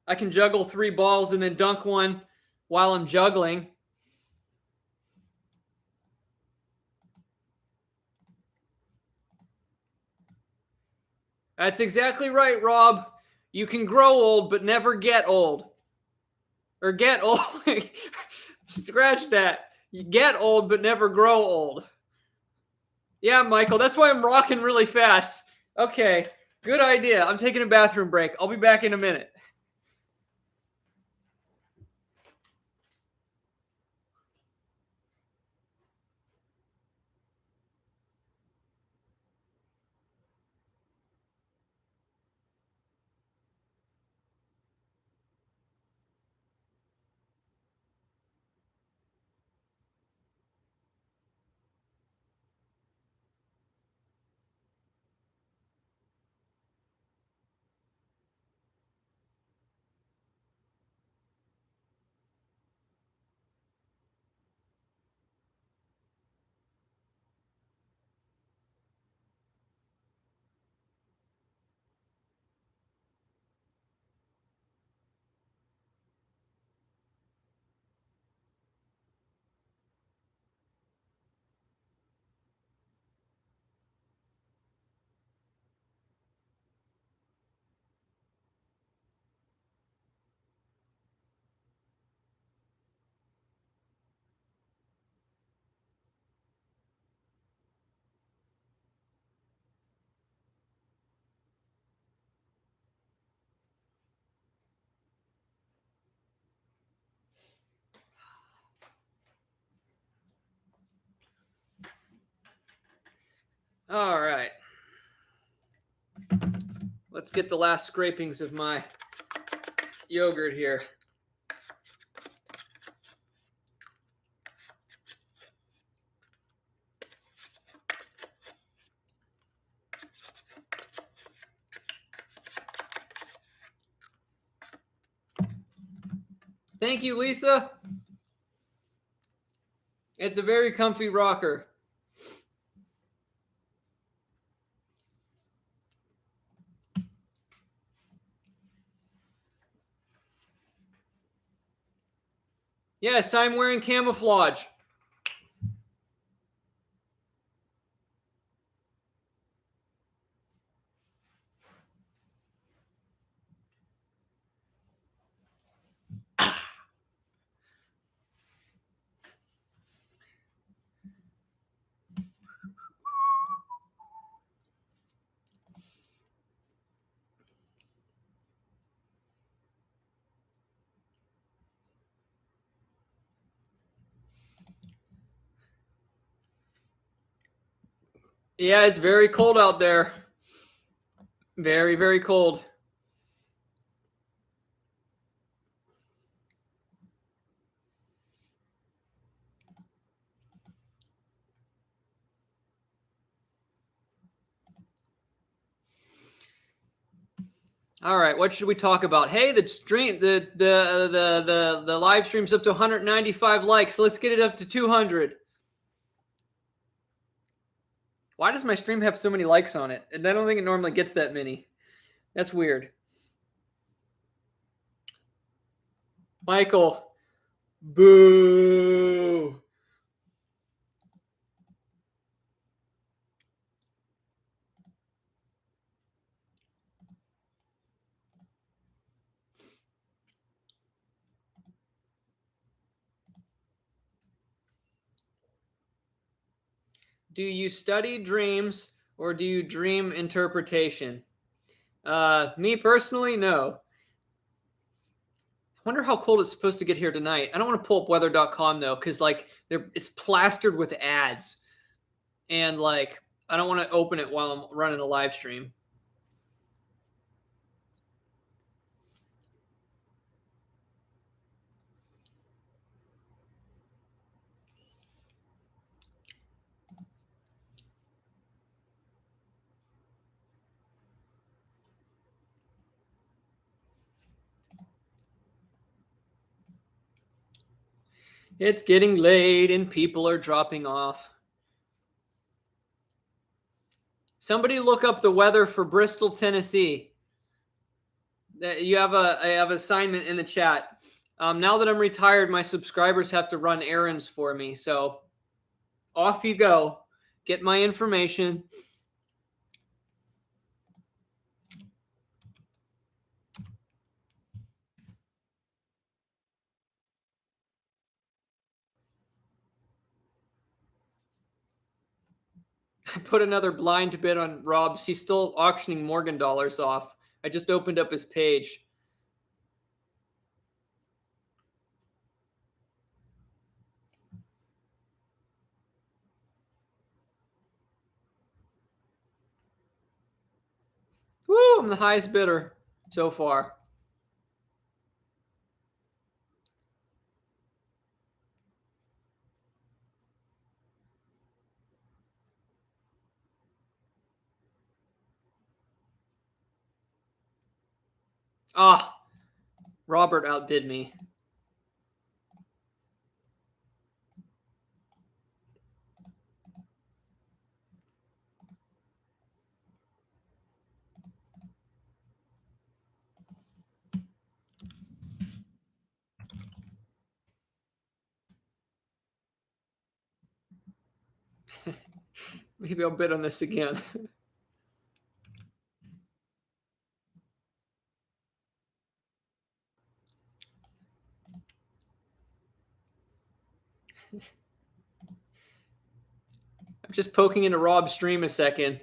I can juggle 3 balls and then dunk one while I'm juggling. That's exactly right, Rob. You can grow old, but never get old. Or get old. Scratch that. You get old, but never grow old. Yeah, Michael, that's why I'm rocking really fast. Okay, good idea. I'm taking a bathroom break. I'll be back in a minute. All right. Let's get the last scrapings of my yogurt here. Thank you, Lisa. It's a very comfy rocker. Yes, I'm wearing camouflage. Yeah, it's very cold out there. Very, very cold. All right, what should we talk about? Hey, the stream, the live stream's up to 195 likes. Let's get it up to 200. Why does my stream have so many likes on it? And I don't think it normally gets that many. That's weird. Michael, boo. Do you study dreams or do you dream interpretation? Me personally, no. I wonder how cold it's supposed to get here tonight. I don't want to pull up weather.com though, because like it's plastered with ads. And like I don't want to open it while I'm running a live stream. It's getting late and people are dropping off. Somebody look up the weather for Bristol, Tennessee. You have I have assignment in the chat. Now that I'm retired, my subscribers have to run errands for me. So off you go. Get my information. I put another blind bid on Rob's. He's still auctioning Morgan dollars off. I just opened up his page. Woo, I'm the highest bidder so far. Ah, Robert outbid me. Maybe I'll bid on this again. I'm just poking into Rob's stream a second.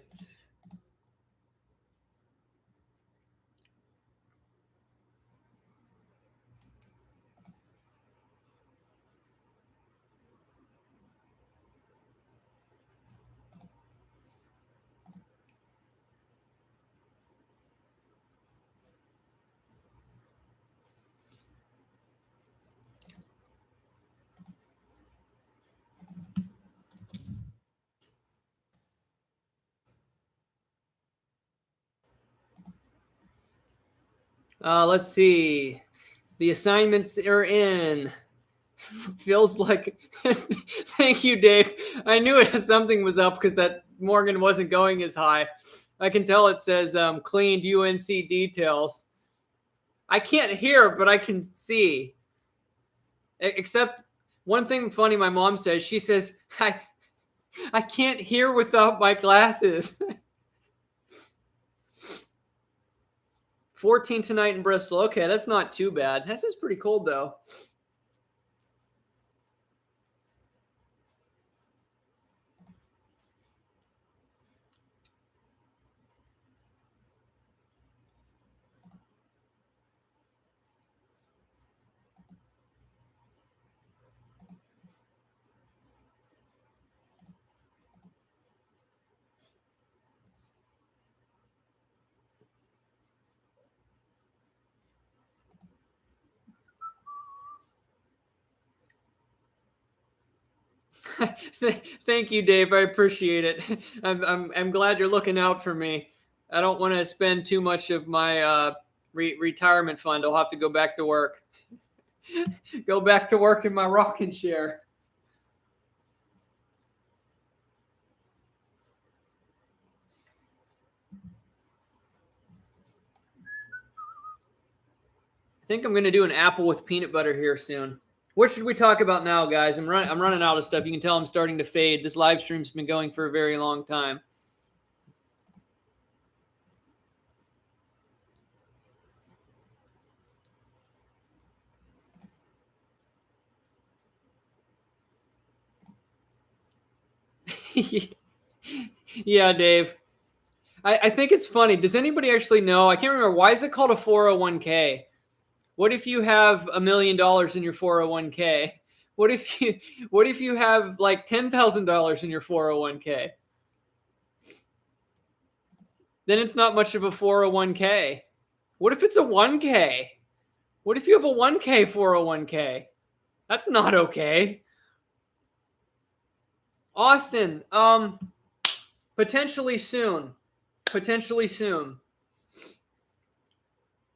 Let's see. The assignments are in. Feels like. Thank you, Dave. I knew it something was up because that Morgan wasn't going as high. I can tell it says cleaned UNC details. I can't hear, but I can see. Except one thing funny my mom says. She says, I can't hear without my glasses. 14 tonight in Bristol. Okay, that's not too bad. This is pretty cold, though. Thank you, Dave. I appreciate it. I'm glad you're looking out for me. I don't want to spend too much of my retirement fund. I'll have to go back to work. Go back to work in my rocking chair. I think I'm going to do an apple with peanut butter here soon. What should we talk about now, guys? I'm running out of stuff. You can tell I'm starting to fade. This live stream's been going for a very long time. Yeah, Dave. I think it's funny. Does anybody actually know? I can't remember. Why is it called a 401k? What if you have $1 million in your 401k? What if you have like $10,000 in your 401k? Then it's not much of a 401k. What if it's a 1k? What if you have a 1k 401k? That's not okay. Austin, potentially soon. Potentially soon.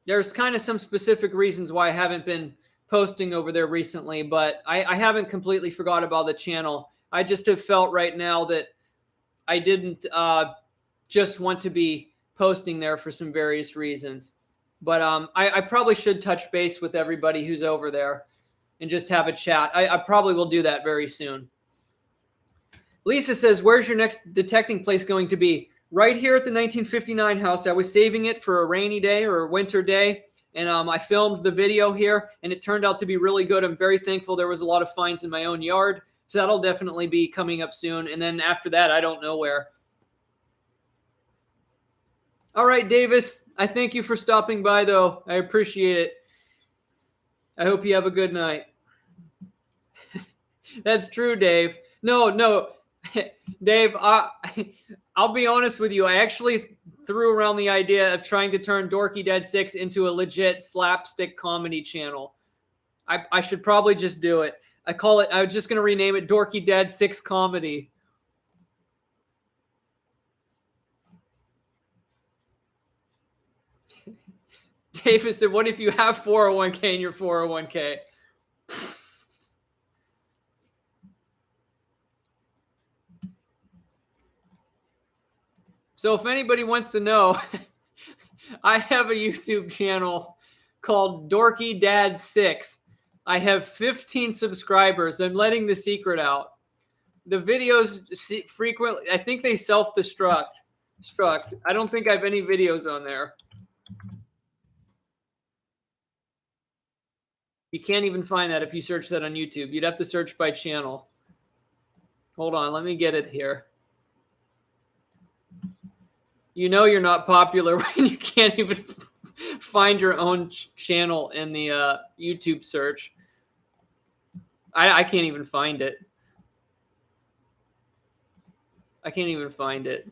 There's kind of some specific reasons why I haven't been posting over there recently, but I haven't completely forgot about the channel. I just have felt right now that I didn't just want to be posting there for some various reasons. But I probably should touch base with everybody who's over there and just have a chat. I probably will do that very soon. Lisa says, where's your next detecting place going to be? Right here at the 1959 house. I was saving it for a rainy day or a winter day, and I filmed the video here, and it turned out to be really good. I'm very thankful there was a lot of finds in my own yard, so that'll definitely be coming up soon. And then after that, I don't know where. All right, Davis, I thank you for stopping by, though. I appreciate it. I hope you have a good night. That's true, Dave. No, Dave, I'll be honest with you. I actually threw around the idea of trying to turn Dorky Dad 6 into a legit slapstick comedy channel. I should probably just do it. I was just going to rename it Dorky Dad 6 Comedy. Davis said, what if you have 401k in your 401k? So if anybody wants to know, I have a YouTube channel called Dorky Dad 6. I have 15 subscribers. I'm letting the secret out. The videos frequently, I think they self-destruct. I don't think I have any videos on there. You can't even find that if you search that on YouTube. You'd have to search by channel. Hold on, let me get it here. You know you're not popular when you can't even find your own channel in the YouTube search. I can't even find it. I can't even find it.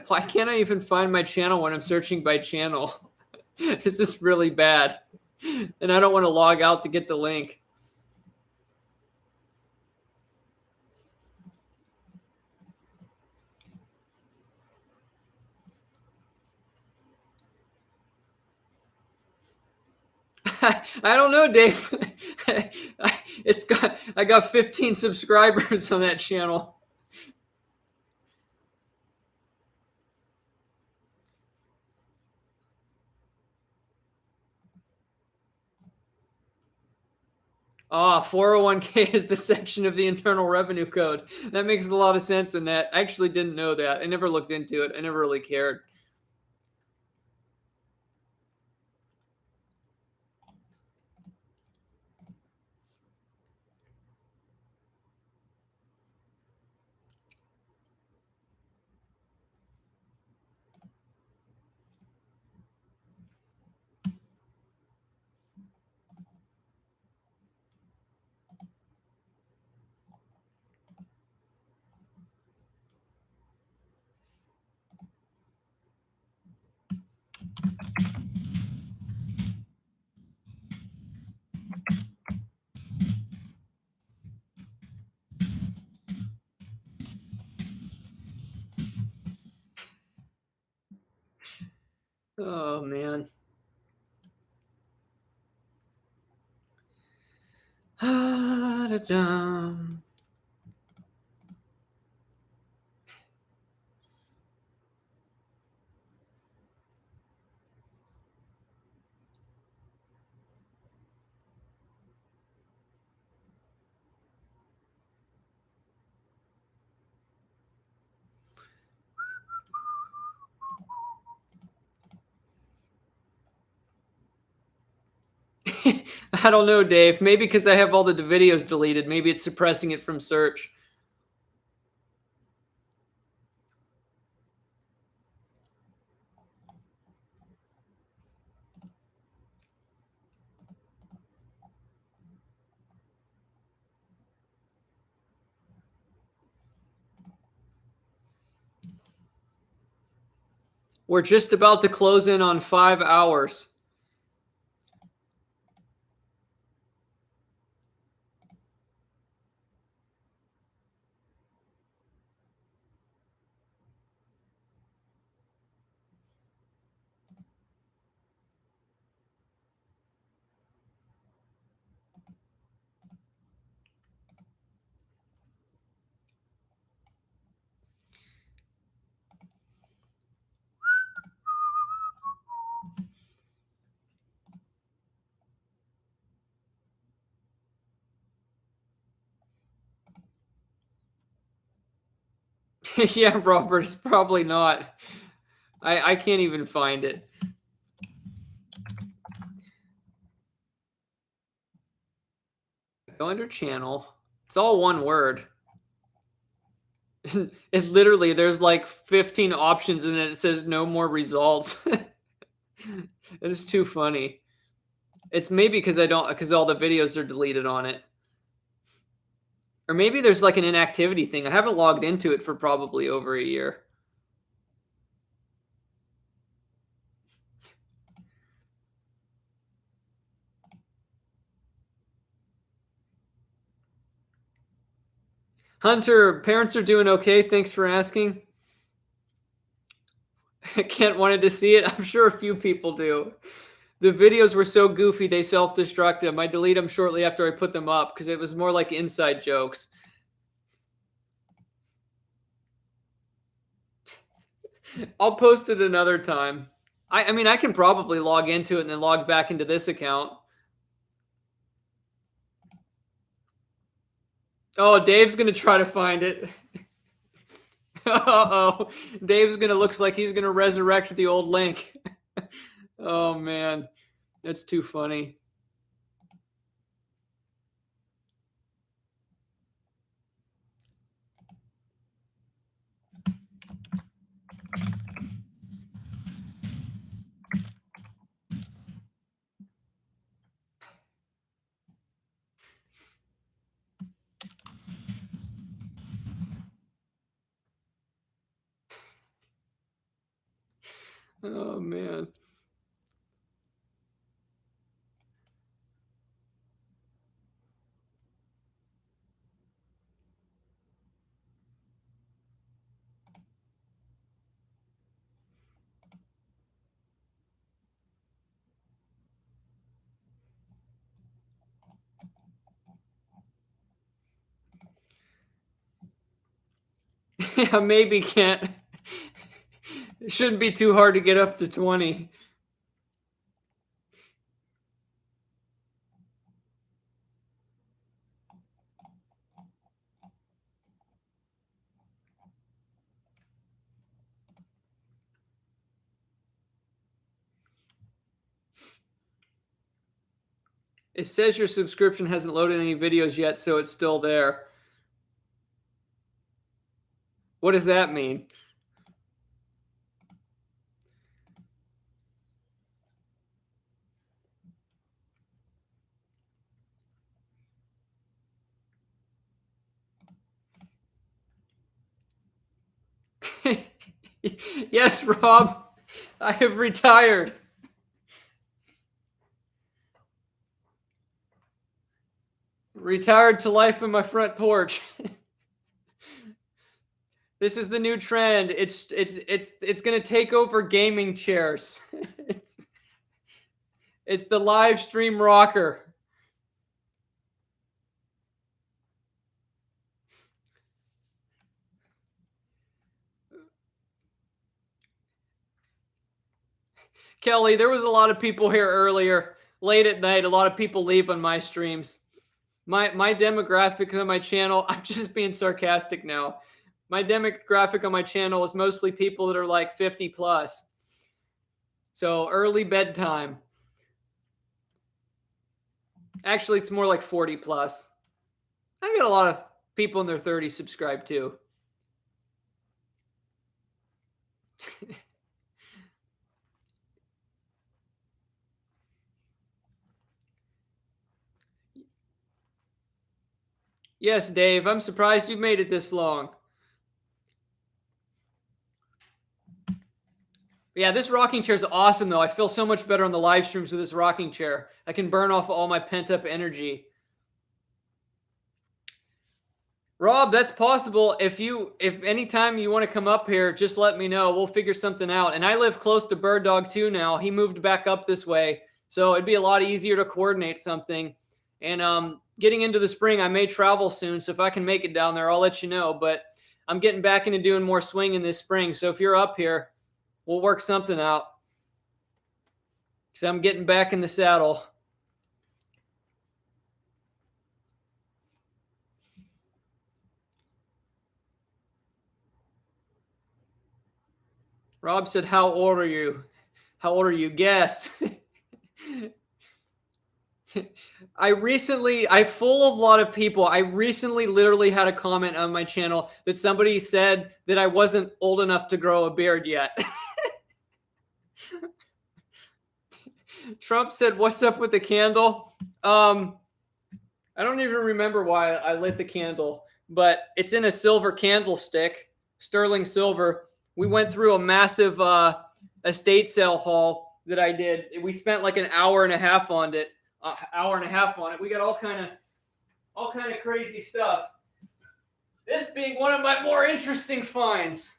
Why can't I even find my channel when I'm searching by channel? This is really bad. And I don't want to log out to get the link. I don't know, Dave. I got 15 subscribers on that channel. Oh, 401k is the section of the Internal Revenue Code. That makes a lot of sense in that. I actually didn't know that. I never looked into it. I never really cared. Oh man. Da-dum. I don't know, Dave. Maybe because I have all the videos deleted. Maybe it's suppressing it from search. We're just about to close in on 5 hours. Yeah, Robert, it's probably not. I can't even find it. Go under channel. It's all one word. It literally, there's like 15 options and then it says no more results. It is too funny. It's maybe because I don't, because all the videos are deleted on it. Or maybe there's like an inactivity thing. I haven't logged into it for probably over a year. Hunter, parents are doing okay. Thanks for asking. Kent wanted to see it. I'm sure a few people do. The videos were so goofy they self-destruct them. I delete them shortly after I put them up because it was more like inside jokes. I'll post it another time. I mean, I can probably log into it and then log back into this account. Oh, Dave's gonna try to find it. Uh-oh. Dave's gonna looks like he's gonna resurrect the old link. Oh man. That's too funny. Oh man. Yeah, maybe can't. It shouldn't be too hard to get up to 20. It says your subscription hasn't loaded any videos yet, so it's still there. What does that mean? Yes, Rob, I have retired. Retired to life in my front porch. This is the new trend. It's gonna take over gaming chairs. it's it's the live stream rocker. Kelly, there was a lot of people here earlier, late at night. A lot of people leave on my streams. My demographic on my channel, I'm just being sarcastic now. My demographic on my channel is mostly people that are like 50 plus. So early bedtime. Actually, it's more like 40 plus. I got a lot of people in their 30s subscribe too. Yes, Dave, I'm surprised you've made it this long. Yeah, this rocking chair is awesome, though. I feel so much better on the live streams with this rocking chair. I can burn off all my pent-up energy. Rob, that's possible. If anytime you want to come up here, just let me know. We'll figure something out. And I live close to Bird Dog too now. He moved back up this way, so it'd be a lot easier to coordinate something. And getting into the spring, I may travel soon, so if I can make it down there, I'll let you know. But I'm getting back into doing more swinging this spring, so if you're up here, we'll work something out. Because I'm getting back in the saddle. Rob said, how old are you? How old are you? Guess. I fool a lot of people. I recently literally had a comment on my channel that somebody said that I wasn't old enough to grow a beard yet. Trump said, what's up with the candle? I don't even remember why I lit the candle, but it's in a silver candlestick, sterling silver. We went through a massive estate sale haul that I did. We spent like an hour and a half on it. We got all kind of crazy stuff. This being one of my more interesting finds.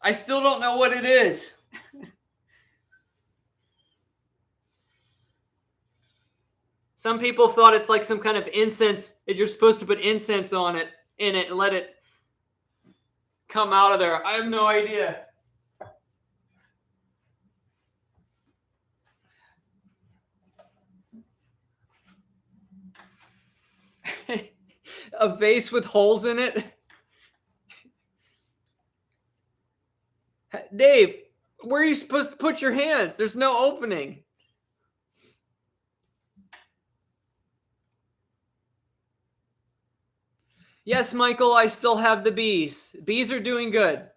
I still don't know what it is. Some people thought it's like some kind of incense that you're supposed to put incense on it, in it, and let it come out of there. I have no idea. A vase with holes in it. Dave, where are you supposed to put your hands? There's no opening. Yes, Michael, I still have the bees. Bees are doing good.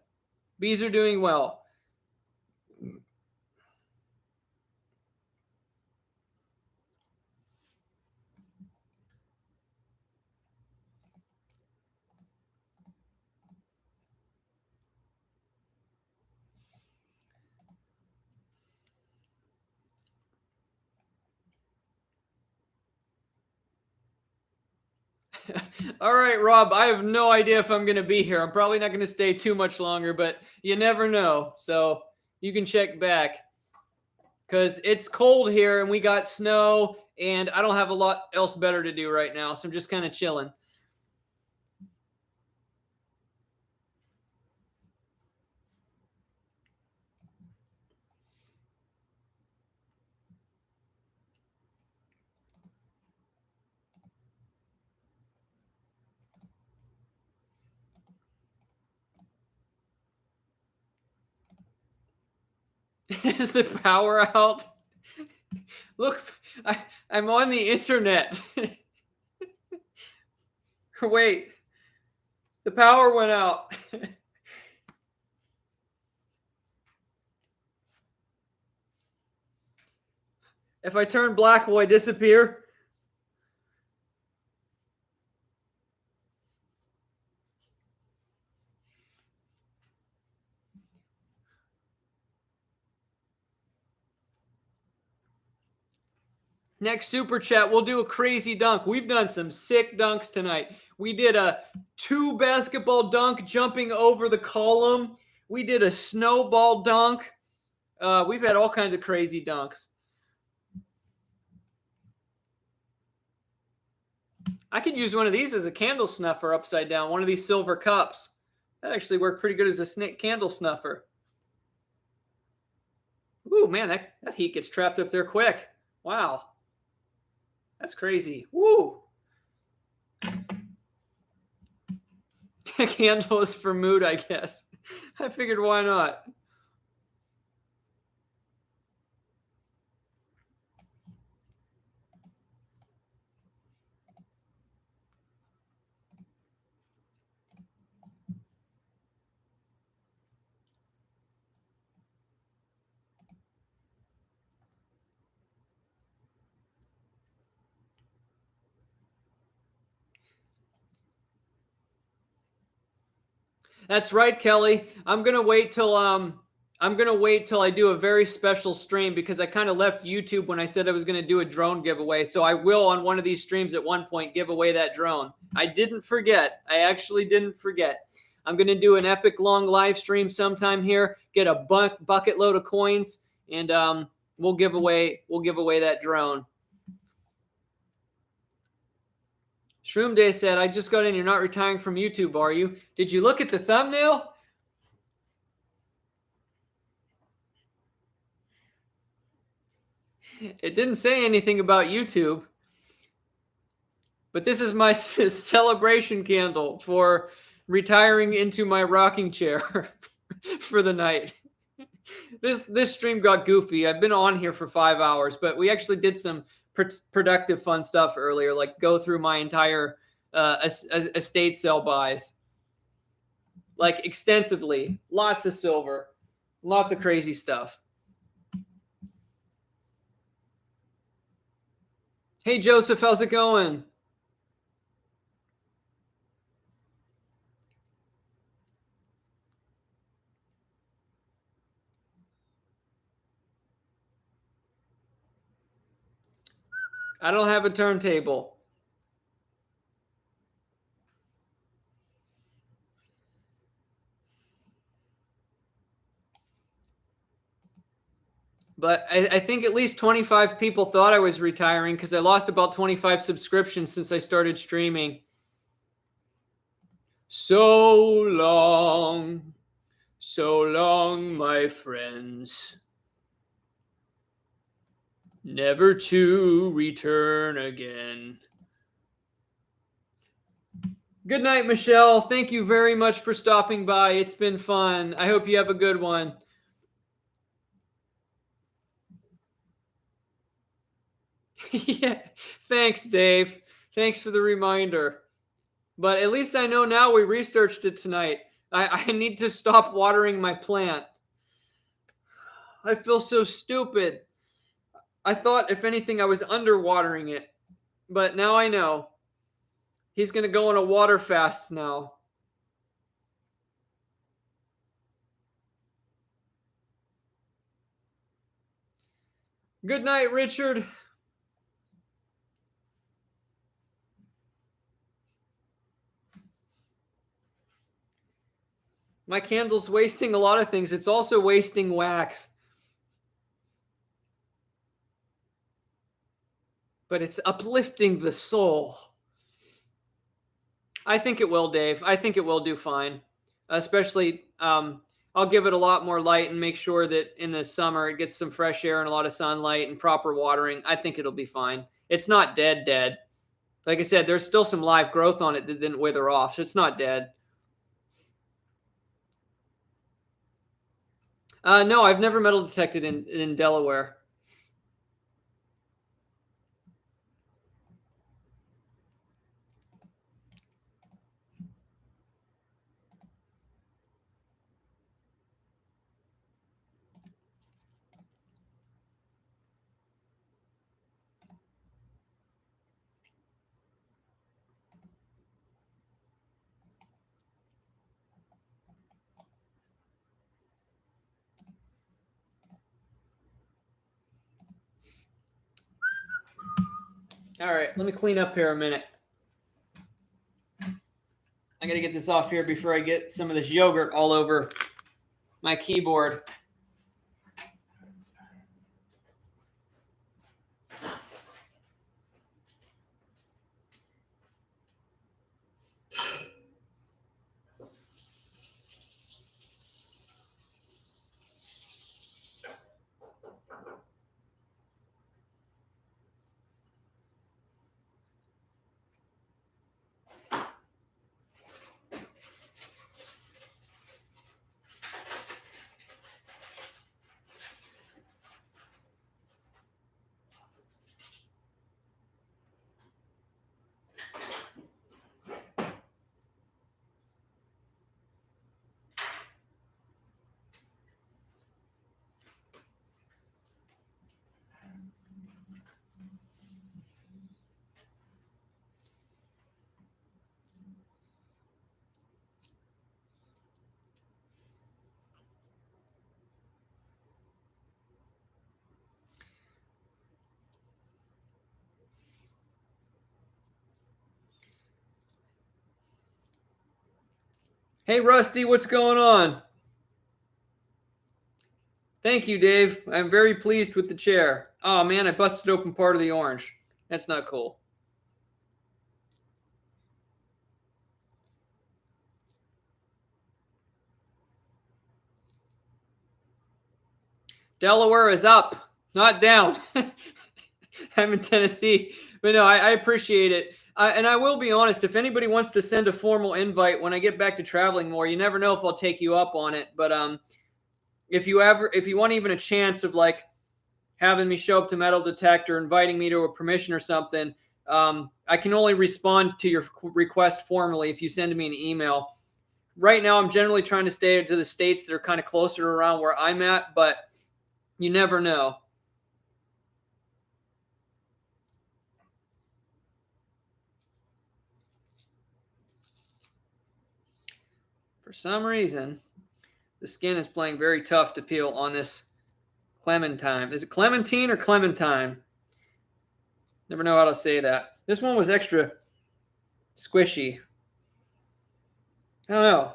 Bees are doing well. All right, Rob, I have no idea if I'm going to be here. I'm probably not going to stay too much longer, but you never know. So you can check back because it's cold here and we got snow and I don't have a lot else better to do right now. So I'm just kind of chilling. Is the power out? Look, I'm on the internet. Wait, the power went out. If I turn black, will I disappear? Next super chat, we'll do a crazy dunk. We've done some sick dunks tonight. We did a 2 basketball dunk jumping over the column. We did a snowball dunk. We've had all kinds of crazy dunks. I could use one of these as a candle snuffer upside down, one of these silver cups. That actually worked pretty good as a candle snuffer. Ooh, man, that heat gets trapped up there quick. Wow. That's crazy. Woo. Candle is for mood, I guess. I figured why not? That's right, Kelly. I'm gonna wait till I do a very special stream because I kind of left YouTube when I said I was gonna do a drone giveaway. So I will on one of these streams at one point give away that drone. I didn't forget. I actually didn't forget. I'm gonna do an epic long live stream sometime here. Get a bucket load of coins, and we'll give away that drone. Shroom Day said, I just got in. You're not retiring from YouTube, are you? Did you look at the thumbnail? It didn't say anything about YouTube. But this is my celebration candle for retiring into my rocking chair for the night. This stream got goofy. I've been on here for 5 hours, but we actually did some productive, fun stuff earlier, like go through my entire estate sale buys, like extensively. Lots of silver, lots of crazy stuff. Hey, Joseph, how's it going? I don't have a turntable. But I think at least 25 people thought I was retiring because I lost about 25 subscriptions since I started streaming. So long, my friends. Never to return again. Good night, Michelle. Thank you very much for stopping by. It's been fun. I hope you have a good one. Yeah. Thanks, Dave. Thanks for the reminder. But at least I know now we researched it tonight. I need to stop watering my plant. I feel so stupid. I thought, if anything, I was underwatering it. But now I know. He's going to go on a water fast now. Good night, Richard. My candle's wasting a lot of things. It's also wasting wax. But it's uplifting the soul. I think it will, Dave. I think it will do fine. Especially, I'll give it a lot more light and make sure that in the summer it gets some fresh air and a lot of sunlight and proper watering. I think it'll be fine. It's not dead. Like I said, there's still some live growth on it that didn't wither off, so it's not dead. No, I've never metal detected in Delaware. All right, let me clean up here a minute. I got to get this off here before I get some of this yogurt all over my keyboard. Hey, Rusty, what's going on? Thank you, Dave. I'm very pleased with the chair. Oh, man, I busted open part of the orange. That's not cool. Delaware is up, not down. I'm in Tennessee. But no, I appreciate it. And I will be honest, if anybody wants to send a formal invite when I get back to traveling more, you never know if I'll take you up on it. But if you want even a chance of like having me show up to metal detector, inviting me to a permission or something, I can only respond to your request formally if you send me an email. Right now, I'm generally trying to stay to the states that are kind of closer to around where I'm at, but you never know. For some reason, the skin is playing very tough to peel on this clementine. Is it clementine or clementine? Never know how to say that. This one was extra squishy. I don't know.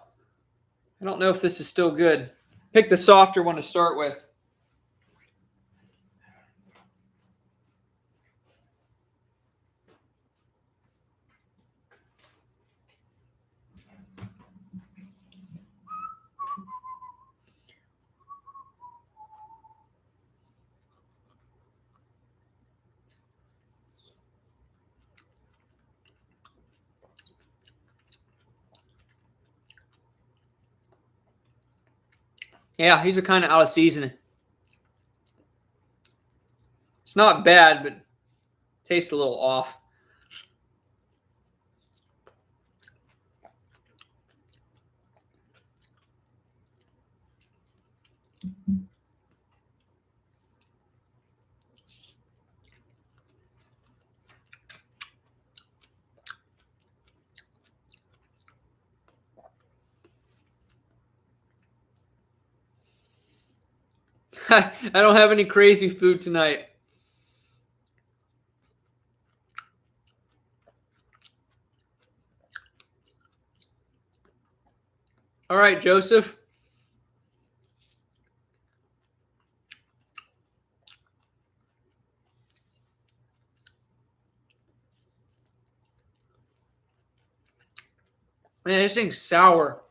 I don't know if this is still good. Pick the softer one to start with. Yeah, these are kind of out of season. It's not bad, but tastes a little off. I don't have any crazy food tonight. All right, Joseph. Man, this thing's sour.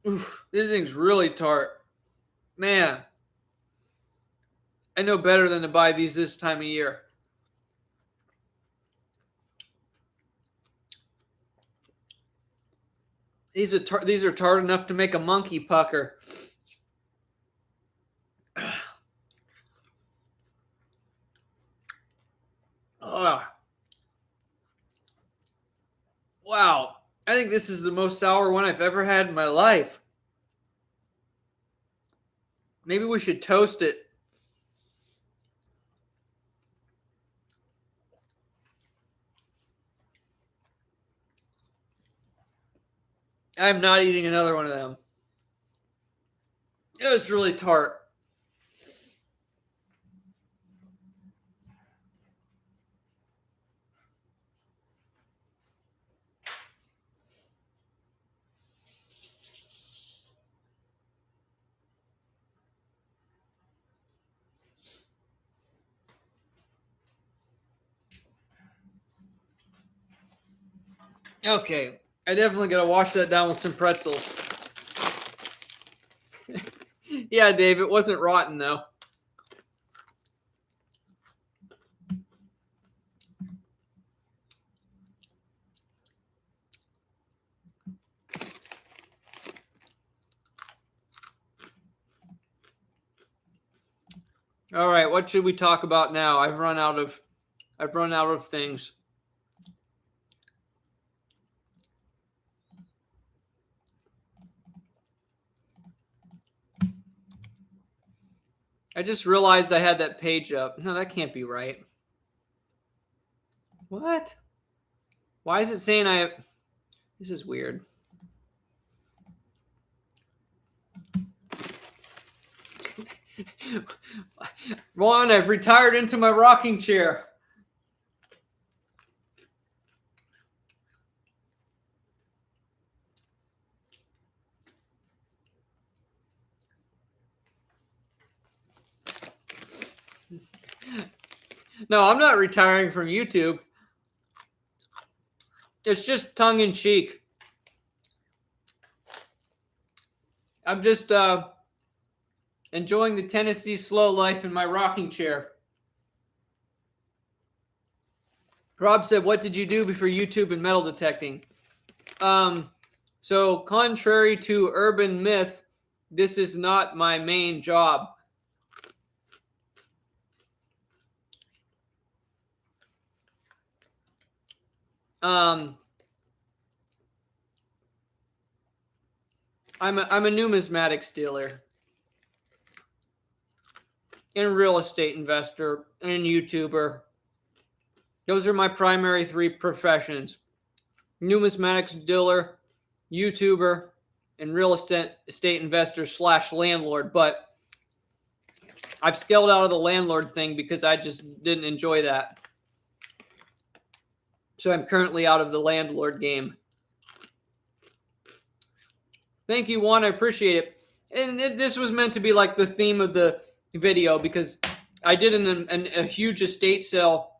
Oof, this thing's really tart. Man, I know better than to buy these this time of year. These are tart enough to make a monkey pucker. Wow. I think this is the most sour one I've ever had in my life. Maybe we should toast it. I'm not eating another one of them. It was really tart. Okay, I definitely gotta wash that down with some pretzels. Yeah, Dave, it wasn't rotten though. All right, what should we talk about now? I've run out of things. I just realized I had that page up. No, that can't be right. What? Why is it saying I have... This is weird. Ron, I've retired into my rocking chair. No, I'm not retiring from YouTube. It's just tongue in cheek. I'm just enjoying the Tennessee slow life in my rocking chair. Rob said, what did you do before YouTube and metal detecting? So contrary to urban myth, this is not my main job. I'm a numismatics dealer and real estate investor and YouTuber. Those are my primary three professions: numismatics dealer, YouTuber, and real estate investor / landlord. But I've scaled out of the landlord thing because I just didn't enjoy that. So I'm currently out of the landlord game. Thank you, Juan. I appreciate it. And this was meant to be like the theme of the video because I did a huge estate sale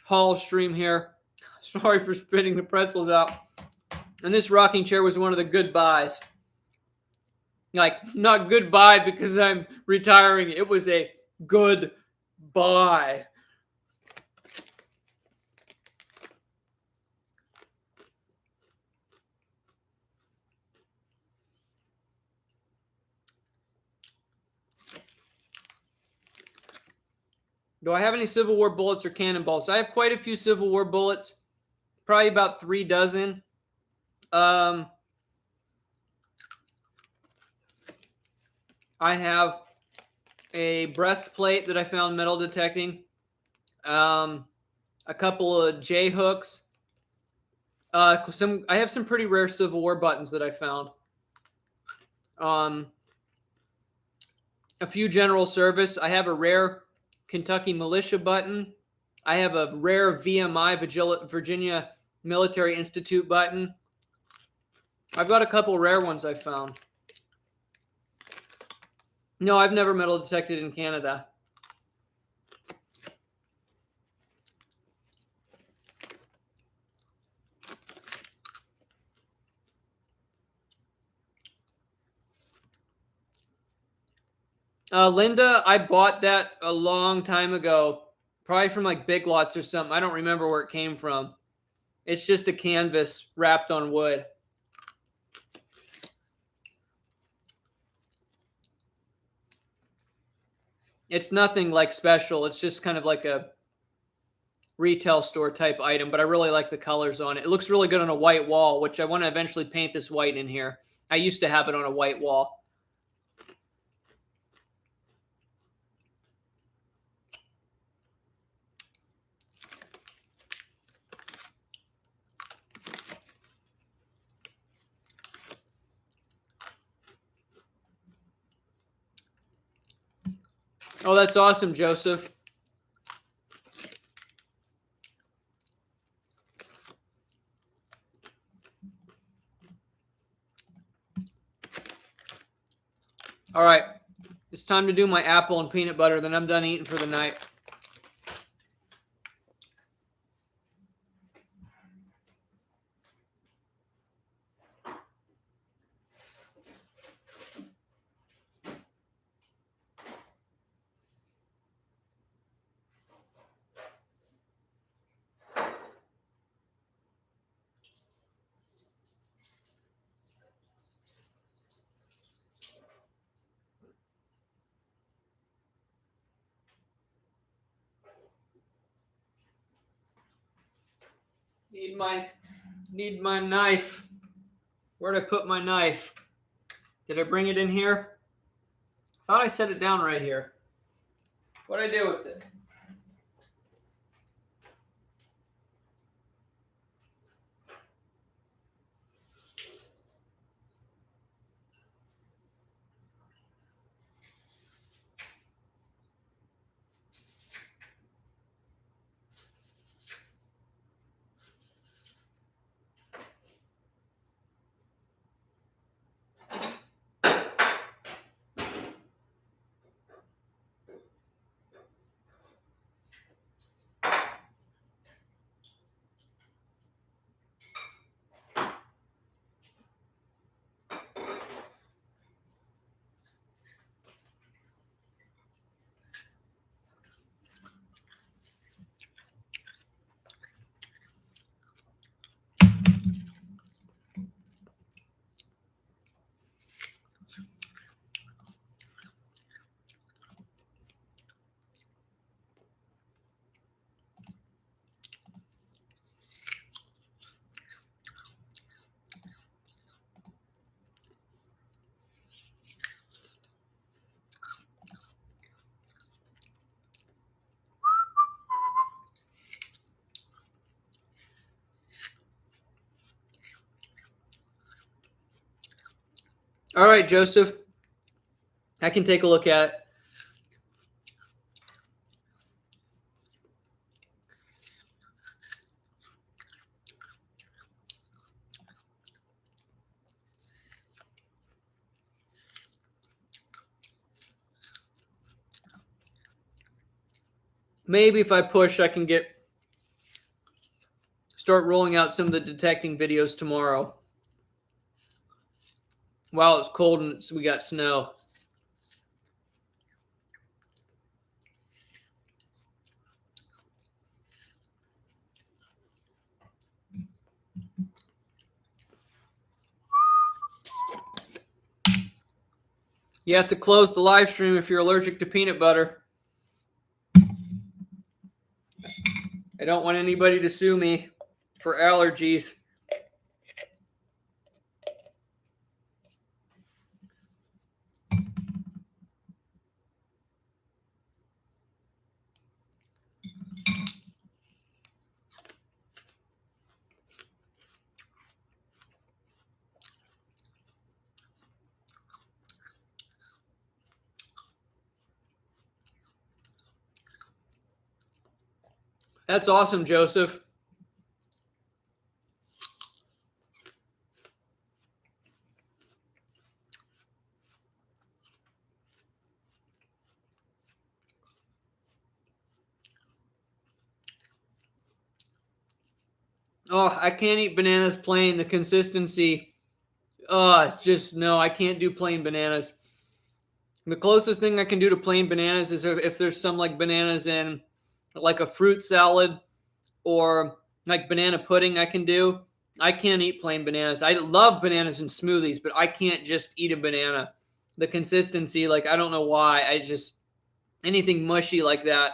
haul stream here. Sorry for spitting the pretzels out. And this rocking chair was one of the good buys. Like, not goodbye because I'm retiring. It was a good buy. Do I have any Civil War bullets or cannonballs? I have quite a few Civil War bullets. Probably about 3 dozen. I have a breastplate that I found metal detecting. A couple of J hooks. I have some pretty rare Civil War buttons that I found. A few general service. I have a rare Kentucky militia button. I have a rare VMI Virginia Military Institute button. I've got a couple rare ones I found. No, I've never metal detected in Canada. Linda, I bought that a long time ago. Probably from like Big Lots or something. I don't remember where it came from. It's just a canvas wrapped on wood. It's nothing like special. It's just kind of like a retail store type item, but I really like the colors on it. It looks really good on a white wall, which I want to eventually paint this white in here. I used to have it on a white wall. Oh, that's awesome, Joseph. All right. It's time to do my apple and peanut butter. Then I'm done eating for the night. Need my knife. Where'd I put my knife? Did I bring it in here? I thought I set it down right here. What'd I do with it? All right, Joseph. I can take a look at it. Maybe if I push, I can start rolling out some of the detecting videos tomorrow. While it's cold and we got snow. You have to close the live stream if you're allergic to peanut butter. I don't want anybody to sue me for allergies. That's awesome, Joseph. Oh, I can't eat bananas plain. The consistency. Just no, I can't do plain bananas. The closest thing I can do to plain bananas is if there's some like bananas in like a fruit salad or like banana pudding I can do. I can't eat plain bananas. I love bananas in smoothies, but I can't just eat a banana. The consistency, like I don't know why. Anything mushy like that.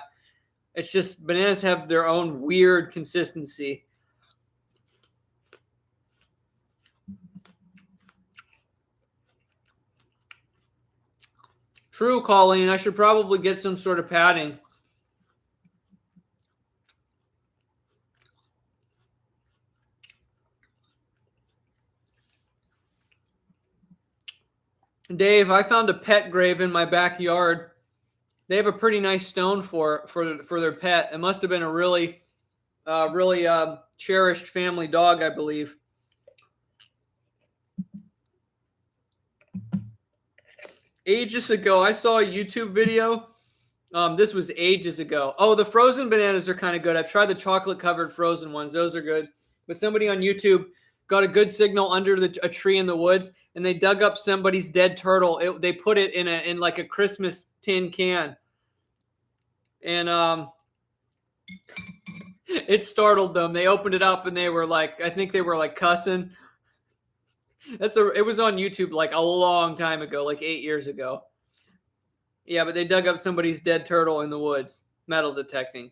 It's just bananas have their own weird consistency. True, Colleen. I should probably get some sort of padding. Dave, I found a pet grave in my backyard. they have a pretty nice stone for their pet. It must have been a really cherished family dog, I believe. Ages ago, I saw a YouTube video. This was ages ago. Oh, the frozen bananas are kind of good. I've tried the chocolate-covered frozen ones. Those are good. But somebody on YouTube got a good signal under a tree in the woods, and they dug up somebody's dead turtle. They put it in like a Christmas tin can, and it startled them. They opened it up, and they were like, I think they were like cussing. It was on YouTube like a long time ago, like 8 years ago. Yeah, but they dug up somebody's dead turtle in the woods, metal detecting.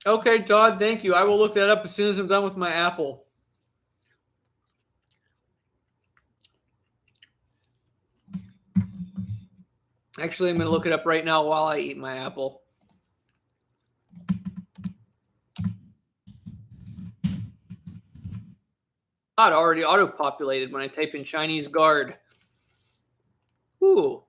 Okay, Todd, thank you. I will look that up as soon as I'm done with my apple. Actually, I'm going to look it up right now while I eat my apple. God, already auto-populated when I type in Chinese guard. Ooh.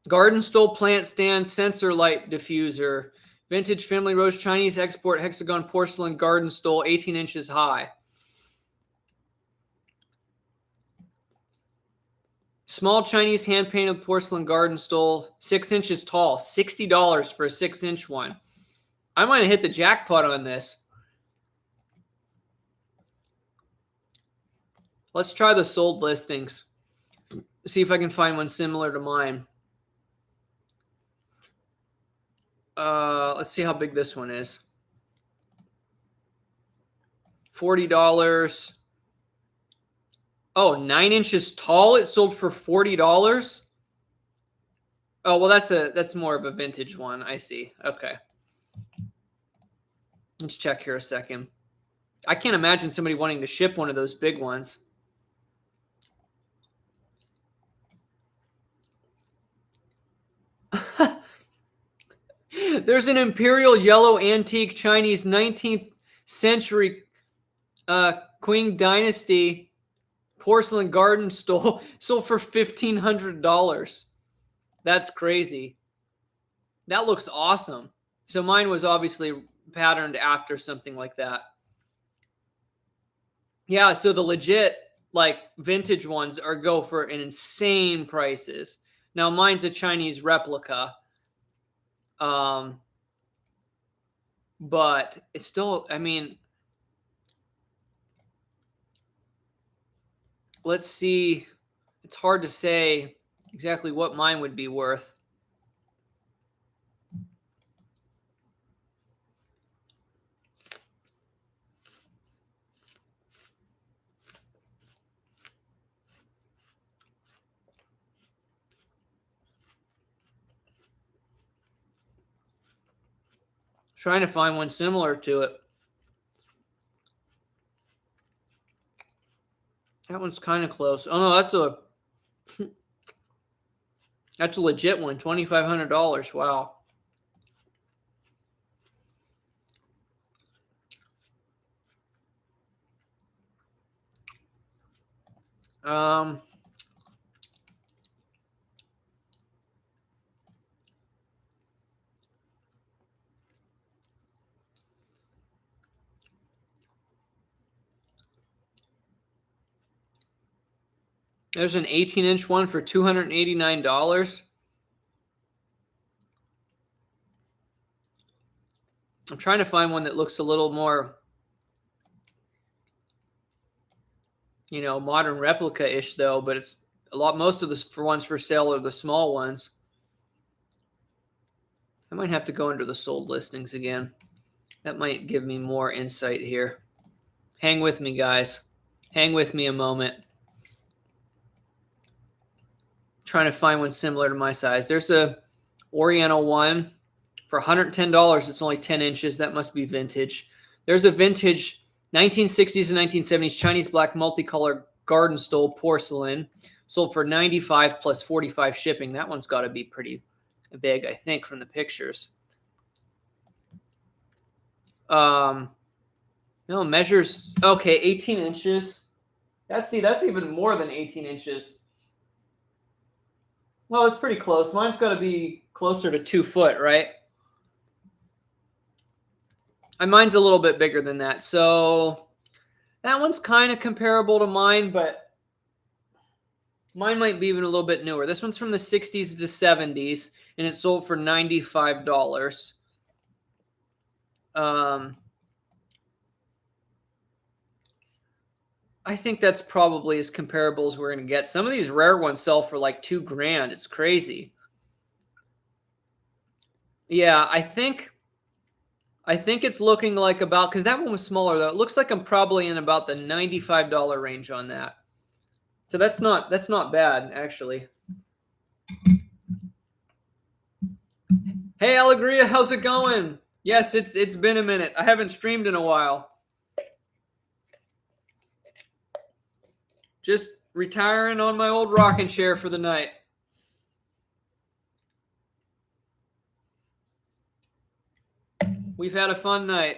Garden stole plant stand sensor light diffuser. Vintage family rose Chinese export hexagon porcelain garden stole 18 inches high. Small Chinese hand-painted porcelain garden stole 6 inches tall. $60 for a 6-inch one. I might have hit the jackpot on this. Let's try the sold listings. See if I can find one similar to mine. Let's see how big this one is. $40. Oh, 9 inches tall. It sold for $40. Oh, well, that's more of a vintage one. I see. Okay. Let's check here a second. I can't imagine somebody wanting to ship one of those big ones. There's an imperial yellow antique Chinese 19th century Qing Dynasty porcelain garden stole sold for $1,500. That's crazy. That looks awesome. So mine was obviously patterned after something like that. Yeah, so the legit like vintage ones go for an insane prices. Now mine's a Chinese replica. But it's still, I mean, let's see. It's hard to say exactly what mine would be worth. Trying to find one similar to it. That one's kind of close. Oh no, that's a legit one. $2,500. Wow. There's an 18-inch one for $289. I'm trying to find one that looks a little more, you know, modern replica-ish though, but it's a lot. Most of the ones for sale are the small ones. I might have to go into the sold listings again. That might give me more insight here. Hang with me, guys. Hang with me a moment. Trying to find one similar to my size. There's a Oriental one for $110. It's only 10 inches. That must be vintage. There's a vintage 1960s and 1970s Chinese black multicolor garden stole porcelain, sold for $95 plus $45 shipping. That one's got to be pretty big, I think, from the pictures. No, measures, okay, 18 inches. That's even more than 18 inches. Well, it's pretty close. Mine's got to be closer to 2 foot, right? And mine's a little bit bigger than that. So that one's kind of comparable to mine, but mine might be even a little bit newer. This one's from the 60s to 70s, and it sold for $95. I think that's probably as comparable as we're going to get. Some of these rare ones sell for like $2,000. It's crazy. Yeah, I think it's looking like about, because that one was smaller though. It looks like I'm probably in about the $95 range on that. So that's not bad, actually. Hey, Alegria, how's it going? Yes, it's been a minute. I haven't streamed in a while. Just retiring on my old rocking chair for the night. We've had a fun night.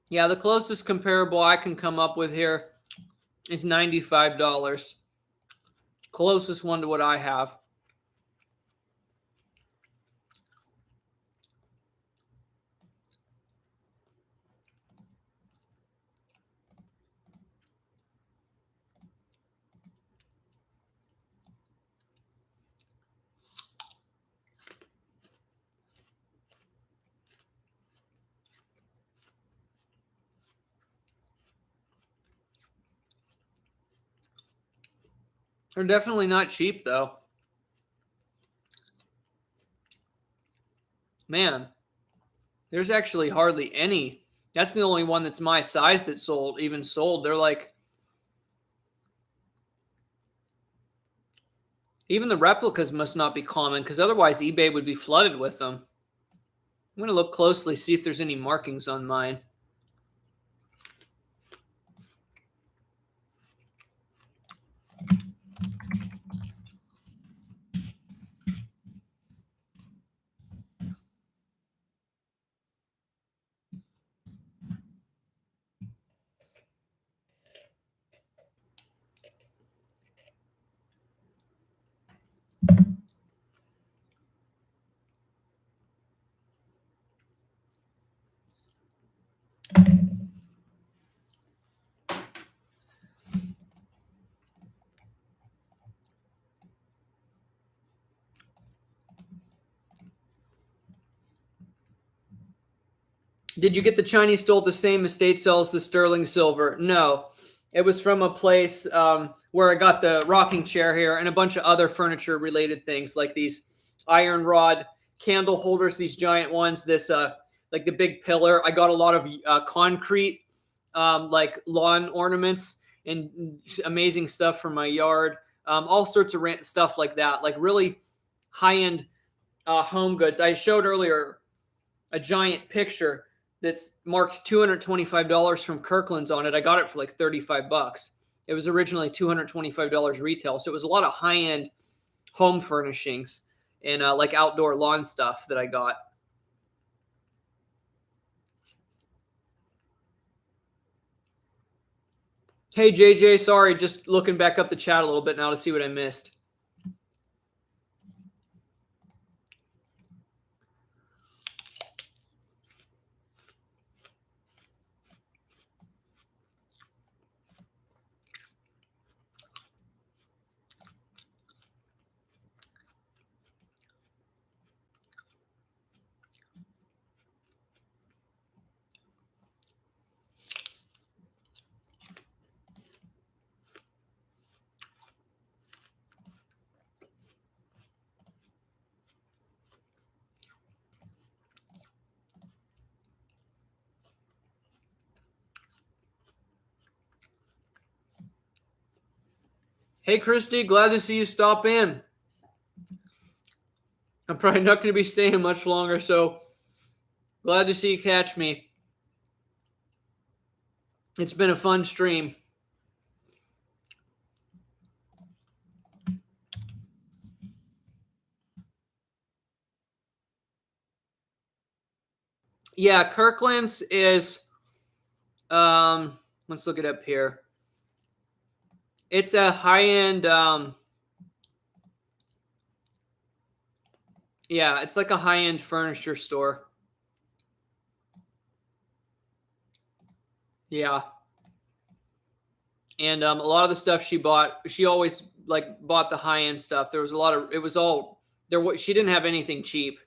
Yeah, the closest comparable I can come up with here is $95. Closest one to what I have. They're definitely not cheap, though. Man, there's actually hardly any. That's the only one that's my size that sold. They're like, even the replicas must not be common, because otherwise eBay would be flooded with them. I'm going to look closely, see if there's any markings on mine. Did you get the Chinese stole the same estate sells the sterling silver? No. It was from a place where I got the rocking chair here and a bunch of other furniture related things, like these iron rod candle holders, these giant ones, this like the big pillar. I got a lot of concrete like lawn ornaments and amazing stuff from my yard. All sorts of stuff like that, like really high-end home goods. I showed earlier a giant picture that's marked $225 from Kirkland's on it. I got it for like $35. It was originally $225 retail. So it was a lot of high-end home furnishings and like outdoor lawn stuff that I got. Hey, JJ, sorry, just looking back up the chat a little bit now to see what I missed. Hey, Christy, glad to see you stop in. I'm probably not going to be staying much longer, so glad to see you catch me. It's been a fun stream. Yeah, Kirkland's is, let's look it up here. It's a high-end, yeah, it's like a high-end furniture store. Yeah. And a lot of the stuff she bought, she always like bought the high-end stuff. There was a lot of, it was all there. She didn't have anything cheap.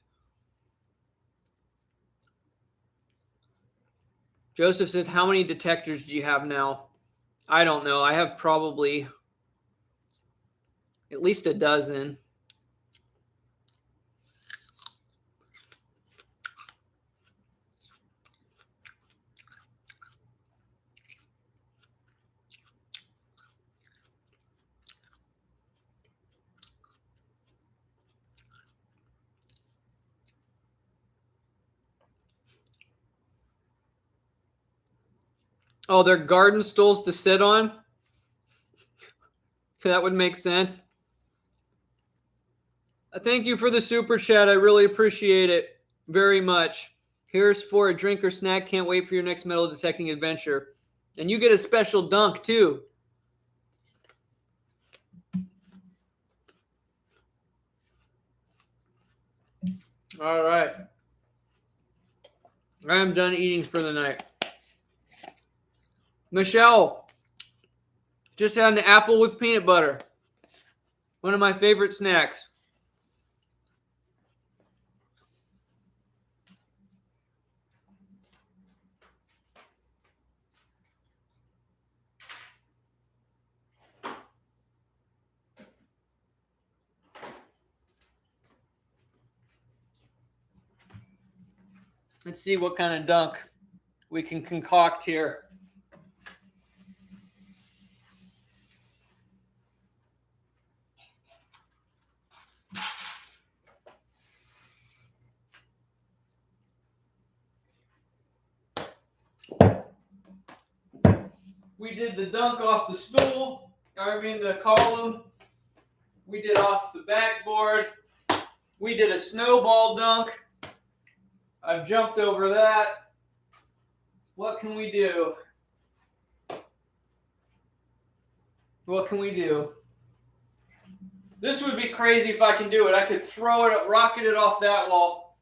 Joseph said, how many detectors do you have now? I don't know. I have probably at least a dozen. Oh, they're garden stools to sit on? That would make sense. Thank you for the super chat. I really appreciate it very much. Here's for a drink or snack. Can't wait for your next metal detecting adventure. And you get a special dunk, too. All right. I am done eating for the night. Michelle just had an apple with peanut butter. One of my favorite snacks. Let's see what kind of dunk we can concoct here. We did the dunk off the stool, the column. We did off the backboard. We did a snowball dunk. I've jumped over that. What can we do? What can we do? This would be crazy if I can do it. I could throw it, rocket it off that wall,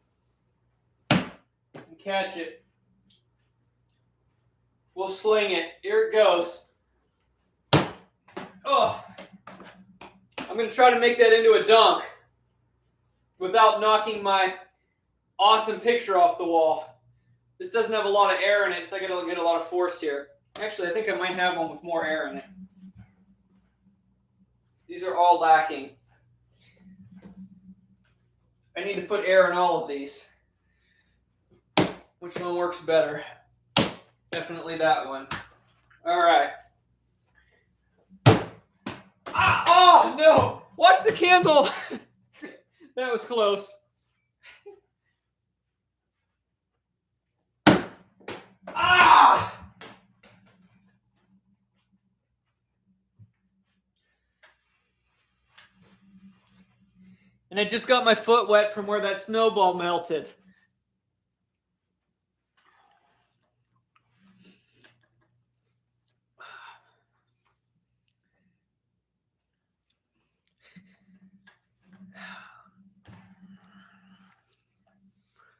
and catch it. We'll sling it. Here it goes. Oh, I'm going to try to make that into a dunk without knocking my awesome picture off the wall. This doesn't have a lot of air in it, so I got to get a lot of force here. Actually, I think I might have one with more air in it. These are all lacking. I need to put air in all of these. Which one works better? Definitely that one. All right. Ah, oh, no. Watch the candle. That was close. Ah! And I just got my foot wet from where that snowball melted.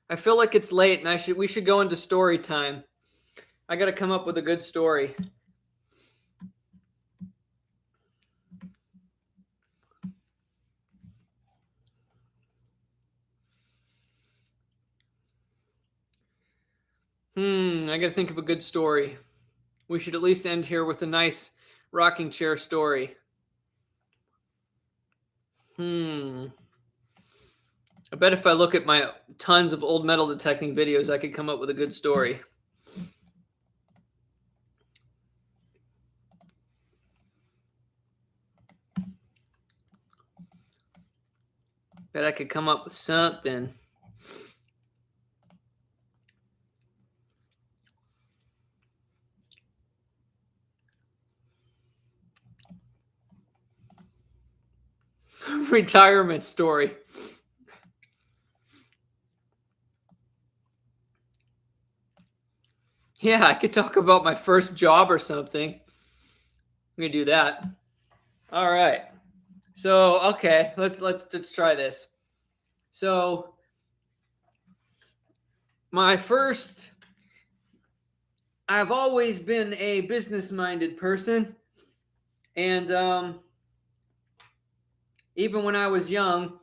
I feel like it's late and we should go into story time. I got to come up with a good story. I got to think of a good story. We should at least end here with a nice rocking chair story. I bet if I look at my tons of old metal detecting videos, I could come up with a good story. Bet I could come up with something. Retirement story. Yeah, I could talk about my first job or something. We can do that. All right. So, okay, let's try this. So, my first I've always been a business-minded person, and even when I was young,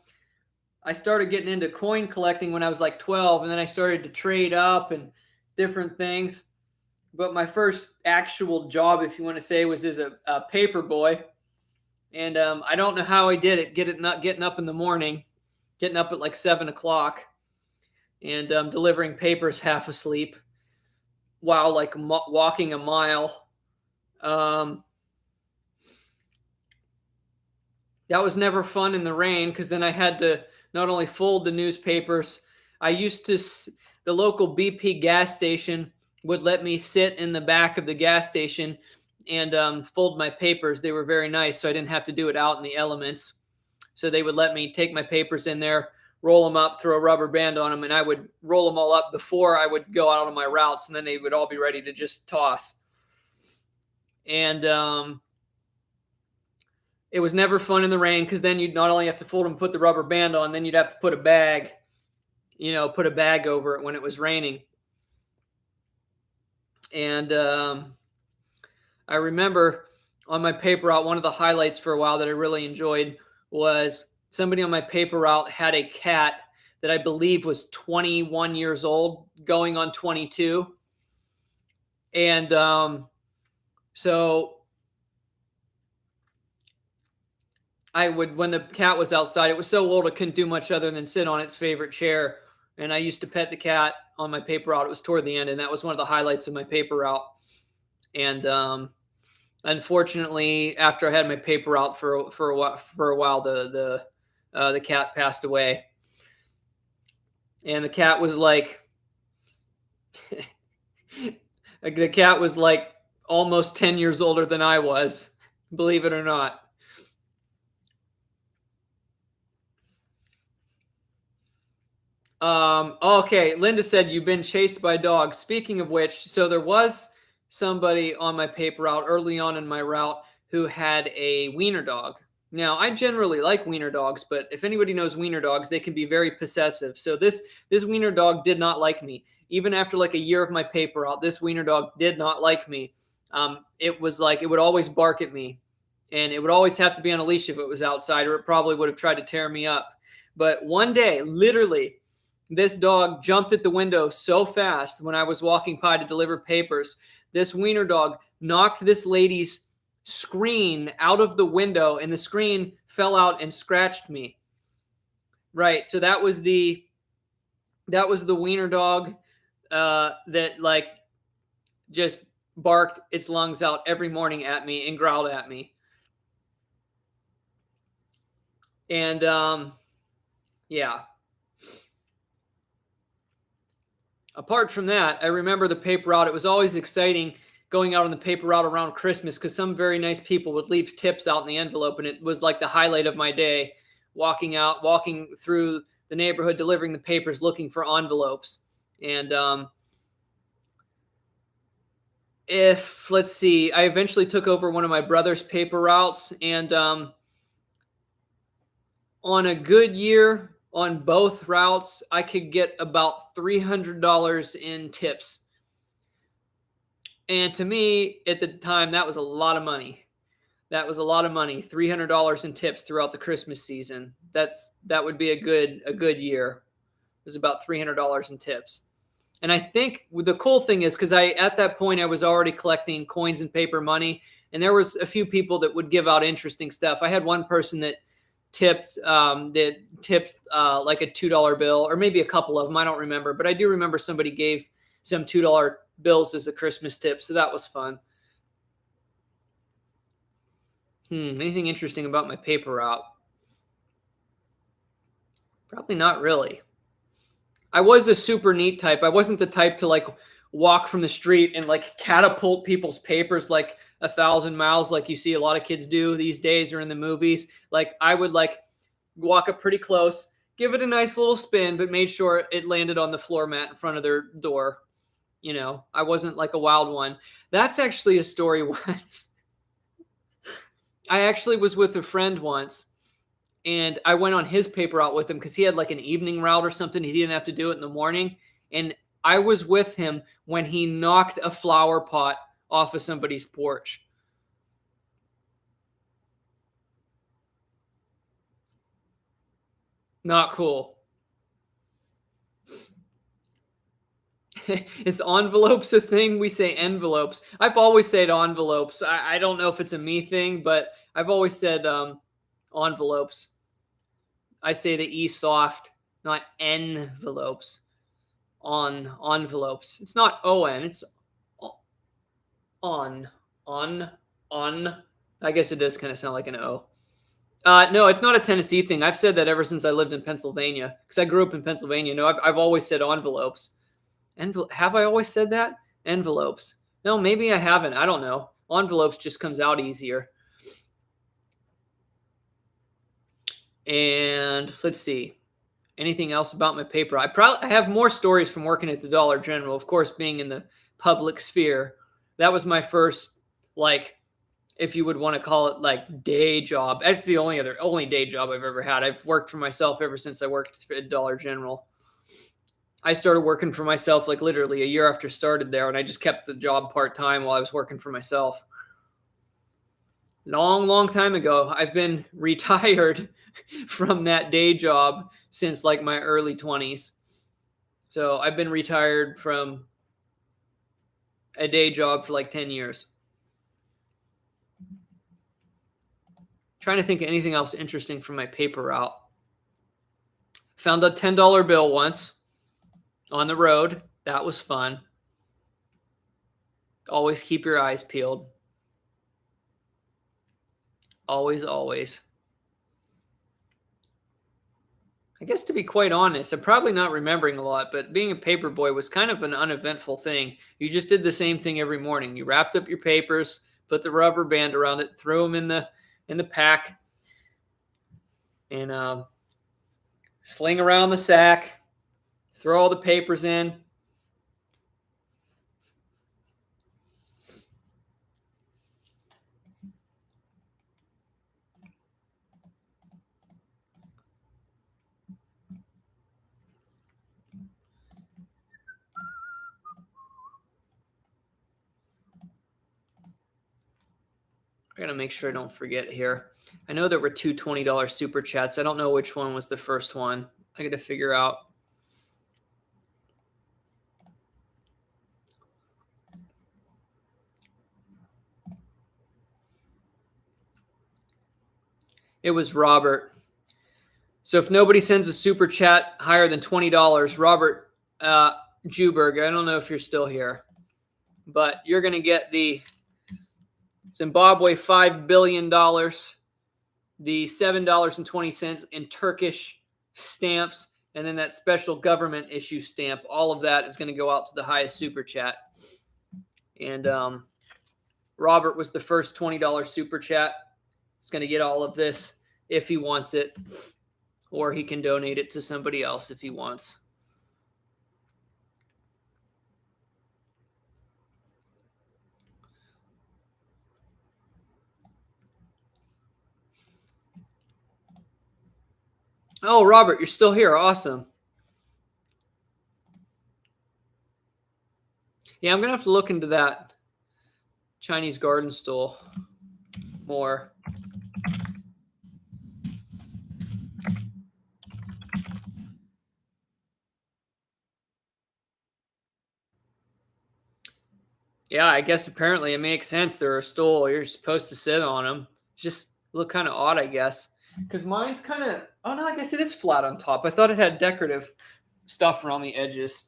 I started getting into coin collecting when I was like 12, and then I started to trade up and different things. But my first actual job, if you want to say, was as a paper boy. And I don't know how I did it. Not getting up in the morning, getting up at like 7 o'clock, and delivering papers half asleep while like walking a mile. Um, that was never fun in the rain because then I had to not only fold the newspapers. I used to the local BP gas station would let me sit in the back of the gas station and fold my papers. They were very nice, so I didn't have to do it out in the elements. So they would let me take my papers in there, roll them up, throw a rubber band on them, and I would roll them all up before I would go out on my routes, and then they would all be ready to just toss. And it was never fun in the rain because then you'd not only have to fold them, put the rubber band on, then you'd have to put a bag, put a bag over it when it was raining. And I remember on my paper route, one of the highlights for a while that I really enjoyed was somebody on my paper route had a cat that I believe was 21 years old, going on 22. And so when the cat was outside, it was so old it couldn't do much other than sit on its favorite chair. And I used to pet the cat on my paper route. It was toward the end, and that was one of the highlights of my paper route. And unfortunately, after I had my paper route for a while, the cat passed away, and the cat was like, the cat was like almost 10 years older than I was, believe it or not. Okay, Linda said you've been chased by dogs. Speaking of which, so there was somebody on my paper route early on in my route who had a wiener dog. Now, I generally like wiener dogs, but if anybody knows wiener dogs, they can be very possessive. So this wiener dog did not like me. Even after like a year of my paper route, this wiener dog did not like me. It was like it would always bark at me, and it would always have to be on a leash if it was outside, or it probably would have tried to tear me up. But one day, literally, this dog jumped at the window so fast when I was walking by to deliver papers. This wiener dog knocked this lady's screen out of the window, and the screen fell out and scratched me. Right. So that was the wiener dog that like just barked its lungs out every morning at me and growled at me. And yeah. Apart from that, I remember the paper route. It was always exciting going out on the paper route around Christmas because some very nice people would leave tips out in the envelope, and it was like the highlight of my day, walking through the neighborhood, delivering the papers, looking for envelopes. And let's see, I eventually took over one of my brother's paper routes, and on a good year, on both routes, I could get about $300 in tips. And to me, at the time, that was a lot of money. That was a lot of money. $300 in tips throughout the Christmas season. That would be a good year. It was about $300 in tips. And I think the cool thing is because at that point I was already collecting coins and paper money, and there was a few people that would give out interesting stuff. I had one person that tipped like a $2 bill, or maybe a couple of them. I don't remember, but I do remember somebody gave some $2 bills as a Christmas tip, so that was fun. Anything interesting about my paper route? Probably not really. I was a super neat type. I wasn't the type to like walk from the street and like catapult people's papers like 1,000 miles like you see a lot of kids do these days or in the movies. Like I would like walk up pretty close, give it a nice little spin, but made sure it landed on the floor mat in front of their door. You know, I wasn't like a wild one. That's actually a story once. I actually was with a friend once and I went on his paper route with him because he had like an evening route or something. He didn't have to do it in the morning. And I was with him when he knocked a flower pot off of somebody's porch. Not cool. Is envelopes a thing? We say envelopes. I've always said envelopes. I don't know if it's a me thing, but I've always said envelopes. I say the E soft, not envelopes. On envelopes. It's not on. It's on. I guess it does kind of sound like an O. No, it's not a Tennessee thing. I've said that ever since I lived in Pennsylvania because I grew up in Pennsylvania. No, I've always said envelopes. Have I always said that? Envelopes. No, maybe I haven't. I don't know. Envelopes just comes out easier. And let's see. Anything else about my paper? I have more stories from working at the Dollar General. Of course, being in the public sphere, that was my first, like, if you would want to call it like day job. That's the only day job I've ever had. I've worked for myself ever since I worked at Dollar General. I started working for myself like literally a year after started there, and I just kept the job part-time while I was working for myself. Long time ago. I've been retired from that day job since like my early 20s. So I've been retired from a day job for like 10 years. Trying to think of anything else interesting from my paper route. Found a $10 bill once on the road. That was fun. Always keep your eyes peeled. Always. I guess to be quite honest, I'm probably not remembering a lot, but being a paper boy was kind of an uneventful thing. You just did the same thing every morning. You wrapped up your papers, put the rubber band around it, threw them in the pack, and sling around the sack, throw all the papers in. I gotta make sure I don't forget here. I know there were two $20 super chats. I don't know which one was the first one. I gotta figure out. It was Robert. So if nobody sends a super chat higher than $20, Robert Juberg, I don't know if you're still here, but you're gonna get the Zimbabwe $5 billion, the $7.20 in Turkish stamps, and then that special government issue stamp. All of that is going to go out to the highest super chat. And Robert was the first $20 super chat. He's going to get all of this if he wants it, or he can donate it to somebody else if he wants. Oh, Robert, you're still here. Awesome. Yeah, I'm going to have to look into that Chinese garden stool more. Yeah, I guess apparently it makes sense. They're a stool. You're supposed to sit on them. Just look kind of odd, I guess. Because mine's kind of, oh no, I guess it is flat on top. I thought it had decorative stuff around the edges.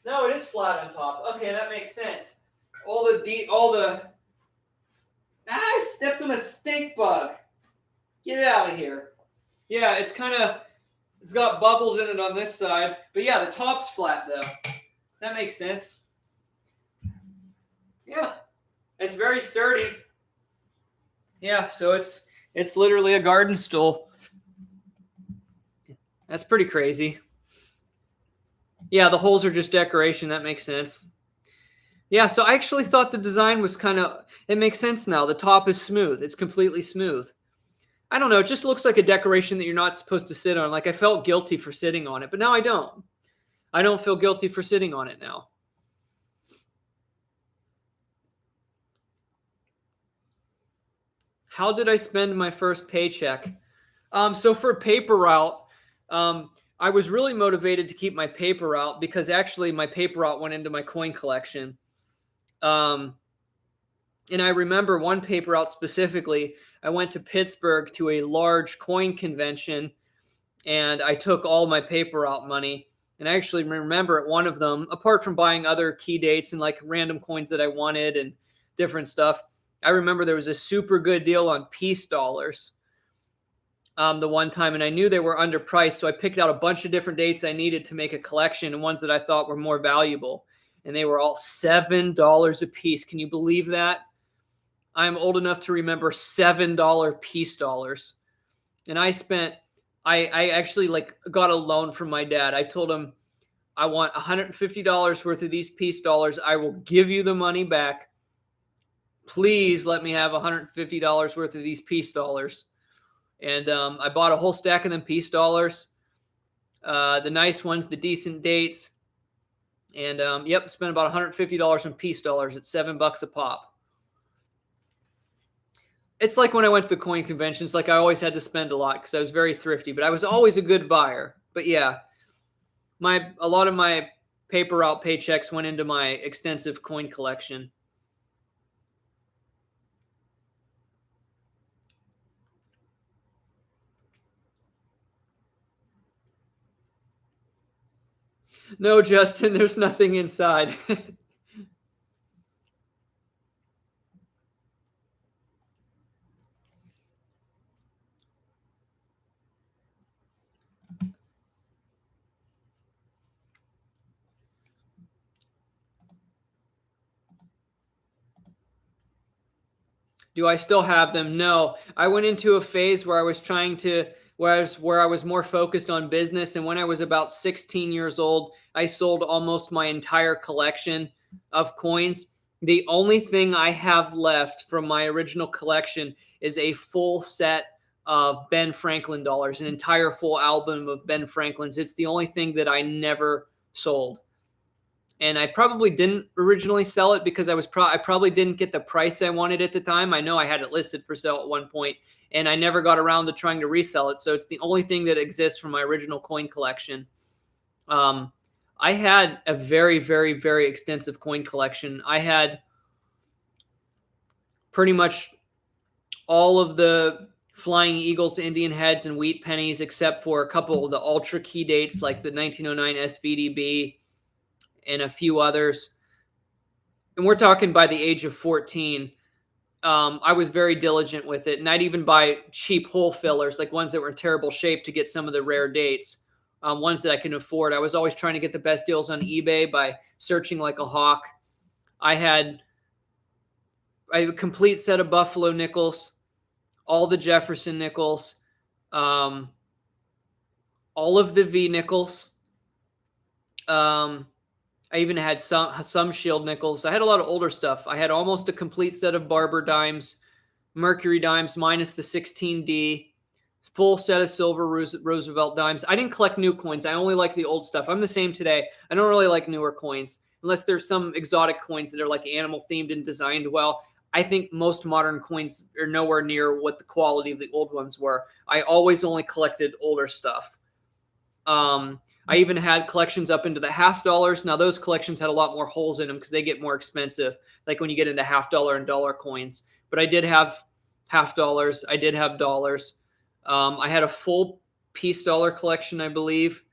No, it is flat on top. Okay, that makes sense. I stepped on a stink bug. Get out of here. Yeah, it's got bubbles in it on this side. But yeah, the top's flat though. That makes sense. Yeah, it's very sturdy. Yeah, so it's literally a garden stool. That's pretty crazy. Yeah, the holes are just decoration. That makes sense. Yeah, so I actually thought the design was it makes sense now. The top is smooth. It's completely smooth. I don't know. It just looks like a decoration that you're not supposed to sit on. Like I felt guilty for sitting on it, but now I don't. I don't feel guilty for sitting on it now. How did I spend my first paycheck? So for paper route, I was really motivated to keep my paper route because actually my paper route went into my coin collection. And I remember one paper route specifically. I went to Pittsburgh to a large coin convention, and I took all my paper route money. And I actually remember at one of them, apart from buying other key dates and like random coins that I wanted and different stuff, I remember there was a super good deal on peace dollars the one time, and I knew they were underpriced, so I picked out a bunch of different dates I needed to make a collection and ones that I thought were more valuable, and they were all $7 a piece. Can you believe that? I'm old enough to remember $7 peace dollars, and I actually like got a loan from my dad. I told him I want $150 worth of these peace dollars. I will give you the money back. Please let me have $150 worth of these peace dollars. And I bought a whole stack of them peace dollars, the nice ones, the decent dates. And yep, spent about $150 on peace dollars at $7 a pop. It's like when I went to the coin conventions, like I always had to spend a lot because I was very thrifty, but I was always a good buyer. But yeah, a lot of my paper route paychecks went into my extensive coin collection. No, Justin, there's nothing inside. Do I still have them? No. I went into a phase where I was where I was more focused on business, and when I was about 16 years old, I sold almost my entire collection of coins. The only thing I have left from my original collection is a full set of Ben Franklin dollars, an entire full album of Ben Franklin's. It's the only thing that I never sold. And I probably didn't originally sell it because I probably didn't get the price I wanted at the time. I know I had it listed for sale at one point, and I never got around to trying to resell it. So it's the only thing that exists from my original coin collection. I had a very, very, very extensive coin collection. I had pretty much all of the Flying Eagles, Indian heads, and wheat pennies, except for a couple of the ultra key dates like the 1909 SVDB and a few others. And we're talking by the age of 14. I was very diligent with it. And I'd even buy cheap hole fillers, like ones that were in terrible shape to get some of the rare dates, ones that I can afford. I was always trying to get the best deals on eBay by searching like a hawk. I had a complete set of Buffalo nickels, all the Jefferson nickels, all of the V nickels. I even had some shield nickels. I had a lot of older stuff. I had almost a complete set of Barber dimes, Mercury dimes minus the 16D, full set of silver Roosevelt dimes. I didn't collect new coins. I only like the old stuff. I'm the same today. I don't really like newer coins unless there's some exotic coins that are like animal themed and designed well. I think most modern coins are nowhere near what the quality of the old ones were. I always only collected older stuff. I even had collections up into the $50. Now those collections had a lot more holes in them because they get more expensive, like when you get into $50 and dollar coins. But I did have $50. I did have dollars. I had a full piece dollar collection, I believe.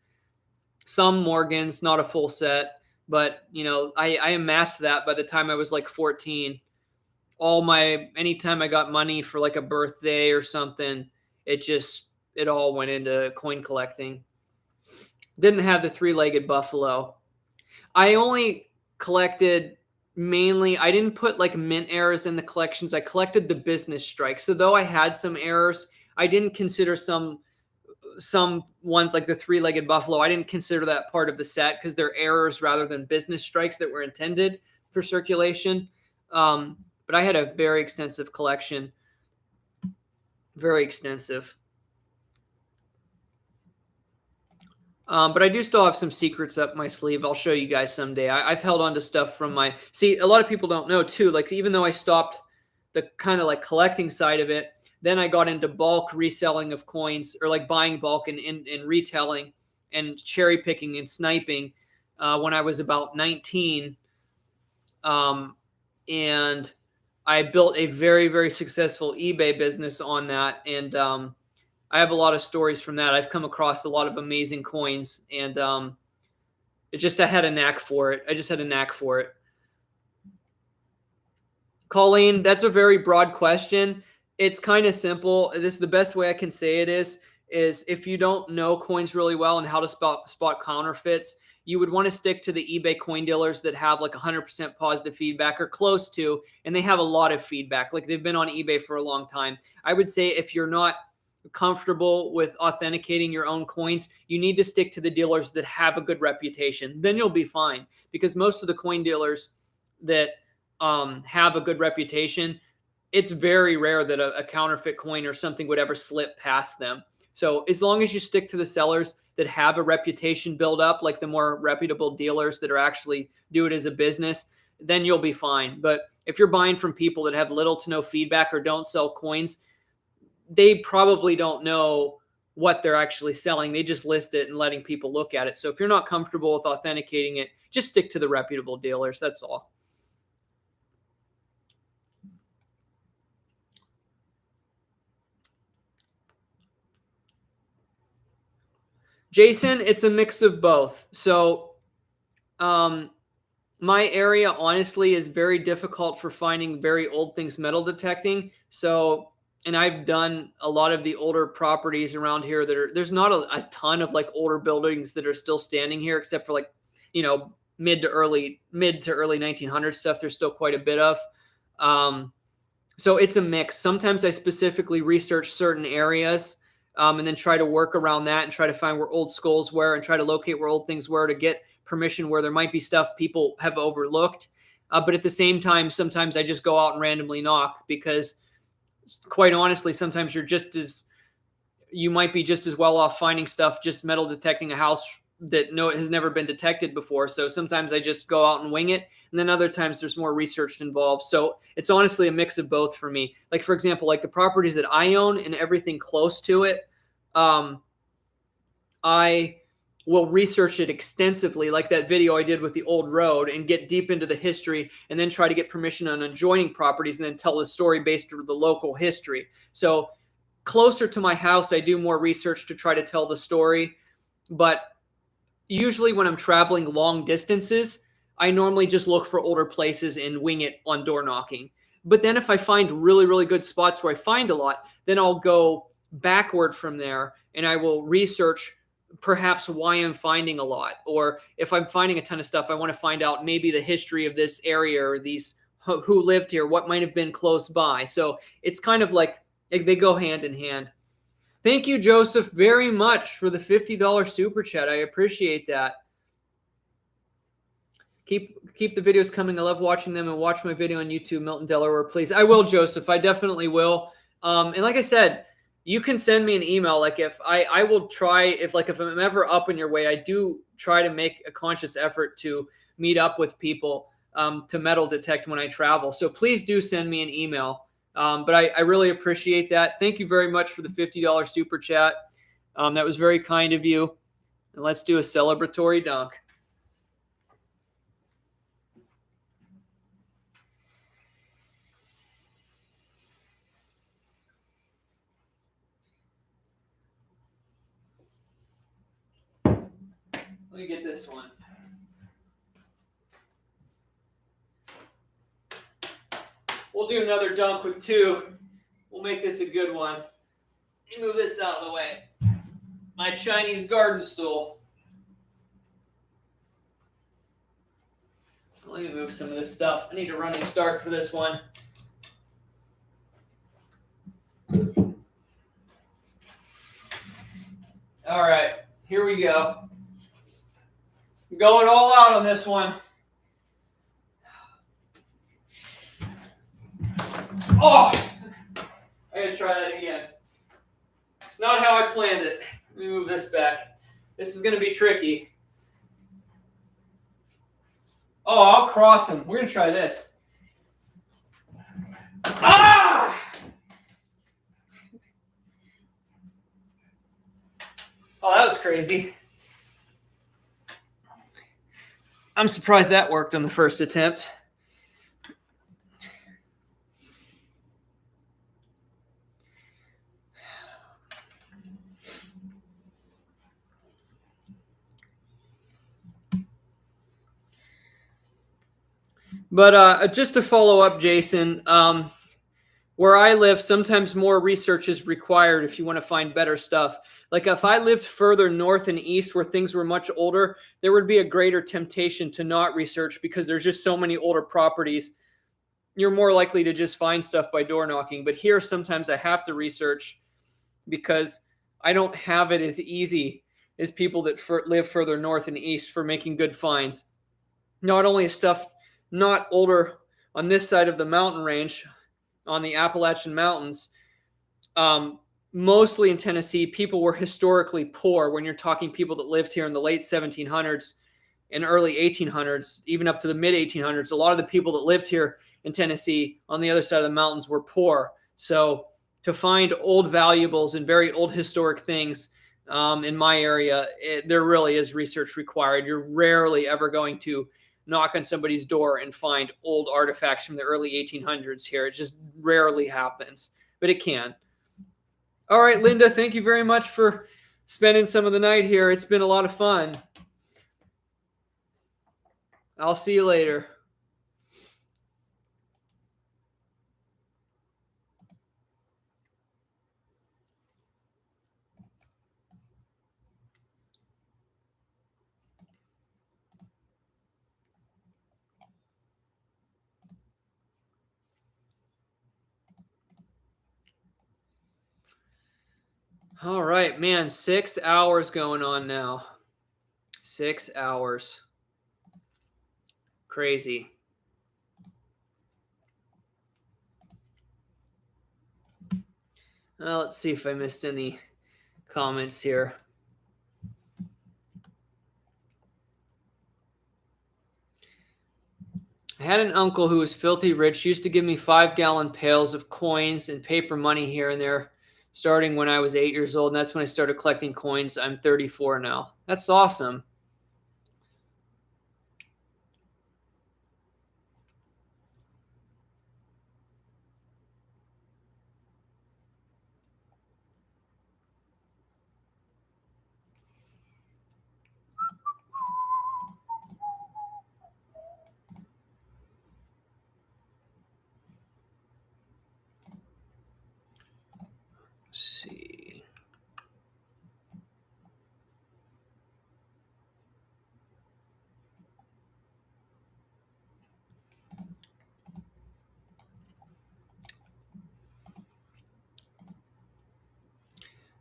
Some Morgans, not a full set, but I amassed that by the time I was like 14. Anytime I got money for like a birthday or something, it just it all went into coin collecting. Didn't have the three-legged buffalo. I only collected mainly, I didn't put like mint errors in the collections. I collected the business strikes. So though I had some errors, I didn't consider some ones like the three-legged buffalo. I didn't consider that part of the set because they're errors rather than business strikes that were intended for circulation. But I had a very extensive collection. Very extensive. But I do still have some secrets up my sleeve. I'll show you guys someday. I've held on to stuff from my... See, a lot of people don't know, too. Like, even though I stopped the kind of like collecting side of it, then I got into bulk reselling of coins, or like buying bulk and retailing and cherry picking and sniping when I was about 19. And I built a very, very successful eBay business on that. And I have a lot of stories from that. I've come across a lot of amazing coins, and I had a knack for it. I just had a knack for it. Colleen, that's a very broad question. It's kind of simple. This is the best way I can say it is if you don't know coins really well and how to spot counterfeits, you would want to stick to the eBay coin dealers that have like 100% positive feedback or close to, and they have a lot of feedback. Like they've been on eBay for a long time. I would say if you're not comfortable with authenticating your own coins, you need to stick to the dealers that have a good reputation. Then you'll be fine, because most of the coin dealers that have a good reputation, it's very rare that a counterfeit coin or something would ever slip past them. So as long as you stick to the sellers that have a reputation build up, like the more reputable dealers that are actually do it as a business, then you'll be fine. But if you're buying from people that have little to no feedback or don't sell coins, they probably don't know what they're actually selling. They just list it and letting people look at it. So if you're not comfortable with authenticating it, just stick to the reputable dealers. That's all. Jason, it's a mix of both. So my area, honestly, is very difficult for finding very old things metal detecting. So, and I've done a lot of the older properties around here that are, there's not a ton of like older buildings that are still standing here, except for like, you know, mid to early 1900s stuff. There's still quite a bit of. So it's a mix. Sometimes I specifically research certain areas and then try to work around that and try to find where old skulls were and try to locate where old things were to get permission where there might be stuff people have overlooked. But at the same time, sometimes I just go out and randomly knock, because quite honestly, sometimes you might be just as well off finding stuff, just metal detecting a house that has never been detected before. So sometimes I just go out and wing it. And then other times there's more research involved. So it's honestly a mix of both for me. Like, for example, like the properties that I own and everything close to it, I will research it extensively, like that video I did with the old road, and get deep into the history, and then try to get permission on adjoining properties and then tell the story based on the local history. So closer to my house, I do more research to try to tell the story. But usually when I'm traveling long distances, I normally just look for older places and wing it on door knocking. But then if I find really, really good spots where I find a lot, then I'll go backward from there and I will research perhaps why I'm finding a lot. Or if I'm finding a ton of stuff, I want to find out maybe the history of this area, or these who lived here, what might have been close by. So it's kind of like they go hand in hand. Thank you, Joseph, very much for the $50 super chat. I appreciate that. Keep the videos coming. I love watching them, and watch my video on YouTube, Milton, Delaware, please. I will, Joseph. I definitely will. And like I said, you can send me an email. Like if I will try, if I'm ever up in your way, I do try to make a conscious effort to meet up with people to metal detect when I travel. So please do send me an email. But I really appreciate that. Thank you very much for the $50 super chat. That was very kind of you. And let's do a celebratory dunk. Let me get this one. We'll do another dunk with two. We'll make this a good one. Let me move this out of the way. My Chinese garden stool. Let me move some of this stuff. I need a running start for this one. All right, here we go. Going all out on this one. Oh, I gotta try that again. It's not how I planned it. Let me move this back. This is gonna be tricky. Oh, I'll cross them. We're gonna try this. Ah! Oh, that was crazy. I'm surprised that worked on the first attempt. But just to follow up, Jason, where I live, sometimes more research is required if you want to find better stuff. Like if I lived further north and east where things were much older, there would be a greater temptation to not research because there's just so many older properties. You're more likely to just find stuff by door knocking. But here, sometimes I have to research because I don't have it as easy as people that live further north and east for making good finds. Not only is stuff not older on this side of the mountain range, on the Appalachian Mountains, mostly in Tennessee, people were historically poor. When you're talking people that lived here in the late 1700s and early 1800s, even up to the mid 1800s, a lot of the people that lived here in Tennessee on the other side of the mountains were poor. So to find old valuables and very old historic things in my area, there really is research required. You're rarely ever going to knock on somebody's door and find old artifacts from the early 1800s here. It just rarely happens, but it can. All right, Linda, thank you very much for spending some of the night here. It's been a lot of fun. I'll see you later. All right, man, 6 hours going on now. 6 hours. Crazy. Let's see if I missed any comments here. I had an uncle who was filthy rich, used to give me 5-gallon pails of coins and paper money here and there, starting when I was 8 years old. And that's when I started collecting coins. I'm 34 now. That's awesome. See.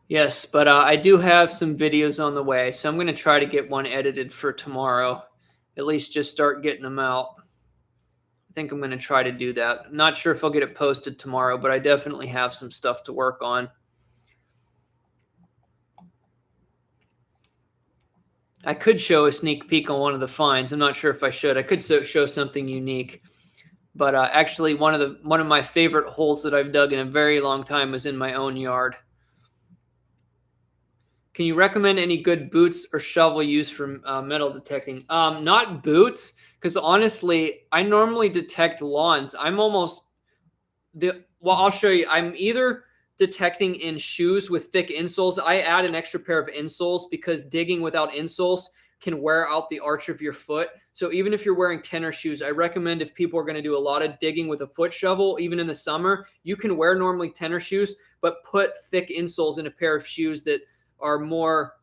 Yes, but I do have some videos on the way, so I'm going to try to get one edited for tomorrow. At least just start getting them out. I think I'm going to try to do that. I'm not sure if I'll get it posted tomorrow, but I definitely have some stuff to work on. I could show a sneak peek on one of the finds. I'm not sure if I should. I could show something unique. But actually, one of my favorite holes that I've dug in a very long time was in my own yard. Can you recommend any good boots or shovel used for metal detecting? Not boots, because honestly, I normally detect lawns. Well, I'll show you. I'm either detecting in shoes with thick insoles. I add an extra pair of insoles because digging without insoles can wear out the arch of your foot. So even if you're wearing tennis shoes, I recommend if people are going to do a lot of digging with a foot shovel, even in the summer, you can wear normally tennis shoes, but put thick insoles in a pair of shoes that are more,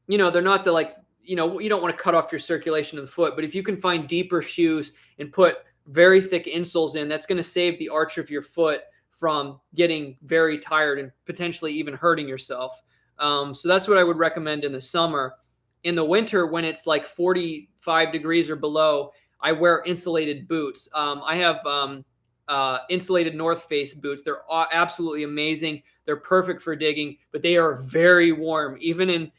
they're not the like, you don't want to cut off your circulation of the foot, but if you can find deeper shoes and put very thick insoles in, that's going to save the arch of your foot from getting very tired and potentially even hurting yourself. So that's what I would recommend in the summer. In the winter, when it's like 45 degrees or below, I wear insulated boots. I have insulated North Face boots. They're absolutely amazing. They're perfect for digging, but they are very warm, even in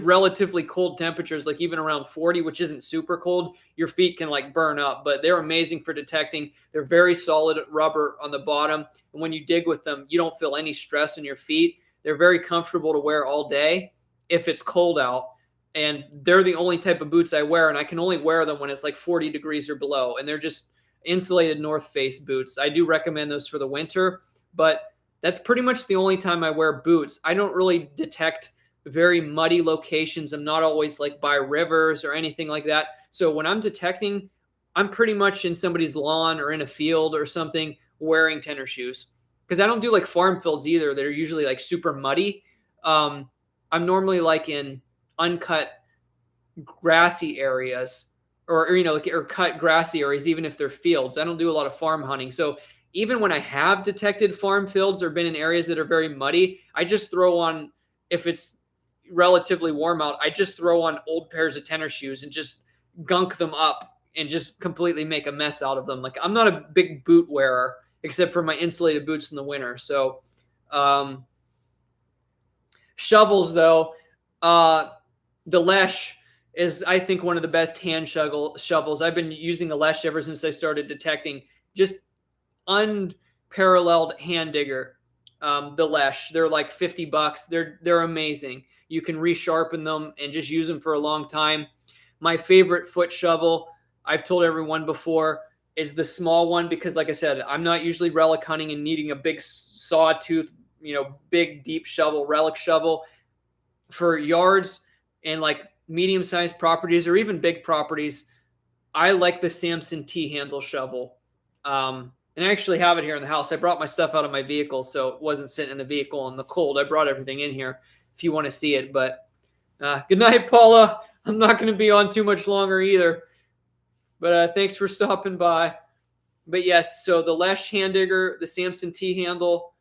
relatively cold temperatures, like even around 40, which isn't super cold, your feet can like burn up, but they're amazing for detecting. They're very solid rubber on the bottom. And when you dig with them, you don't feel any stress in your feet. They're very comfortable to wear all day if it's cold out. And they're the only type of boots I wear. And I can only wear them when it's like 40 degrees or below. And they're just insulated North Face boots. I do recommend those for the winter, but that's pretty much the only time I wear boots. I don't really detect very muddy locations. I'm not always like by rivers or anything like that. So when I'm detecting, I'm pretty much in somebody's lawn or in a field or something wearing tennis shoes. Because I don't do like farm fields either. They're usually like super muddy. I'm normally like in uncut grassy areas or or cut grassy areas, even if they're fields. I don't do a lot of farm hunting. So even when I have detected farm fields or been in areas that are very muddy, I just throw on, if it's relatively warm out, I just throw on old pairs of tennis shoes and just gunk them up and just completely make a mess out of them. Like I'm not a big boot wearer except for my insulated boots in the winter. So shovels though, the Lesh is, I think, one of the best hand shovels. I've been using the Lesh ever since I started detecting. Just unparalleled hand digger. The Lesh, they're like $50. They're amazing. You can resharpen them and just use them for a long time. My favorite foot shovel, I've told everyone before, is the small one because, like I said, I'm not usually relic hunting and needing a big sawtooth, big deep shovel, relic shovel. For yards and like medium-sized properties or even big properties, I like the Samson T-handle shovel. And I actually have it here in the house. I brought my stuff out of my vehicle, so it wasn't sitting in the vehicle in the cold. I brought everything in here if you want to see it. But good night, Paula. I'm not going to be on too much longer either. But thanks for stopping by. But yes, so the Lesh hand digger, the Samson T-handle.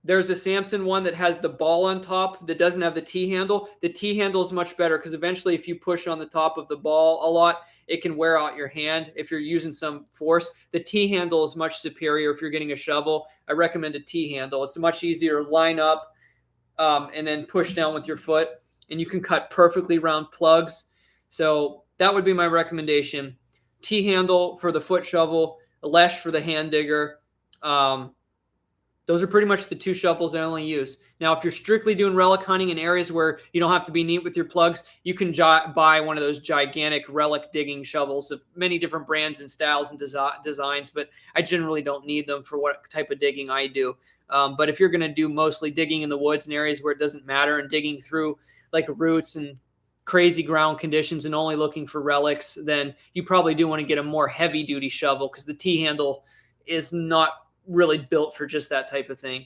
There's a Samson one that has the ball on top that doesn't have the T-handle. The T-handle is much better because eventually if you push on the top of the ball a lot, it can wear out your hand if you're using some force. The T-handle is much superior if you're getting a shovel. I recommend a T-handle. It's much easier to line up and then push down with your foot. And you can cut perfectly round plugs. So that would be my recommendation. T-handle for the foot shovel, a Lesh for the hand digger. Those are pretty much the two shovels I only use. Now, if you're strictly doing relic hunting in areas where you don't have to be neat with your plugs, you can buy one of those gigantic relic digging shovels of many different brands and styles and designs, but I generally don't need them for what type of digging I do. But if you're going to do mostly digging in the woods in areas where it doesn't matter and digging through like roots and crazy ground conditions and only looking for relics, then you probably do want to get a more heavy-duty shovel because the T-handle is not really built for just that type of thing.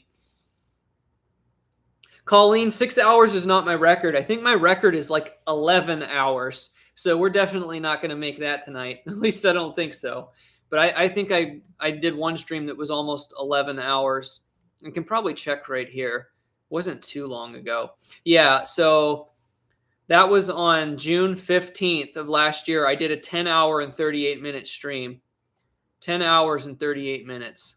Colleen, 6 hours is not my record. I think my record is like 11 hours. So we're definitely not going to make that tonight. At least I don't think so. But I think I did one stream that was almost 11 hours. I can probably check right here. Wasn't too long ago. Yeah, so that was on June 15th of last year. I did a 10-hour and 38-minute stream. 10 hours and 38 minutes.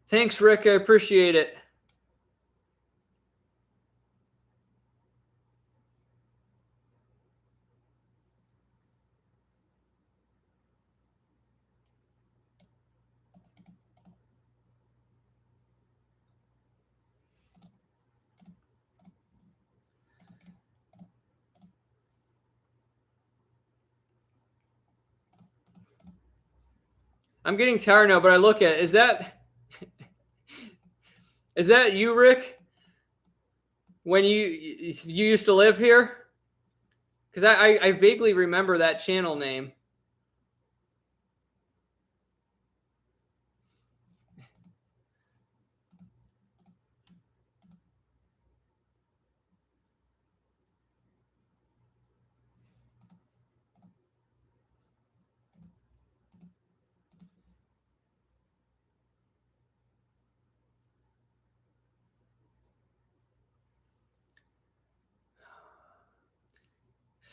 Thanks, Rick. I appreciate it. I'm getting tired now, but I look at it. Is that you, Rick? When you used to live here? Because I vaguely remember that channel name.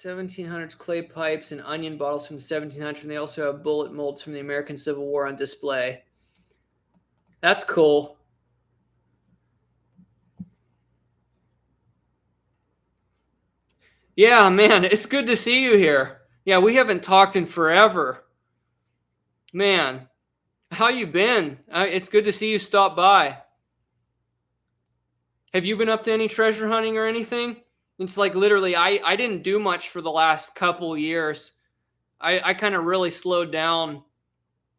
(1700s) clay pipes and onion bottles from the 1700s. And they also have bullet molds from the American Civil War on display. That's cool. Yeah, man, it's good to see you here. Yeah, we haven't talked in forever. Man, how you been? It's good to see you stop by. Have you been up to any treasure hunting or anything? It's like literally, I didn't do much for the last couple years. I kind of really slowed down,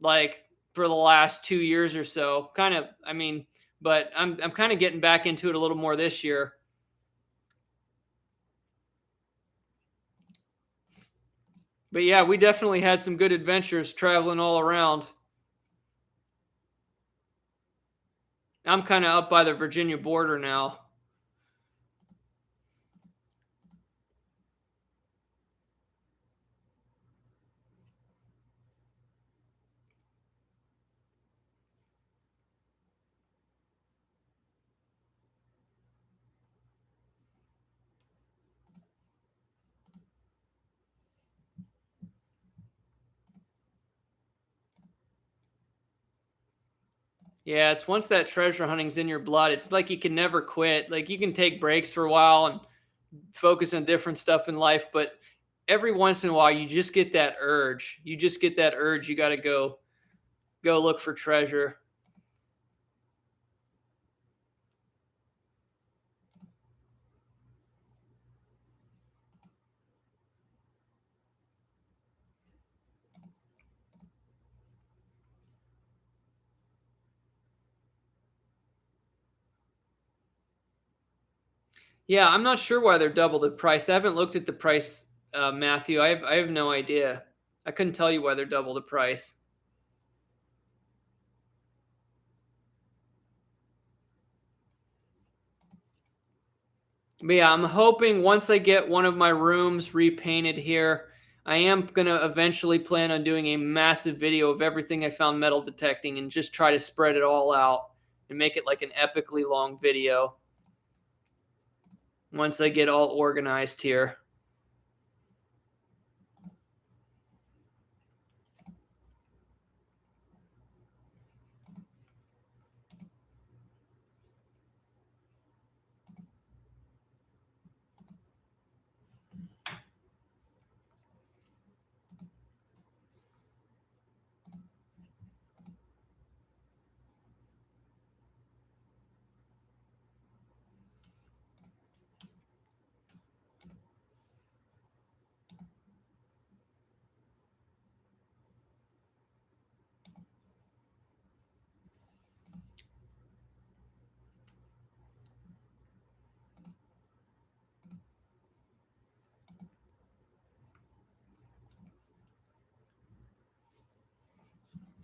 like for the last 2 years or so. Kind of, I mean, but I'm kind of getting back into it a little more this year. But yeah, we definitely had some good adventures traveling all around. I'm kind of up by the Virginia border now. Yeah, it's once that treasure hunting's in your blood, it's like you can never quit. Like you can take breaks for a while and focus on different stuff in life, but every once in a while you just get that urge. You just get that urge. You got to go look for treasure. Yeah, I'm not sure why they're double the price. I haven't looked at the price, Matthew. I have no idea. I couldn't tell you why they're double the price. But yeah, I'm hoping once I get one of my rooms repainted here, I am going to eventually plan on doing a massive video of everything I found metal detecting and just try to spread it all out and make it like an epically long video once I get all organized here.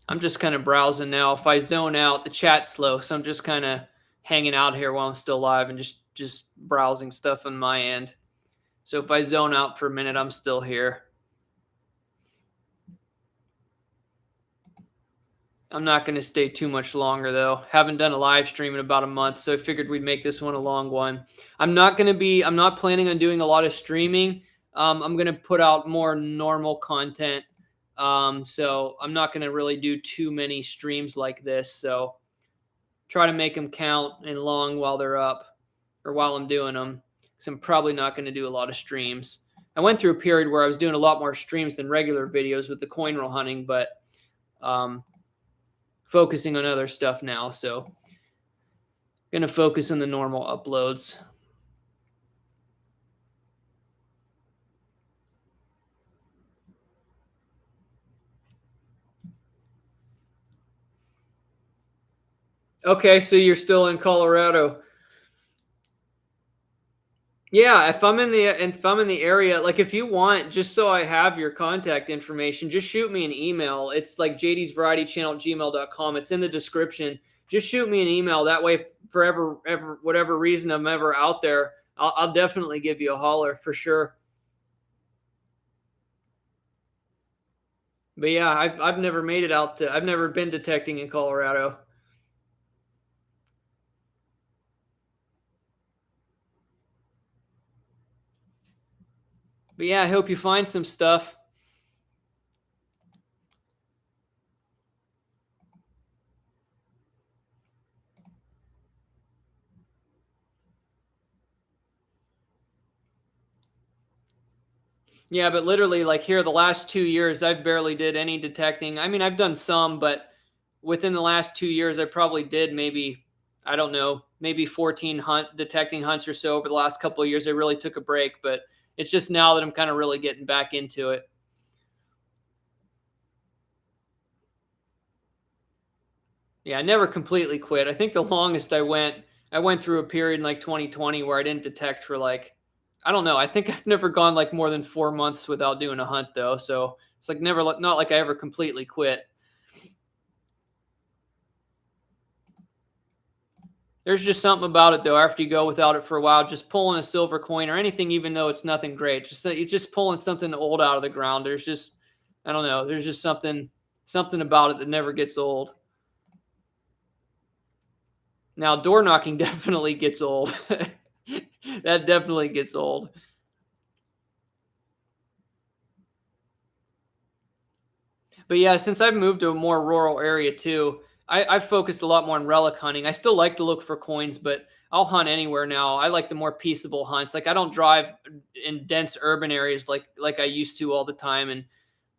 I'm just kind of browsing now. If I zone out, the chat's slow, so I'm just kind of hanging out here while I'm still live and just browsing stuff on my end. So if I zone out for a minute, I'm still here. I'm not going to stay too much longer though. Haven't done a live stream in about a month, so I figured we'd make this one a long one. I'm not planning on doing a lot of streaming. I'm going to put out more normal content. So I'm not going to really do too many streams like this. So try to make them count and long while they're up or while I'm doing them. Because I'm probably not going to do a lot of streams. I went through a period where I was doing a lot more streams than regular videos with the coin roll hunting, but focusing on other stuff now. So going to focus on the normal uploads. Okay, so you're still in Colorado. Yeah, if I'm in the area, like if you want, just so I have your contact information, just shoot me an email. It's like jdsvarietychannel@gmail.com. It's in the description. Just shoot me an email. That way, for ever whatever reason I'm ever out there, I'll definitely give you a holler for sure. But yeah, I've never made it out to. I've never been detecting in Colorado. But yeah, I hope you find some stuff. Yeah, but literally, like here, the last 2 years, I've barely did any detecting. I mean, I've done some, but within the last 2 years, I probably did maybe, I don't know, maybe 14 detecting hunts or so over the last couple of years. I really took a break, but it's just now that I'm kind of really getting back into it. Yeah, I never completely quit. I think the longest I went through a period in like 2020 where I didn't detect for like, I don't know. I think I've never gone like more than 4 months without doing a hunt though. So it's like never, not like I ever completely quit. There's just something about it though. After you go without it for a while, just pulling a silver coin or anything, even though it's nothing great, just you're just pulling something old out of the ground. There's just, I don't know. There's just something about it that never gets old. Now, door knocking definitely gets old. That definitely gets old. But yeah, since I've moved to a more rural area too, I've focused a lot more on relic hunting. I still like to look for coins, but I'll hunt anywhere now. I like the more peaceable hunts. Like I don't drive in dense urban areas like I used to all the time and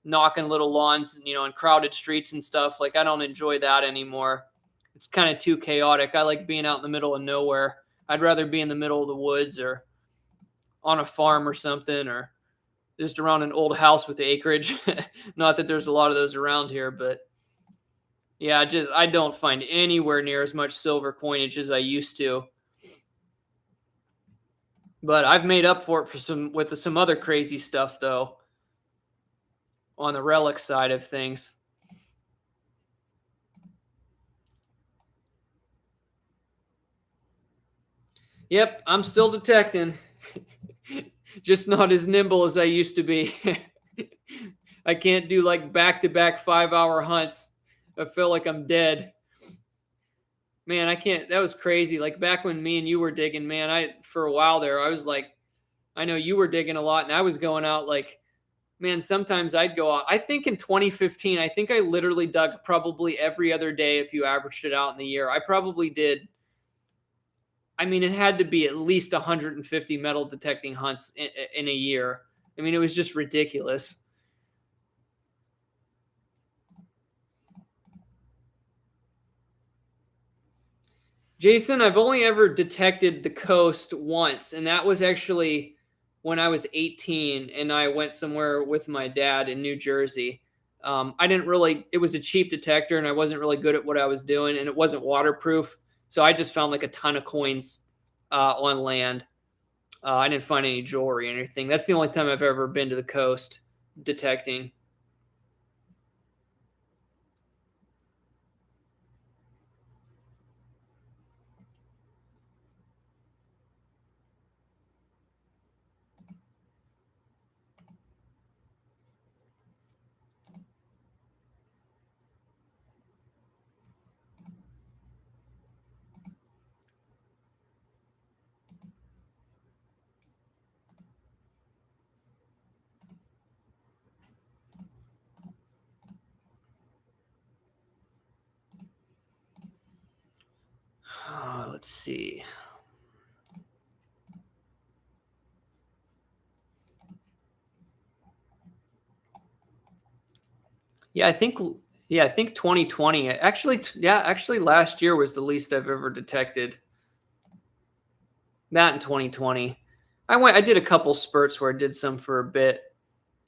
knocking little lawns, and crowded streets and stuff. Like I don't enjoy that anymore. It's kind of too chaotic. I like being out in the middle of nowhere. I'd rather be in the middle of the woods or on a farm or something or just around an old house with acreage. Not that there's a lot of those around here, but yeah, just I don't find anywhere near as much silver coinage as I used to. But I've made up for it for some other crazy stuff though on the relic side of things. Yep, I'm still detecting. Just not as nimble as I used to be. I can't do like back-to-back 5-hour hunts. I feel like I'm dead. Man, I can't. That was crazy. Like back when me and you were digging, man, I for a while there, I was like, I know you were digging a lot, and I was going out like, man, sometimes I'd go out. I think in 2015, I think I literally dug probably every other day if you averaged it out in the year. I probably did. I mean, it had to be at least 150 metal detecting hunts in a year. I mean, it was just ridiculous. Jason, I've only ever detected the coast once, and that was actually when I was 18 and I went somewhere with my dad in New Jersey. I didn't really, it was a cheap detector and I wasn't really good at what I was doing and it wasn't waterproof. So I just found like a ton of coins on land. I didn't find any jewelry or anything. That's the only time I've ever been to the coast detecting. Let's see. Yeah, I think yeah, I think 2020. Actually last year was the least I've ever detected. That in 2020. I did a couple spurts where I did some for a bit.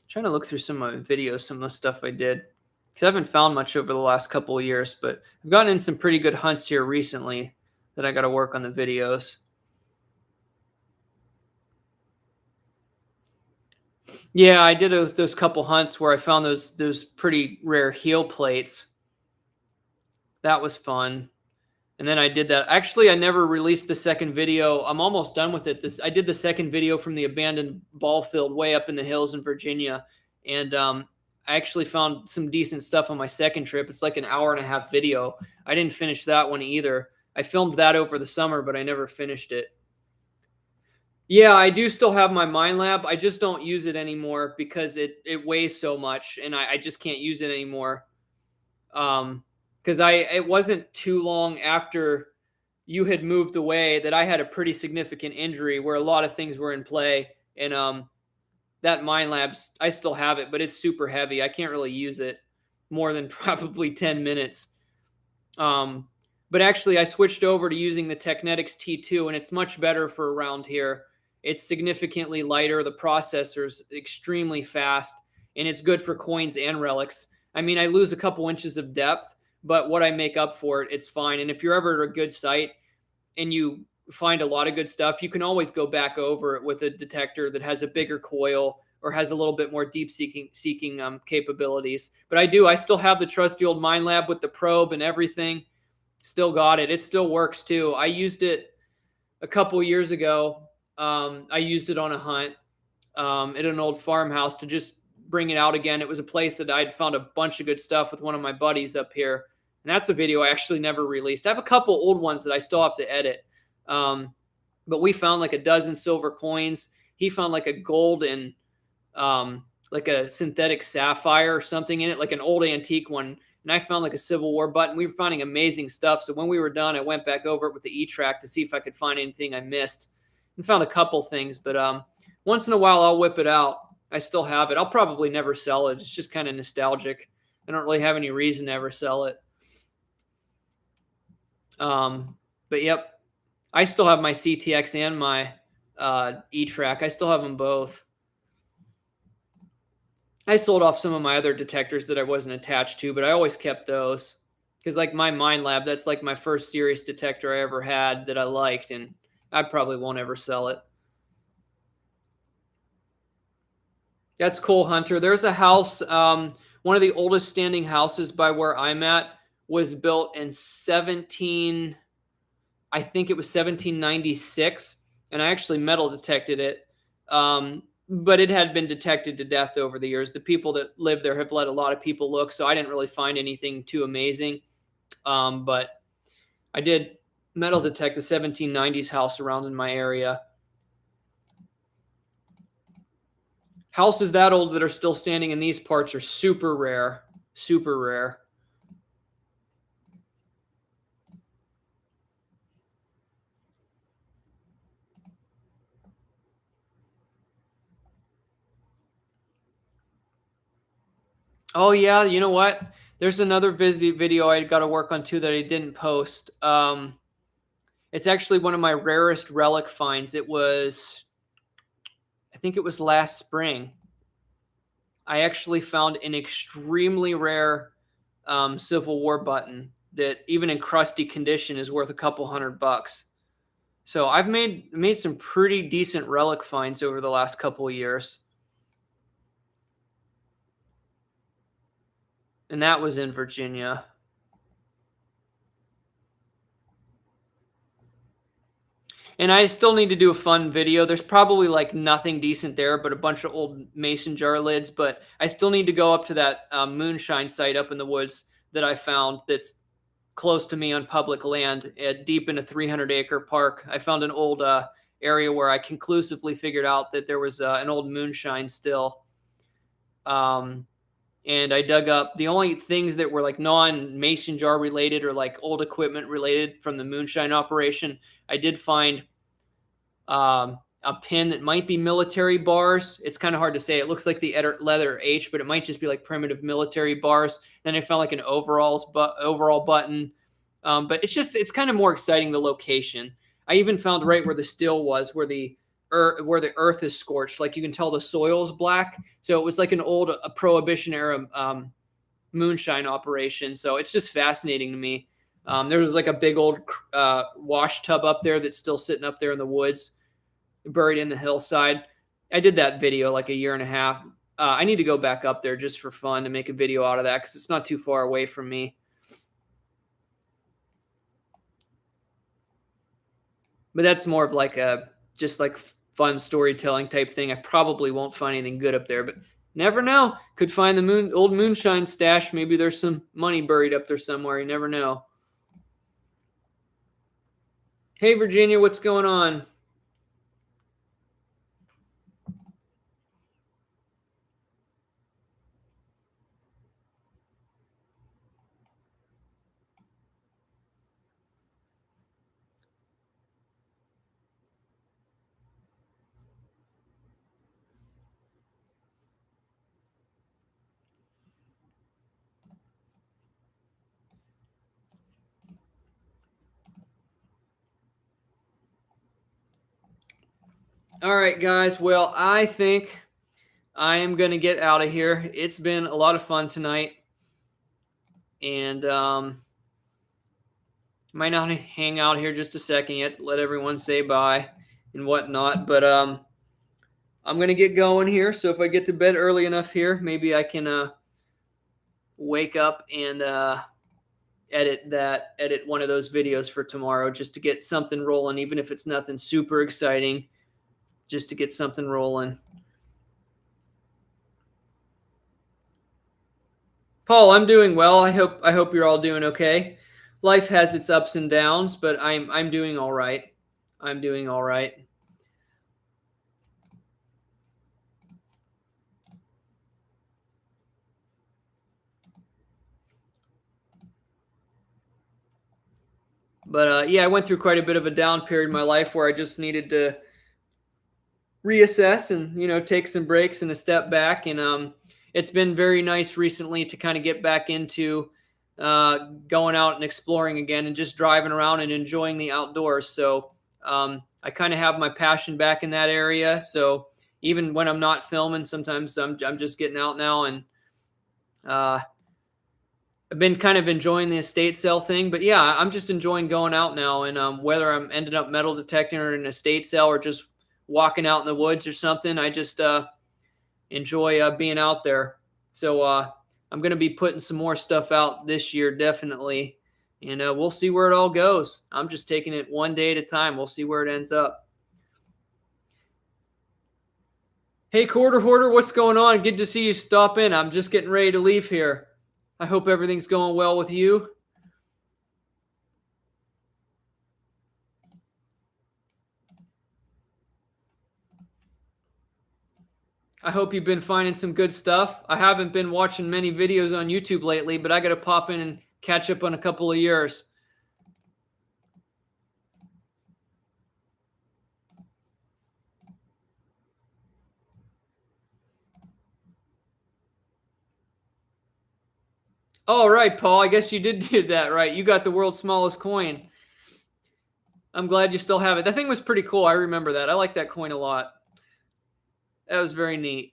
Trying to look through some of my videos, some of the stuff I did. because I haven't found much over the last couple of years, but I've gotten in some pretty good hunts here recently that I got to work on the videos. Yeah, I did those couple hunts where I found those pretty rare heel plates. That was fun. And then I did that. Actually, I never released the second video. I'm almost done with it. I did the second video from the abandoned ball field way up in the hills in Virginia. And I actually found some decent stuff on my second trip. It's like an hour-and-a-half video. I didn't finish that one either. I filmed that over the summer, but I never finished it. Yeah, I do still have my Mind Lab. I just don't use it anymore because it weighs so much, and I just can't use it anymore. Because it wasn't too long after you had moved away that I had a pretty significant injury where a lot of things were in play, and that Mind Labs, I still have it, but it's super heavy. I can't really use it more than probably 10 minutes. But actually, I switched over to using the Technetics T2, and it's much better for around here. It's significantly lighter. The processor's extremely fast, and it's good for coins and relics. I mean, I lose a couple inches of depth, but what I make up for it, it's fine. And if you're ever at a good site and you find a lot of good stuff, you can always go back over it with a detector that has a bigger coil or has a little bit more deep seeking capabilities. But I still have the trusty old Mind Lab with the probe and everything. Still got it. It still works too. I used it a couple years ago. I used it on a hunt at an old farmhouse to just bring it out again. It was a place that I'd found a bunch of good stuff with one of my buddies up here. And that's a video I actually never released. I have a couple old ones that I still have to edit. But we found like a dozen silver coins. He found like a gold and like a synthetic sapphire or something in it, like an old antique one. And I found like a Civil War button. We were finding amazing stuff. So when we were done, I went back over it with the E-Track to see if I could find anything I missed. And found a couple things, but once in a while I'll whip it out. I still have it. I'll probably never sell it. It's just kind of nostalgic. I don't really have any reason to ever sell it. But yep, I still have my CTX and my E-Track. I still have them both. I sold off some of my other detectors that I wasn't attached to, but I always kept those because like my Mind Lab, that's like my first serious detector I ever had that I liked, and I probably won't ever sell it. That's cool, Hunter. There's a house, one of the oldest standing houses by where I'm at was built in I think it was 1796, and I actually metal detected it. But it had been detected to death over the years. The people that live there have let a lot of people look, so I didn't really find anything too amazing. But I did metal detect a 1790s house around in my area. Houses that old that are still standing in these parts are super rare. Super rare. Oh, yeah. You know what? There's another video I got to work on, too, that I didn't post. It's actually one of my rarest relic finds. I think it was last spring. I actually found an extremely rare Civil War button that even in crusty condition is worth a couple $100. So I've made some pretty decent relic finds over the last couple of years. And that was in Virginia. And I still need to do a fun video. There's probably like nothing decent there, but a bunch of old mason jar lids. But I still need to go up to that moonshine site up in the woods that I found that's close to me on public land, deep in a 300-acre park. I found an old area where I conclusively figured out that there was an old moonshine still. And I dug up the only things that were like non-mason jar related or like old equipment related from the moonshine operation. I did find a pin that might be military bars. It's kind of hard to say. It looks like the letter H, but it might just be like primitive military bars. Then I found like an overall button. But it's kind of more exciting, the location. I even found right where the still was, where the earth is scorched. Like you can tell the soil is black. So it was like an old Prohibition era moonshine operation. So it's just fascinating to me. There was like a big old wash tub up there that's still sitting up there in the woods, buried in the hillside. I did that video like a year and a half. I need to go back up there just for fun to make a video out of that because it's not too far away from me. But that's more of like a just like fun storytelling type thing. I probably won't find anything good up there, but never know. Could find the old moonshine stash. Maybe there's some money buried up there somewhere. You never know. Hey, Virginia, what's going on? All right, guys. Well, I think I am going to get out of here. It's been a lot of fun tonight. And might not hang out here just a second yet to let everyone say bye and whatnot. But I'm going to get going here. So if I get to bed early enough here, maybe I can wake up and edit one of those videos for tomorrow just to get something rolling, even if it's nothing super exciting, just to get something rolling. Paul, I'm doing well. I hope you're all doing okay. Life has its ups and downs, but I'm doing all right. I'm doing all right. But yeah, I went through quite a bit of a down period in my life where I just needed to reassess and take some breaks and a step back. And it's been very nice recently to kind of get back into going out and exploring again and just driving around and enjoying the outdoors. So I kind of have my passion back in that area. So even when I'm not filming, sometimes I'm just getting out now, and I've been kind of enjoying the estate sale thing. But yeah, I'm just enjoying going out now, and whether I'm ended up metal detecting or an estate sale or just walking out in the woods or something, I just enjoy being out there. So I'm going to be putting some more stuff out this year, definitely. And we'll see where it all goes. I'm just taking it one day at a time. We'll see where it ends up. Hey, Quarter Hoarder, what's going on? Good to see you stop in. I'm just getting ready to leave here. I hope everything's going well with you. I hope you've been finding some good stuff. I haven't been watching many videos on YouTube lately, but I got to pop in and catch up on a couple of yours. All right, Paul, I guess you did do that right. You got the world's smallest coin. I'm glad you still have it. That thing was pretty cool. I remember that. I like that coin a lot. That was very neat.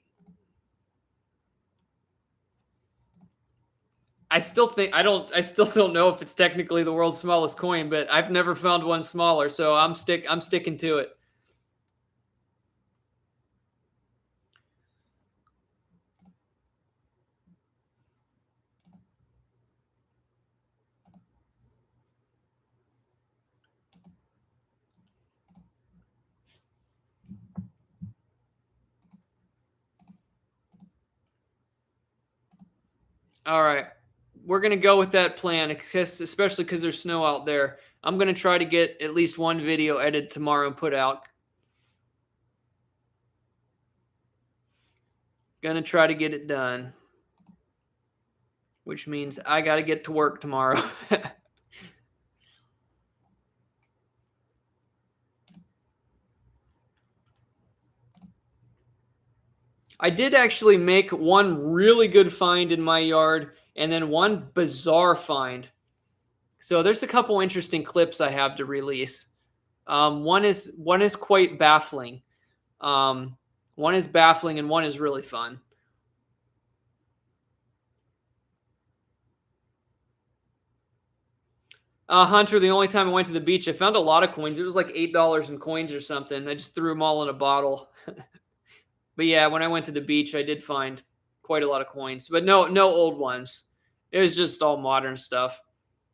I still don't know if it's technically the world's smallest coin, but I've never found one smaller, so I'm sticking to it. All right. We're going to go with that plan, especially because there's snow out there. I'm going to try to get at least one video edited tomorrow and put out. Going to try to get it done, which means I got to get to work tomorrow. I did actually make one really good find in my yard and then one bizarre find. So there's a couple interesting clips I have to release. One is quite baffling. One is baffling and one is really fun. Hunter, the only time I went to the beach, I found a lot of coins. It was like $8 in coins or something. I just threw them all in a bottle. But yeah, when I went to the beach, I did find quite a lot of coins, but no old ones. It was just all modern stuff.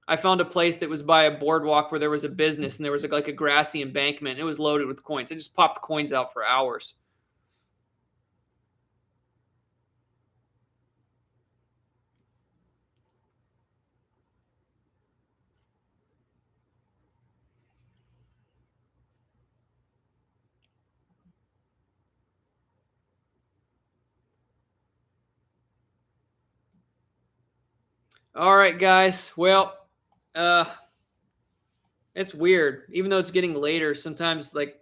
I found a place that was by a boardwalk where there was a business and there was like a grassy embankment. And it was loaded with coins. I just popped the coins out for hours. All right, guys. Well, it's weird. Even though it's getting later, sometimes like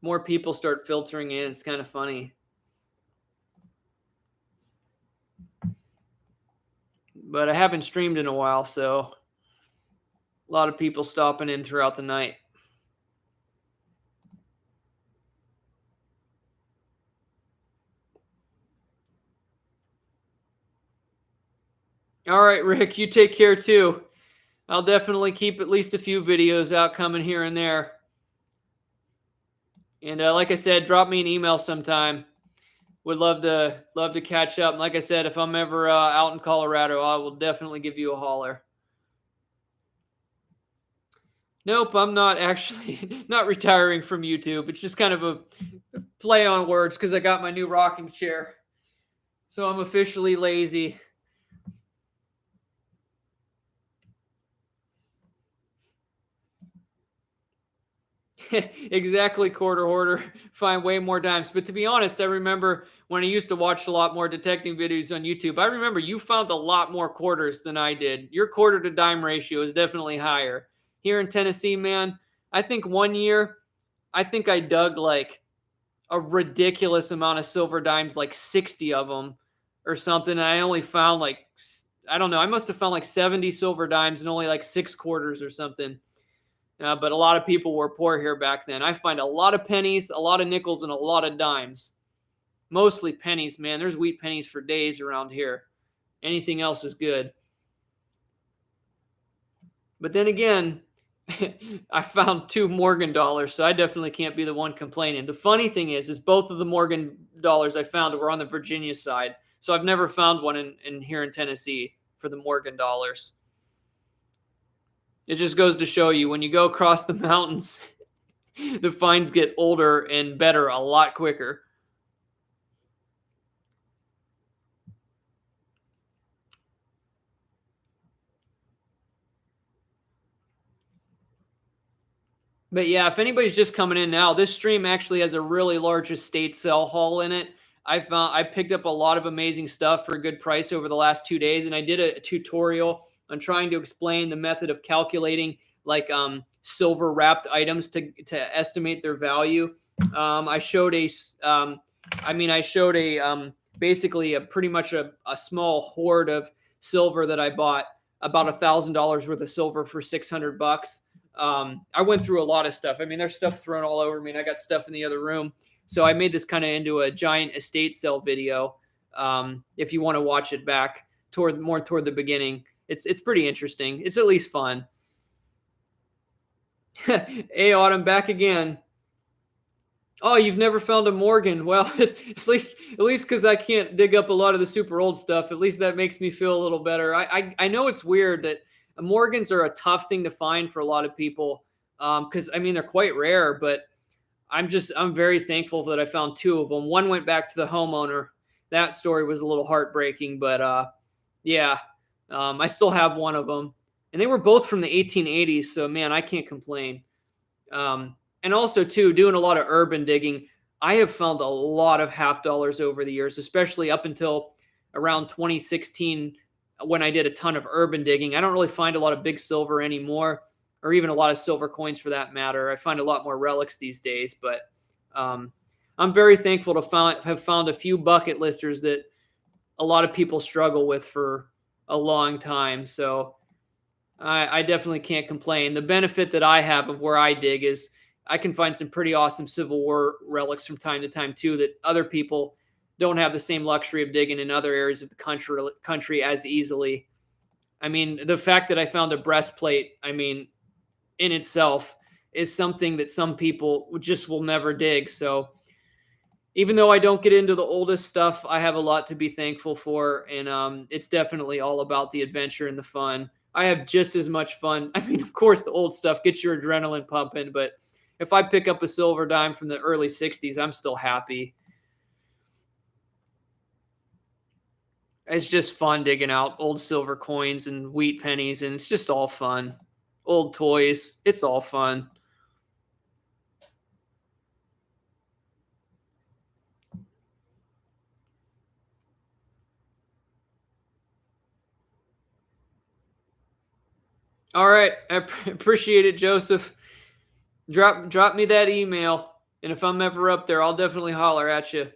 more people start filtering in. It's kind of funny. But I haven't streamed in a while, so a lot of people stopping in throughout the night. All right, Rick, you take care too. I'll definitely keep at least a few videos out coming here and there. And like I said, drop me an email sometime. Would love to catch up. And like I said, if I'm ever out in Colorado, I will definitely give you a holler. Nope, I'm not actually not retiring from YouTube. It's just kind of a play on words because I got my new rocking chair. So I'm officially lazy. Exactly, quarter hoarder. Find way more dimes. But to be honest, I remember when I used to watch a lot more detecting videos on YouTube. I remember you found a lot more quarters than I did. Your quarter to dime ratio is definitely higher. Here in Tennessee, man, I think one year, I think I dug like a ridiculous amount of silver dimes, like 60 of them or something. And I only found like, I don't know, I must have found like 70 silver dimes and only like 6 quarters or something. But a lot of people were poor here back then. I find a lot of pennies, a lot of nickels, and a lot of dimes. Mostly pennies, man. There's wheat pennies for days around here. Anything else is good. But then again, I found 2 Morgan dollars, so I definitely can't be the one complaining. The funny thing is both of the Morgan dollars I found were on the Virginia side. So I've never found one in here in Tennessee for the Morgan dollars. It just goes to show you when you go across the mountains, the finds get older and better a lot quicker. But yeah, if anybody's just coming in now, this stream actually has a really large estate sale haul in it. I picked up a lot of amazing stuff for a good price over the last 2 days, and I did a tutorial on trying to explain the method of calculating like silver wrapped items to estimate their value. I showed basically a pretty much a small hoard of silver that I bought, about $1,000 worth of silver for $600. I went through a lot of stuff. I mean, there's stuff thrown all over me, and I got stuff in the other room. So I made this kind of into a giant estate sale video. If you want to watch it back toward the beginning, it's pretty interesting. It's at least fun. Hey, Autumn, back again. Oh, you've never found a Morgan. Well, at least because I can't dig up a lot of the super old stuff. At least that makes me feel a little better. I know it's weird that Morgans are a tough thing to find for a lot of people because I mean they're quite rare. But I'm very thankful that I found 2 of them. One went back to the homeowner. That story was a little heartbreaking, but yeah, I still have one of them. And they were both from the 1880s, so man, I can't complain. And also, too, doing a lot of urban digging, I have found a lot of half dollars over the years, especially up until around 2016 when I did a ton of urban digging. I don't really find a lot of big silver anymore, or even a lot of silver coins for that matter. I find a lot more relics these days, but I'm very thankful to have found a few bucket listers that a lot of people struggle with for a long time. So I definitely can't complain. The benefit that I have of where I dig is I can find some pretty awesome Civil War relics from time to time too that other people don't have the same luxury of digging in other areas of the country as easily. I mean, the fact that I found a breastplate, I mean, in itself is something that some people just will never dig. So even though I don't get into the oldest stuff, I have a lot to be thankful for. And it's definitely all about the adventure and the fun. I have just as much fun. I mean, of course, the old stuff gets your adrenaline pumping, but if I pick up a silver dime from the early 60s, I'm still happy. It's just fun digging out old silver coins and wheat pennies, and it's just all fun. Old toys, it's all fun. All right, I appreciate it, Joseph. Drop me that email, and if I'm ever up there, I'll definitely holler at you.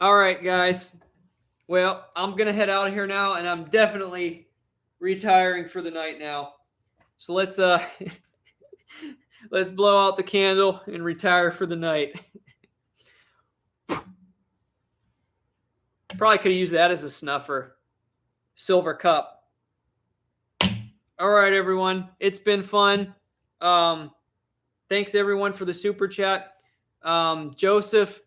All right, guys. Well, I'm going to head out of here now, and I'm definitely retiring for the night now. So let's let's blow out the candle and retire for the night. Probably could have used that as a snuffer. Silver cup. All right, everyone. It's been fun. Thanks, everyone, for the super chat. Joseph,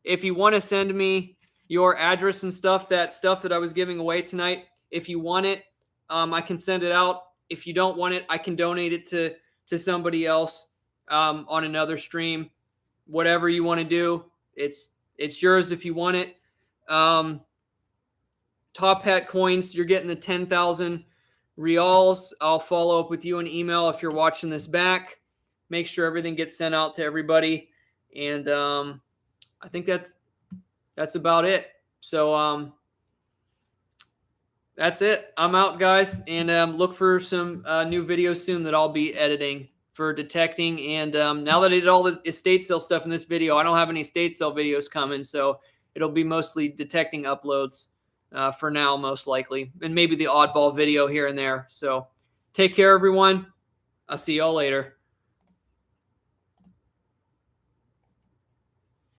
if you want to send me your address and stuff that I was giving away tonight, if you want it, I can send it out. If you don't want it, I can donate it to somebody else on another stream. Whatever you want to do, it's yours if you want it. Top Hat coins, you're getting the 10,000 reals. I'll follow up with you in email if you're watching this back. Make sure everything gets sent out to everybody. And I think that's about it. So that's it. I'm out, guys. And look for some new videos soon that I'll be editing for detecting. And now that I did all the estate sale stuff in this video, I don't have any estate sale videos coming. So it'll be mostly detecting uploads for now, most likely. And maybe the oddball video here and there. So take care, everyone. I'll see y'all later.